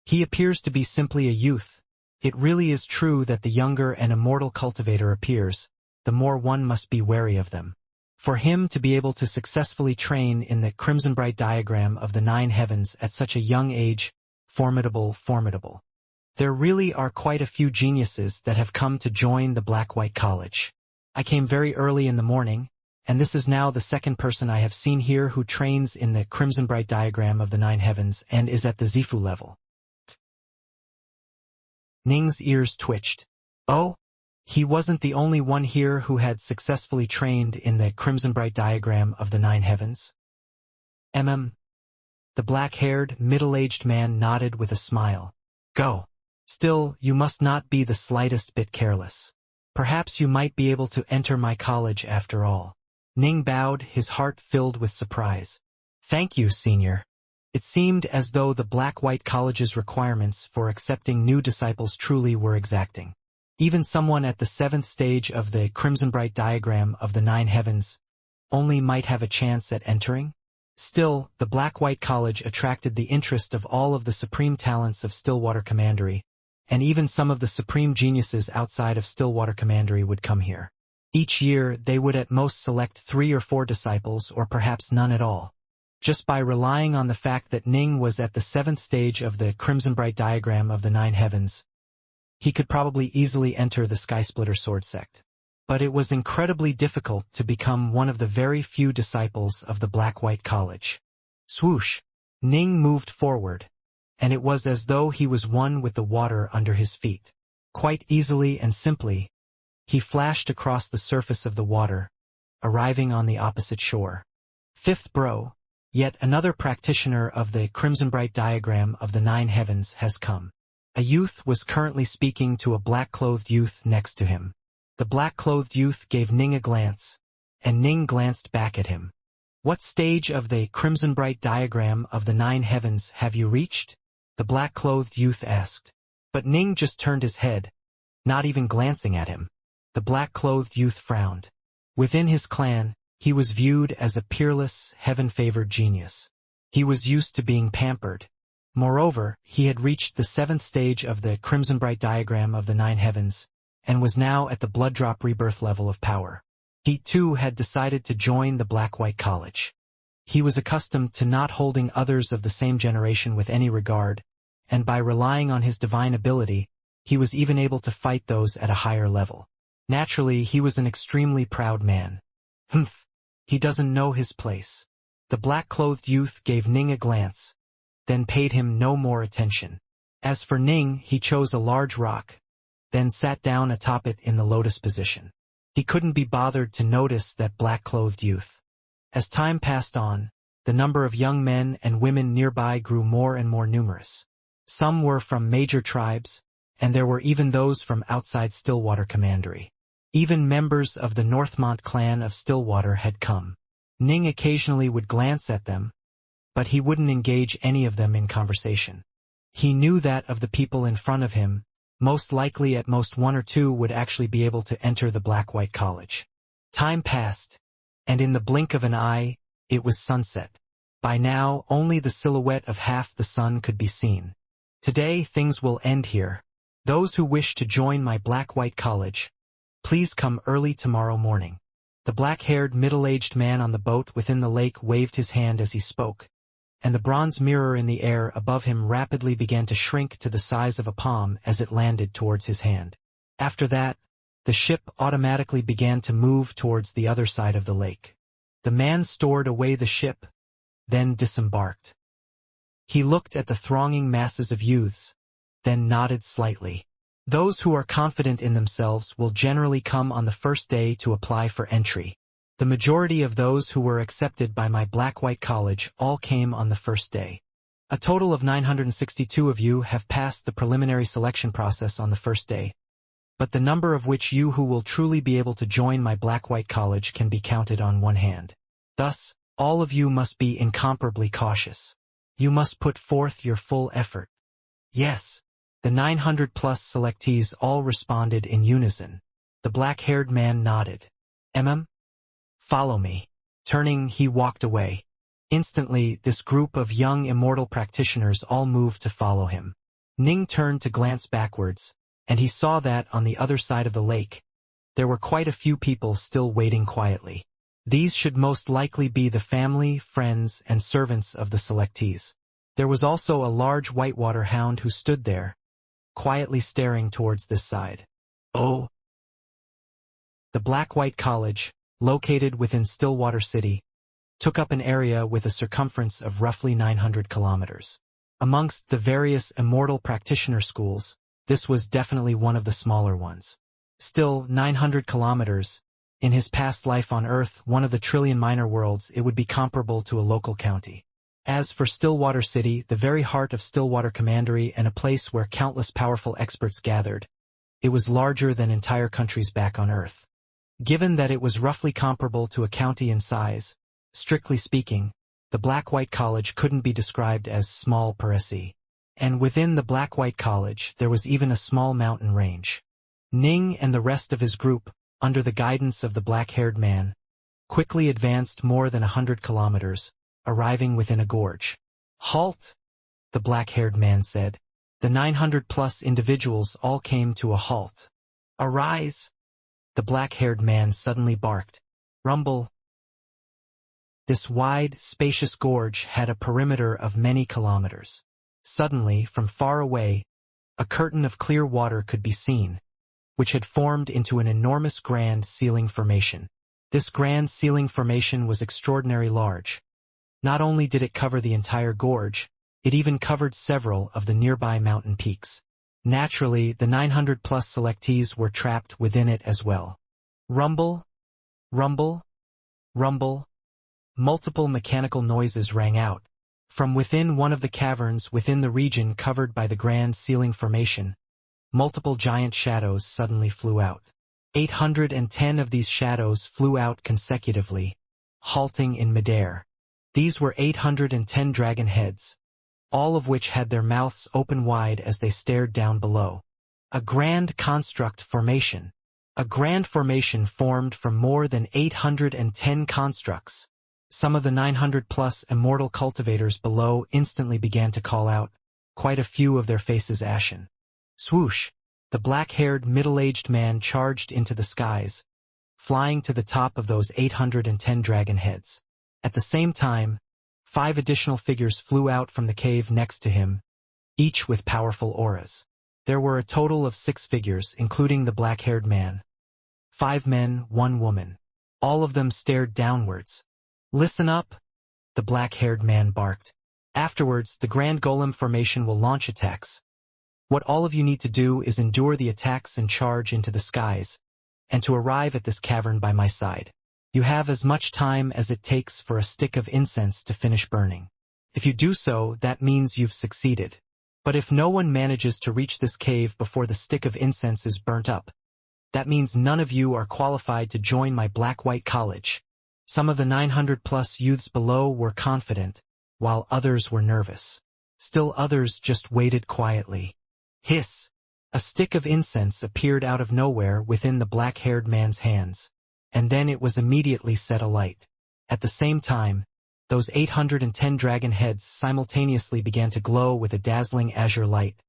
He appears to be simply a youth. It really is true that the younger an immortal cultivator appears, the more one must be wary of them. For him to be able to successfully train in the Crimson Bright diagram of the 9 heavens at such a young age, formidable. There really are quite a few geniuses that have come to join the Black-White College. I came very early in the morning, and this is now the second person I have seen here who trains in the Crimson Bright diagram of the 9 heavens and is at the Zifu level." Ning's ears twitched. "Oh? He wasn't the only one here who had successfully trained in the Crimson Bright diagram of the 9 heavens?" The black-haired, middle-aged man nodded with a smile. "Go. Still, you must not be the slightest bit careless. Perhaps you might be able to enter my college after all." Ning bowed, his heart filled with surprise. "Thank you, senior." It seemed as though the Black-White College's requirements for accepting new disciples truly were exacting. Even someone at the 7th stage of the Crimson Bright diagram of the 9 heavens only might have a chance at entering. Still, the Black-White College attracted the interest of all of the supreme talents of Stillwater Commandery, and even some of the supreme geniuses outside of Stillwater Commandery would come here. Each year, they would at most select 3 or 4 disciples or perhaps none at all. Just by relying on the fact that Ning was at the 7th stage of the Crimson Bright diagram of the 9 heavens, he could probably easily enter the Skysplitter Sword Sect. But it was incredibly difficult to become one of the very few disciples of the Black-White College. Swoosh! Ning moved forward, and it was as though he was one with the water under his feet. Quite easily and simply, he flashed across the surface of the water, arriving on the opposite shore. "Fifth bro, yet another practitioner of the Crimson Bright diagram of the 9 heavens has come." A youth was currently speaking to a black-clothed youth next to him. The black-clothed youth gave Ning a glance, and Ning glanced back at him. "What stage of the crimson-bright diagram of the 9 heavens have you reached?" the black-clothed youth asked. But Ning just turned his head, not even glancing at him. The black-clothed youth frowned. Within his clan, he was viewed as a peerless, heaven-favored genius. He was used to being pampered. Moreover, he had reached the 7th stage of the crimson-bright diagram of the 9 heavens, and was now at the blood-drop rebirth level of power. He too had decided to join the Black-White College. He was accustomed to not holding others of the same generation with any regard, and by relying on his divine ability, he was even able to fight those at a higher level. Naturally, he was an extremely proud man. "Humph, he doesn't know his place." The black-clothed youth gave Ning a glance, then paid him no more attention. As for Ning, he chose a large rock, then sat down atop it in the lotus position. He couldn't be bothered to notice that black-clothed youth. As time passed on, the number of young men and women nearby grew more and more numerous. Some were from major tribes, and there were even those from outside Stillwater Commandery. Even members of the Northmont clan of Stillwater had come. Ning occasionally would glance at them, but he wouldn't engage any of them in conversation. He knew that of the people in front of him, most likely at most 1 or 2 would actually be able to enter the Black-White College. Time passed, and in the blink of an eye, it was sunset. By now, only the silhouette of half the sun could be seen. "Today, things will end here. Those who wish to join my Black-White College, please come early tomorrow morning." The black-haired, middle-aged man on the boat within the lake waved his hand as he spoke, and the bronze mirror in the air above him rapidly began to shrink to the size of a palm as it landed towards his hand. After that, the ship automatically began to move towards the other side of the lake. The man stored away the ship, then disembarked. He looked at the thronging masses of youths, then nodded slightly. "Those who are confident in themselves will generally come on the first day to apply for entry. The majority of those who were accepted by my Black-White College all came on the first day. A total of 962 of you have passed the preliminary selection process on the first day, but the number of which you who will truly be able to join my Black-White College can be counted on one hand. Thus, all of you must be incomparably cautious. You must put forth your full effort." "Yes." The 900-plus selectees all responded in unison. The black-haired man nodded. Follow me." Turning, he walked away. Instantly, this group of young immortal practitioners all moved to follow him. Ning turned to glance backwards, and he saw that on the other side of the lake, there were quite a few people still waiting quietly. These should most likely be the family, friends, and servants of the selectees. There was also a large whitewater hound who stood there, quietly staring towards this side. "Oh." The Black-White College, located within Stillwater City, took up an area with a circumference of roughly 900 kilometers. Amongst the various immortal practitioner schools, this was definitely one of the smaller ones. Still, 900 kilometers, in his past life on Earth, one of the trillion minor worlds, it would be comparable to a local county. As for Stillwater City, the very heart of Stillwater Commandery and a place where countless powerful experts gathered, it was larger than entire countries back on Earth. Given that it was roughly comparable to a county in size, strictly speaking, the Black-White College couldn't be described as small per se. And within the Black-White College, there was even a small mountain range. Ning and the rest of his group, under the guidance of the black-haired man, quickly advanced more than 100 kilometers, arriving within a gorge. "Halt!" the black-haired man said. The 900-plus individuals all came to a halt. "Arise!" the black-haired man suddenly barked. "Rumble!" This wide, spacious gorge had a perimeter of many kilometers. Suddenly, from far away, a curtain of clear water could be seen, which had formed into an enormous grand ceiling formation. This grand ceiling formation was extraordinarily large. Not only did it cover the entire gorge, it even covered several of the nearby mountain peaks. Naturally, the 900-plus selectees were trapped within it as well. Rumble, rumble, rumble. Multiple mechanical noises rang out. From within one of the caverns within the region covered by the grand ceiling formation, multiple giant shadows suddenly flew out. 810 of these shadows flew out consecutively, halting in midair. These were 810 dragon heads, all of which had their mouths open wide as they stared down below. A grand construct formation. A grand formation formed from more than 810 constructs. Some of the 900-plus immortal cultivators below instantly began to call out, quite a few of their faces ashen. Swoosh! The black-haired, middle-aged man charged into the skies, flying to the top of those 810 dragon heads. At the same time, 5 additional figures flew out from the cave next to him, each with powerful auras. There were a total of 6 figures, including the black-haired man. 5 men, 1 woman. All of them stared downwards. "Listen up," the black-haired man barked. "Afterwards, the Grand Golem formation will launch attacks. What all of you need to do is endure the attacks and charge into the skies, and to arrive at this cavern by my side. You have as much time as it takes for a stick of incense to finish burning. If you do so, that means you've succeeded. But if no one manages to reach this cave before the stick of incense is burnt up, that means none of you are qualified to join my black-white college." Some of the 900-plus youths below were confident, while others were nervous. Still others just waited quietly. Hiss! A stick of incense appeared out of nowhere within the black-haired man's hands, and then it was immediately set alight. At the same time, those 810 dragon heads simultaneously began to glow with a dazzling azure light.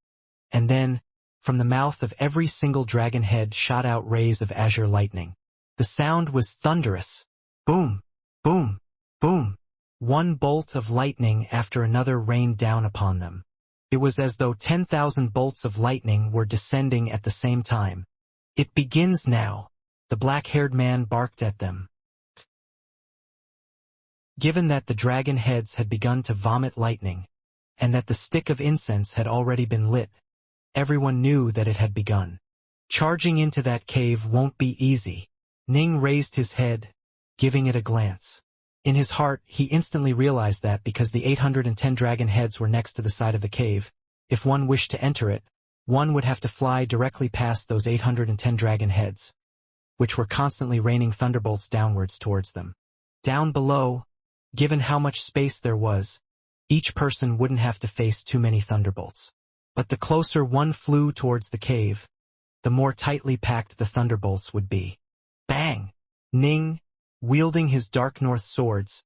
And then, from the mouth of every single dragon head shot out rays of azure lightning. The sound was thunderous. Boom! Boom! Boom! One bolt of lightning after another rained down upon them. It was as though 10,000 bolts of lightning were descending at the same time. "It begins now," the black-haired man barked at them. Given that the dragon heads had begun to vomit lightning, and that the stick of incense had already been lit, everyone knew that it had begun. Charging into that cave won't be easy. Ning raised his head, giving it a glance. In his heart, he instantly realized that because the 810 dragon heads were next to the side of the cave, if one wished to enter it, one would have to fly directly past those 810 dragon heads, which were constantly raining thunderbolts downwards towards them. Down below, given how much space there was, each person wouldn't have to face too many thunderbolts. But the closer one flew towards the cave, the more tightly packed the thunderbolts would be. Bang! Ning, wielding his Dark North swords,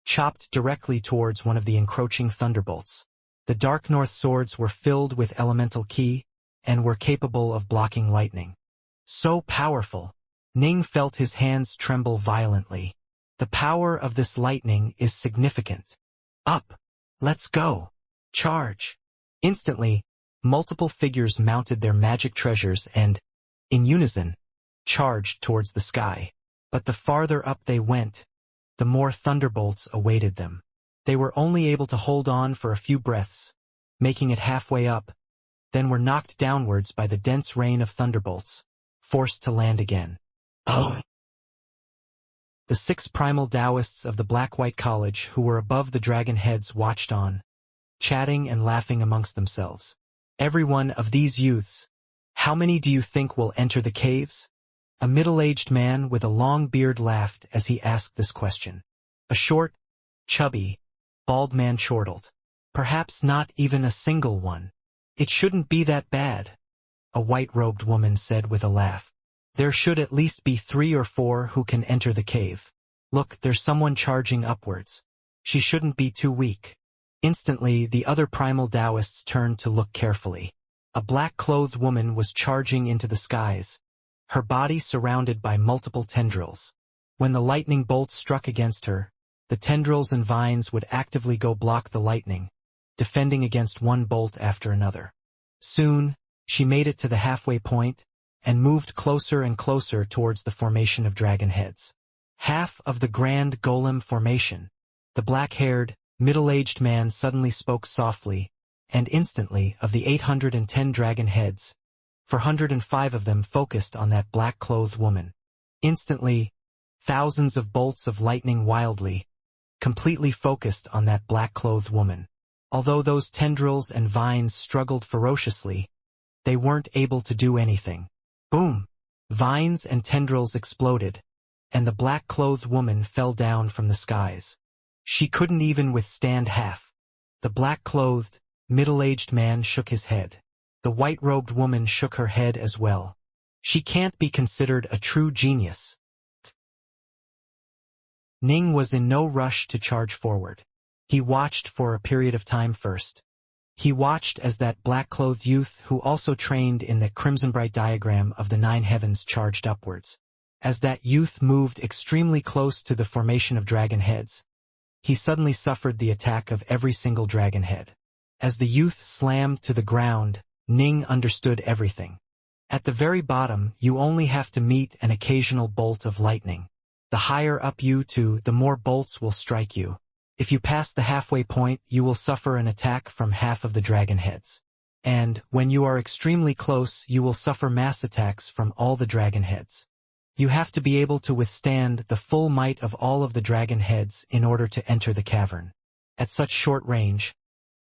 chopped directly towards one of the encroaching thunderbolts. The Dark North swords were filled with elemental ki, and were capable of blocking lightning. So powerful! Ning felt his hands tremble violently. The power of this lightning is significant. Up! Let's go! Charge! Instantly, multiple figures mounted their magic treasures and, in unison, charged towards the sky. But the farther up they went, the more thunderbolts awaited them. They were only able to hold on for a few breaths, making it halfway up, then were knocked downwards by the dense rain of thunderbolts, forced to land again. Oh! The 6 primal Taoists of the Black-White College who were above the dragon heads watched on, chatting and laughing amongst themselves. Every one of these youths, how many do you think will enter the caves? A middle-aged man with a long beard laughed as he asked this question. A short, chubby, bald man chortled. Perhaps not even a single one. It shouldn't be that bad, a white-robed woman said with a laugh. There should at least be 3 or 4 who can enter the cave. Look, there's someone charging upwards. She shouldn't be too weak. Instantly, the other primal Taoists turned to look carefully. A black-clothed woman was charging into the skies, her body surrounded by multiple tendrils. When the lightning bolts struck against her, the tendrils and vines would actively go block the lightning, defending against one bolt after another. Soon, she made it to the halfway point, and moved closer and closer towards the formation of dragon heads. Half of the Grand Golem formation. The black-haired, middle-aged man suddenly spoke softly, and instantly of the 810 dragon heads, 405 of them focused on that black-clothed woman. Instantly, thousands of bolts of lightning wildly, completely focused on that black-clothed woman. Although those tendrils and vines struggled ferociously, they weren't able to do anything. Boom! Vines and tendrils exploded, and the black-clothed woman fell down from the skies. She couldn't even withstand half. The black-clothed, middle-aged man shook his head. The white-robed woman shook her head as well. She can't be considered a true genius. Ning was in no rush to charge forward. He watched for a period of time first. He watched as that black-clothed youth who also trained in the crimson-bright diagram of the 9 heavens charged upwards. As that youth moved extremely close to the formation of dragon heads, he suddenly suffered the attack of every single dragon head. As the youth slammed to the ground, Ning understood everything. At the very bottom, you only have to meet an occasional bolt of lightning. The higher up you to, the more bolts will strike you. If you pass the halfway point, you will suffer an attack from half of the dragon heads. And, when you are extremely close, you will suffer mass attacks from all the dragon heads. You have to be able to withstand the full might of all of the dragon heads in order to enter the cavern. At such short range,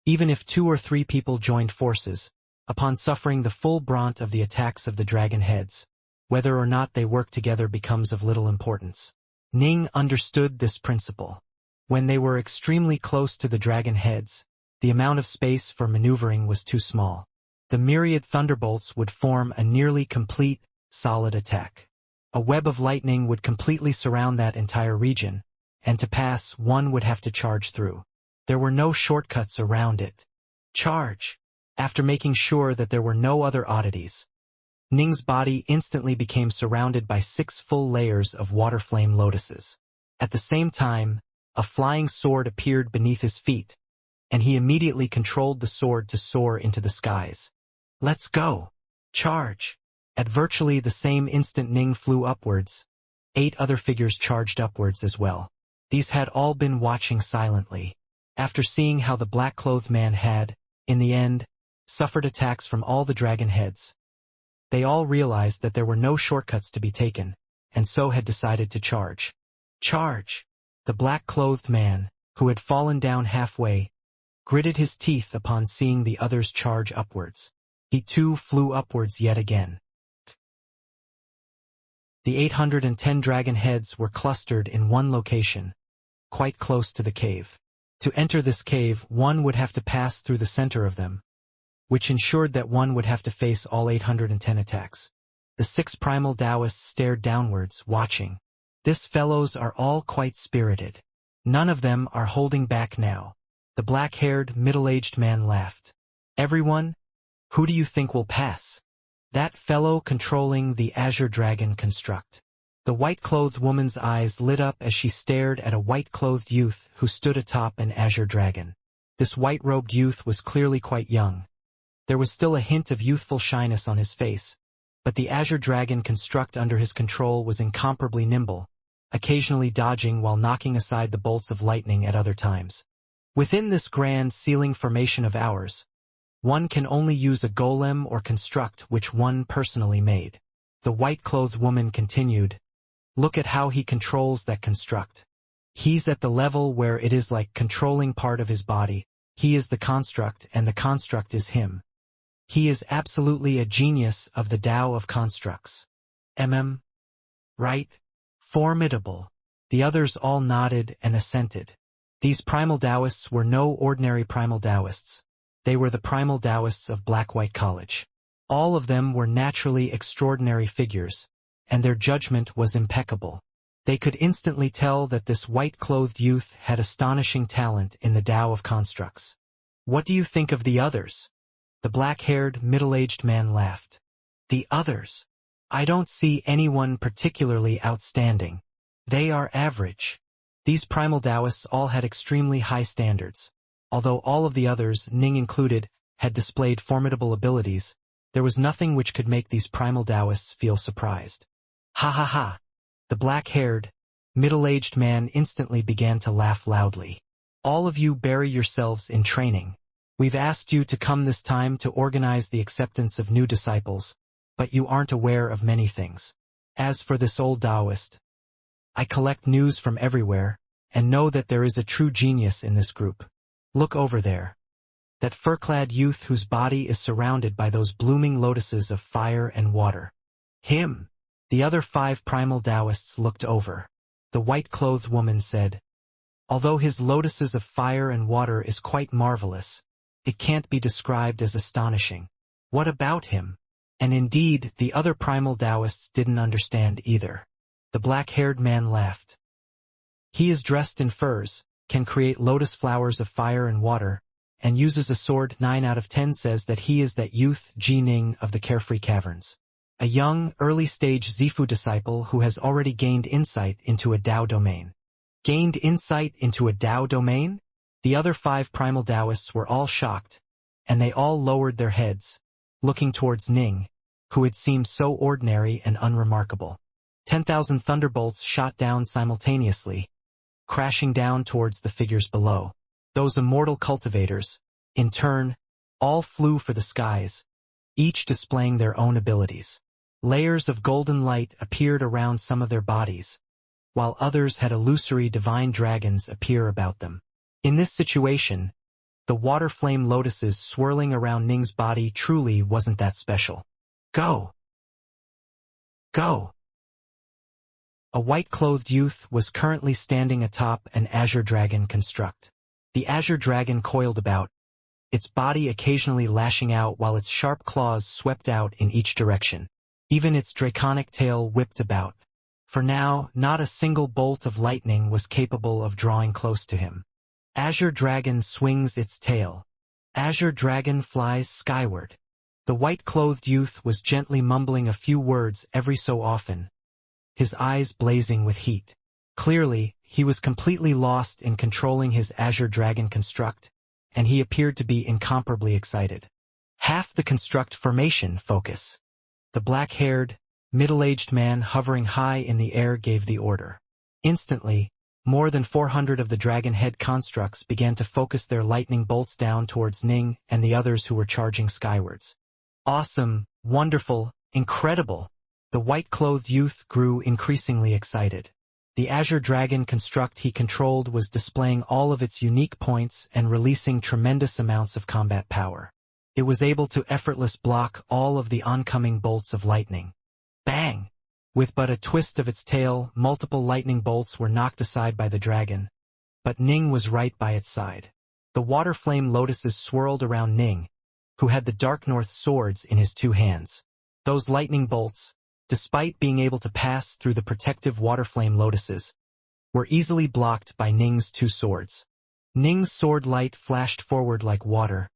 even if 2 or 3 people joined forces, upon suffering the full brunt of the attacks of the dragon heads, whether or not they work together becomes of little importance. Ning understood this principle. When they were extremely close to the dragon heads, the amount of space for maneuvering was too small. The myriad thunderbolts would form a nearly complete, solid attack. A web of lightning would completely surround that entire region, and to pass, one would have to charge through. There were no shortcuts around it. Charge! After making sure that there were no other oddities, Ning's body instantly became surrounded by 6 full layers of water flame lotuses. At the same time, a flying sword appeared beneath his feet, and he immediately controlled the sword to soar into the skies. Let's go! Charge! At virtually the same instant Ning flew upwards. 8 other figures charged upwards as well. These had all been watching silently. After seeing how the black-clothed man had, in the end, suffered attacks from all the dragon heads, they all realized that there were no shortcuts to be taken, and so had decided to charge. Charge! The black-clothed man, who had fallen down halfway, gritted his teeth upon seeing the others charge upwards. He too flew upwards yet again. The 810 dragon heads were clustered in one location, quite close to the cave. To enter this cave, one would have to pass through the center of them, which ensured that one would have to face all 810 attacks. The 6 primal Taoists stared downwards, watching. These fellows are all quite spirited. None of them are holding back now. The black-haired, middle-aged man laughed. Everyone? Who do you think will pass? That fellow controlling the Azure Dragon construct. The white-clothed woman's eyes lit up as she stared at a white-clothed youth who stood atop an Azure Dragon. This white-robed youth was clearly quite young. There was still a hint of youthful shyness on his face, but the Azure Dragon construct under his control was incomparably nimble, occasionally dodging while knocking aside the bolts of lightning at other times. Within this grand ceiling formation of ours, one can only use a golem or construct which one personally made. The white-clothed woman continued, "Look at how he controls that construct. He's at the level where it is like controlling part of his body. He is the construct and the construct is him. He is absolutely a genius of the Tao of constructs. Right? Formidable." The others all nodded and assented. These primal Taoists were no ordinary primal Taoists. They were the primal Taoists of Black-White College. All of them were naturally extraordinary figures, and their judgment was impeccable. They could instantly tell that this white-clothed youth had astonishing talent in the Tao of constructs. "What do you think of the others?" The black-haired, middle-aged man laughed. "The others? I don't see anyone particularly outstanding. They are average." These primal Taoists all had extremely high standards. Although all of the others, Ning included, had displayed formidable abilities, there was nothing which could make these primal Taoists feel surprised. "Ha ha ha!" The black-haired, middle-aged man instantly began to laugh loudly. "All of you bury yourselves in training. We've asked you to come this time to organize the acceptance of new disciples, but you aren't aware of many things. As for this old Taoist, I collect news from everywhere, and know that there is a true genius in this group. Look over there. That fur-clad youth whose body is surrounded by those blooming lotuses of fire and water. Him! The other 5 primal Taoists looked over. The white-clothed woman said, "Although his lotuses of fire and water is quite marvelous, it can't be described as astonishing. What about him?" And indeed, the other primal Taoists didn't understand either. The black-haired man laughed. "He is dressed in furs, can create lotus flowers of fire and water, and uses a sword. 9 out of 10 says that he is that youth Ji Ning of the Carefree Caverns. A young, early-stage Zifu disciple who has already gained insight into a Tao domain." Gained insight into a Tao domain? The other 5 primal Taoists were all shocked, and they all lowered their heads, looking towards Ning, who had seemed so ordinary and unremarkable. 10,000 thunderbolts shot down simultaneously, crashing down towards the figures below. Those immortal cultivators, in turn, all flew for the skies, each displaying their own abilities. Layers of golden light appeared around some of their bodies, while others had illusory divine dragons appear about them. In this situation, the water flame lotuses swirling around Ning's body truly wasn't that special. "Go! Go!" A white-clothed youth was currently standing atop an azure dragon construct. The azure dragon coiled about, its body occasionally lashing out while its sharp claws swept out in each direction. Even its draconic tail whipped about. For now, not a single bolt of lightning was capable of drawing close to him. Azure dragon swings its tail. Azure dragon flies skyward. The white-clothed youth was gently mumbling a few words every so often, his eyes blazing with heat. Clearly, he was completely lost in controlling his azure dragon construct, and he appeared to be incomparably excited. Half the construct formation focus. The black-haired, middle-aged man hovering high in the air gave the order. Instantly, more than 400 of the dragon head constructs began to focus their lightning bolts down towards Ning and the others who were charging skywards. Awesome, wonderful, incredible! The white-clothed youth grew increasingly excited. The azure dragon construct he controlled was displaying all of its unique points and releasing tremendous amounts of combat power. It was able to effortlessly block all of the oncoming bolts of lightning. Bang! With but a twist of its tail, multiple lightning bolts were knocked aside by the dragon. But Ning was right by its side. The water flame lotuses swirled around Ning, who had the Dark North swords in his 2 hands. Those lightning bolts, despite being able to pass through the protective water flame lotuses, were easily blocked by Ning's 2 swords. Ning's sword light flashed forward like water,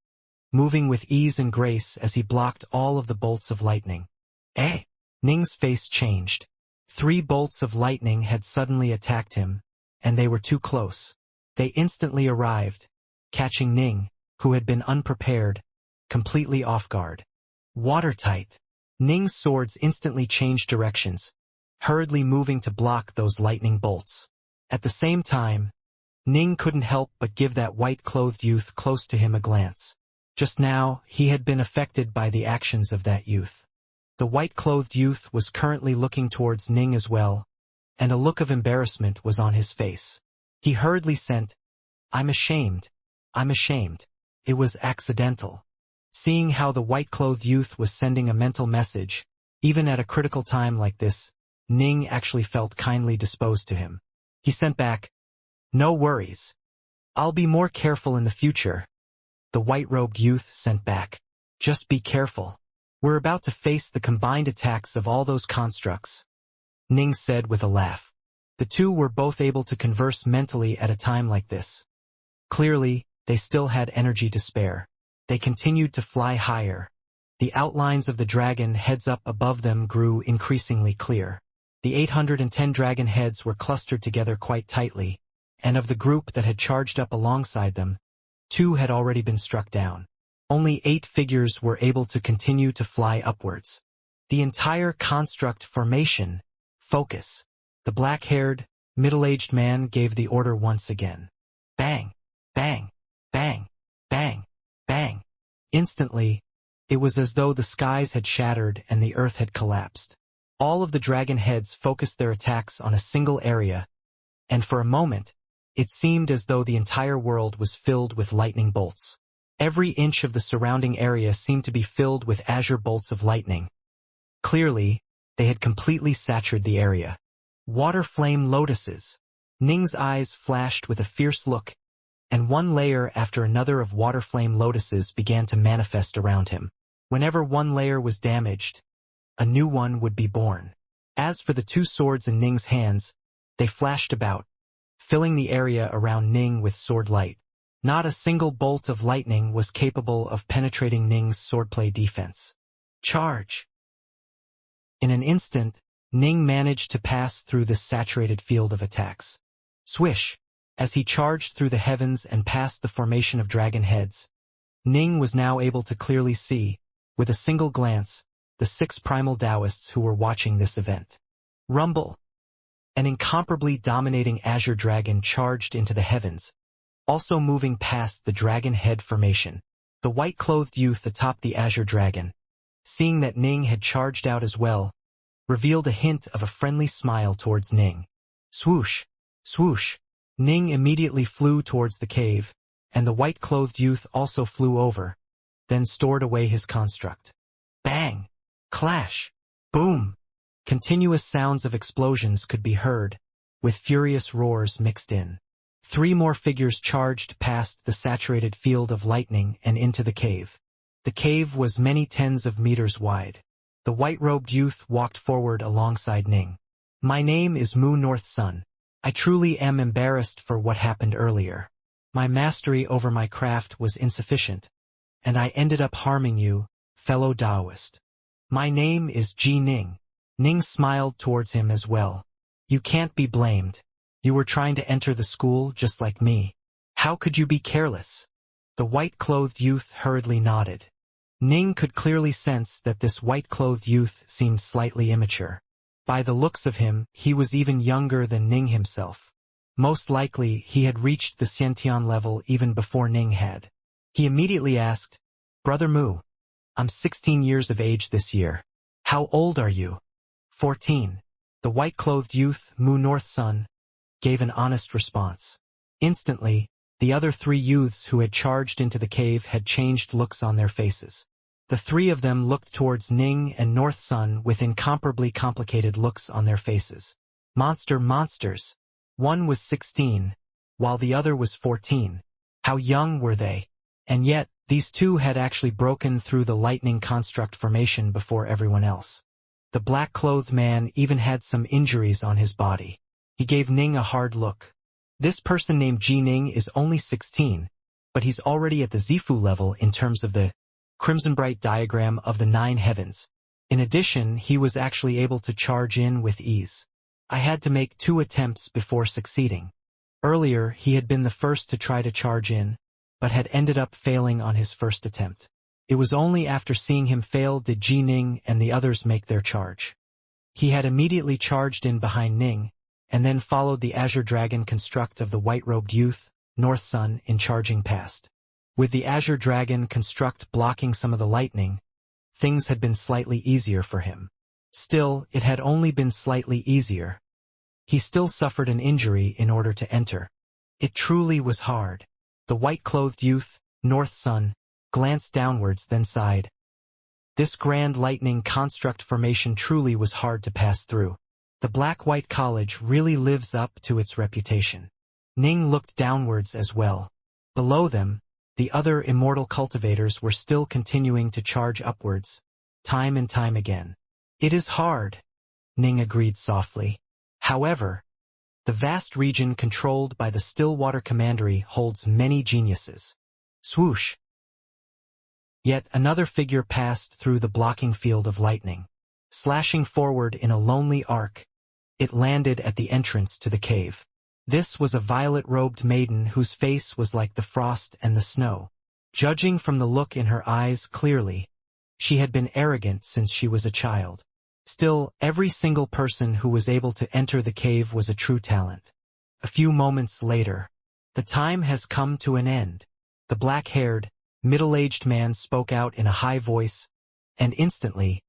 moving with ease and grace as he blocked all of the bolts of lightning. Eh? Ning's face changed. 3 bolts of lightning had suddenly attacked him, and they were too close. They instantly arrived, catching Ning, who had been unprepared, completely off guard. Watertight. Ning's swords instantly changed directions, hurriedly moving to block those lightning bolts. At the same time, Ning couldn't help but give that white-clothed youth close to him a glance. Just now, he had been affected by the actions of that youth. The white-clothed youth was currently looking towards Ning as well, and a look of embarrassment was on his face. He hurriedly sent, I'm ashamed. It was accidental." Seeing how the white-clothed youth was sending a mental message, even at a critical time like this, Ning actually felt kindly disposed to him. He sent back, "No worries. I'll be more careful in the future." The white-robed youth sent back, "Just be careful. We're about to face the combined attacks of all those constructs," Ning said with a laugh. The two were both able to converse mentally at a time like this. Clearly, they still had energy to spare. They continued to fly higher. The outlines of the dragon heads up above them grew increasingly clear. The 810 dragon heads were clustered together quite tightly, and of the group that had charged up alongside them, 2 had already been struck down. Only 8 figures were able to continue to fly upwards. The entire construct formation, focus. The black-haired, middle-aged man gave the order once again. Bang, bang, bang, bang, bang. Instantly, it was as though the skies had shattered and the earth had collapsed. All of the dragon heads focused their attacks on a single area, and for a moment, it seemed as though the entire world was filled with lightning bolts. Every inch of the surrounding area seemed to be filled with azure bolts of lightning. Clearly, They had completely saturated the area. Water flame lotuses. Ning's eyes flashed with a fierce look, and one layer after another of water flame lotuses began to manifest around him. Whenever one layer was damaged, a new one would be born. As for the two swords in Ning's hands, they flashed about, filling the area around Ning with sword light. Not a single bolt of lightning was capable of penetrating Ning's swordplay defense. Charge! In an instant, Ning managed to pass through this saturated field of attacks. Swish! As he charged through the heavens and past the formation of dragon heads, Ning was now able to clearly see, with a single glance, the 6 primal Taoists who were watching this event. Rumble! An incomparably dominating azure dragon charged into the heavens, also moving past the dragon head formation. The white-clothed youth atop the azure dragon, seeing that Ning had charged out as well, revealed a hint of a friendly smile towards Ning. Swoosh! Swoosh! Ning immediately flew towards the cave, and the white-clothed youth also flew over, then stored away his construct. Bang! Clash! Boom! Continuous sounds of explosions could be heard, with furious roars mixed in. 3 more figures charged past the saturated field of lightning and into the cave. The cave was many tens of meters wide. The white-robed youth walked forward alongside Ning. My name is Mu North Sun. I truly am embarrassed for what happened earlier. My mastery over my craft was insufficient, and I ended up harming you, fellow Taoist. My name is Ji Ning. Ning smiled towards him as well. You can't be blamed. You were trying to enter the school just like me. How could you be careless? The white-clothed youth hurriedly nodded. Ning could clearly sense that this white-clothed youth seemed slightly immature. By the looks of him, he was even younger than Ning himself. Most likely, he had reached the Xianxia level even before Ning had. He immediately asked, Brother Mu, I'm 16 years of age this year. How old are you? 14. The white-clothed youth, Mu North Sun, gave an honest response. Instantly, the other 3 youths who had charged into the cave had changed looks on their faces. The 3 of them looked towards Ning and North Sun with incomparably complicated looks on their faces. Monsters. One was 16, while the other was 14. How young were they? And yet, these 2 had actually broken through the lightning construct formation before everyone else. The black-clothed man even had some injuries on his body. He gave Ning a hard look. This person named Ji Ning is only 16, but he's already at the Zifu level in terms of the Crimson Bright diagram of the 9 heavens. In addition, he was actually able to charge in with ease. I had to make 2 attempts before succeeding. Earlier, he had been the first to try to charge in, but had ended up failing on his first attempt. It was only after seeing him fail did Ji Ning and the others make their charge. He had immediately charged in behind Ning, and then followed the azure dragon construct of the white-robed youth, North Sun, in charging past. With the azure dragon construct blocking some of the lightning, things had been slightly easier for him. Still, it had only been slightly easier. He still suffered an injury in order to enter. It truly was hard. The white-clothed youth, North Sun, glanced downwards then sighed. This grand lightning construct formation truly was hard to pass through. The Black-White College really lives up to its reputation. Ning looked downwards as well. Below them, the other immortal cultivators were still continuing to charge upwards, time and time again. It is hard, Ning agreed softly. However, the vast region controlled by the Stillwater Commandery holds many geniuses. Swoosh! Yet another figure passed through the blocking field of lightning. Slashing forward in a lonely arc, it landed at the entrance to the cave. This was a violet-robed maiden whose face was like the frost and the snow. Judging from the look in her eyes clearly, she had been arrogant since she was a child. Still, every single person who was able to enter the cave was a true talent. A few moments later, the time has come to an end. The black-haired, middle-aged man spoke out in a high voice, and instantly,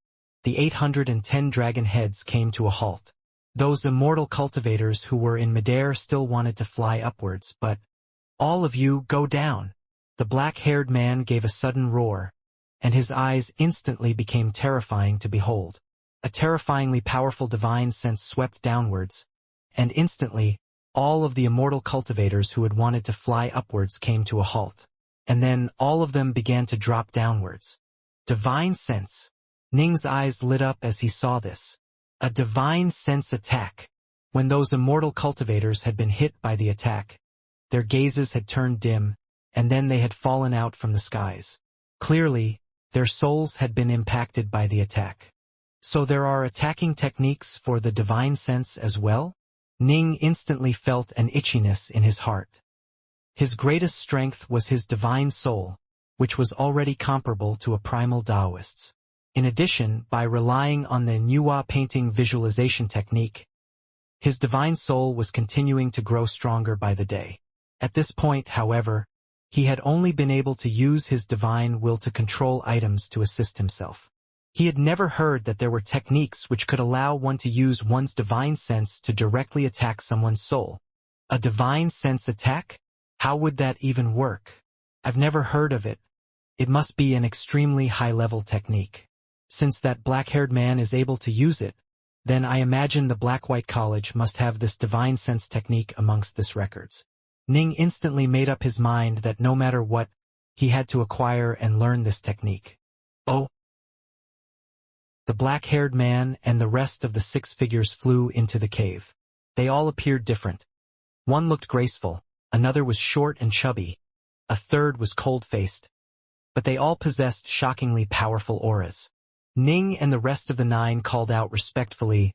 the 810 dragon heads came to a halt. Those immortal cultivators who were in midair still wanted to fly upwards, but, all of you go down. The black-haired man gave a sudden roar, and his eyes instantly became terrifying to behold. A terrifyingly powerful divine sense swept downwards, and instantly, all of the immortal cultivators who had wanted to fly upwards came to a halt. And then all of them began to drop downwards. Divine sense. Ning's eyes lit up as he saw this. A divine sense attack. When those immortal cultivators had been hit by the attack, their gazes had turned dim, and then they had fallen out from the skies. Clearly, their souls had been impacted by the attack. So there are attacking techniques for the divine sense as well? Ning instantly felt an itchiness in his heart. His greatest strength was his divine soul, which was already comparable to a primal Taoist's. In addition, by relying on the Nuwa painting visualization technique, his divine soul was continuing to grow stronger by the day. At this point, however, he had only been able to use his divine will to control items to assist himself. He had never heard that there were techniques which could allow one to use one's divine sense to directly attack someone's soul. A divine sense attack? How would that even work? I've never heard of it. It must be an extremely high-level technique. Since that black-haired man is able to use it, then I imagine the Black-White College must have this divine sense technique amongst its records. Ning instantly made up his mind that no matter what, he had to acquire and learn this technique. Oh! The black-haired man and the rest of the 6 figures flew into the cave. They all appeared different. One looked graceful, another was short and chubby, a third was cold-faced. But they all possessed shockingly powerful auras. Ning and the rest of the 9 called out respectfully,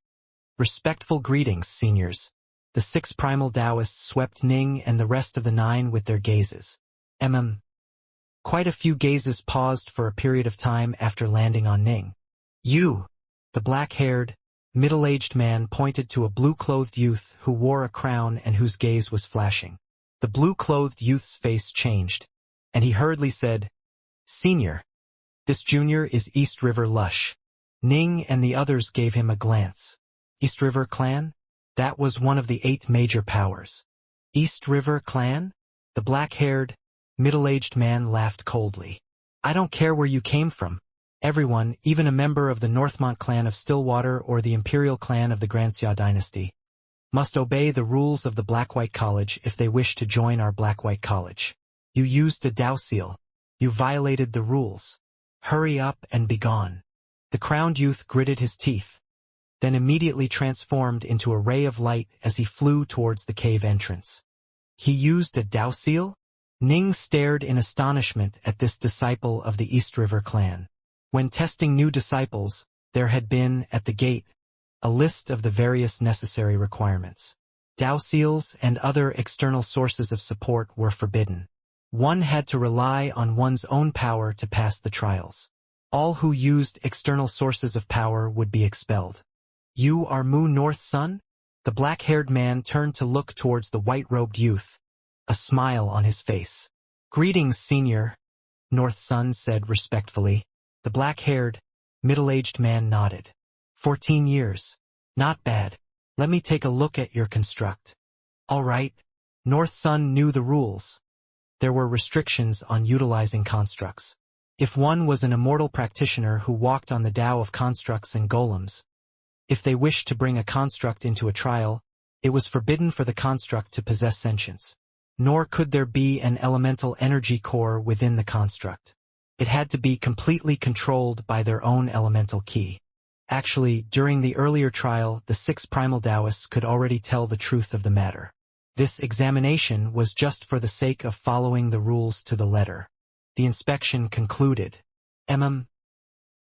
"Respectful greetings, seniors." The 6 primal Taoists swept Ning and the rest of the 9 with their gazes. Quite a few gazes paused for a period of time after landing on Ning. "You!" The black-haired, middle-aged man pointed to a blue-clothed youth who wore a crown and whose gaze was flashing. The blue-clothed youth's face changed, and he hurriedly said, "Senior, this junior is East River Lush." Ning and the others gave him a glance. East River Clan? That was one of the 8 major powers. East River Clan? The black-haired, middle-aged man laughed coldly. "I don't care where you came from. Everyone, even a member of the Northmont clan of Stillwater or the Imperial clan of the Xianxia dynasty, must obey the rules of the Black-White College if they wish to join our Black-White College. You used a Dao seal. You violated the rules. Hurry up and be gone." The crowned youth gritted his teeth, then immediately transformed into a ray of light as he flew towards the cave entrance. He used a Dao seal? Ning stared in astonishment at this disciple of the East River clan. When testing new disciples, there had been, at the gate, a list of the various necessary requirements. Dao seals and other external sources of support were forbidden. One had to rely on one's own power to pass the trials. All who used external sources of power would be expelled. "You are Mu North Sun?" The black-haired man turned to look towards the white-robed youth, a smile on his face. "Greetings, senior," North Sun said respectfully. The black-haired, middle-aged man nodded. 14 years. Not bad. Let me take a look at your construct. All right. North Sun knew the rules. There were restrictions on utilizing constructs. If one was an immortal practitioner who walked on the Tao of constructs and golems, if they wished to bring a construct into a trial, it was forbidden for the construct to possess sentience. Nor could there be an elemental energy core within the construct. It had to be completely controlled by their own elemental key. Actually, during the earlier trial, the 6 primal Taoists could already tell the truth of the matter. This examination was just for the sake of following the rules to the letter. The inspection concluded. The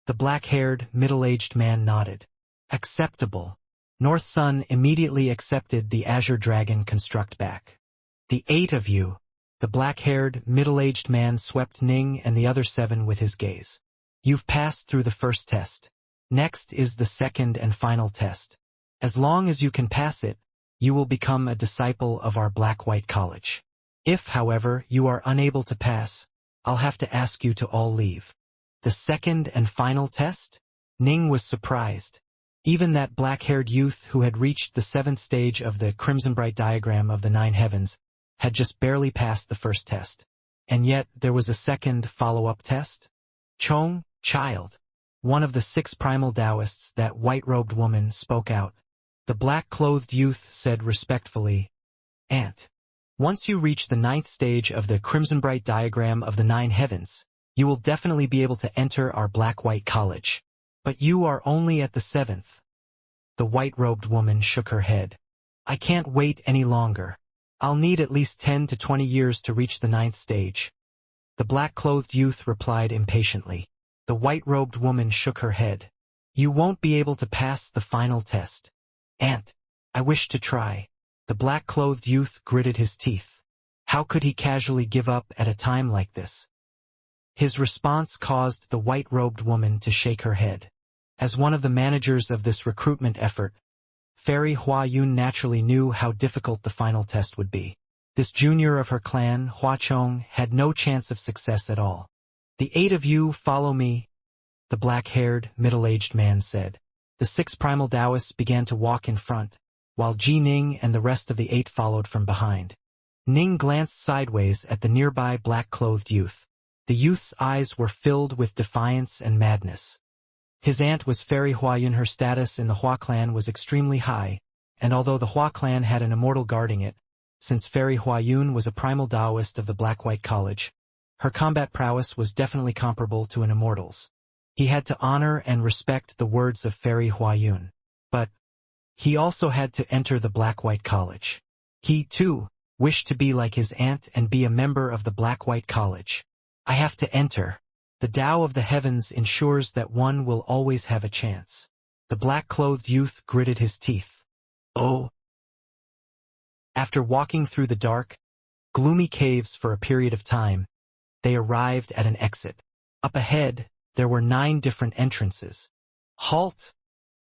black-haired, middle-aged man nodded. Acceptable. North Sun immediately accepted the Azure Dragon construct back. "The 8 of you." The black-haired, middle-aged man swept Ning and the other 7 with his gaze. "You've passed through the first test. Next is the second and final test. As long as you can pass it, you will become a disciple of our Black-White College. If, however, you are unable to pass, I'll have to ask you to all leave." The second and final test? Ning was surprised. Even that black-haired youth who had reached the 7th stage of the Crimson Bright diagram of the 9 heavens had just barely passed the first test. And yet there was a second follow-up test? Chong, child. one of the 6 primal Taoists, that white-robed woman, spoke out. The black-clothed youth said respectfully, "Aunt, once you reach the 9th stage of the crimson-bright diagram of the 9 heavens, you will definitely be able to enter our black-white college. But you are only at the 7th. The white-robed woman shook her head. "I can't wait any longer. I'll need at least 10 to 20 years to reach the 9th stage." The black-clothed youth replied impatiently. The white-robed woman shook her head. "You won't be able to pass the final test." "Aunt, I wish to try." The black-clothed youth gritted his teeth. How could he casually give up at a time like this? His response caused the white-robed woman to shake her head. As one of the managers of this recruitment effort, Fairy Huayun naturally knew how difficult the final test would be. This junior of her clan, Huachong, had no chance of success at all. "The 8 of you follow me," the black-haired, middle-aged man said. The 6 primal Taoists began to walk in front, while Ji Ning and the rest of the 8 followed from behind. Ning glanced sideways at the nearby black-clothed youth. The youth's eyes were filled with defiance and madness. His aunt was Fairy Huayun. Her status in the Hua clan was extremely high, and although the Hua clan had an immortal guarding it, since Fairy Huayun was a primal Taoist of the Black-White College, her combat prowess was definitely comparable to an immortal's. He had to honor and respect the words of Fairy Huayun. But he also had to enter the Black-White College. He, too, wished to be like his aunt and be a member of the Black-White College. "I have to enter. The Tao of the heavens ensures that one will always have a chance." The black-clothed youth gritted his teeth. "Oh." After walking through the dark, gloomy caves for a period of time, they arrived at an exit. Up ahead, there were 9 different entrances. "Halt,"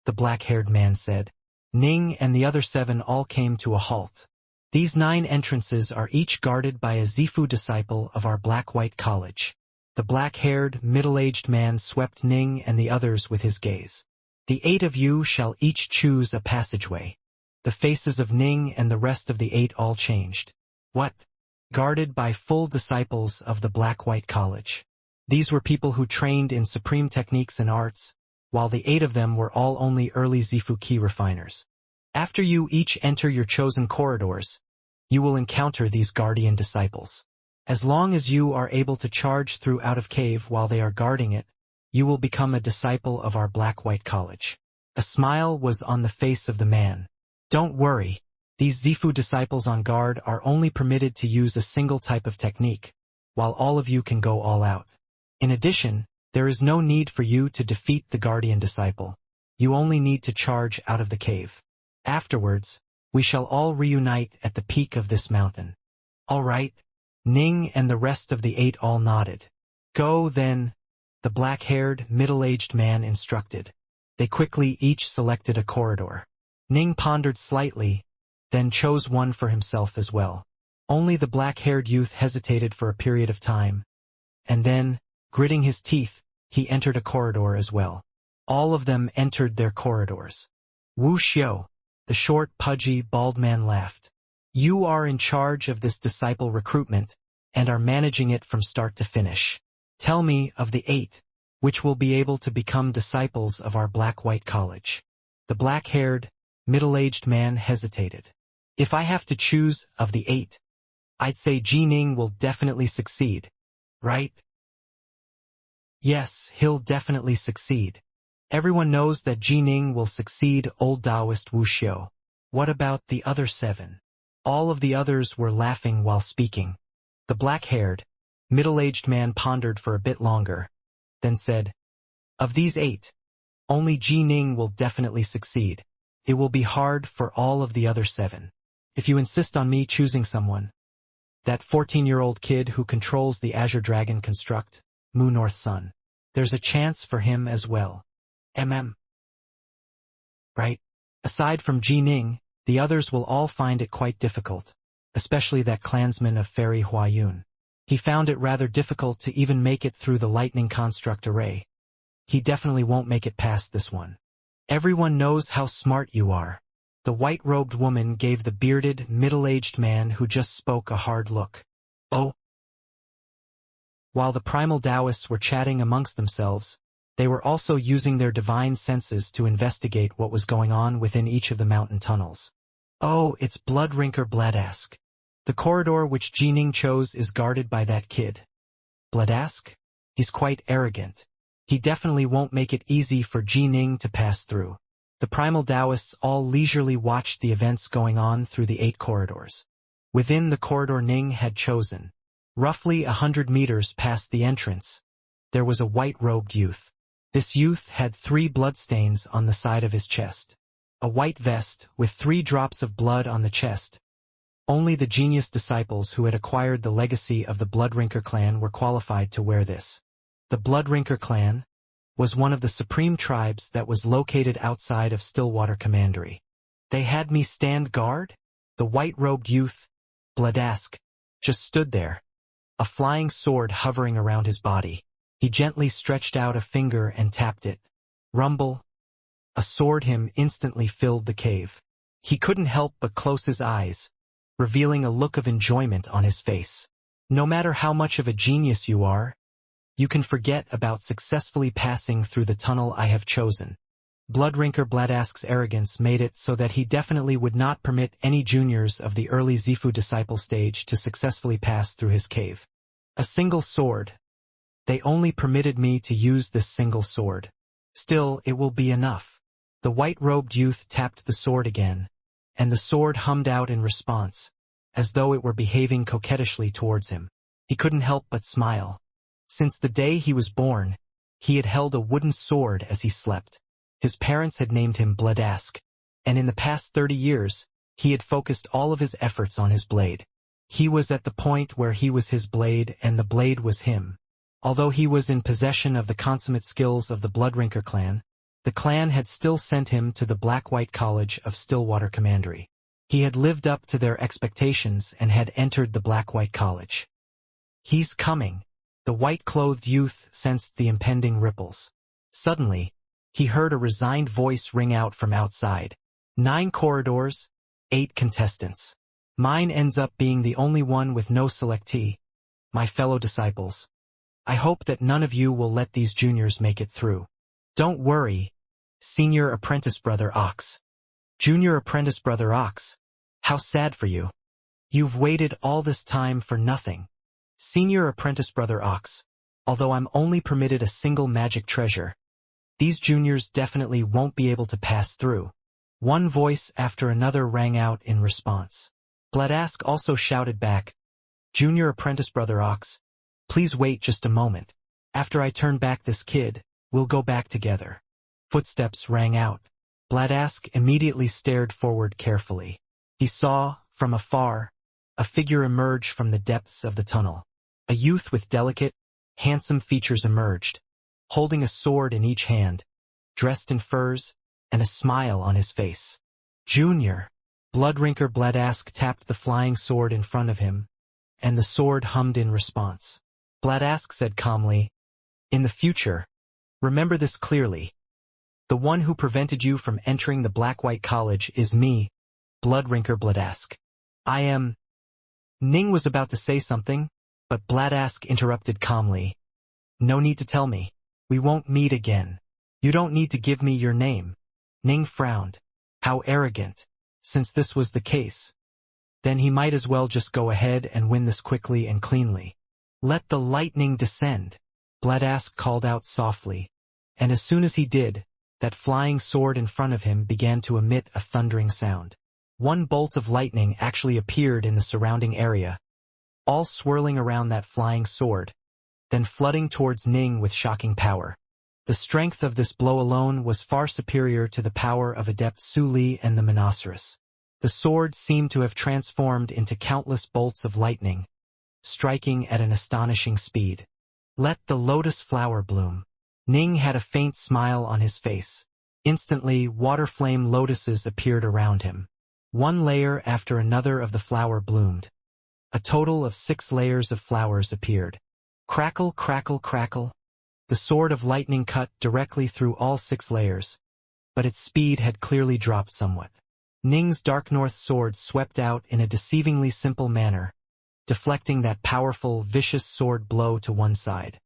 the black-haired man said. Ning and the other 7 all came to a halt. "These 9 entrances are each guarded by a Zifu disciple of our Black-White College." The black-haired, middle-aged man swept Ning and the others with his gaze. "The 8 of you shall each choose a passageway." The faces of Ning and the rest of the 8 all changed. What? Guarded by full disciples of the Black-White College. These were people who trained in supreme techniques and arts, while the 8 of them were all only early Zifu key refiners. After you each enter your chosen corridors, you will encounter these guardian disciples. As long as you are able to charge through out of cave while they are guarding it, you will become a disciple of our Black-White College. A smile was on the face of the man. "Don't worry, these Zifu disciples on guard are only permitted to use a single type of technique, while all of you can go all out. In addition, there is no need for you to defeat the guardian disciple. You only need to charge out of the cave. Afterwards, we shall all reunite at the peak of this mountain." "All right." Ning and the rest of the 8 all nodded. "Go, then," the black-haired, middle-aged man instructed. They quickly each selected a corridor. Ning pondered slightly, then chose one for himself as well. Only the black-haired youth hesitated for a period of time, and then, gritting his teeth, he entered a corridor as well. All of them entered their corridors. Wuxia, the short, pudgy, bald man laughed. "You are in charge of this disciple recruitment, and are managing it from start to finish. Tell me of the 8, which will be able to become disciples of our Black-White College." The black-haired, middle-aged man hesitated. "If I have to choose of the 8, I'd say Ji Ning will definitely succeed, right?" "Yes, he'll definitely succeed. Everyone knows that Ji Ning will succeed old Taoist Wuxia. What about the other 7? All of the others were laughing while speaking. The black-haired, middle-aged man pondered for a bit longer, then said, "Of these 8, only Ji Ning will definitely succeed. It will be hard for all of the other 7. If you insist on me choosing someone, that 14-year-old kid who controls the Azure Dragon construct, Mu North Sun, there's a chance for him as well. Right? Aside from Ji Ning, the others will all find it quite difficult, especially that clansman of Fairy Huayun. He found it rather difficult to even make it through the lightning construct array. He definitely won't make it past this one. Everyone knows how smart you are." The white-robed woman gave the bearded, middle-aged man who just spoke a hard look. "Oh." While the primal Taoists were chatting amongst themselves, They were also using their divine senses to investigate what was going on within each of the mountain tunnels. Oh, it's Bloodrinker Bladask. The corridor which Jining chose is guarded by that kid. Bladask? He's quite arrogant. He definitely won't make it easy for Jining to pass through. The primal Taoists all leisurely watched the events going on through the 8 corridors. Within the corridor Ning had chosen, roughly 100 meters past the entrance, there was a white-robed youth. This youth had 3 bloodstains on the side of his chest. A white vest with 3 drops of blood on the chest. Only the genius disciples who had acquired the legacy of the Bloodrinker clan were qualified to wear this. The Bloodrinker clan was one of the supreme tribes that was located outside of Stillwater Commandery. They had me stand guard? The white-robed youth, Bladask, just stood there, a flying sword hovering around his body. He gently stretched out a finger and tapped it. Rumble. A sword hymn instantly filled the cave. He couldn't help but close his eyes, revealing a look of enjoyment on his face. No matter how much of a genius you are, you can forget about successfully passing through the tunnel I have chosen. Bloodrinker Bladask's arrogance made it so that he definitely would not permit any juniors of the early Zifu disciple stage to successfully pass through his cave. A single sword. They only permitted me to use this single sword. Still, it will be enough. The white-robed youth tapped the sword again, and the sword hummed out in response, as though it were behaving coquettishly towards him. He couldn't help but smile. Since the day he was born, he had held a wooden sword as he slept. His parents had named him Bladask, and in the past 30 years, he had focused all of his efforts on his blade. He was at the point where he was his blade and the blade was him. Although he was in possession of the consummate skills of the Bloodrinker clan, the clan had still sent him to the Black-White College of Stillwater Commandery. He had lived up to their expectations and had entered the Black-White College. He's coming. The white-clothed youth sensed the impending ripples. Suddenly, he heard a resigned voice ring out from outside. 9 corridors, 8 contestants. Mine ends up being the only one with no selectee. My fellow disciples, I hope that none of you will let these juniors make it through. Don't worry, Senior Apprentice Brother Ox. Junior Apprentice Brother Ox, how sad for you. You've waited all this time for nothing. Senior Apprentice Brother Ox, although I'm only permitted a single magic treasure, these juniors definitely won't be able to pass through. One voice after another rang out in response. Bladask also shouted back, Junior Apprentice Brother Ox, please wait just a moment. After I turn back this kid, we'll go back together. Footsteps rang out. Bladask immediately stared forward carefully. He saw, from afar, a figure emerge from the depths of the tunnel. A youth with delicate, handsome features emerged, holding a sword in each hand, dressed in furs, and a smile on his face. Junior. Bloodrinker Bladask tapped the flying sword in front of him, and the sword hummed in response. Bladask said calmly, in the future, remember this clearly. The one who prevented you from entering the Black-White College is me, Bloodrinker Bladask. I am... Ning was about to say something, but Bladask interrupted calmly. No need to tell me. We won't meet again. You don't need to give me your name. Ning frowned. How arrogant. Since this was the case, then he might as well just go ahead and win this quickly and cleanly. Let the lightning descend, Bladask called out softly, and as soon as he did, that flying sword in front of him began to emit a thundering sound. One bolt of lightning actually appeared in the surrounding area, all swirling around that flying sword, then flooding towards Ning with shocking power. The strength of this blow alone was far superior to the power of Adept Su Li and the Monoceros. The sword seemed to have transformed into countless bolts of lightning, striking at an astonishing speed. Let the lotus flower bloom. Ning had a faint smile on his face. Instantly, water flame lotuses appeared around him. One layer after another of the flower bloomed. A total of 6 layers of flowers appeared. Crackle, crackle, crackle. The sword of lightning cut directly through all 6 layers, but its speed had clearly dropped somewhat. Ning's Dark North sword swept out in a deceivingly simple manner, deflecting that powerful, vicious sword blow to one side.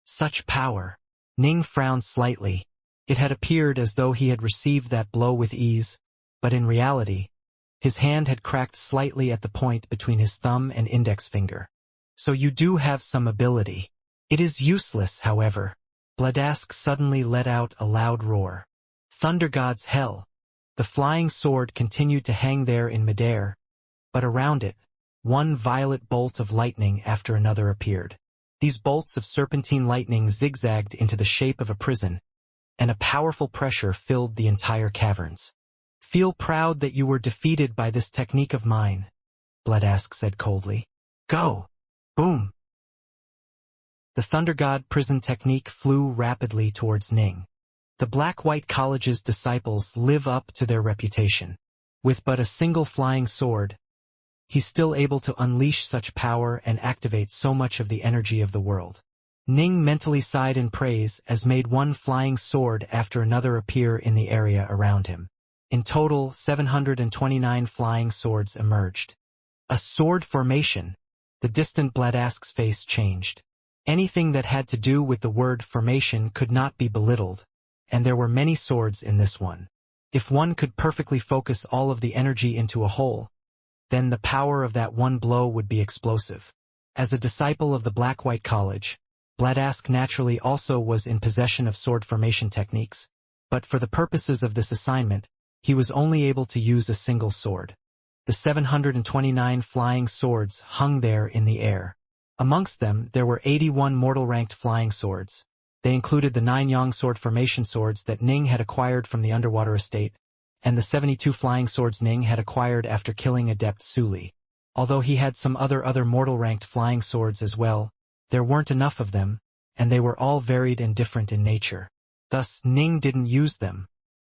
Such power! Ning frowned slightly. It had appeared as though he had received that blow with ease, but in reality, his hand had cracked slightly at the point between his thumb and index finger. So you do have some ability. It is useless, however. Bladask suddenly let out a loud roar. Thunder God's hell! The flying sword continued to hang there in midair, but around it, one violet bolt of lightning after another appeared. These bolts of serpentine lightning zigzagged into the shape of a prison, and a powerful pressure filled the entire caverns. Feel proud that you were defeated by this technique of mine, Bladask said coldly. Go! Boom! The Thunder God prison technique flew rapidly towards Ning. The Black-White College's disciples live up to their reputation. With but a single flying sword, he's still able to unleash such power and activate so much of the energy of the world. Ning mentally sighed in praise as made one flying sword after another appear in the area around him. In total, 729 flying swords emerged. A sword formation. The distant Bladask's face changed. Anything that had to do with the word formation could not be belittled, and there were many swords in this one. If one could perfectly focus all of the energy into a whole, then the power of that one blow would be explosive. As a disciple of the Black-White College, Bladask naturally also was in possession of sword formation techniques, but for the purposes of this assignment, he was only able to use a single sword. The 729 flying swords hung there in the air. Amongst them, there were 81 mortal-ranked flying swords. They included the 9 Yang sword formation swords that Ning had acquired from the underwater estate, and the 72 flying swords Ning had acquired after killing Adept Suli. Although he had some other mortal-ranked flying swords as well, there weren't enough of them, and they were all varied and different in nature. Thus, Ning didn't use them.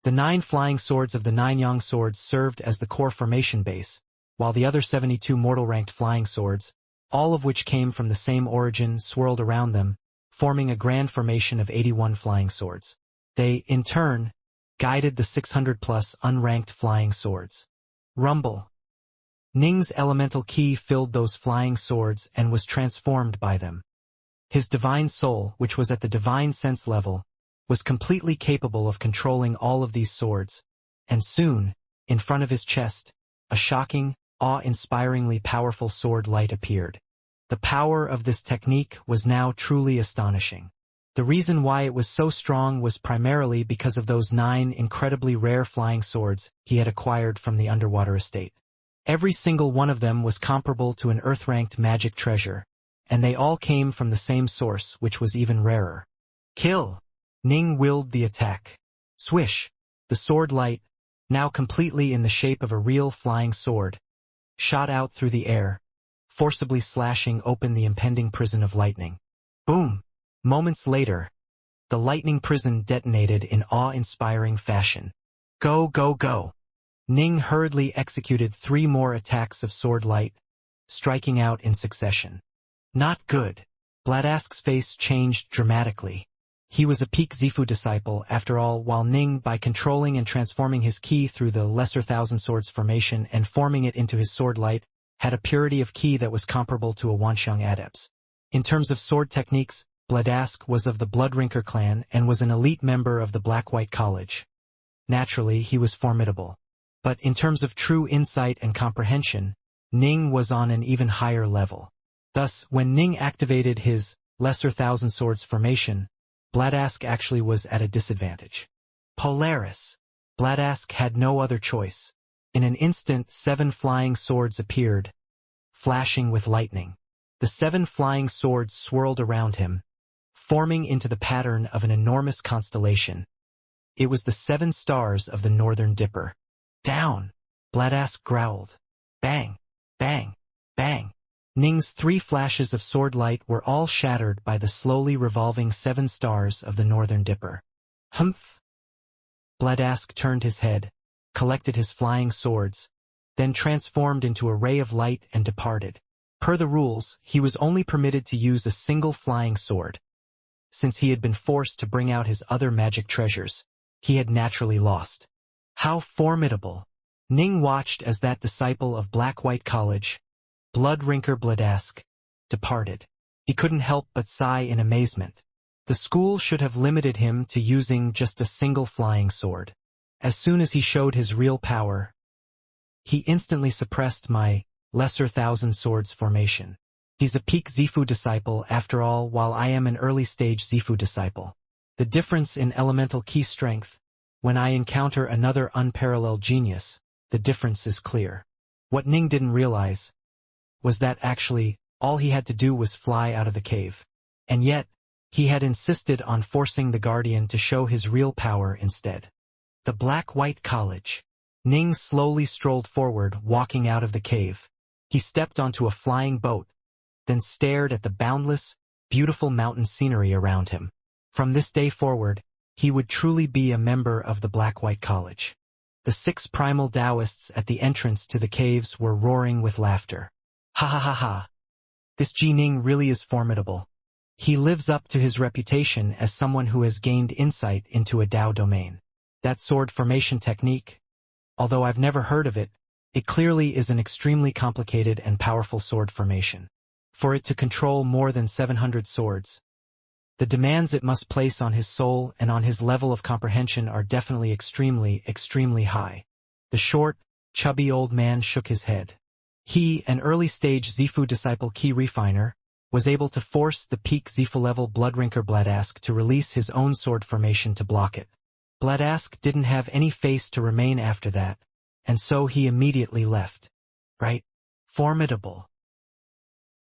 The 9 flying swords of the 9 Yang swords served as the core formation base, while the other 72 mortal-ranked flying swords, all of which came from the same origin, swirled around them, forming a grand formation of 81 flying swords. They, in turn, guided the 600-plus unranked flying swords. Rumble. Ning's elemental ki filled those flying swords and was transformed by them. His divine soul, which was at the divine sense level, was completely capable of controlling all of these swords, and soon, in front of his chest, a shocking, awe-inspiringly powerful sword light appeared. The power of this technique was now truly astonishing. The reason why it was so strong was primarily because of those 9 incredibly rare flying swords he had acquired from the underwater estate. Every single one of them was comparable to an earth-ranked magic treasure, and they all came from the same source, which was even rarer. Kill! Ning willed the attack. Swish! The sword light, now completely in the shape of a real flying sword, shot out through the air, forcibly slashing open the impending prison of lightning. Boom! Moments later, the lightning prison detonated in awe-inspiring fashion. Go, go, go! Ning hurriedly executed 3 more attacks of sword light, striking out in succession. Not good. Bladask's face changed dramatically. He was a peak Zifu disciple, after all, while Ning, by controlling and transforming his ki through the Lesser Thousand Swords formation and forming it into his sword light, had a purity of ki that was comparable to a Wanxiang adept's. In terms of sword techniques, Bladask was of the Bloodrinker clan and was an elite member of the Black-White College. Naturally, he was formidable. But in terms of true insight and comprehension, Ning was on an even higher level. Thus, when Ning activated his Lesser Thousand Swords formation, Bladask actually was at a disadvantage. Polaris. Bladask had no other choice. In an instant, 7 flying swords appeared, flashing with lightning. The 7 flying swords swirled around him, forming into the pattern of an enormous constellation. It was the 7 stars of the Northern Dipper. Down! Bladask growled. Bang! Bang! Bang! Ning's 3 flashes of sword light were all shattered by the slowly revolving 7 stars of the Northern Dipper. Humph! Bladask turned his head, collected his flying swords, then transformed into a ray of light and departed. Per the rules, he was only permitted to use a single flying sword. Since he had been forced to bring out his other magic treasures, he had naturally lost. How formidable! Ning watched as that disciple of Black-White College, Bloodrinker Bladask, departed. He couldn't help but sigh in amazement. The school should have limited him to using just a single flying sword. As soon as he showed his real power, he instantly suppressed my lesser thousand swords formation. He's a peak Zifu disciple after all, while I am an early-stage Zifu disciple. The difference in elemental key strength, when I encounter another unparalleled genius, the difference is clear. What Ning didn't realize was that actually, all he had to do was fly out of the cave. And yet, he had insisted on forcing the Guardian to show his real power instead. The Black-White College. Ning slowly strolled forward, walking out of the cave. He stepped onto a flying boat, then stared at the boundless, beautiful mountain scenery around him. From this day forward, he would truly be a member of the Black-White College. The 6 primal Taoists at the entrance to the caves were roaring with laughter. Ha ha ha ha. This Ji Ning really is formidable. He lives up to his reputation as someone who has gained insight into a Tao domain. That sword formation technique, although I've never heard of it, it clearly is an extremely complicated and powerful sword formation. For it to control more than 700 swords, the demands it must place on his soul and on his level of comprehension are definitely extremely high. The short, chubby old man shook his head. He, an early-stage Zifu disciple key refiner, was able to force the peak Zifu-level Bloodrinker Bladask to release his own sword formation to block it. Bladask didn't have any face to remain after that, and so he immediately left. Right? Formidable.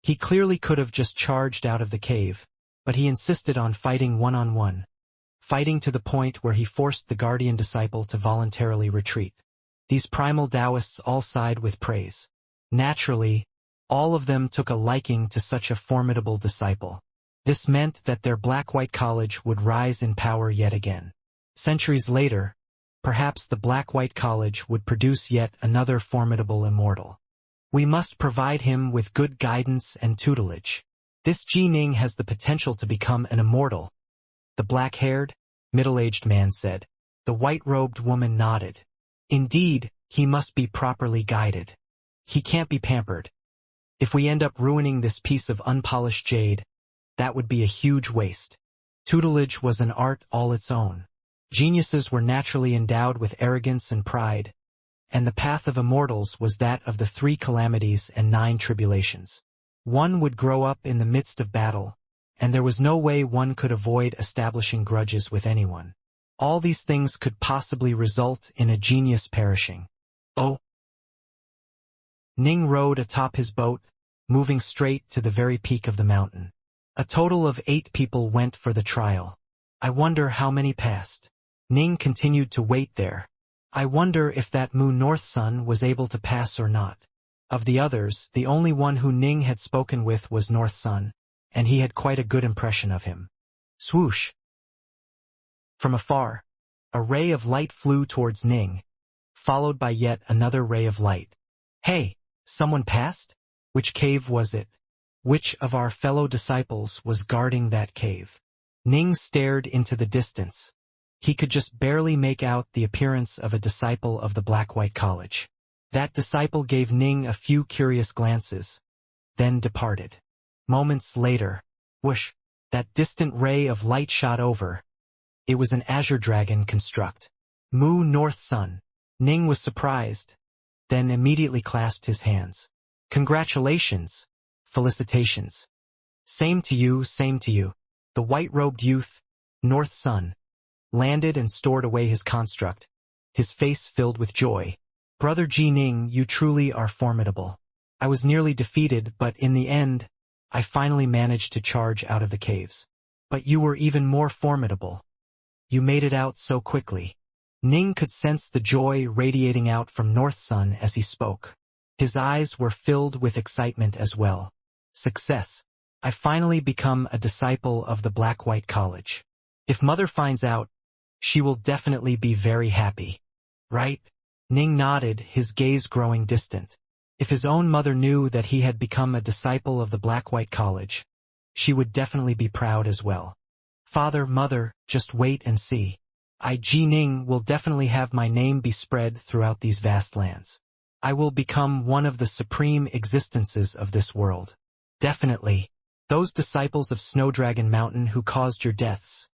He clearly could have just charged out of the cave, but he insisted on fighting one-on-one, fighting to the point where he forced the Guardian disciple to voluntarily retreat. These primal Taoists all sighed with praise. Naturally, all of them took a liking to such a formidable disciple. This meant that their Black-White College would rise in power yet again. Centuries later, perhaps the Black-White College would produce yet another formidable immortal. We must provide him with good guidance and tutelage. This Ji Ning has the potential to become an immortal, the black-haired, middle-aged man said. The white-robed woman nodded. Indeed, he must be properly guided. He can't be pampered. If we end up ruining this piece of unpolished jade, that would be a huge waste. Tutelage was an art all its own. Geniuses were naturally endowed with arrogance and pride, and the path of immortals was that of the 3 calamities and 9 tribulations. One would grow up in the midst of battle, and there was no way one could avoid establishing grudges with anyone. All these things could possibly result in a genius perishing. Oh! Ning rode atop his boat, moving straight to the very peak of the mountain. A total of 8 people went for the trial. I wonder how many passed. Ning continued to wait there. I wonder if that Mu North Sun was able to pass or not. Of the others, the only one who Ning had spoken with was North Sun, and he had quite a good impression of him. Swoosh! From afar, a ray of light flew towards Ning, followed by yet another ray of light. Hey, someone passed? Which cave was it? Which of our fellow disciples was guarding that cave? Ning stared into the distance. He could just barely make out the appearance of a disciple of the Black-White College. That disciple gave Ning a few curious glances, then departed. Moments later, whoosh, that distant ray of light shot over. It was an azure dragon construct. Mu North Sun. Ning was surprised, then immediately clasped his hands. Congratulations. Felicitations. Same to you, same to you. The white-robed youth, North Sun, landed and stored away his construct, his face filled with joy. Brother Ji Ning, you truly are formidable. I was nearly defeated, but in the end, I finally managed to charge out of the caves. But you were even more formidable. You made it out so quickly. Ning could sense the joy radiating out from North Sun as he spoke. His eyes were filled with excitement as well. Success. I finally become a disciple of the Black-White College. If Mother finds out, she will definitely be very happy. Right? Ning nodded, his gaze growing distant. If his own mother knew that he had become a disciple of the Black-White College, she would definitely be proud as well. Father, Mother, just wait and see. Ji Ning will definitely have my name be spread throughout these vast lands. I will become one of the supreme existences of this world. Definitely. Those disciples of Snowdragon Mountain who caused your deaths.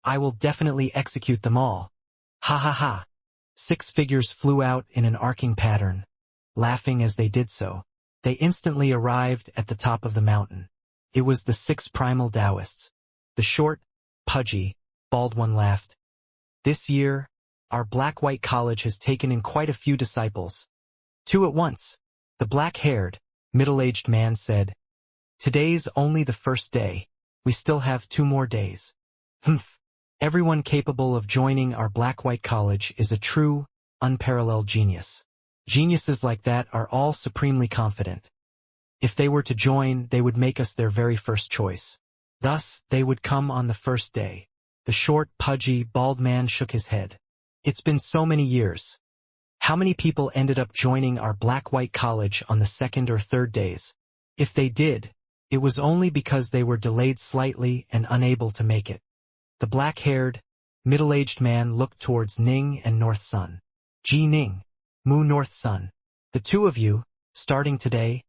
I will definitely execute them all. Ha ha ha. 6 figures flew out in an arcing pattern, laughing as they did so. They instantly arrived at the top of the mountain. It was the 6 primal Taoists. The short, pudgy, bald one laughed. This year, our black-white college has taken in quite a few disciples. 2 at once. The black-haired, middle-aged man said, "Today's only the first day. We still have 2 more days." Humph. Everyone capable of joining our black-white college is a true, unparalleled genius. Geniuses like that are all supremely confident. If they were to join, they would make us their very first choice. Thus, they would come on the first day. The short, pudgy, bald man shook his head. It's been so many years. How many people ended up joining our black-white college on the 2nd or 3rd days? If they did, it was only because they were delayed slightly and unable to make it. The black-haired, middle-aged man looked towards Ning and North Sun. Ji Ning, Mu North Sun. The 2 of you, starting today,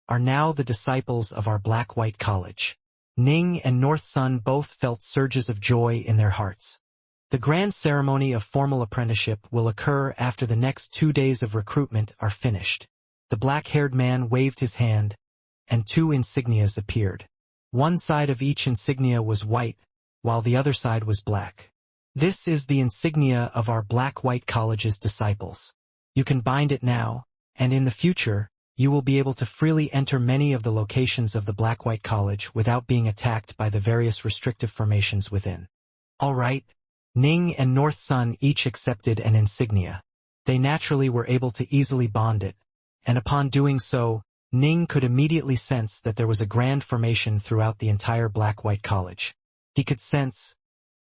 are now the disciples of our black-white college. Ning and North Sun both felt surges of joy in their hearts. The grand ceremony of formal apprenticeship will occur after the next 2 days of recruitment are finished. The black-haired man waved his hand, and 2 insignias appeared. One side of each insignia was white, while the other side was black. This is the insignia of our black-white college's disciples. You can bind it now, and in the future, you will be able to freely enter many of the locations of the black-white college without being attacked by the various restrictive formations within. All right. Ning and North Sun each accepted an insignia. They naturally were able to easily bond it, and upon doing so, Ning could immediately sense that there was a grand formation throughout the entire black-white college. He could sense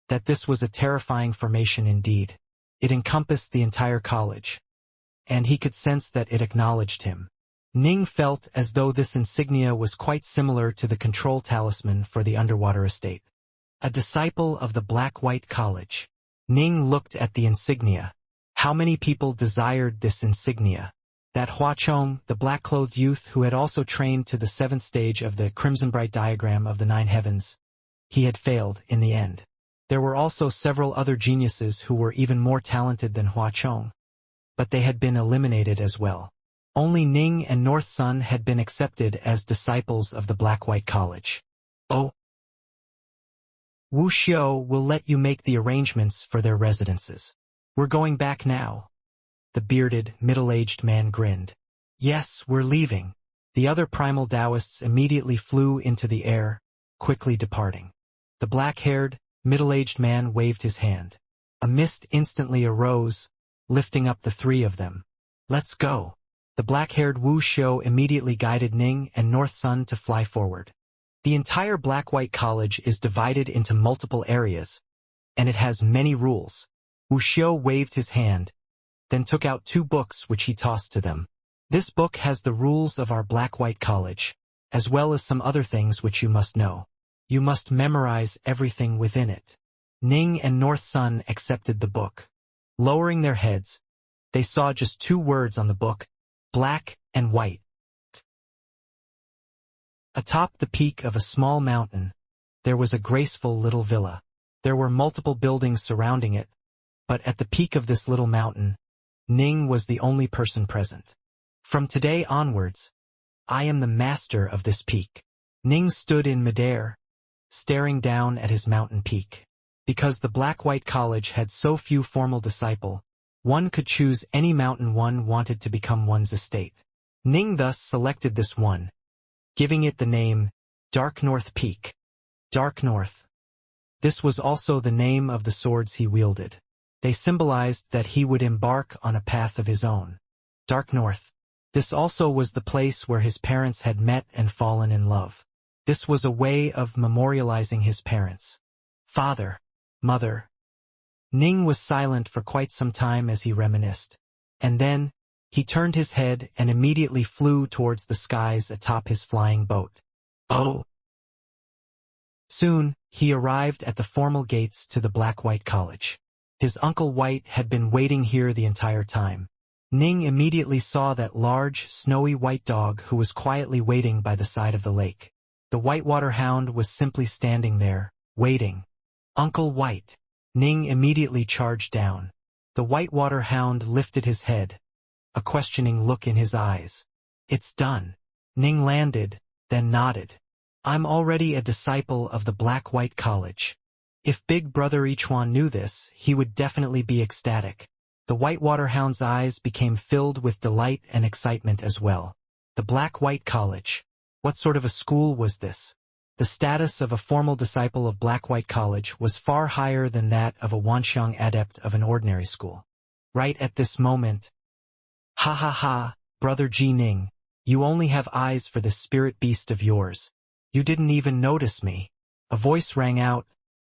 that this was a terrifying formation indeed. It encompassed the entire college, and he could sense that it acknowledged him. Ning felt as though this insignia was quite similar to the control talisman for the underwater estate. A disciple of the black-white college. Ning looked at the insignia. How many people desired this insignia? That Huachong, the black-clothed youth who had also trained to the 7th stage of the Crimson Bright diagram of the 9 heavens. He had failed in the end. There were also several other geniuses who were even more talented than Huachong, but they had been eliminated as well. Only Ning and North Sun had been accepted as disciples of the black-white college. Oh. Wuxia will let you make the arrangements for their residences. We're going back now. The bearded, middle-aged man grinned. Yes, we're leaving. The other primal Taoists immediately flew into the air, quickly departing. The black-haired, middle-aged man waved his hand. A mist instantly arose, lifting up the 3 of them. Let's go. The black-haired Wu Xiu immediately guided Ning and North Sun to fly forward. The entire black-white college is divided into multiple areas, and it has many rules. Wu Xiu waved his hand, then took out 2 books which he tossed to them. This book has the rules of our black-white college, as well as some other things which you must know. You must memorize everything within it. Ning and North Sun accepted the book. Lowering their heads, they saw just 2 words on the book, black and white. Atop the peak of a small mountain, there was a graceful little villa. There were multiple buildings surrounding it, but at the peak of this little mountain, Ning was the only person present. From today onwards, I am the master of this peak. Ning stood in midair, staring down at his mountain peak. Because the black-white college had so few formal disciples, one could choose any mountain one wanted to become one's estate. Ning thus selected this one, giving it the name Dark North Peak. Dark North. This was also the name of the swords he wielded. They symbolized that he would embark on a path of his own. Dark North. This also was the place where his parents had met and fallen in love. This was a way of memorializing his parents. Father. Mother. Ning was silent for quite some time as he reminisced. And then, he turned his head and immediately flew towards the skies atop his flying boat. Oh! Soon, he arrived at the formal gates to the black-white college. His Uncle White had been waiting here the entire time. Ning immediately saw that large, snowy white dog who was quietly waiting by the side of the lake. The Whitewater Hound was simply standing there, waiting. "Uncle White." Ning immediately charged down. The Whitewater Hound lifted his head, a questioning look in his eyes. "It's done." Ning landed, then nodded. "I'm already a disciple of the Black-White College." If Big Brother Ichuan knew this, he would definitely be ecstatic. The Whitewater Hound's eyes became filled with delight and excitement as well. The Black-White College. What sort of a school was this? The status of a formal disciple of Black-White College was far higher than that of a Wanxiang adept of an ordinary school. Right at this moment, "Ha ha ha, Brother Ji Ning, you only have eyes for this spirit beast of yours. You didn't even notice me." A voice rang out,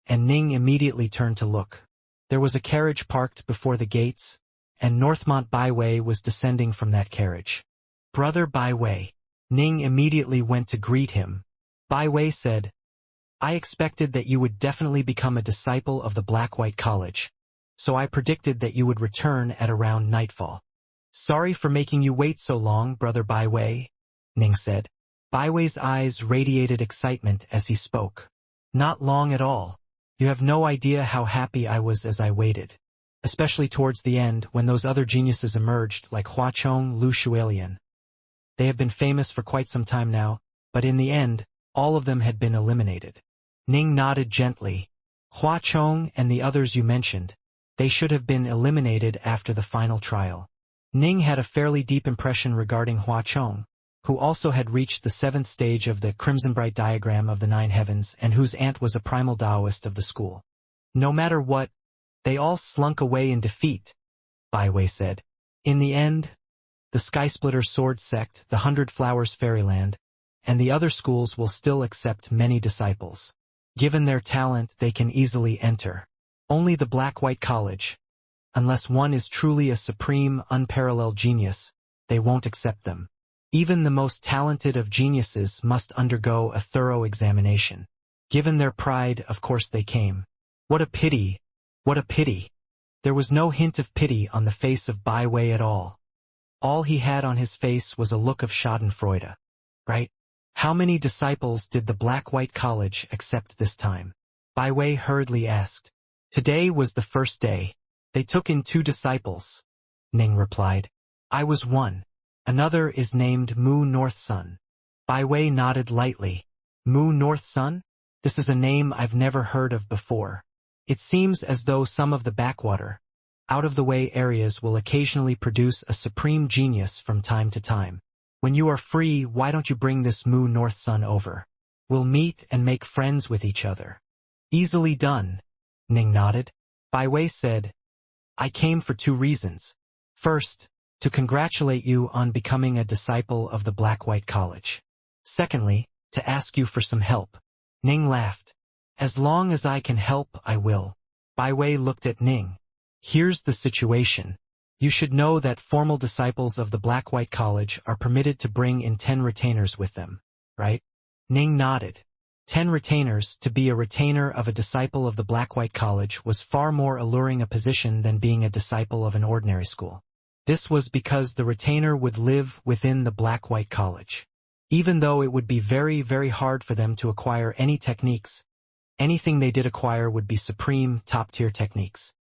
and Ning immediately turned to look. There was a carriage parked before the gates, and Northmont Baiwei was descending from that carriage. "Brother Baiwei." Ning immediately went to greet him. Baiwei said, "I expected that you would definitely become a disciple of the Black-White College, so I predicted that you would return at around nightfall." "Sorry for making you wait so long, Brother Baiwei," Ning said. Baiwei's eyes radiated excitement as he spoke. "Not long at all. You have no idea how happy I was as I waited. Especially towards the end, when those other geniuses emerged, like Huachong, Lu Shualian. They have been famous for quite some time now, but in the end, all of them had been eliminated." Ning nodded gently. "Huachong and the others you mentioned, they should have been eliminated after the final trial." Ning had a fairly deep impression regarding Huachong, who also had reached the 7th stage of the Crimson Bright diagram of the 9 heavens and whose aunt was a primal Taoist of the school. "No matter what, they all slunk away in defeat," Baiwei said. "In the end, the Skysplitter Sword Sect, the 100 Flowers Fairyland, and the other schools will still accept many disciples. Given their talent, they can easily enter. Only the Black-White College, unless one is truly a supreme, unparalleled genius, they won't accept them. Even the most talented of geniuses must undergo a thorough examination. Given their pride, of course they came." "What a pity! What a pity!" There was no hint of pity on the face of Baiwei at all. All he had on his face was a look of schadenfreude. "Right? How many disciples did the Black-White College accept this time?" Baiwei hurriedly asked. "Today was the first day. They took in 2 disciples," Ning replied. "I was one. Another is named Mu North Sun." Baiwei nodded lightly. "Mu North Sun? This is a name I've never heard of before. It seems as though some of the backwater, out-of-the-way areas will occasionally produce a supreme genius from time to time. When you are free, why don't you bring this Mu North Sun over? We'll meet and make friends with each other." "Easily done," Ning nodded. Baiwei said, "I came for 2 reasons. First, to congratulate you on becoming a disciple of the Black-White College. Secondly, to ask you for some help." Ning laughed. "As long as I can help, I will." Baiwei looked at Ning. "Here's the situation. You should know that formal disciples of the Black-White College are permitted to bring in 10 retainers with them, right?" Ning nodded. 10 retainers. To be a retainer of a disciple of the Black-White College was far more alluring a position than being a disciple of an ordinary school. This was because the retainer would live within the Black-White College. Even though it would be very, very hard for them to acquire any techniques, anything they did acquire would be supreme, top-tier techniques.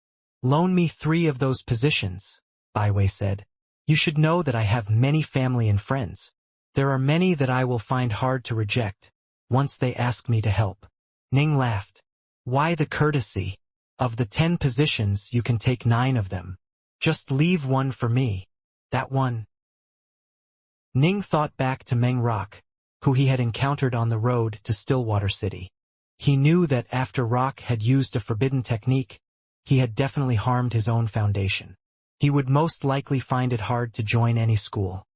"Loan me 3 of those positions," Baiwei said. "You should know that I have many family and friends. There are many that I will find hard to reject once they ask me to help." Ning laughed. "Why the courtesy? Of the 10 positions, you can take 9 of them. Just leave one for me. That one." Ning thought back to Meng Rock, who he had encountered on the road to Stillwater City. He knew that after Rock had used a forbidden technique, he had definitely harmed his own foundation. He would most likely find it hard to join any school.